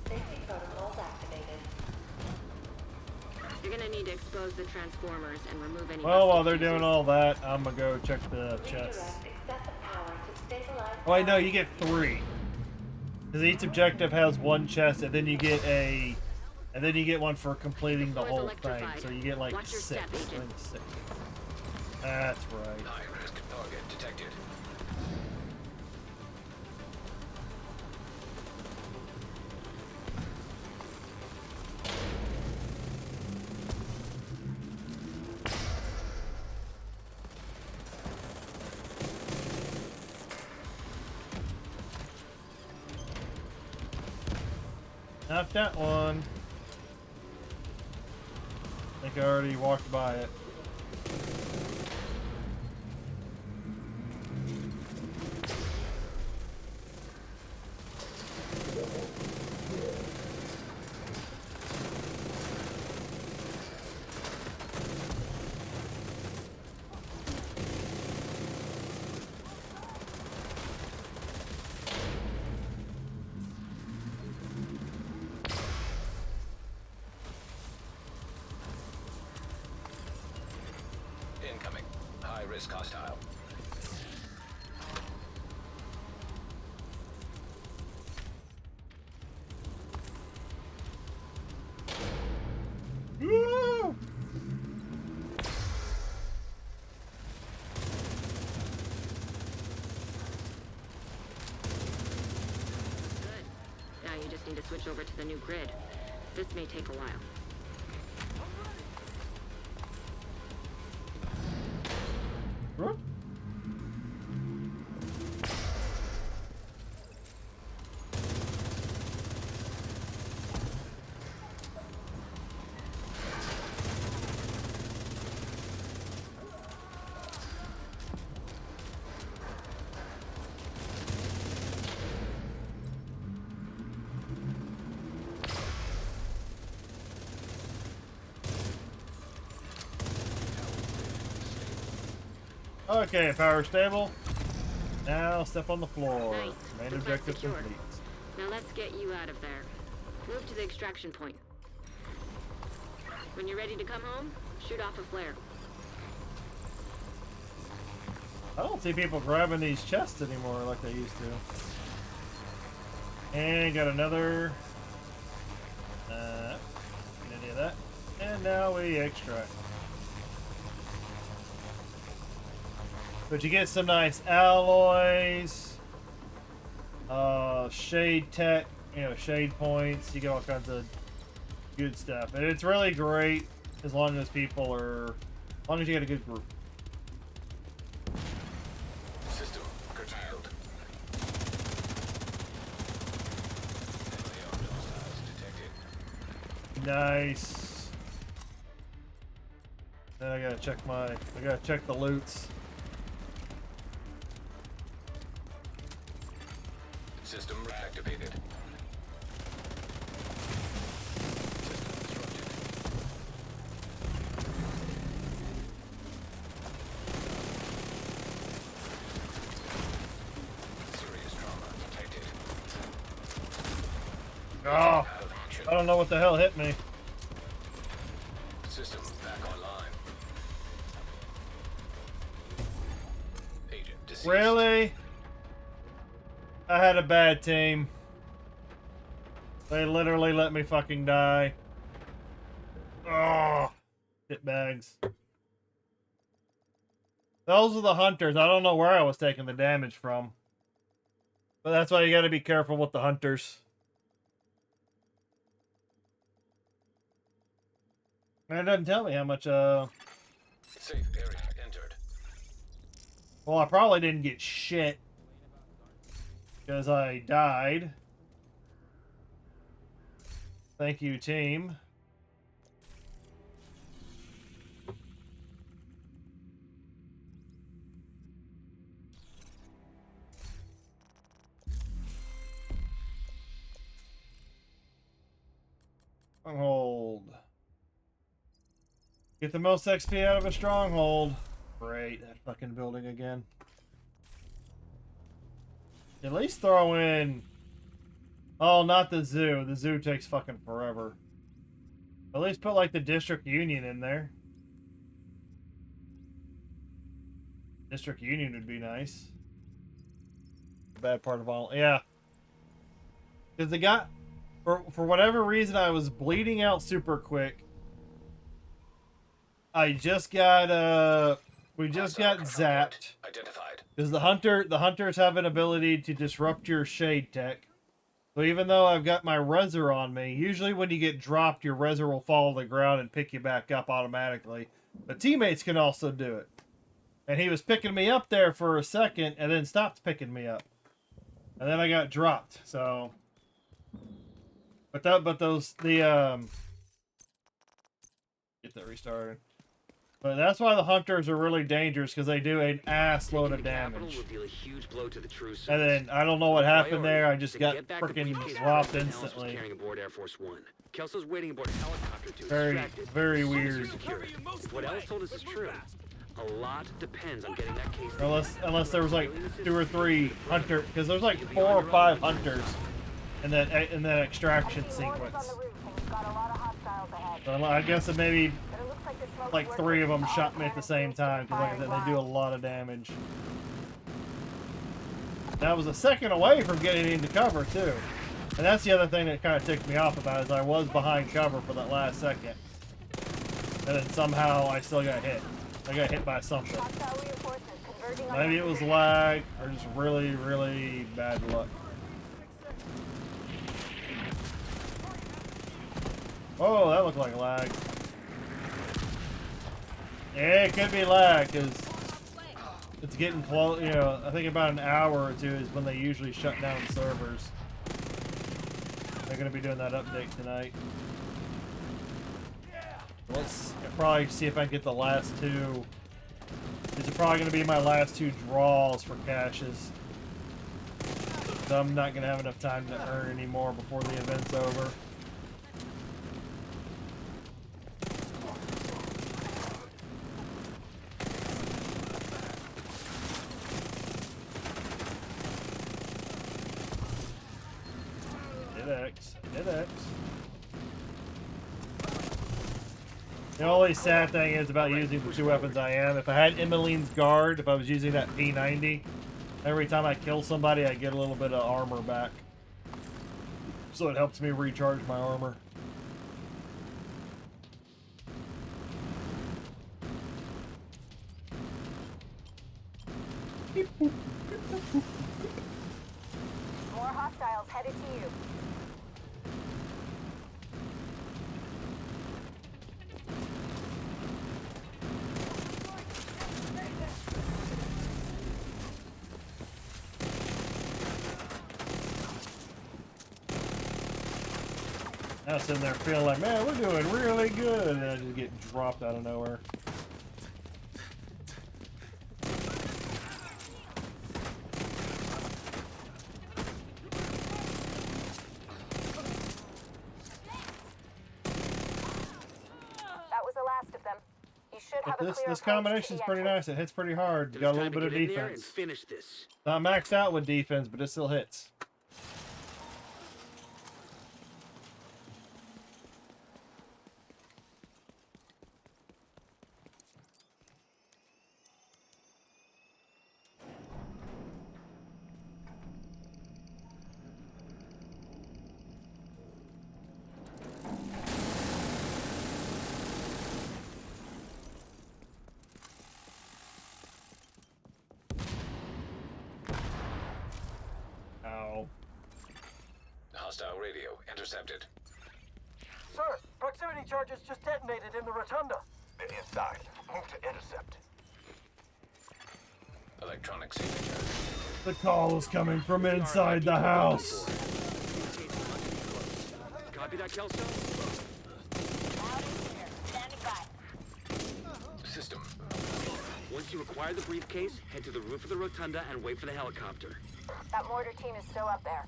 I: Safety protocols activated.
J: You're gonna need to expose the transformers and remove any.
B: Well, while they're doing all that, I'm gonna go check the chest. Oh, wait, no, you get 3. Because each objective has 1 chest, and then you get one for completing the whole thing. So you get like 6. I think 6. That's right.
A: High-risk target detected.
B: Not that one. I think I already walked by it.
A: risk hostile.
B: Woo!
J: Good. Now you just need to switch over to the new grid. This may take a while.
B: What? Okay, power stable. Now step on the floor.
J: Nice.
B: Main
J: Looks
B: objective
J: secure.
B: complete.
J: Now let's get you out of there. Move to the extraction point. When you're ready to come home, shoot off a flare.
B: I don't see people grabbing these chests anymore like they used to. And got another. Any of that. And now we extract. But you get some nice alloys, shade tech, shade points. You get all kinds of good stuff, and it's really great as long as you get a good group.
A: System curtailed.
B: Nice. Then I gotta check the loots.
A: System reactivated. System disrupted. Serious trauma detected.
B: Oh, I don't know what the hell hit me.
A: System back online. Agent deceased.
B: Really? I had a bad team. They literally let me fucking die. Oh, shit bags. Those are the hunters. I don't know where I was taking the damage from. But that's why you gotta be careful with the hunters. Man, it doesn't tell me how much,
A: Safe area entered.
B: Well, I probably didn't get shit. Because I died. Thank you, team. Stronghold. Get the most XP out of a stronghold. Great, that fucking building again. At least throw in... Oh, not the zoo. The zoo takes fucking forever. At least put, like, the district union in there. District union would be nice. Bad part of all... Yeah. Because the guy... For whatever reason, I was bleeding out super quick. I just got, we just got zapped.
A: Identified.
B: Because the hunters have an ability to disrupt your shade tech. So even though I've got my Reser on me, usually when you get dropped, your Reser will fall to the ground and pick you back up automatically. But teammates can also do it. And he was picking me up there for a second, and then stopped picking me up. And then I got dropped, so... Get that restarted. But that's why the hunters are really dangerous, because they do an ass load of damage.
F: Will deal a huge blow to the truce.
B: And then I don't know what happened there. I just got
F: Get back the
B: freaking
F: briefcase
B: dropped
F: Ellis was
B: instantly.
F: carrying aboard Air Force One. Kelso's waiting aboard a helicopter to
B: Very,
F: extract it.
B: very weird.
F: Secure it. What Ellis told us is true. A lot depends on getting that case.
B: Unless there was like 2 or 3 hunter, because there's like 4 or 5 hunters in that extraction sequence. So I guess it maybe
E: looks like the smoke's
B: like
E: working.
B: 3 of them
E: The
B: shot me at the
E: autocannon
B: same
E: seems to be
B: time because
E: firing
B: they do a
E: blind.
B: lot of damage. And I was a second away from getting into cover too, and that's the other thing that kind of ticked me off about it, is I was behind cover for that last second, and then somehow I still got hit. I got hit by something.
E: Hostile reinforcements converging on
B: Maybe
E: your
B: it was
E: position.
B: lag or just really, really bad luck. Oh, that looked like lag. Yeah, it could be lag because it's getting close. You know, I think about an hour or two is when they usually shut down servers. They're going to be doing that update tonight. Let's probably see if I can get the last 2. These are probably going to be my last 2 draws for caches. So I'm not going to have enough time to earn any more before the event's over. Hit X. The only sad thing is about using the 2 weapons I am. If I had Emmeline's guard, if I was using that P90, every time I kill somebody, I get a little bit of armor back. So it helps me recharge my armor.
E: More hostiles headed to you.
B: I was sitting there feeling like, man, we're doing really good, and then I just get dropped out of nowhere.
E: That was the last of them. You should have
B: But
E: a clear
B: this
E: approach
B: combination
E: to
B: is
E: the
B: pretty
E: entrance.
B: nice. It hits pretty hard.
F: Then
B: Got a
F: it's
B: little
F: time
B: bit
F: to
B: of
F: get in there and
B: defense.
F: finish this.
B: Not maxed out with defense, but it still hits. Ow.
A: Hostile radio intercepted.
C: Sir, proximity charges just detonated in the rotunda.
O: They're inside. Move to intercept.
A: Electronic signature.
B: The call is coming from inside the house.
F: Copy that, Kelso?
G: Loud and clear. Standing by.
A: System.
F: Once you acquire the briefcase, head to the roof of the rotunda and wait for the helicopter.
E: That mortar team is still up there.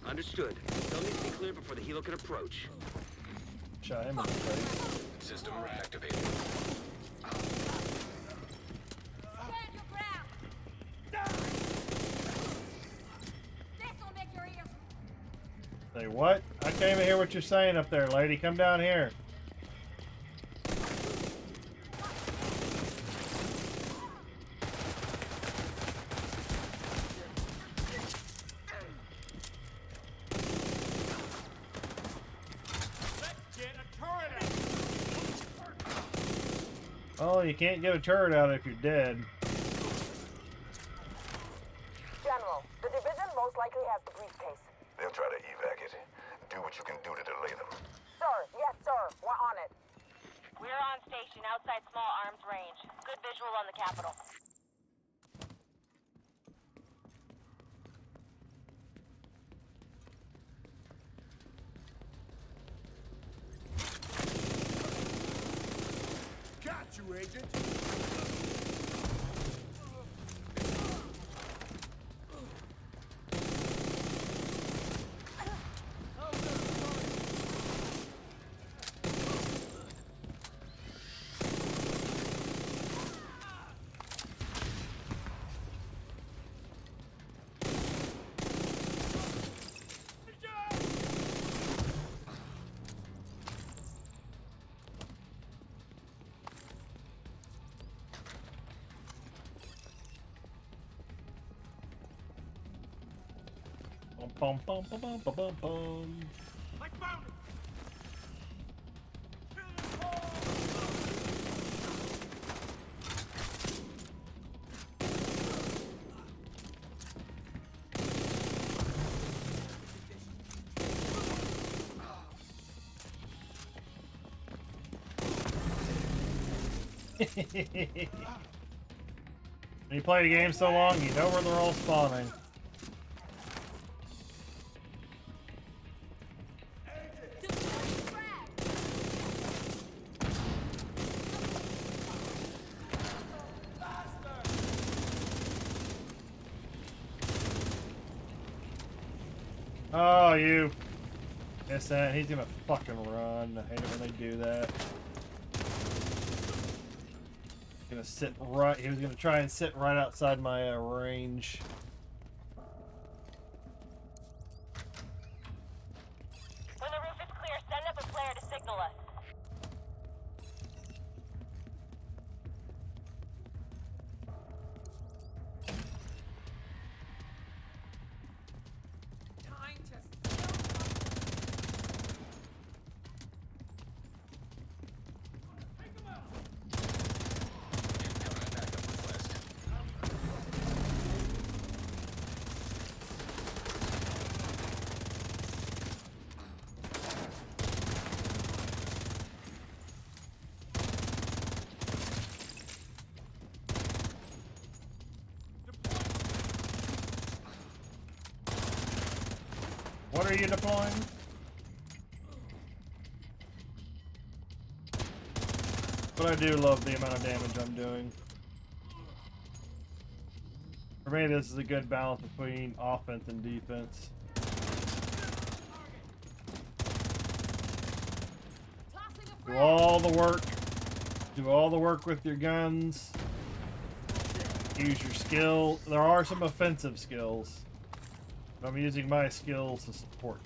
F: Understood. They'll need to be cleared before the helo can approach.
B: Shot him in the face.
A: System reactivated.
D: Stand your ground. This'll make your ears.
B: Say what? I can't even hear what you're saying up there, lady. Come down here. Oh, you can't get a turret out if you're dead.
E: General, the division most likely has the briefcase.
O: They'll try to evac it. Do what you can do to delay them.
E: Sir, yes, sir. We're on it.
G: We're on station outside small arms range. Good visual on the capital.
N: Got you, Agent.
B: Bum, bum, bum, bum, bum, bum, bum.
N: I found it!
B: When you play the game so long, you know where they're all spawning. Oh, you. Yes, that. He's gonna fucking run. I hate it when they do that. Gonna sit right. He was gonna try and sit right outside my range.
G: When the roof is clear, send up a flare to signal us.
D: Time to
B: What are you deploying? But I do love the amount of damage I'm doing. For me, this is a good balance between offense and defense. Do all the work. Do all the work with your guns. Use your skill. There are some offensive skills. But I'm using my skills to support.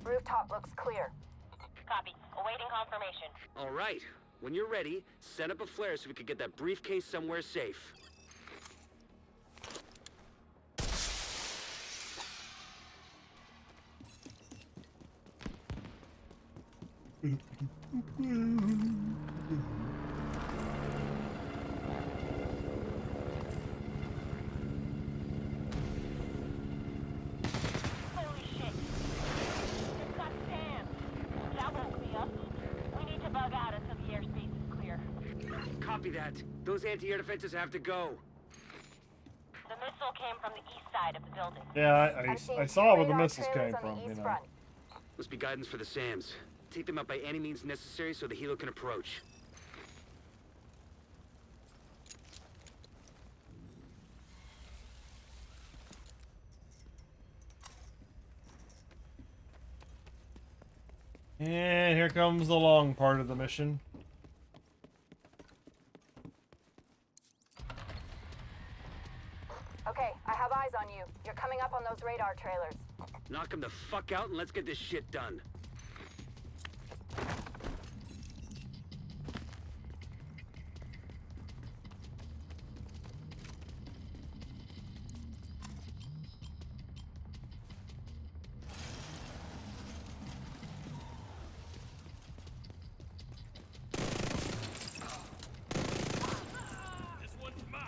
E: Rooftop looks clear.
G: Copy. Awaiting confirmation.
F: All right. When you're ready, set up a flare so we could get that briefcase somewhere safe.
G: Holy shit. It's got Sam. That woke me up. We need to bug out until the airspace is clear.
F: Copy that. Those anti-air defenses have to go.
G: The missile came from the east side of the building.
B: Yeah, I saw where the missiles came from, you know.
F: Must be guidance for the SAMs. Take them out by any means necessary so the helo can approach.
B: And here comes the long part of the mission.
E: Okay, I have eyes on you. You're coming up on those radar trailers.
F: Knock them the fuck out and let's get this shit done.
N: This one's mine.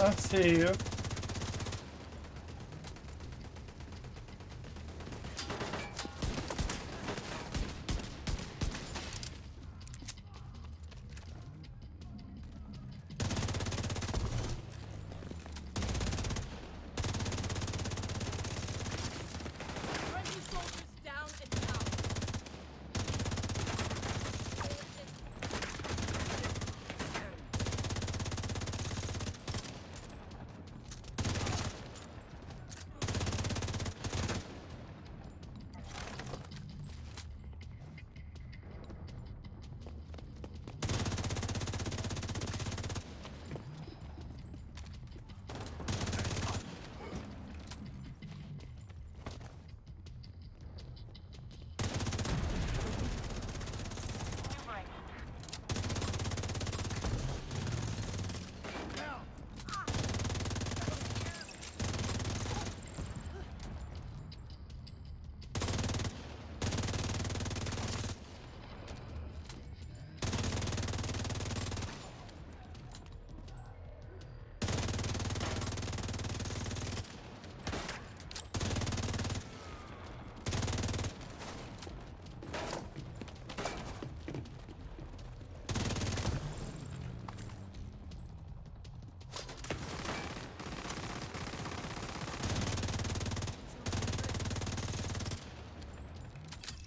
B: I see you.
D: Friendly soldiers down and out.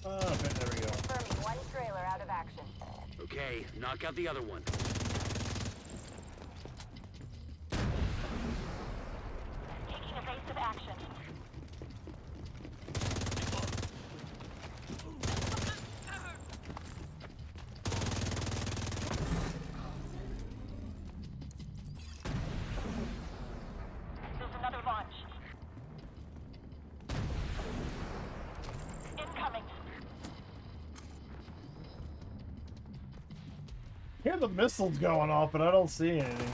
B: Oh, okay, there we go.
E: Confirming one trailer out of action.
F: Okay, knock out the other one.
G: Taking evasive action. There's another launch. Incoming.
B: Hear the missiles going off, but I don't see anything.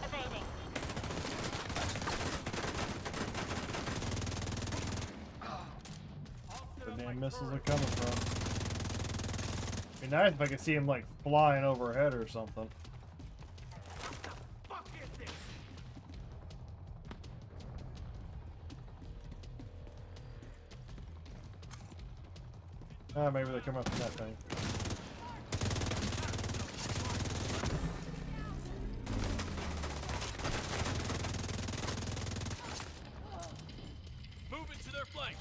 G: Evading.
B: Where the damn missiles are coming from. It'd be nice if I could see them like flying overhead or something.
N: Fuck is this?
B: Ah, maybe they're coming up from that thing.
N: Move into their flank.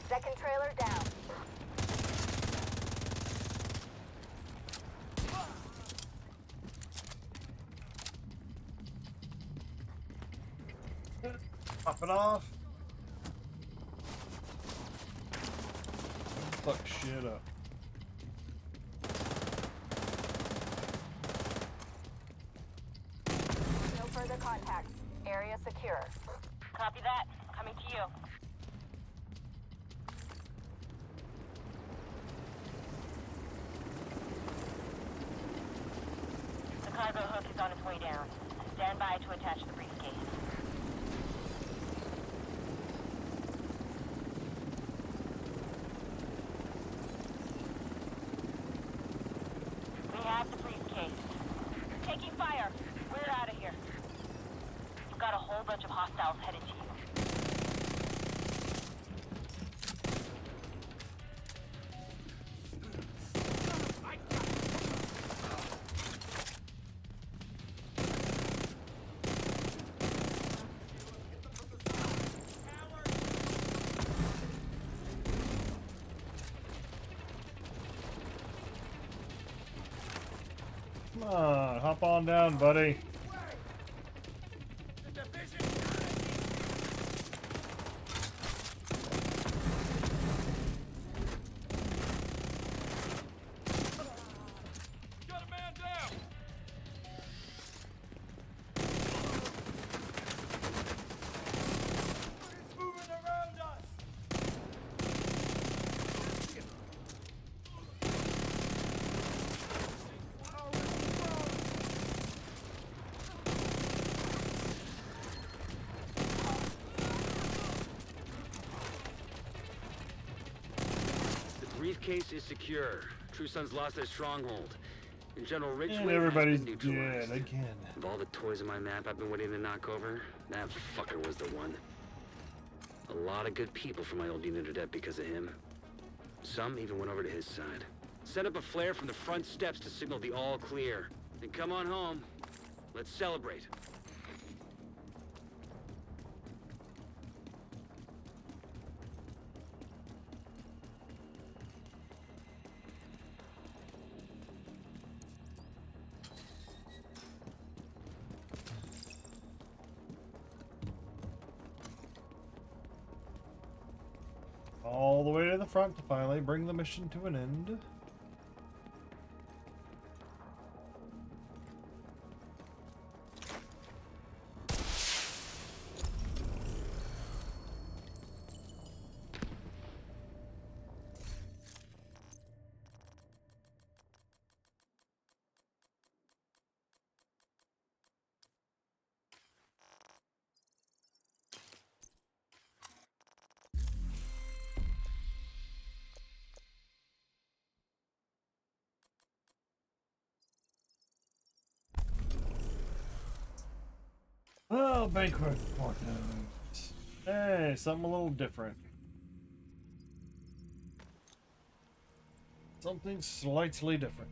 E: Second trailer down.
B: Pop it off. Fuck shit up.
E: No further contacts. Area secure.
G: Copy that. Coming to you. The cargo hook is on its way down. Stand by to attach the briefcase. We have the briefcase. Taking fire. We're out of here. You've got a whole bunch of hostiles headed to you.
B: Come on, hop on down, buddy.
N: Got a man down! It's moving around us!
F: The briefcase is secure. True Sons lost their stronghold. And General Ridgeway
B: And
F: has
B: everybody's
F: been neutralized.
B: dead again.
F: Of all the toys on my map I've been waiting to knock over, that fucker was the one. A lot of good people from my old unit are dead because of him. Some even went over to his side. Set up a flare from the front steps to signal the all clear. Then come on home. Let's celebrate.
B: All the way to the front to finally bring the mission to an end. Oh, banquet important. Hey, something a little different. Something slightly different.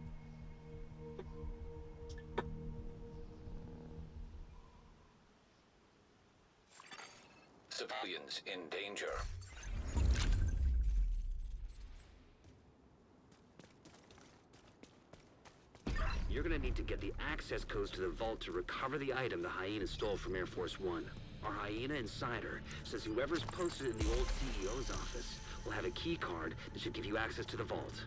A: Civilians in danger.
F: You're gonna need to get the access codes to the vault to recover the item the hyena stole from Air Force One. Our hyena insider says whoever's posted in the old CEO's office will have a key card that should give you access to the vault.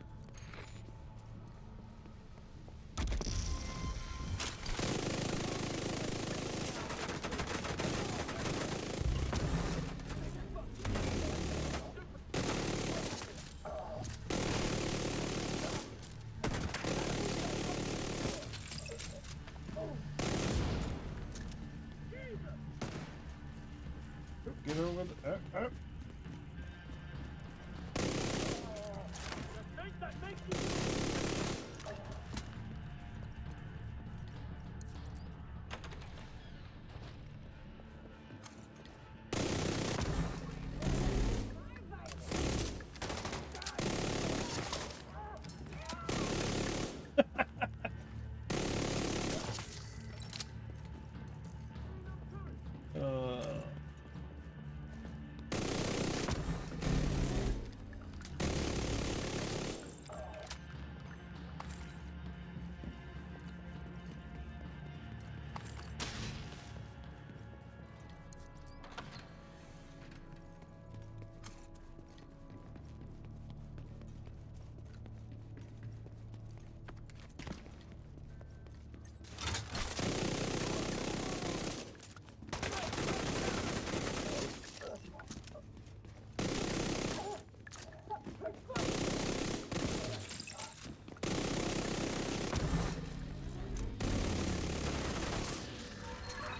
B: Get over the.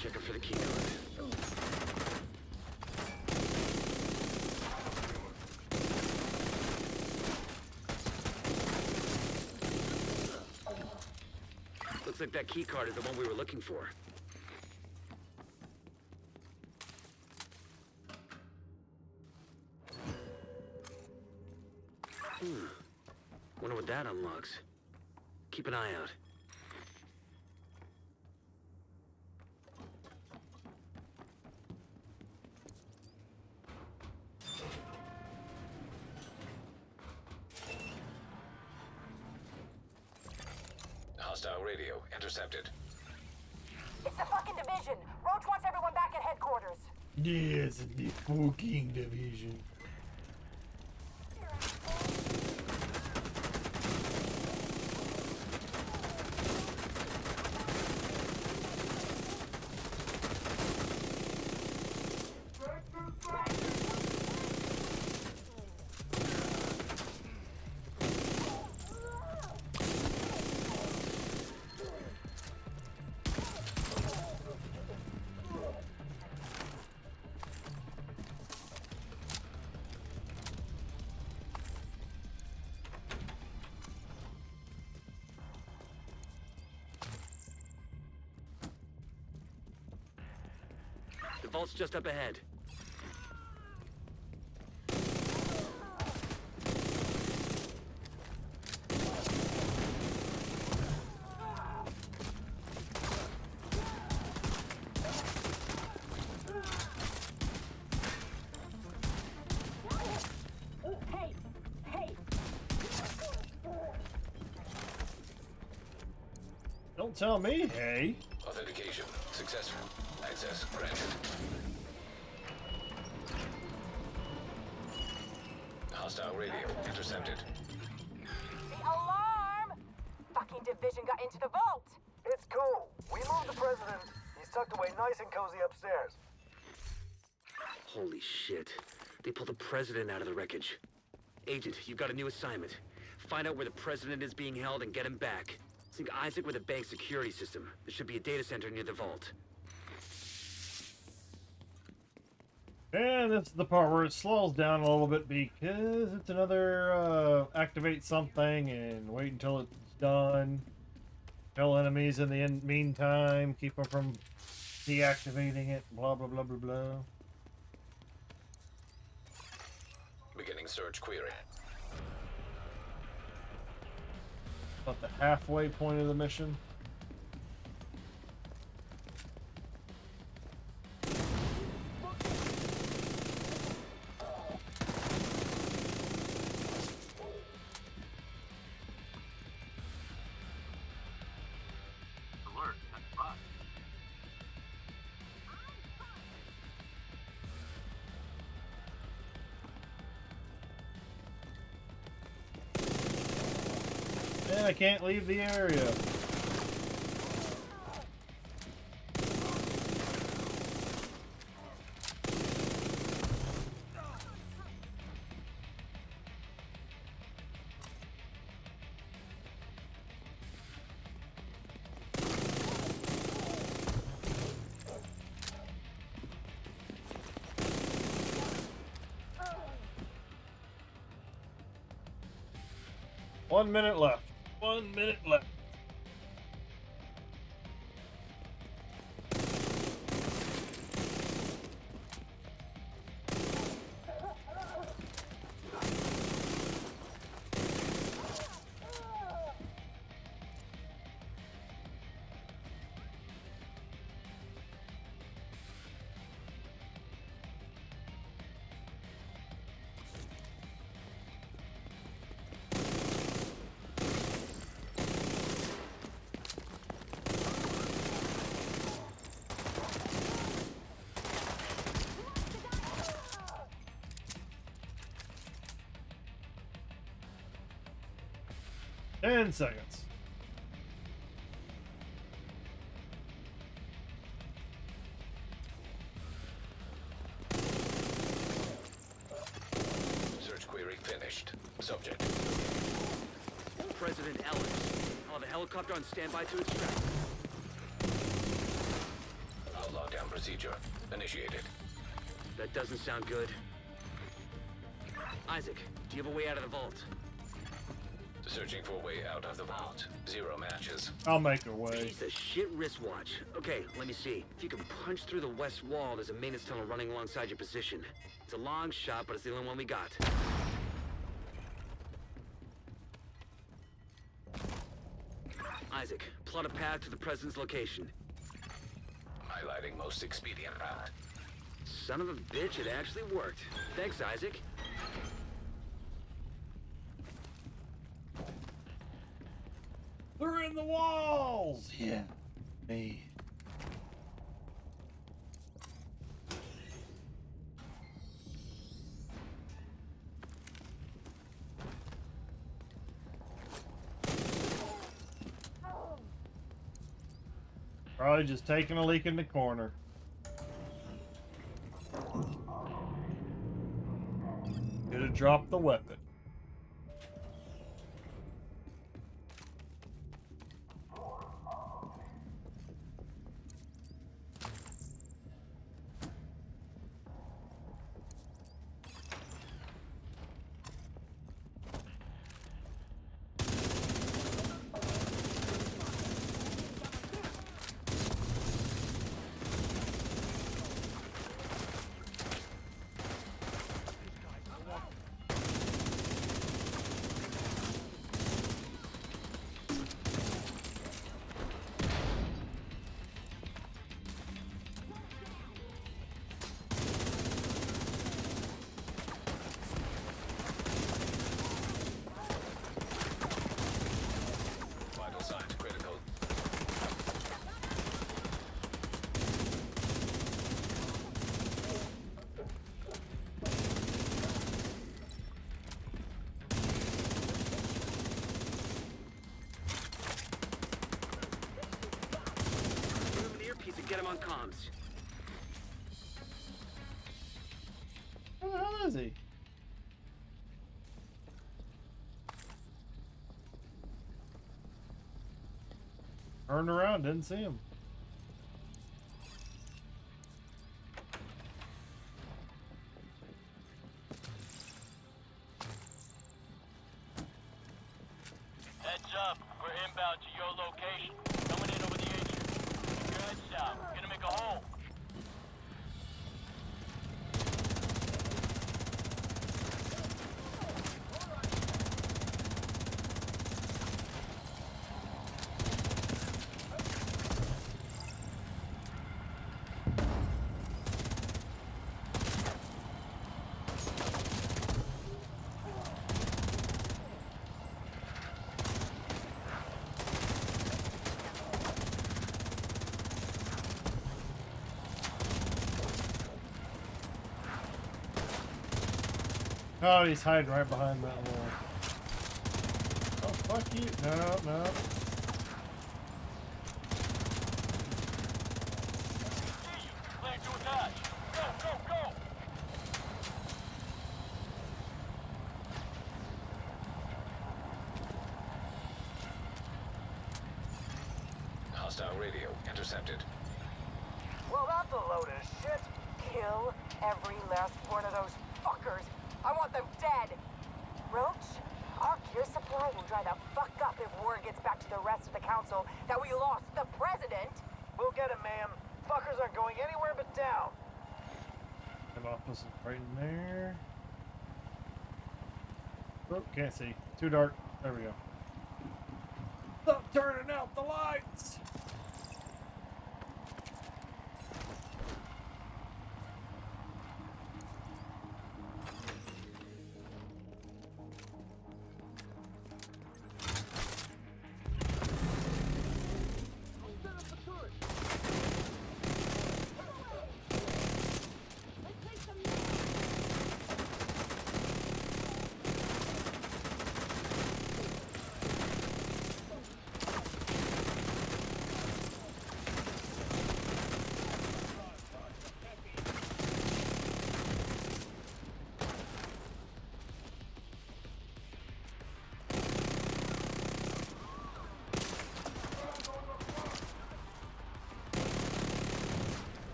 F: Checking for the key card. Looks like that key card is the one we were looking for. Wonder what that unlocks. Keep an eye out.
A: Hostile radio intercepted.
E: It's the fucking division. Roach wants everyone back at headquarters.
B: Yes, the fucking division.
F: The vault's just up ahead.
B: Don't tell me, hey.
A: Authentication successful. Access granted. Hostile radio intercepted.
E: The alarm! Fucking division got into the vault.
C: It's cool. We moved the president. He's tucked away nice and cozy upstairs.
F: Holy shit. They pulled the president out of the wreckage. Agent, you've got a new assignment. Find out where the president is being held and get him back. Sync Isaac with a bank security system. There should be a data center near the vault.
B: And this is the part where it slows down a little bit because it's another activate something and wait until it's done. Kill enemies in the meantime, keep them from deactivating it, blah blah blah blah blah.
A: Beginning search query.
B: About the halfway point of the mission.
L: Alert, that's bot.
B: And I can't leave the area. One minute left. 1 minute left. Ten seconds.
A: Search query finished. Subject.
F: President Ellis. I'll have a helicopter on standby to extract.
A: Lockdown procedure initiated.
F: That doesn't sound good. Isaac, do you have a way out of the vault?
A: Searching for a way out of the vault. 0 matches.
B: I'll make a way.
F: Piece of shit wristwatch. Okay, let me see. If you can punch through the west wall, there's a maintenance tunnel running alongside your position. It's a long shot, but it's the only one we got. Isaac, plot a path to the president's location.
A: Highlighting most expedient route.
F: Son of a bitch, it actually worked. Thanks, Isaac.
B: They're in the walls! Yeah, me. Probably just taking a leak in the corner. Could have dropped the weapon.
A: Vital signs critical.
F: Give him an earpiece and get him on comms.
B: Where the hell is he? Turned around, didn't see him.
N: Heads up, we're inbound to your location. Coming in over the atrium. Good stuff. Gonna make a hole.
B: Oh, he's hiding right behind that wall. Oh, fuck you. No, no.
N: Clear to attach. Go, go, go!
A: Hostile radio intercepted.
C: Well, that's a load of shit. Kill every last one of those fuckers. I want them dead. Roach, our gear supply will dry the fuck up if word gets back to the rest of the council that we lost the president. We'll get him, ma'am. Fuckers aren't going anywhere but down.
B: Head office is right in there. Oh, can't see. Too dark. There we go. Stop turning out the lights!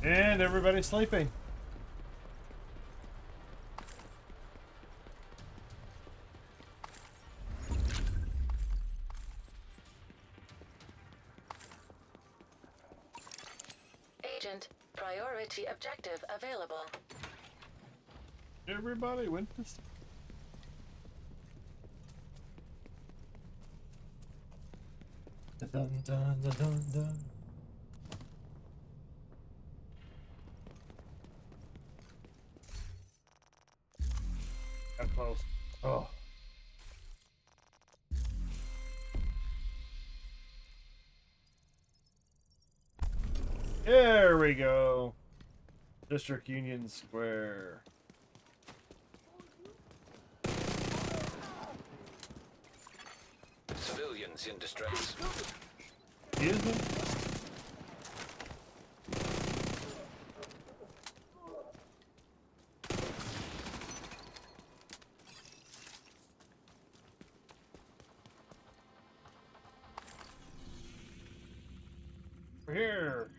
B: And everybody's sleeping.
I: Agent, priority objective available.
B: Everybody went to sleep. Dun dun dun dun dun. How close? Oh. There we go. District Union Square.
A: Civilians in distress.
B: Excuse me? We're here.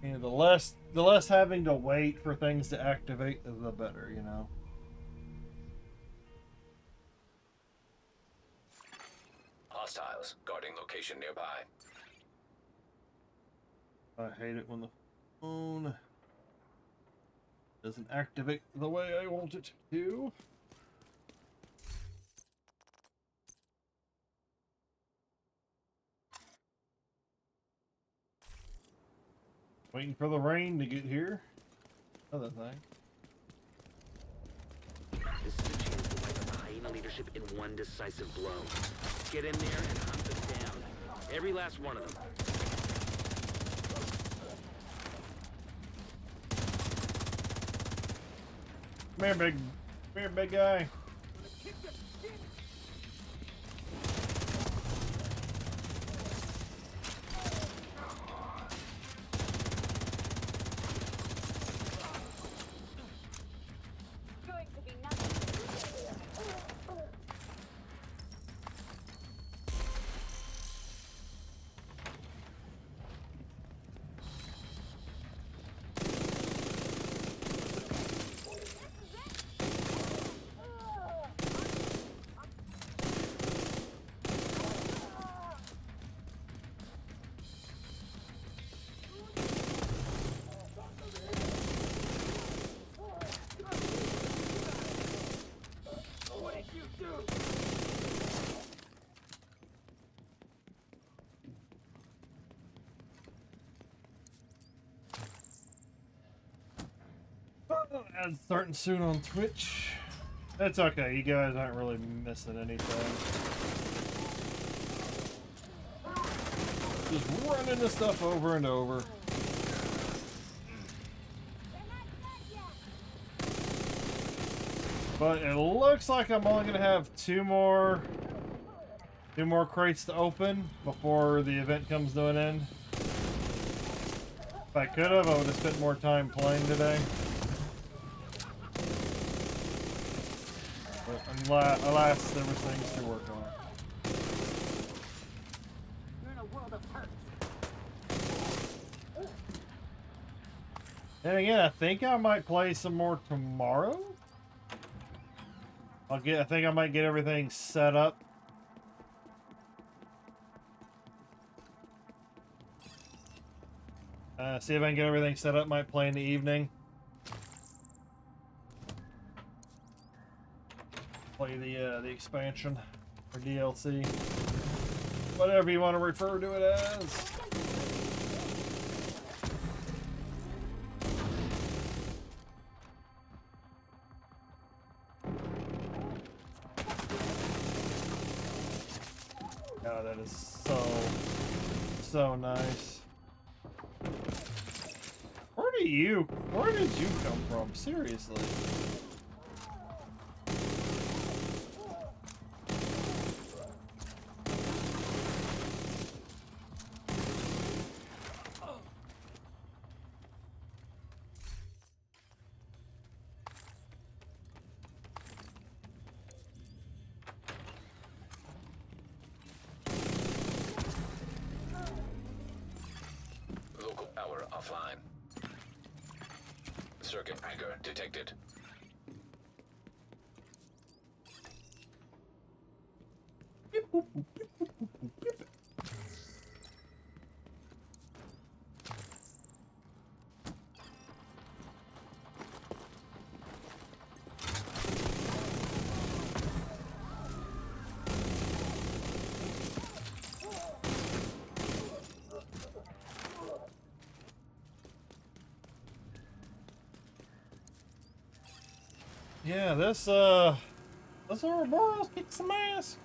B: And the less having to wait for things to activate, the better, you know.
A: Hostiles guarding location nearby.
B: I hate it when the phone doesn't activate the way I want it to. Waiting for the rain to get here. Other thing.
F: This is a chance to wipe out the hyena leadership in one decisive blow. Get in there and hunt them down. Every last one of them.
B: Come here, big guy. Ads starting soon on Twitch. That's okay, you guys aren't really missing anything. Just running the stuff over and over. But it looks like I'm only gonna have two more crates to open before the event comes to an end. If I could have, I would have spent more time playing today. But alas, there was things to work on.
G: You're in a world of hurt.
B: And again, I think I might play some more tomorrow. I think I might get everything set up. See if I can get everything set up. Might play in the evening. Play the expansion or DLC, whatever you want to refer to it as. Oh, that is so nice. Where did you come from? Seriously.
A: offline. Circuit breaker detected.
B: Yeah, this Ouroboros kicked some ass.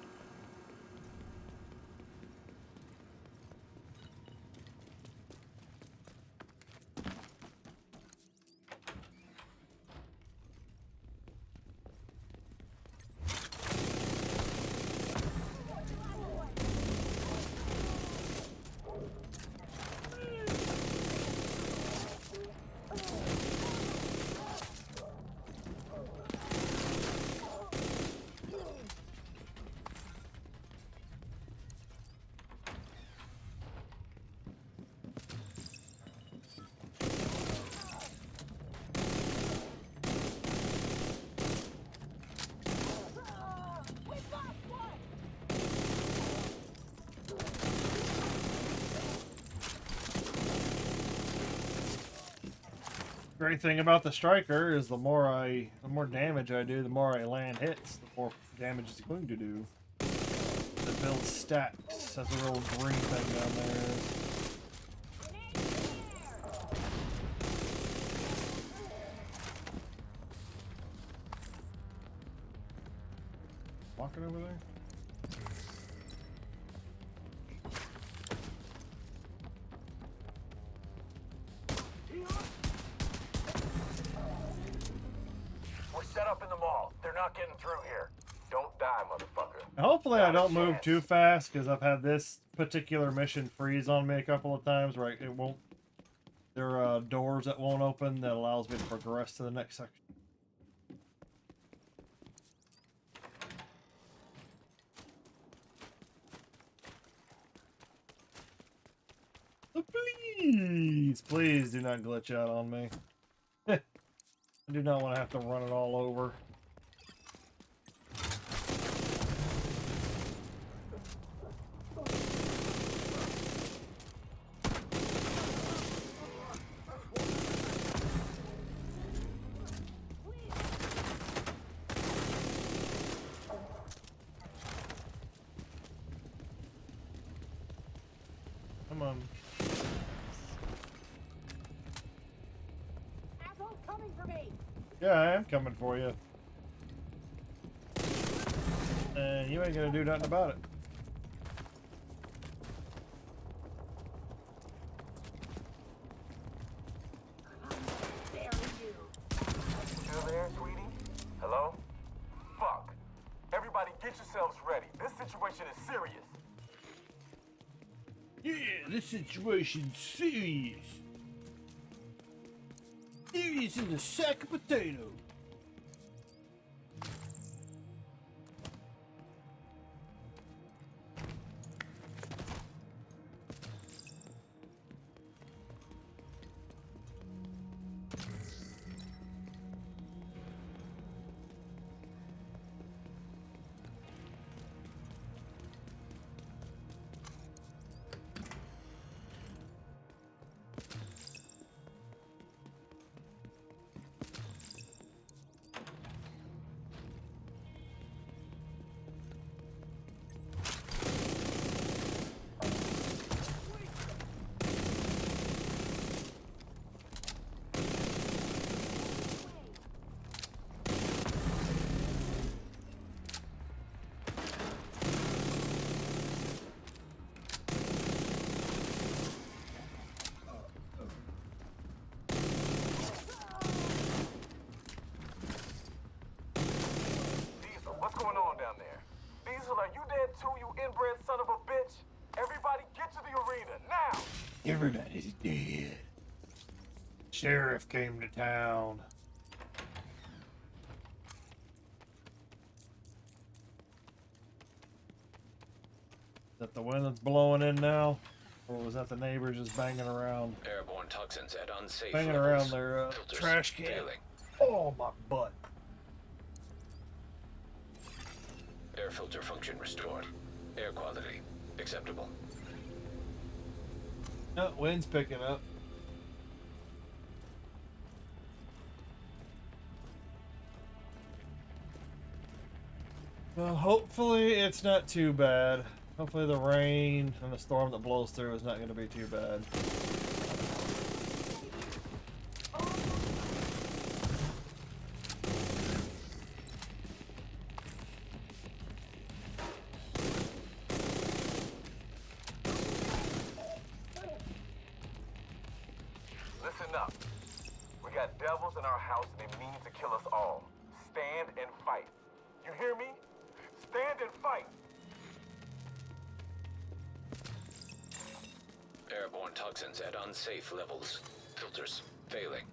B: Great thing about the striker is the more damage I do, the more I land hits, the more damage it's going to do. It builds stacks. That's a little green thing down there. Walking over there.
C: We're set up in the mall. They're not getting through here. Don't die, motherfucker.
B: Hopefully I don't move too fast, because I've had this particular mission freeze on me a couple of times where it won't. There are doors that won't open that allows me to progress to the next section. So please do not glitch out on me. I do not want to have to run it all over. Come on.
D: Asshole's coming for me!
B: Yeah, I am coming for you. And you ain't gonna do nothing about it.
C: Still there, sweetie? Hello? Fuck. Everybody get yourselves ready. This situation is serious.
B: Yeah, this situation's serious. Serious as a sack of potato.
C: What's going on down there? Diesel, are you dead too, you inbred son of a bitch? Everybody get to the arena, now!
B: Everybody's dead. Sheriff came to town. Is that the wind that's blowing in now? Or was that the neighbors just banging around?
A: Airborne toxins at unsafe
B: Banging
A: levels.
B: around their
A: Filters
B: trash can.
A: failing.
B: Oh, my butt.
A: Air filter function restored. Air quality acceptable.
B: Oh, wind's picking up. Well, hopefully it's not too bad. Hopefully the rain and the storm that blows through is not going to be too bad.
O: Listen up. We got devils in our house and they mean to kill us all. Stand and fight. You hear me? Stand and fight.
A: Airborne toxins at unsafe levels. Filters failing.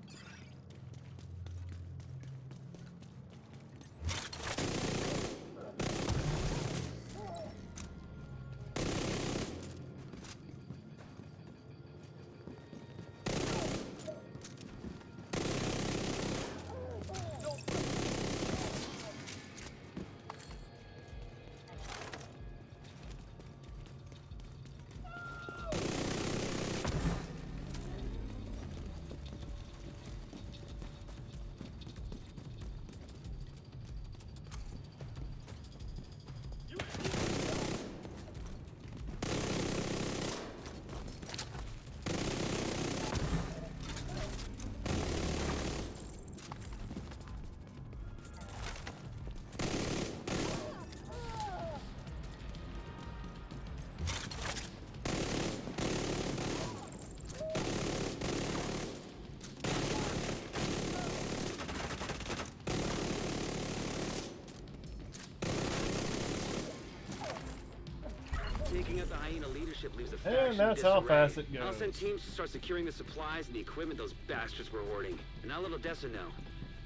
F: Taking out the hyena leadership leaves the
B: And
F: faction
B: that's how
F: disarray.
B: fast it
F: I'll
B: goes.
F: send teams to start securing the supplies and the equipment those bastards were hoarding. And I'll let Odessa know.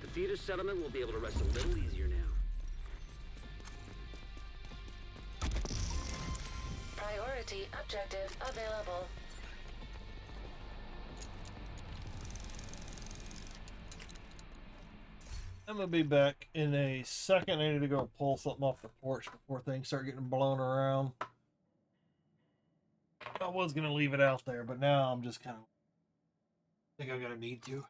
F: The theater settlement will be able to rest a little easier now.
I: Priority objective available.
B: I'm gonna be back in a second. I need to go pull something off the porch before things start getting blown around. I was gonna leave it out there, but now I'm just kind of think I'm gonna need to.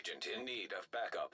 A: agent in need of backup.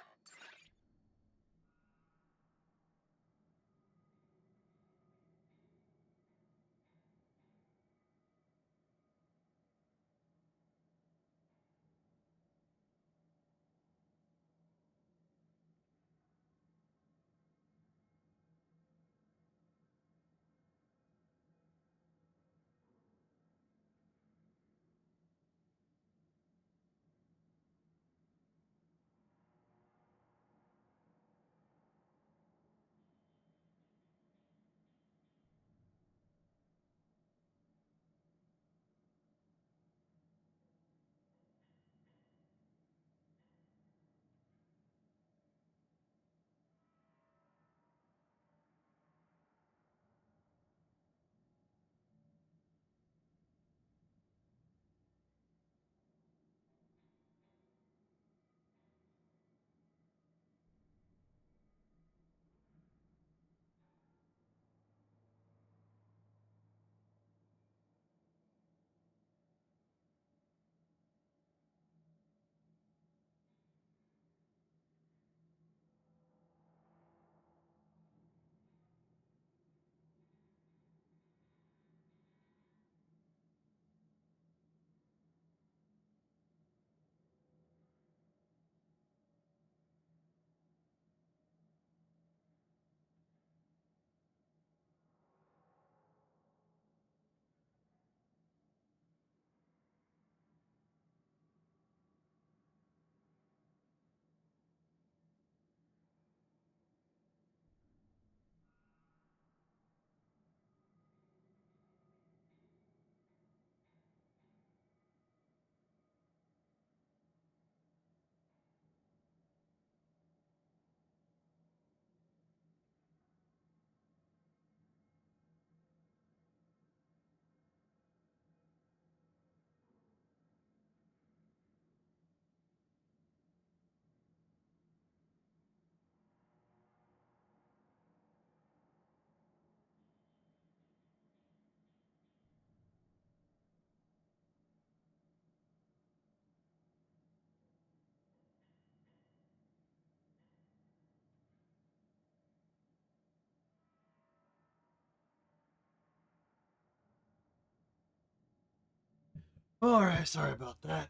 B: Alright, sorry about that.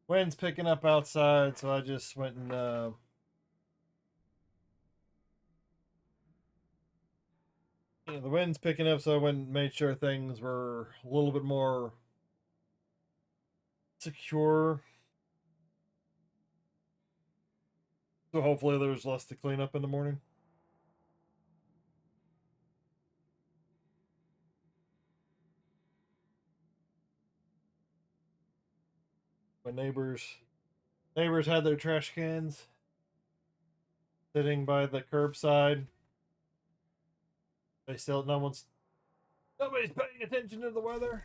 B: Wind's picking up outside, so I just went and the wind's picking up, so I went and made sure things were a little bit more secure. So hopefully there's less to clean up in the morning. My neighbors had their trash cans sitting by the curbside. They still nobody's paying attention to the weather.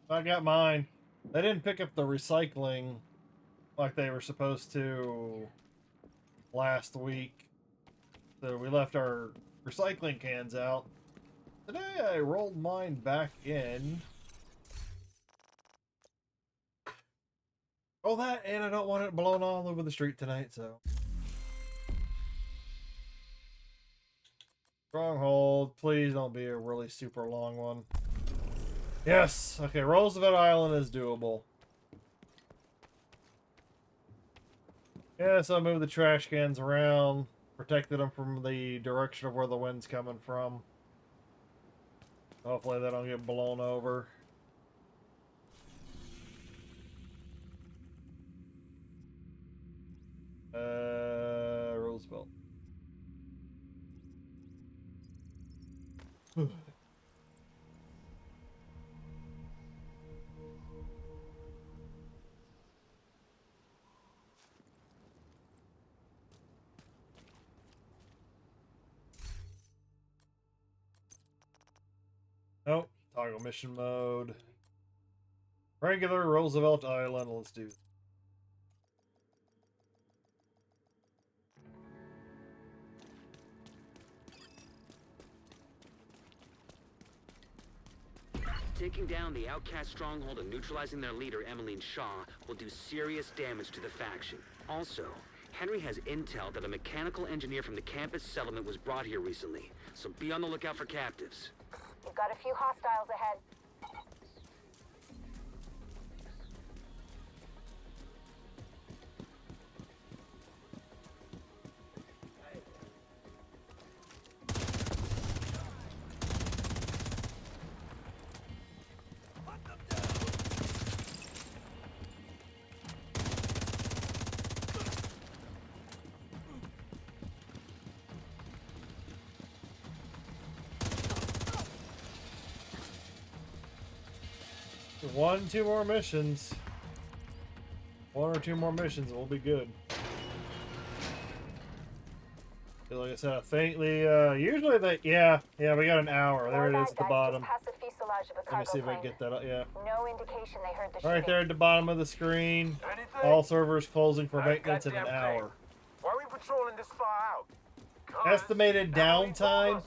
B: I got mine. They didn't pick up the recycling like they were supposed to last week. So we left our recycling cans out. Today I rolled mine back in. Oh, that, and I don't want it blown all over the street tonight, so. Stronghold, please don't be a really super long one. Yes! Okay, Roosevelt Island is doable. Yes, I moved the trash cans around, protected them from the direction of where the wind's coming from. Hopefully they don't get blown over. Roosevelt. Oh, toggle mission mode. Regular Roosevelt Island, let's do.
F: Taking down the outcast stronghold and neutralizing their leader, Emmeline Shaw, will do serious damage to the faction. Also, Henry has intel that a mechanical engineer from the campus settlement was brought here recently, so be on the lookout for captives.
E: You've got a few hostiles ahead.
B: Two more missions. One or two more missions, we'll be good. Like I said, I think the usually yeah, we got an hour. There it is at the bottom. Let me see if I can get that up. Yeah.
E: No indication they heard the
B: Right there at the bottom of the screen. All servers closing for maintenance in an hour.
O: Why are we patrolling this far out?
B: Estimated downtime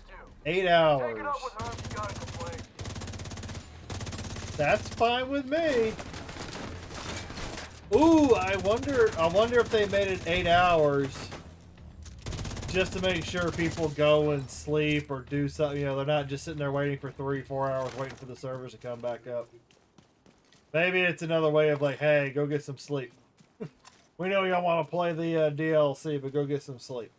B: 8 hours. That's fine with me. Ooh, I wonder if they made it 8 hours just to make sure people go and sleep or do something. You know, they're not just sitting there waiting for 3-4 hours waiting for the servers to come back up. Maybe it's another way of like, hey, go get some sleep. We know y'all want to play the DLC, but go get some sleep.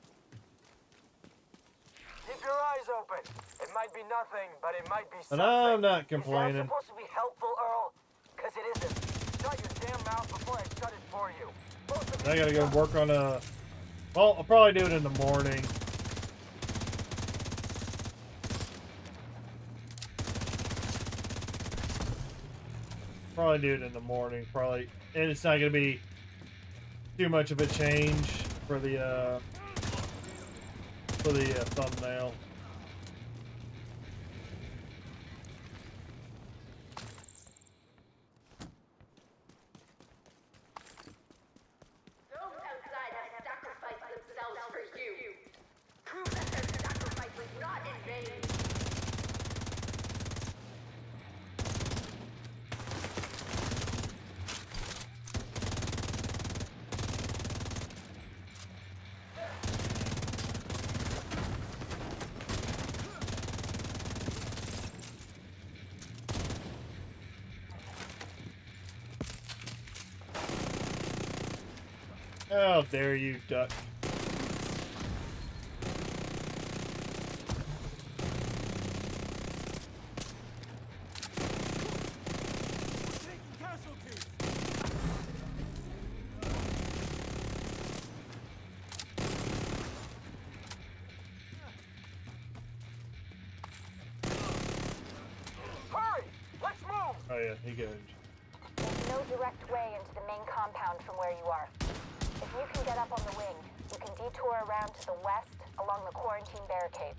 C: Keep your eyes open. It might be nothing, but it might be
B: And
C: something.
B: I'm not
C: Is
B: complaining.
C: that supposed to be helpful, Earl? Because it isn't. Shut your damn mouth before I shut it for you.
B: I gotta go work on a... Well, I'll probably do it in the morning. Probably do it in the morning. Probably, and it's not gonna be too much of a change for the thumbnail. How dare you, duck.
C: Hurry! Let's move!
B: Oh yeah, he goes.
E: There's no direct way into the main compound from where you are. If you can get up on the wing, you can detour around to the west along the quarantine barricade.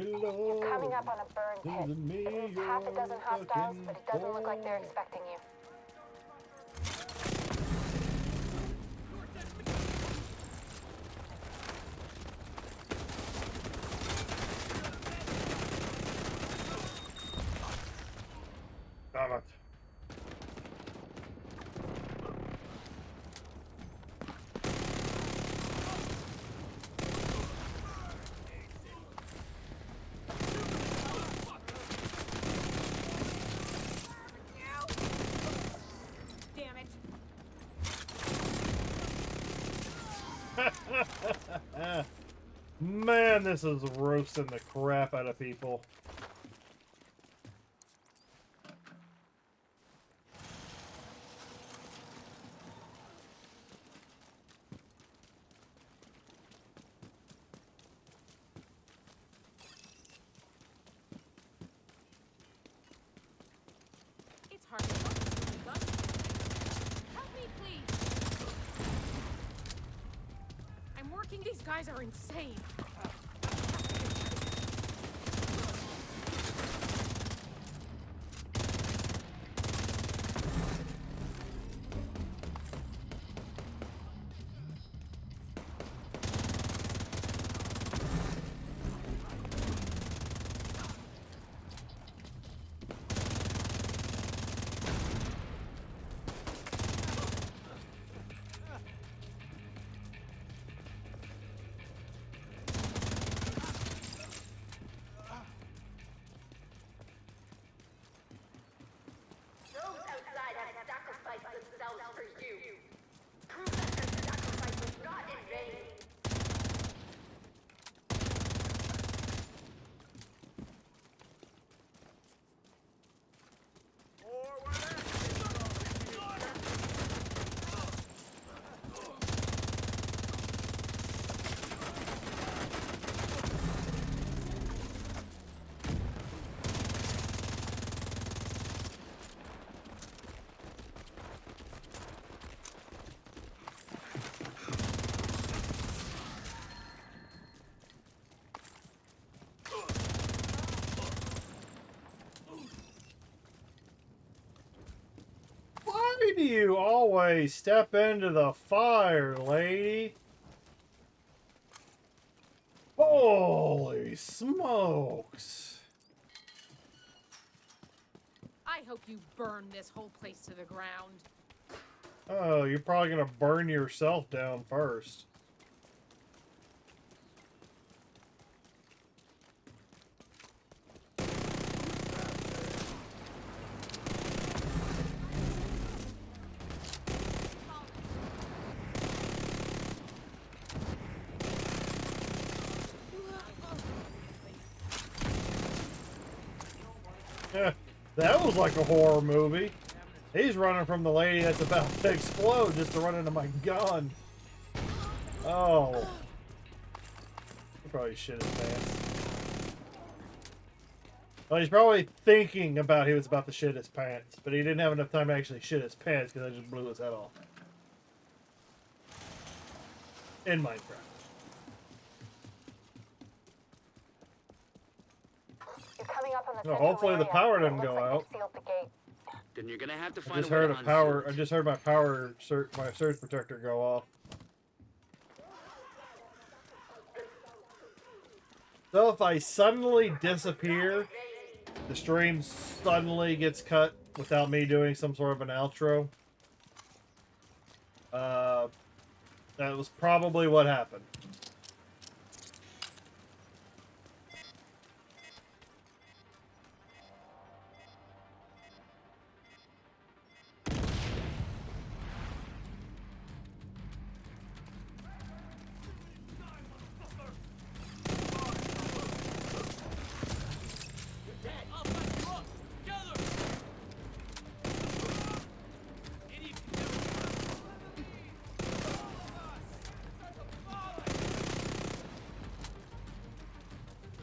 B: Hello.
E: You're coming up on a burn pit. At least half a dozen hostiles, but it doesn't look like they're expecting you.
B: Damn it.
D: Damn it.
B: Man, this is roasting the crap out of people.
D: guys are insane.
I: Those outside have sacrificed themselves for you. Prove that their sacrifice was not in vain.
B: Why do you always step into the fire, lady? Holy smokes.
D: I hope you burn this whole place to the ground.
B: Oh, you're probably gonna burn yourself down first. That was like a horror movie. He's running from the lady that's about to explode just to run into my gun. Oh. He probably shit his pants. Well, he's probably thinking about he was about to shit his pants, but he didn't have enough time to actually shit his pants because I just blew his head off. In Minecraft.
E: You're coming up on the
B: No,
E: central
B: hopefully the
E: area.
B: power
E: It
B: didn't
E: looks
B: go
E: like
B: out.
E: they've sealed the gate.
F: Then you're gonna have to
B: I
F: find
B: just
F: a way
B: heard
F: to
B: a power.
F: unseal
B: I
F: it.
B: just heard my power. My surge protector go off. So if I suddenly disappear, the stream suddenly gets cut without me doing some sort of an outro. That was probably what happened.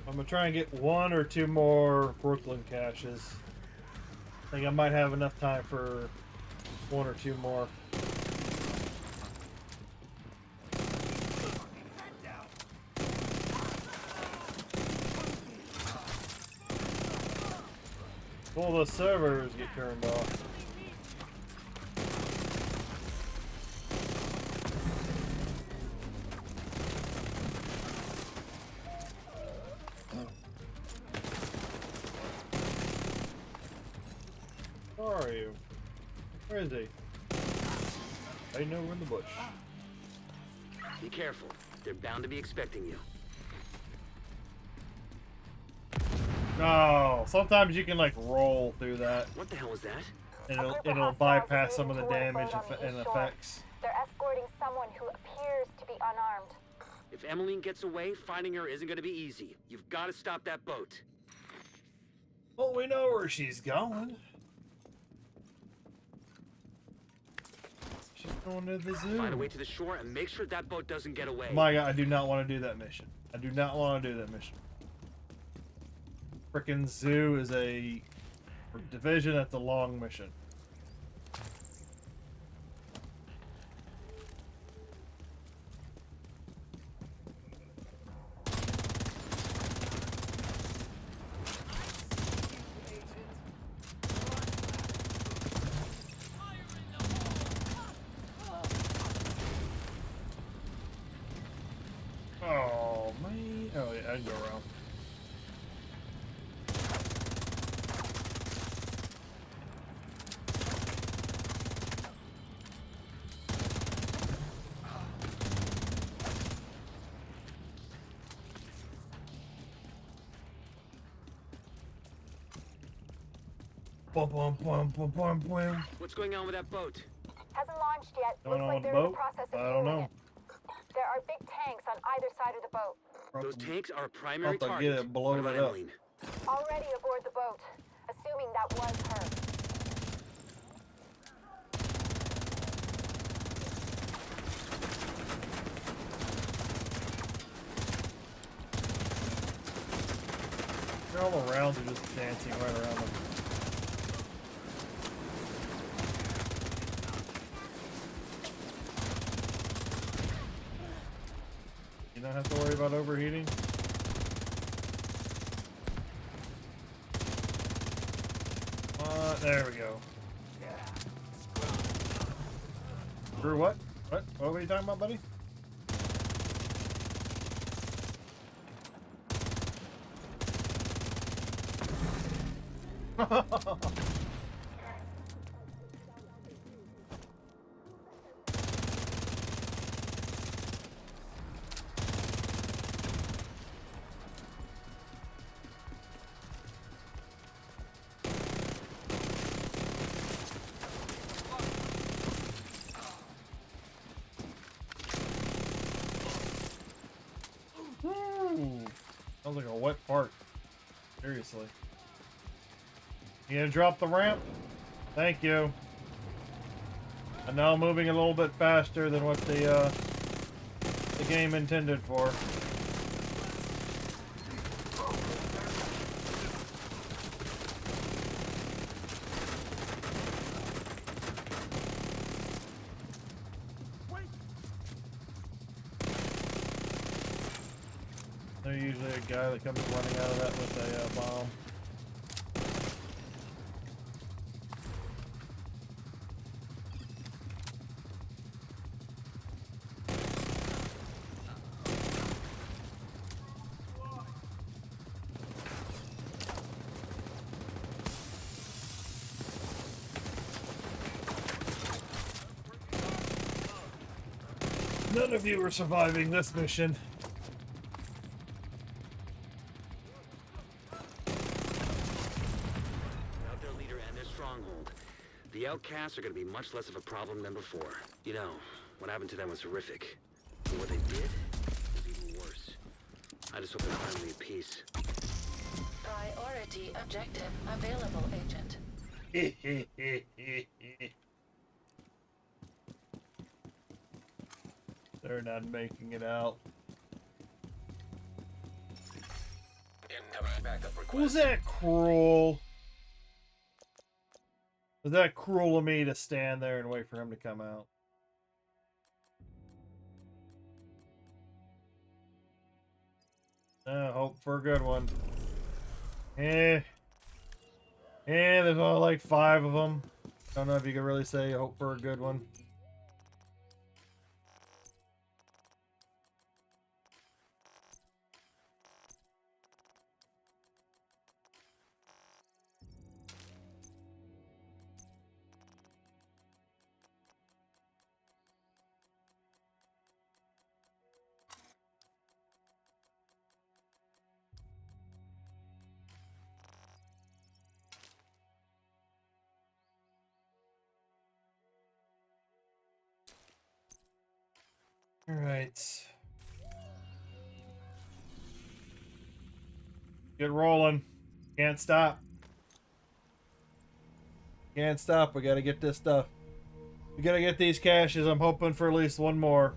B: I'm gonna try and get one or two more Brooklyn caches. I think I might have enough time for one or two more. Well, the servers get turned off. Where are you? Where is he? I know we're in the bush.
F: Be careful. They're bound to be expecting you.
B: No, sometimes you can like roll through that.
F: What the hell was that?
B: And
E: A group of
B: it'll
E: hostiles
B: bypass
E: is
B: some of the
E: moving toward a
B: damage
E: boat on the
B: and
E: east shore.
B: effects.
E: They're escorting someone who appears to be unarmed.
F: If Emmeline gets away, finding her isn't going to be easy. You've got to stop that boat.
B: Well, we know where she's going. She's going to the zoo.
F: Find a way to the shore and make sure that boat doesn't get away.
B: My God, I do not want to do that mission. I do not want to do that mission. Frickin' zoo is a division. That's a long mission. I can go around. Bum, bum, bum, bum, bum, bum.
F: What's going on with that boat?
E: Hasn't launched yet.
B: Going
E: Looks
B: on
E: like
B: with the
E: they're in the
B: boat?
E: process of
B: I don't
E: fueling
B: know.
E: it. There are big tanks on either side of the boat.
F: Those tanks are a primary
B: Hope I
F: target.
B: get it blown
F: What about
B: it up.
F: Emmeline?
E: Already aboard the boat. Assuming that was her.
B: All the rounds are just dancing right around them. You don't have to worry about overheating. There we go. Drew, what? What were you talking about, buddy? Sounds like a wet fart. Seriously. You gonna drop the ramp? Thank you. I'm now moving a little bit faster than what the game intended for. There's usually a guy that comes running out of that with a bomb. None of you are surviving this mission.
F: Without their leader and their stronghold, the outcasts are going to be much less of a problem than before. You know, what happened to them was horrific. But what they did was even worse. I just hope they're finally at peace.
I: Priority objective available, Agent.
B: They're not making it out.
A: Incoming backup request.
B: Was that cruel? Was that cruel of me to stand there and wait for him to come out? Hope for a good one. There's only like 5 of them. Don't know if you can really say hope for a good one. All right. Get rolling. Can't stop. Can't stop. We gotta get this stuff. We gotta get these caches. I'm hoping for at least one more.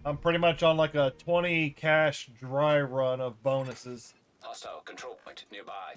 B: I'm pretty much on like a 20 cache dry run of bonuses.
A: Hostile control point nearby.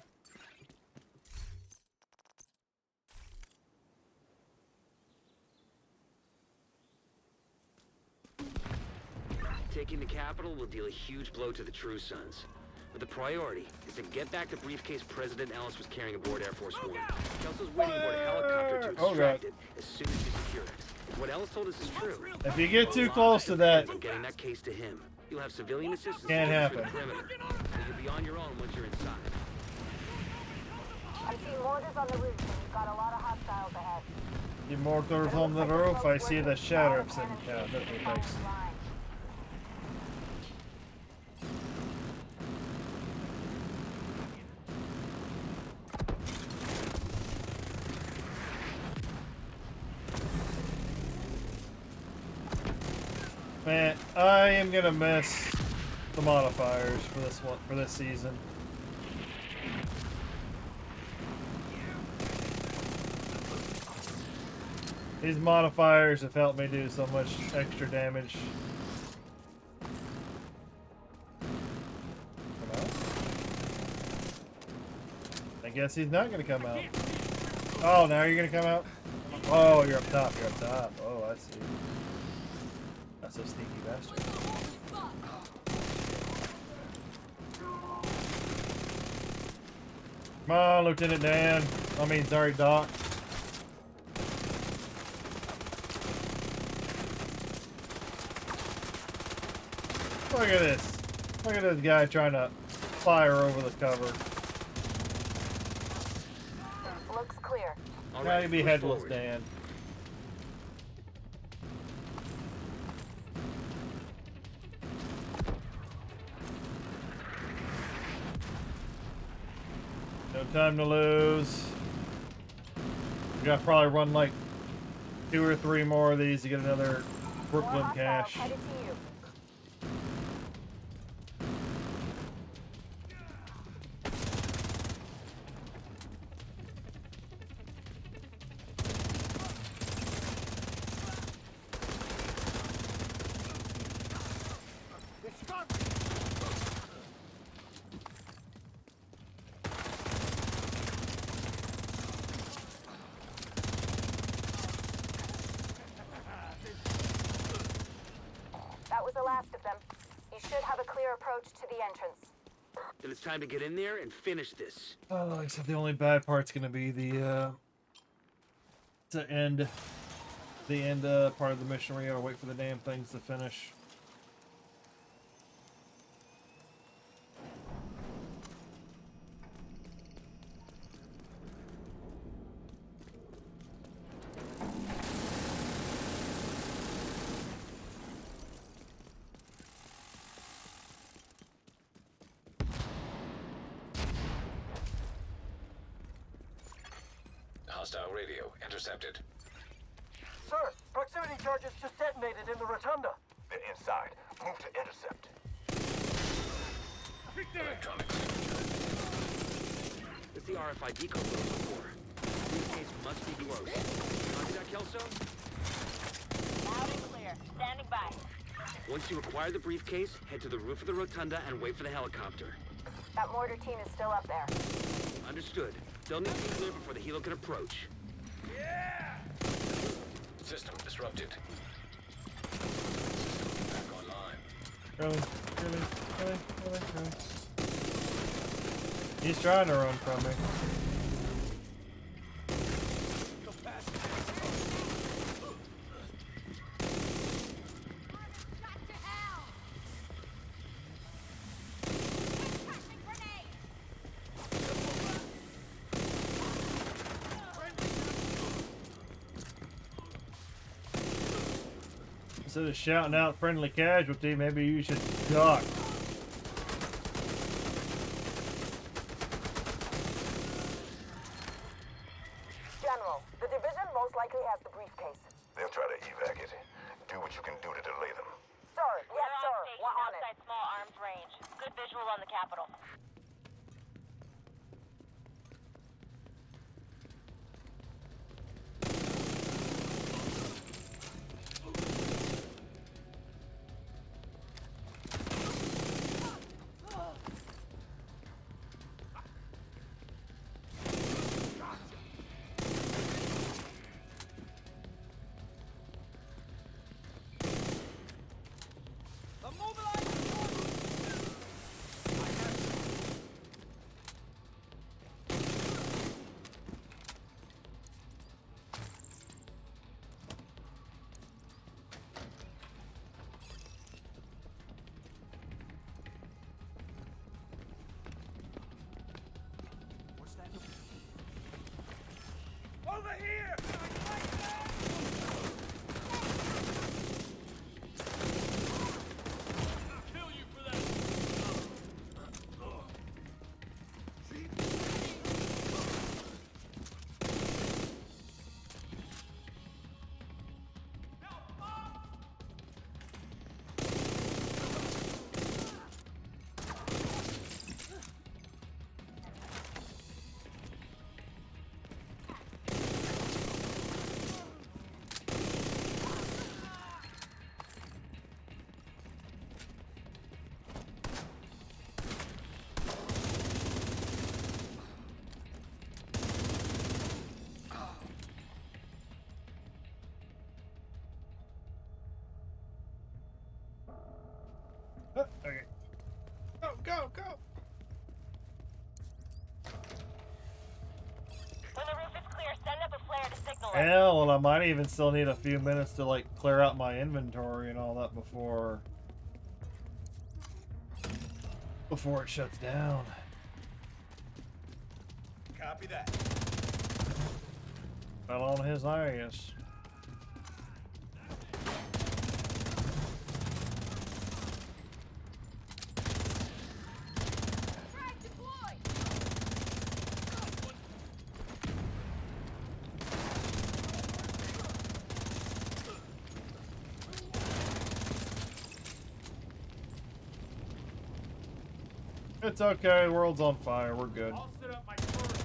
F: Taking the capital will deal a huge blow to the True Sons. But the priority is to get back the briefcase President Ellis was carrying aboard Air Force One. Kelso's waiting aboard a helicopter to extract it as soon as you secure it. If what Ellis told us is true,
B: if you get too close to that,
F: I'm getting that case to him. You'll have civilian assistance
B: Can't
F: through the
B: happen.
F: perimeter. But you'll be on your own once you're inside.
E: I'm seeing mortars on the roof, and you've got a lot of hostiles ahead.
B: The mortars on the roof, I see the sheriffs in town. That's what they see. Man, I am gonna miss the modifiers for this one, for this season. These modifiers have helped me do so much extra damage. Come out? I guess he's not gonna come out. Oh, now you're gonna come out? Oh, you're up top, you're up top. Oh, I see. That's a sneaky bastard. Come on, Lieutenant Dan. I mean, sorry, Doc. Look at this. Look at this guy trying to fire over the cover.
E: Looks clear.
B: Now you be headless, Dan. No time to lose. We gotta probably run like 2 or 3 more of these to get another Brooklyn cache.
E: Headed to you. That was the last of them. You should have a clear approach to the entrance.
F: Then it's time to get in there and finish this.
B: Oh, except the only bad part's gonna be the end part of the mission where you gotta wait for the damn things to finish.
A: Hostile radio intercepted.
C: Sir, proximity charges just detonated in the rotunda.
O: They're inside. Move to intercept.
A: Electronics.
F: It's the RFID code we're looking for. This case must be close. Copy that, Kelso?
G: Loud and clear. Standing by.
F: Once you acquire the briefcase, head to the roof of the rotunda and wait for the helicopter.
E: That mortar team is still up there.
F: Understood. They'll need to be clear before the helo can approach.
A: System disrupted. System back online.
B: Really? He's trying to run from me. Instead of shouting out friendly casualty, maybe you should duck.
C: General, the division most likely has the briefcase.
O: They'll try to evac it. Do what you can do to delay them.
C: Sir, yes, sir. We're on it.
G: Outside small arms range. Good visual on the capital.
M: here! I'll kill you for that!
B: Okay. Go, go, go!
G: When the roof is clear, send up a flare to signal it.
B: Hell, well, I might even still need a few minutes to like clear out my inventory and all that before it shuts down.
M: Copy that.
B: Fell on his ass. It's okay, the world's on fire, we're good.
M: I'll set up my turret.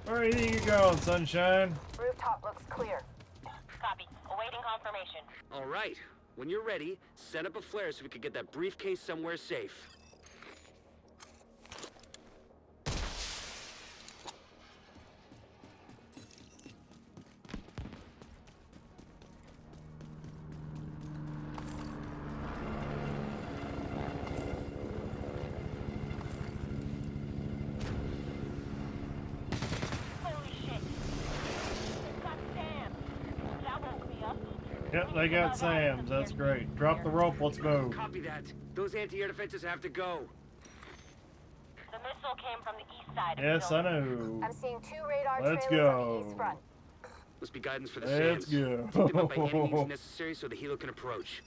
B: Where do you think you're going, sunshine?
E: Rooftop looks clear.
G: Copy. Awaiting confirmation.
F: All right. When you're ready, set up a flare so we can get that briefcase somewhere safe.
G: Holy shit. It's got Sam. That woke me up.
B: Yep, they got Sam's, that's great. Drop the rope, let's move.
F: Copy that. Those anti-air defenses have to go.
G: The missile came from the east side.
B: Yes, I know.
E: I'm seeing 2 radar
B: Let's
E: trailers on the
B: go.
E: east front.
F: Must be guidance for the
B: Let's
F: SAMs.
B: go.
F: Keep them up by any means necessary so the helo can approach.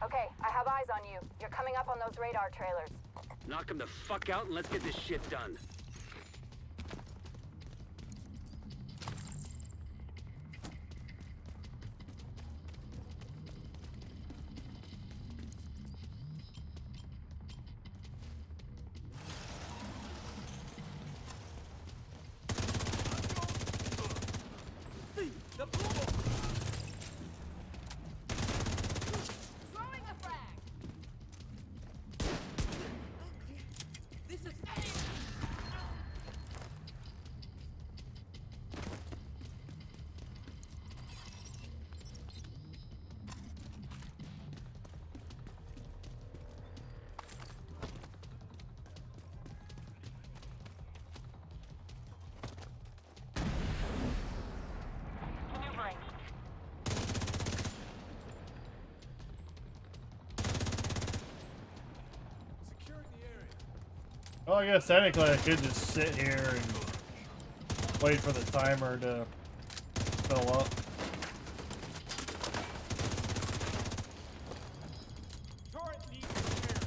E: Okay, I have eyes on you. You're coming up on those radar trailers.
F: Knock them the fuck out and let's get this shit done.
M: The ball!
D: Throwing a frag. This is
G: Maneuvering.
M: Securing the area.
B: Well, I guess technically I could just sit here and wait for the timer to fill up.
M: Turret needs repair.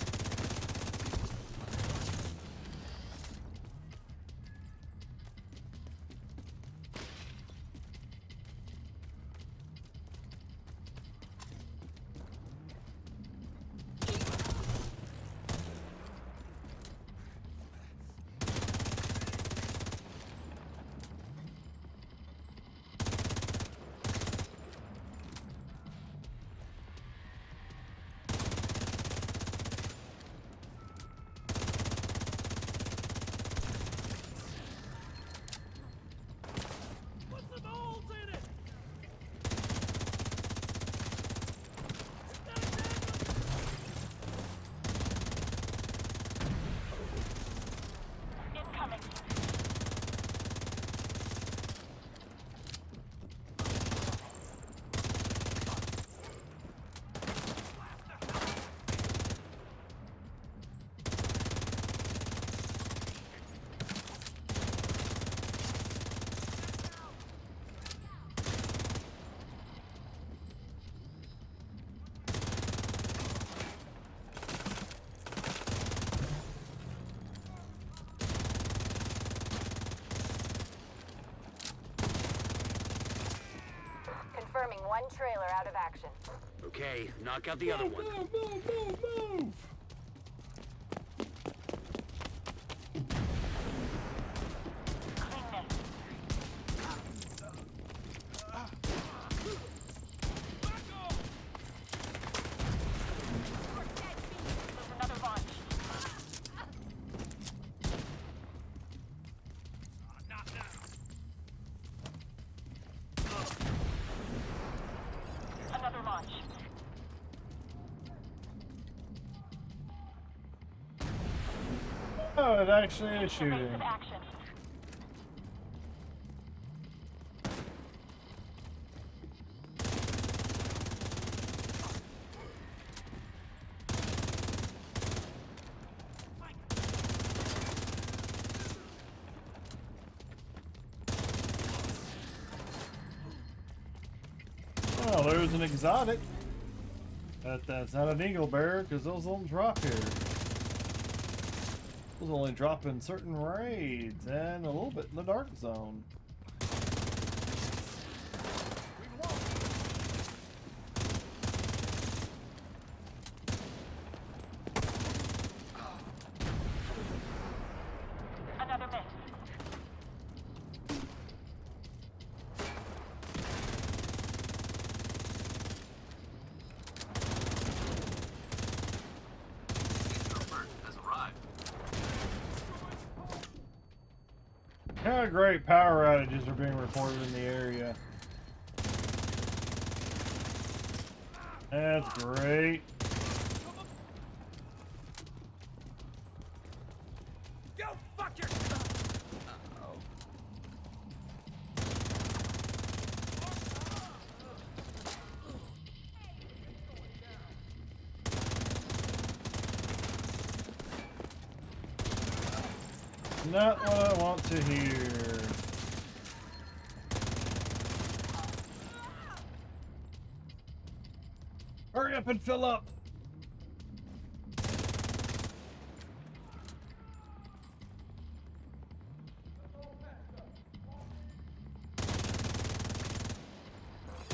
E: One trailer out of action.
F: Okay, knock out the other one.
B: Move!
G: Clean this. There's another launch. Another launch.
B: Oh, it actually is shooting.
G: Evasive action.
B: Oh, there's an exotic. That's not an eagle bear, because those don't drop here. Those only drop in certain raids and a little bit in the dark zone.
G: Another miss.
B: Kind of great power outages are being reported in the area. That's great.
M: Go fuck yourself!
B: Not what I want to hear. Hurry up and fill up.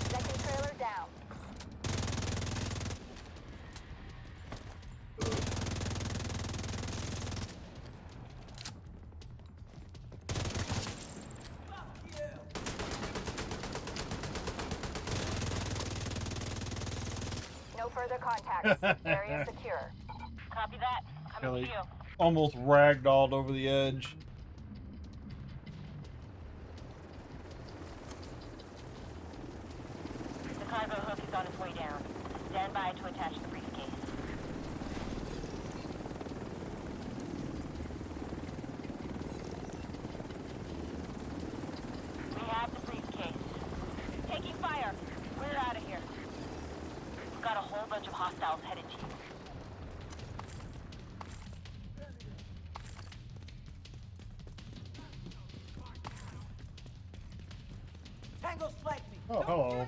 E: Second trailer down. No further contacts. Area secure.
G: Copy that. Coming to
B: Kelly
G: you.
B: almost ragdolled over the edge.
G: The cargo hook is on its way down. Stand by to attach the briefcase. We have the briefcase. Taking fire. We're out of here. We've got a whole bunch of hostiles headed to you.
C: Tango's flanked me.
B: Oh, hello.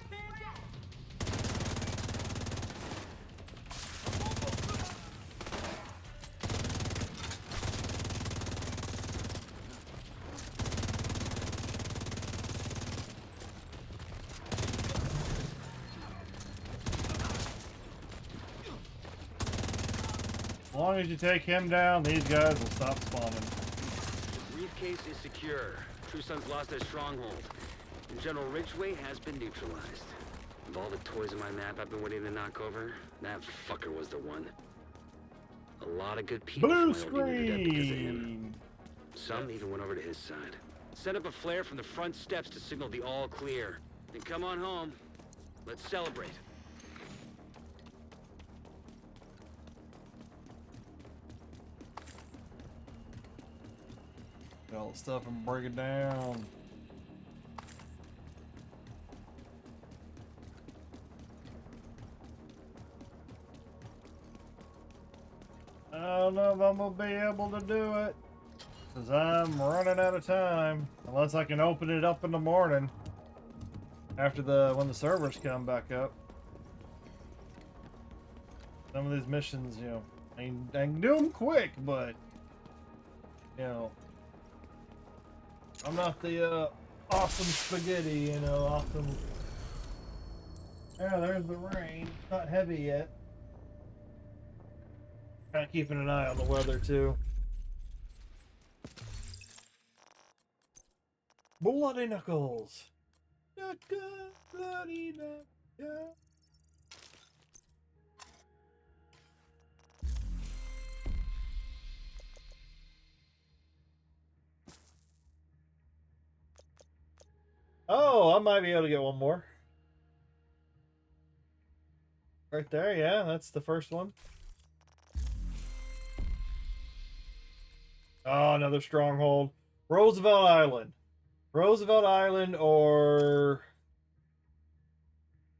B: As long as you take him down, these guys will stop spawning.
F: The briefcase is secure. True Sons lost their stronghold. And General Ridgway has been neutralized. Of all the toys on my map I've been waiting to knock over, that fucker was the one. A lot of good people
B: Blue
F: from my old unit are dead because of him.
B: screen.
F: Some even went over to his side. Set up a flare from the front steps to signal the all clear. Then come on home. Let's celebrate.
B: Get all the stuff and break it down. I don't know if I'm gonna be able to do it, cause I'm running out of time. Unless I can open it up in the morning after when the servers come back up. Some of these missions, you know, I can do them quick, but you know, I'm not the awesome spaghetti, you know, awesome Yeah, there's the rain. Not heavy yet. Kind of keeping an eye on the weather too. Bloody knuckles. Bloody knuckles. Oh, I might be able to get one more. Right there, yeah, that's the first one. Oh, another stronghold. Roosevelt Island. Roosevelt Island or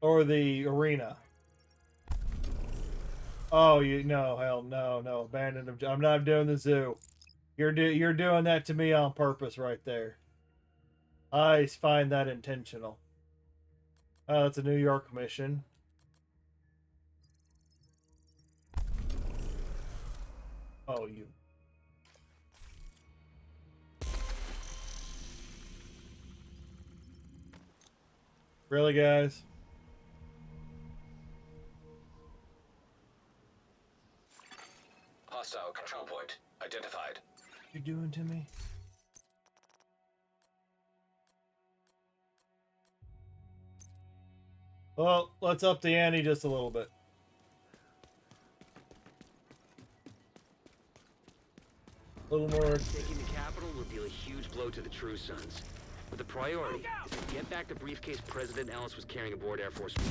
B: the arena. Oh, no, hell no, abandoned. I'm not doing the zoo. You're doing that to me on purpose right there. I find that intentional. Oh, that's a New York mission. Oh, you. Really, guys?
A: Hostile control point identified.
B: You doing to me? Well, let's up the ante just a little bit. A little more.
F: Taking the capital will deal a huge blow to the True Sons. But the priority is to get back the briefcase President Ellis was carrying aboard Air Force One.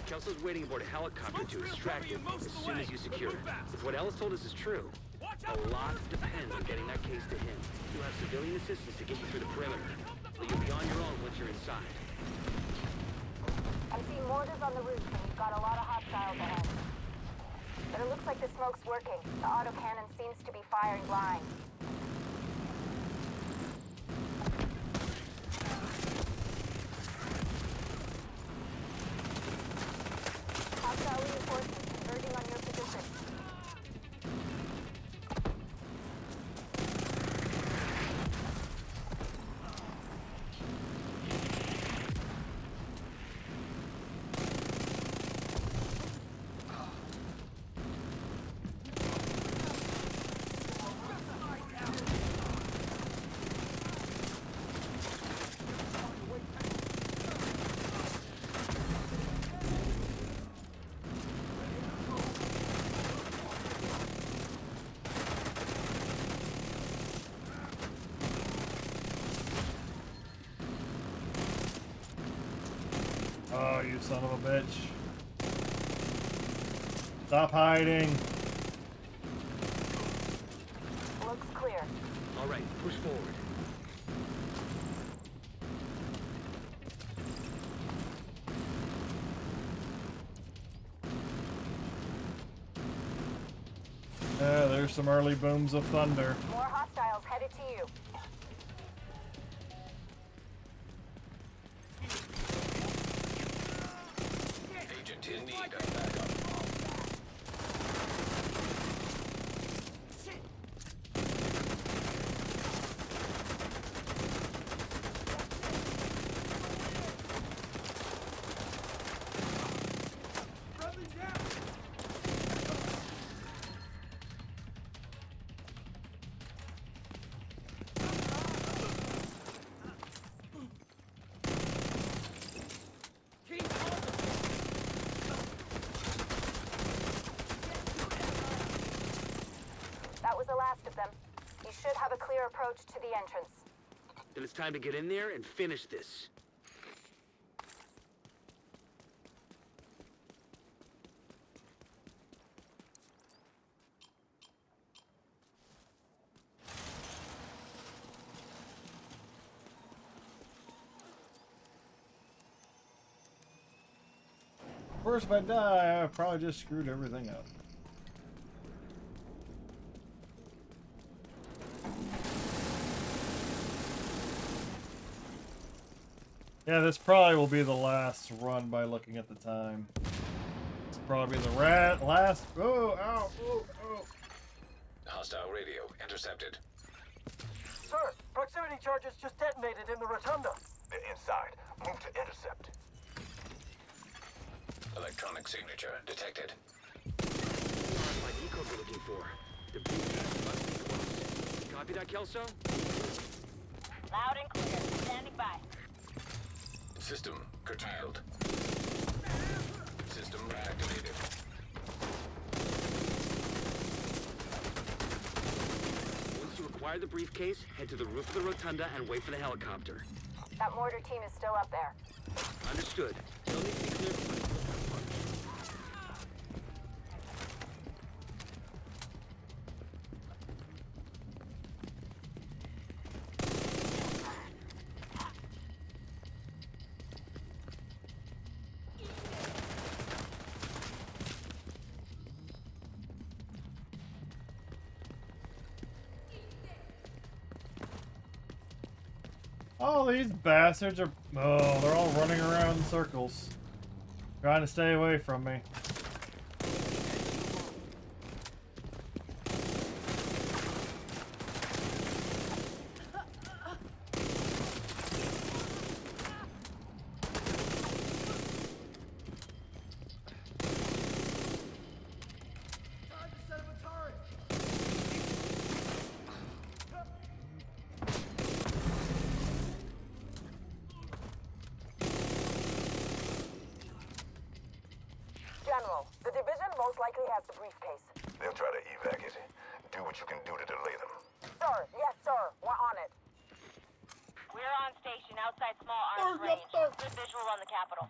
F: Kelso's waiting aboard a helicopter to extract it as soon as you secure it. If what Ellis told us is true, a lot depends on getting that case to him. You'll have civilian assistance to get you through the perimeter, but you'll be on your own once you're inside.
E: I'm seeing mortars on the roof, and we've got a lot of hostiles ahead. But it looks like the smoke's working. The autocannon seems to be firing blind. Hostile reinforcements converging on your position.
B: Oh, you son of a bitch. Stop hiding.
E: Looks clear.
F: All right, push forward.
B: Yeah, there's some early booms of thunder.
E: More hostiles headed to you.
A: Agent in need of backup.
E: That was the last of them. You should have a clear approach to the entrance.
F: Then it's time to get in there and finish this.
B: Of course, if I die, I probably just screwed everything up. Yeah, this probably will be the last run by looking at the time. It's probably the last. Oh, ow, oh, oh.
A: Hostile radio intercepted.
C: Sir, proximity charges just detonated in the rotunda.
O: They're inside. Move to intercept.
A: Electronic signature detected.
F: My decode we're looking for. The briefcase must be close. Copy that, Kelso?
G: Loud and clear. Standing by.
A: System curtailed. System activated.
F: Once you acquire the briefcase, head to the roof of the rotunda and wait for the helicopter.
E: That mortar team is still up there.
F: Understood. They'll need to be cleared from the
B: Oh, these bastards are... Oh, they're all running around in circles. Trying to stay away from me.
C: General, the division most likely has the briefcase.
O: They'll try to evac it. Do what you can do to delay them.
C: Sir, yes, sir. We're on it.
G: We're on station outside small arms range. Good visual on the capital.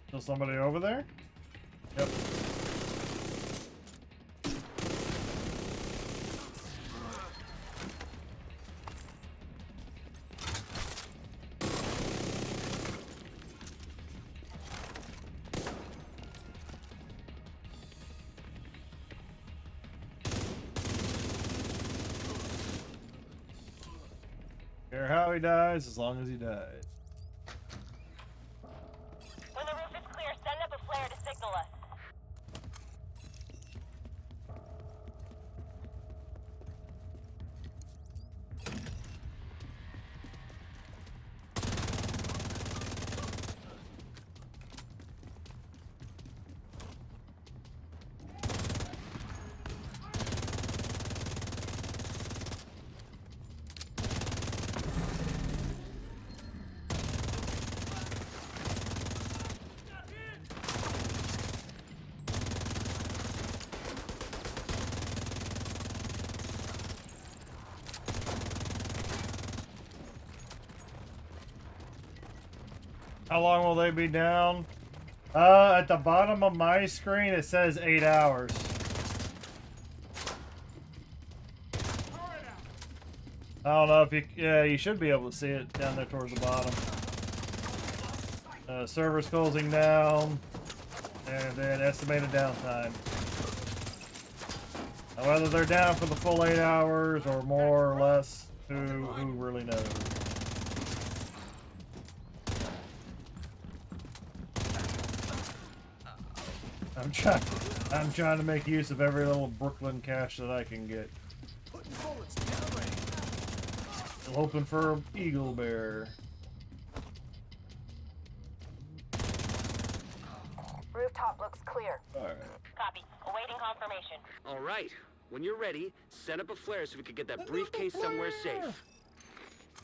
B: Still somebody over there? Yep. Care how he dies, as long as he dies.
G: When the roof is clear, send up a flare to signal us.
B: How long will they be down? At the bottom of my screen it says 8 hours. I don't know if you... Yeah, you should be able to see it down there towards the bottom. Server's closing down. And then estimated downtime. Now, whether they're down for the full 8 hours or more or less, who really knows? I'm trying to make use of every little Brooklyn cash that I can get.
M: Putting bullets down.
B: Still hoping for an eagle bear.
E: Rooftop looks clear.
B: Alright.
G: Copy. Awaiting confirmation.
F: All right. When you're ready, set up a flare so we can get that briefcase somewhere safe.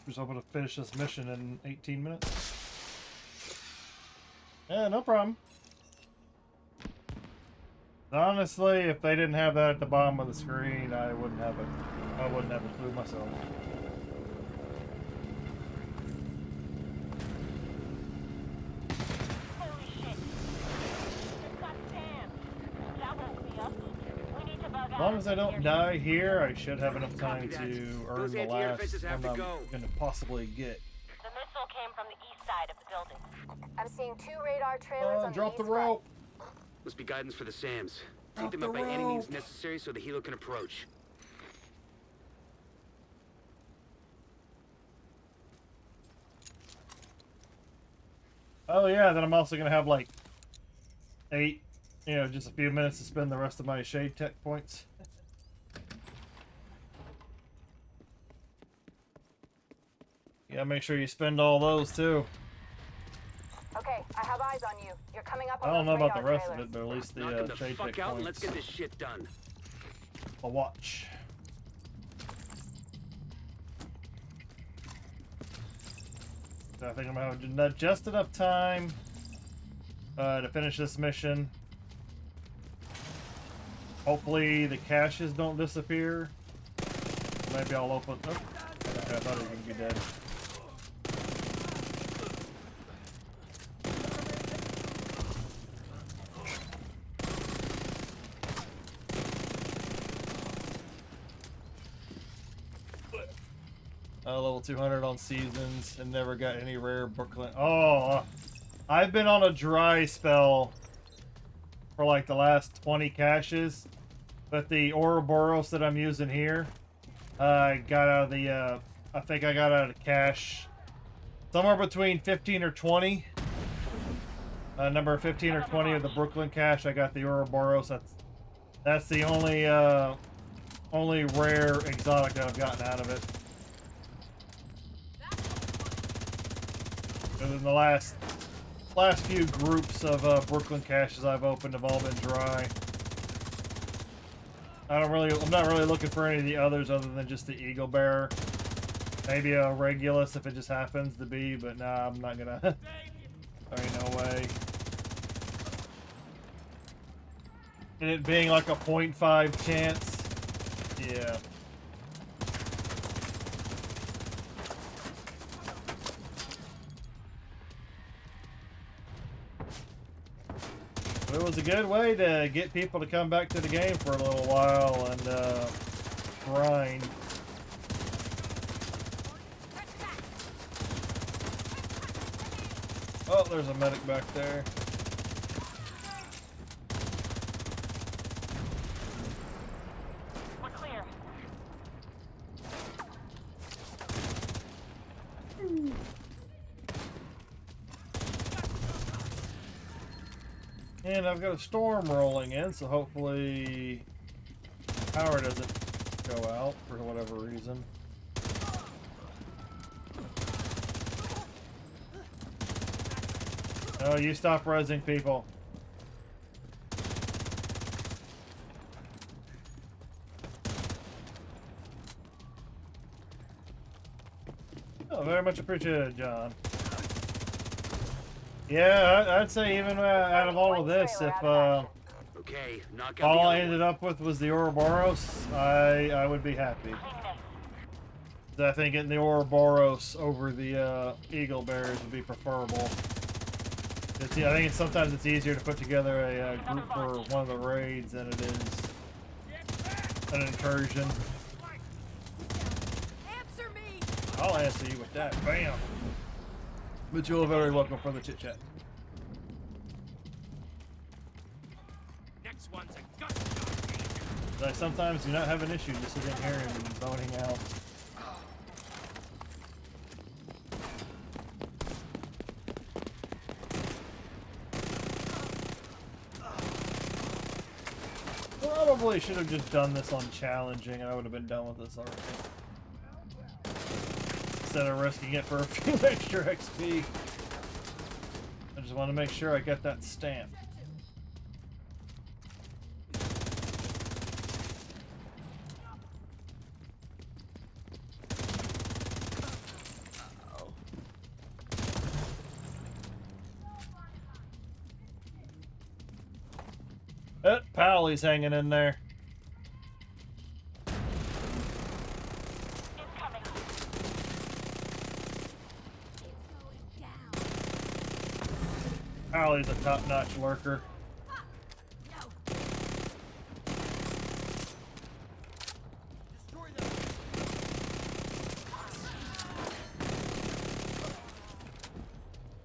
B: Just hoping to finish this mission in 18 minutes. Yeah, no problem. Honestly, if they didn't have that at the bottom of the screen, I wouldn't have it. I wouldn't have a clue myself.
G: Holy shit. Just got Sam. That woke me up. We need to bug out.
B: As long as I don't die here, I should have enough time
F: Copy that.
B: to earn
F: Those
B: the
F: anti-interfaces
B: last
F: have
B: one
F: to
B: I'm
F: go.
B: gonna possibly get.
G: The missile came from the east side of the building.
E: I'm seeing 2 radar trailers on
B: Drop
E: the
B: the
E: east front.
B: rope.
F: Must be guidance for the SAMs.
B: Drop
F: Take them up
B: the
F: by any means
B: rope.
F: necessary so the helo can approach.
B: Oh yeah, then I'm also gonna have like 8, just a few minutes to spend the rest of my shade tech points. Yeah, make sure you spend all those too.
E: Okay, I have eyes on you. You're coming up on
B: I don't know
E: those
B: about the
E: radar
B: rest of
E: trailers.
B: it, but at least
F: Knock
B: the
F: them the
B: shade
F: fuck
B: tech
F: out and let's
B: points.
F: get this shit done.
B: A watch. So I think I'm gonna have just enough time to finish this mission. Hopefully the caches don't disappear. Maybe I'll open. Oh, okay, I thought he was gonna be dead. Level 200 on seasons and never got any rare Brooklyn. Oh, I've been on a dry spell for like the last 20 caches, but the Ouroboros that I'm using here, I got out of the, I think I got out of cache somewhere between 15 or 20. Number 15 or 20 of the Brooklyn cache, I got the Ouroboros. That's the only rare exotic that I've gotten out of it. And then the last few groups of Brooklyn caches I've opened have all been dry. I'm not really looking for any of the others other than just the Eagle Bearer. Maybe a Regulus if it just happens to be, but nah, I'm not gonna. There ain't no way. And it being like a 0.5 chance. Yeah. It was a good way to get people to come back to the game for a little while and grind. Oh, there's a medic back there.
G: We're clear.
B: And I've got a storm rolling in, so hopefully power doesn't go out for whatever reason. Oh, you stop rezzing people. Oh, very much appreciated, John. Yeah, I'd say even out of all of this, if
F: Okay, knock out
B: all
F: the
B: I
F: other
B: ended
F: one.
B: up with was the Ouroboros, I would be happy. I think getting the Ouroboros over the Eagle Bears would be preferable. I think sometimes it's easier to put together a group for one of the raids than it is an incursion.
D: Answer me!
B: I'll answer you with that. Bam! But you're very welcome for the chit chat.
M: Next one's a gut shot.
B: I sometimes do not have an issue just sitting here and boning out. Probably should have just done this on challenging and I would have been done with this already. instead of risking it for a few extra XP. I just want to make sure I get that stamp. Powley's hanging in there. Powley's a top-notch lurker.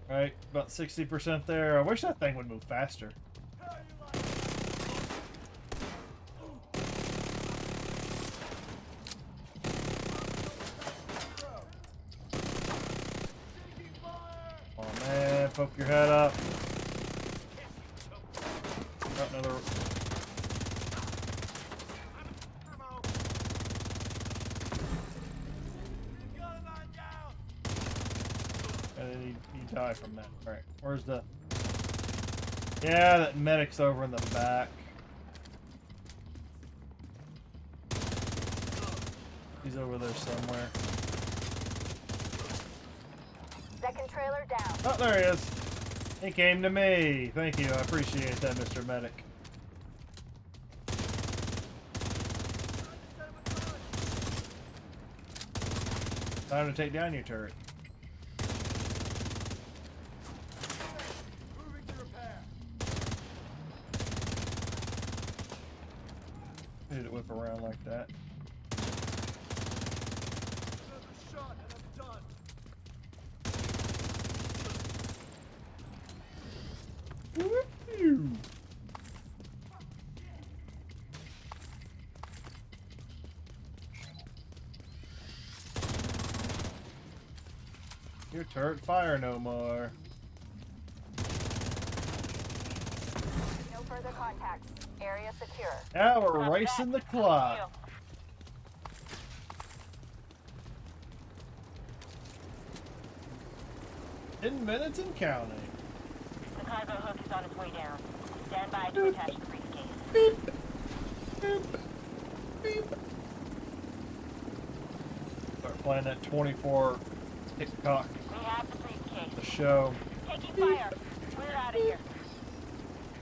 B: Right, about 60% there. I wish that thing would move faster. Poke your head up. Got another. And then you die from that. Alright, where's the... Yeah, that medic's over in the back. He's over there somewhere.
E: Second trailer down.
B: Oh, there he is. He came to me. Thank you. I appreciate that, Mr. Medic. Time to take down your turret.
M: Moving to repair.
B: Did it whip around like that?
M: Another shot and I'm done.
B: Woo-hoo. Your turret fire no more.
E: No further contacts. Area secure.
B: Now we're racing the clock. 10 minutes and counting.
G: The cargo hook is on its way down. Stand by to attach the briefcase.
B: Beep. Beep. Beep. Start playing that 24 TikTok.
G: We have the briefcase.
B: The show.
G: Taking fire. We're out of here.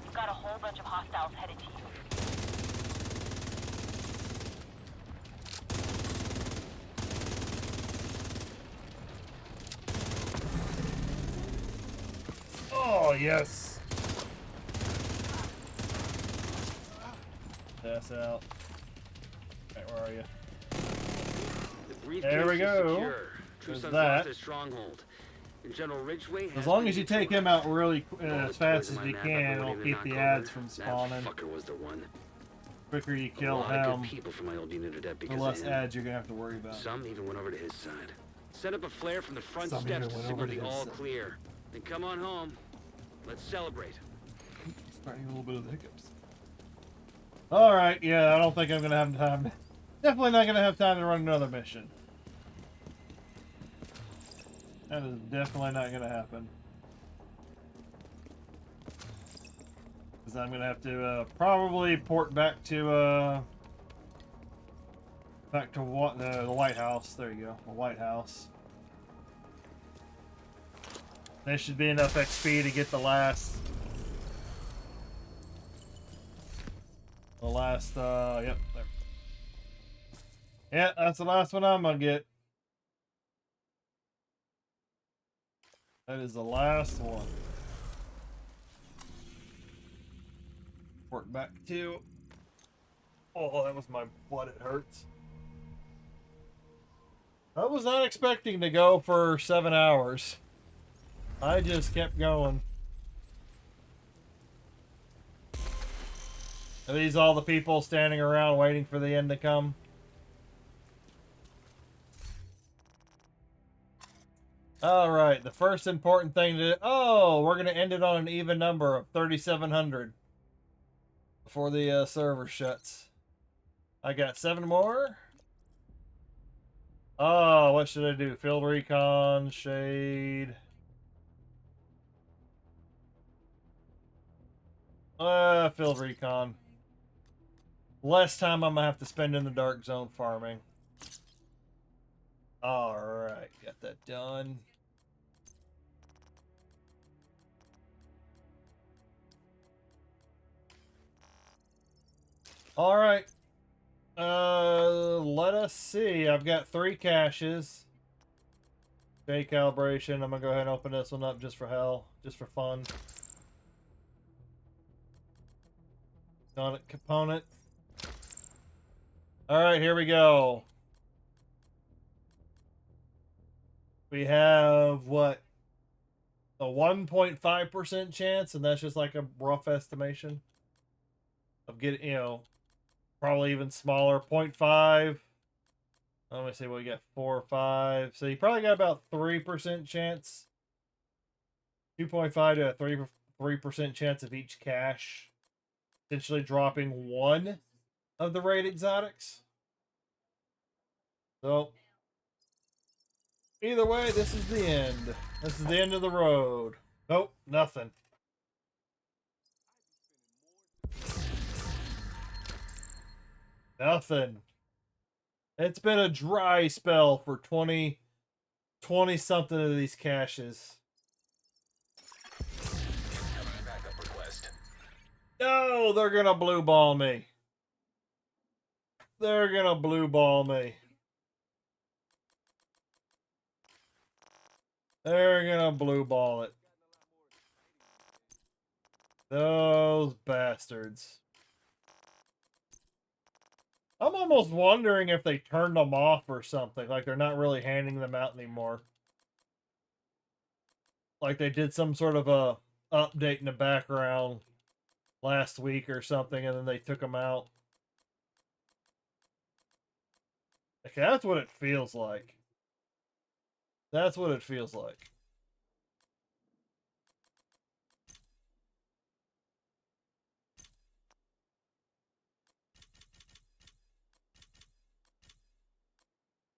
G: You've got a whole bunch of hostiles headed to you.
B: Oh, yes. That's out. Alright, where are you? There we go. There's that.
F: Stronghold. And General Ridgway
B: As long as you take him out really as fast as you can, it'll keep the ads from spawning.
F: That fucker was the one.
B: The quicker you kill him, the less ads you're gonna have to worry about.
F: Some even went over to his side. Set up a flare from the front steps to signal the all clear. Then come on home. Let's celebrate.
B: Starting a little bit of the hiccups. Alright, yeah, I don't think I'm gonna have time. Definitely not gonna have time to run another mission. That is definitely not gonna happen. Because I'm gonna have to probably port back to what the White House. There you go, the White House. There should be enough XP to get the last. Yep, there. Yeah, that's the last one I'm gonna get. That is the last one. Port back to. Oh, that was my blood. It hurts. I was not expecting to go for 7 hours. I just kept going. Are these all the people standing around waiting for the end to come? Alright, the first important thing to... Oh, we're going to end it on an even number of 3,700. Before the server shuts. I got 7 more. Oh, what should I do? Field recon, shade. Field recon. Less time I'm gonna have to spend in the dark zone farming. Alright, got that done. Alright. Let us see. I've got 3 caches. J calibration. I'm gonna go ahead and open this one up just for hell. Just for fun. Sonic component. Alright, here we go. We have, what? A 1.5% chance, and that's just like a rough estimation of getting, you know, probably even smaller. 0.5. Let me see what we got. 4 or 5. So you probably got about 3% chance. 2.5 to a 3% chance of each cache potentially dropping one of the raid exotics. So either way, this is the end. This is the end of the road. Nope, nothing. Nothing. It's been a dry spell for 20 something of these caches.
A: Backup request.
B: No, they're gonna blue ball me. They're gonna blue ball me. They're gonna blue ball it. Those bastards. I'm almost wondering if they turned them off or something. Like they're not really handing them out anymore. Like they did some sort of a update in the background last week or something, and then they took them out. Okay, that's what it feels like. That's what it feels like.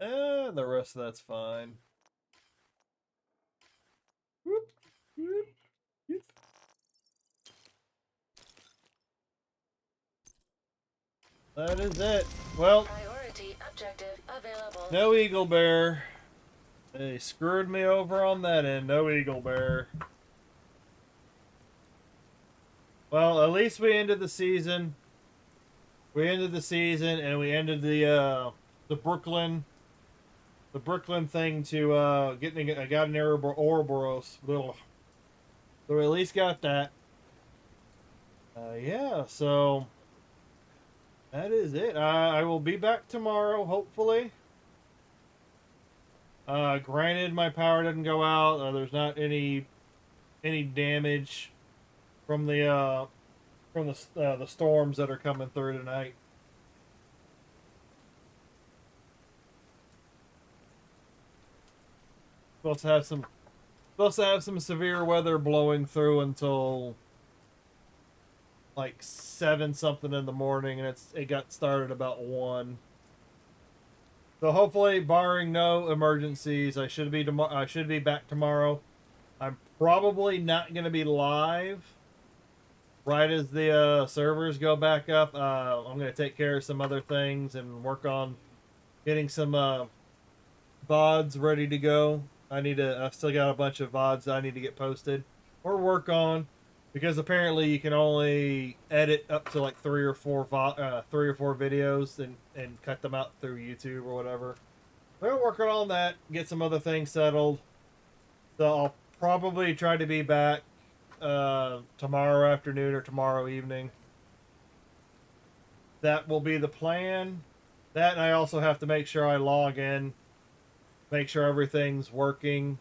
B: And the rest of that's fine. Whoop, whoop, whoop. That is it. Well,
I: Priority objective available.
B: no Eagle Bear. They screwed me over on that end. No Eagle Bear. Well, at least we ended the season. We ended the season, and we ended the Brooklyn thing to getting. I got an Ouroboros. So we at least got that. Yeah. So that is it. I will be back tomorrow, hopefully. Granted, my power didn't go out. There's not any damage from the storms that are coming through tonight. Supposed to have some severe weather blowing through until like 7 something in the morning, and it got started about 1. So hopefully, barring no emergencies, I should be back tomorrow. I'm probably not going to be live right as the servers go back up. I'm going to take care of some other things and work on getting some VODs ready to go. I've still got a bunch of VODs I need to get posted or work on, because apparently you can only edit up to like 3 or 4 videos and cut them out through YouTube or whatever. We're working on that, get some other things settled. So I'll probably try to be back tomorrow afternoon or tomorrow evening. That will be the plan. That, and I also have to make sure I log in, make sure everything's working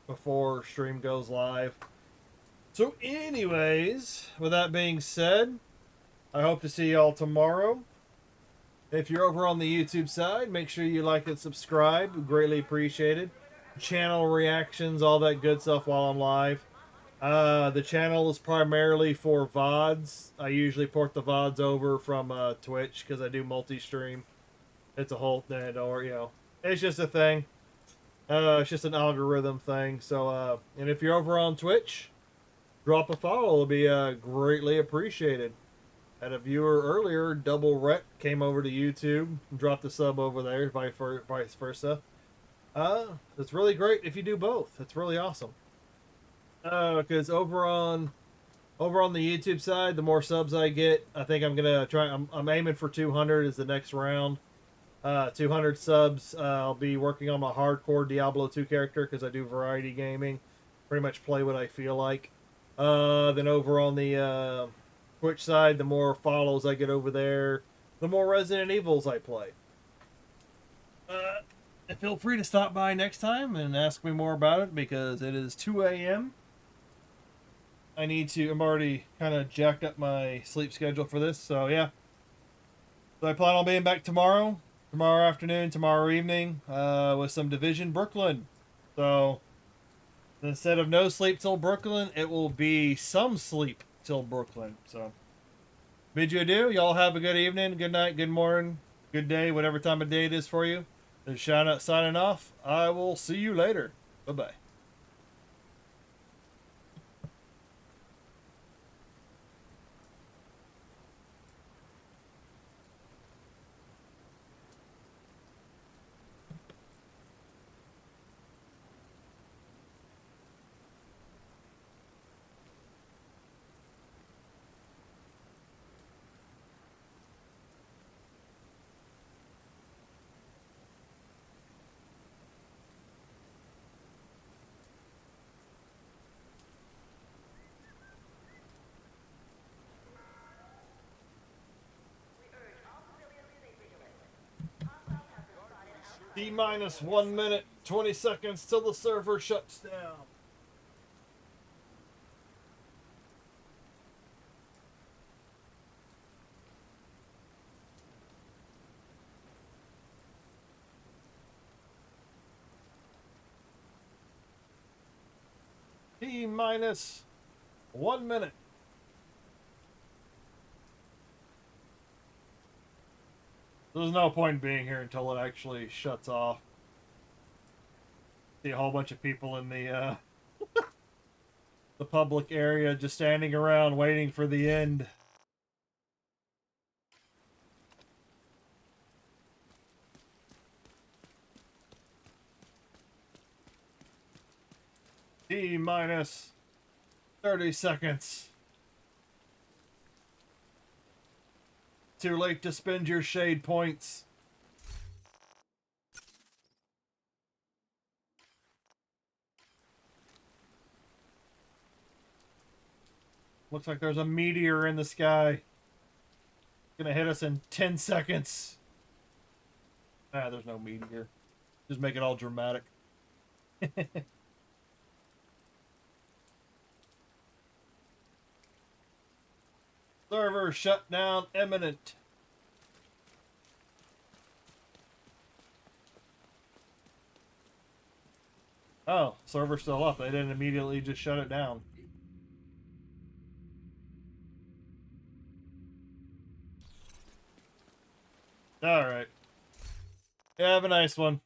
B: before stream goes live. So anyways, with that being said, I hope to see y'all tomorrow. If you're over on the YouTube side, make sure you like and subscribe. Greatly appreciated. Channel reactions, all that good stuff while I'm live. The channel is primarily for VODs. I usually port the VODs over from Twitch because I do multi-stream. It's a whole thing, or It's just a thing. It's just an algorithm thing. So, and if you're over on Twitch, drop a follow. It'll be greatly appreciated. Had a viewer earlier, Double Rec, came over to YouTube and dropped a sub over there, vice versa. It's really great if you do both. It's really awesome. Because over on the YouTube side, the more subs I get, I think I'm gonna try. I'm aiming for 200 as the next round. 200 subs. I'll be working on my hardcore Diablo 2 character because I do variety gaming. Pretty much play what I feel like. Then over on the Twitch side, the more follows I get over there, the more Resident Evils I play. And feel free to stop by next time and ask me more about it because it is 2 a.m. I'm already kind of jacked up my sleep schedule for this, so yeah. So I plan on being back tomorrow afternoon, tomorrow evening, with some Division Brooklyn. So instead of no sleep till Brooklyn, it will be some sleep till Brooklyn. So bid you adieu. Y'all have a good evening, good night, good morning, good day, whatever time of day it is for you. And signing off. I will see you later. Bye-bye. T-minus 1 minute, 20 seconds till the server shuts down. T-minus 1 minute. There's no point being here until it actually shuts off. See a whole bunch of people in the the public area just standing around waiting for the end. T-minus 30 seconds. Too late to spend your shade points. Looks like there's a meteor in the sky. Gonna hit us in 10 seconds. Ah, there's no meteor. Just make it all dramatic. Server shutdown imminent. Oh, server's still up. They didn't immediately just shut it down. Alright. Yeah, have a nice one.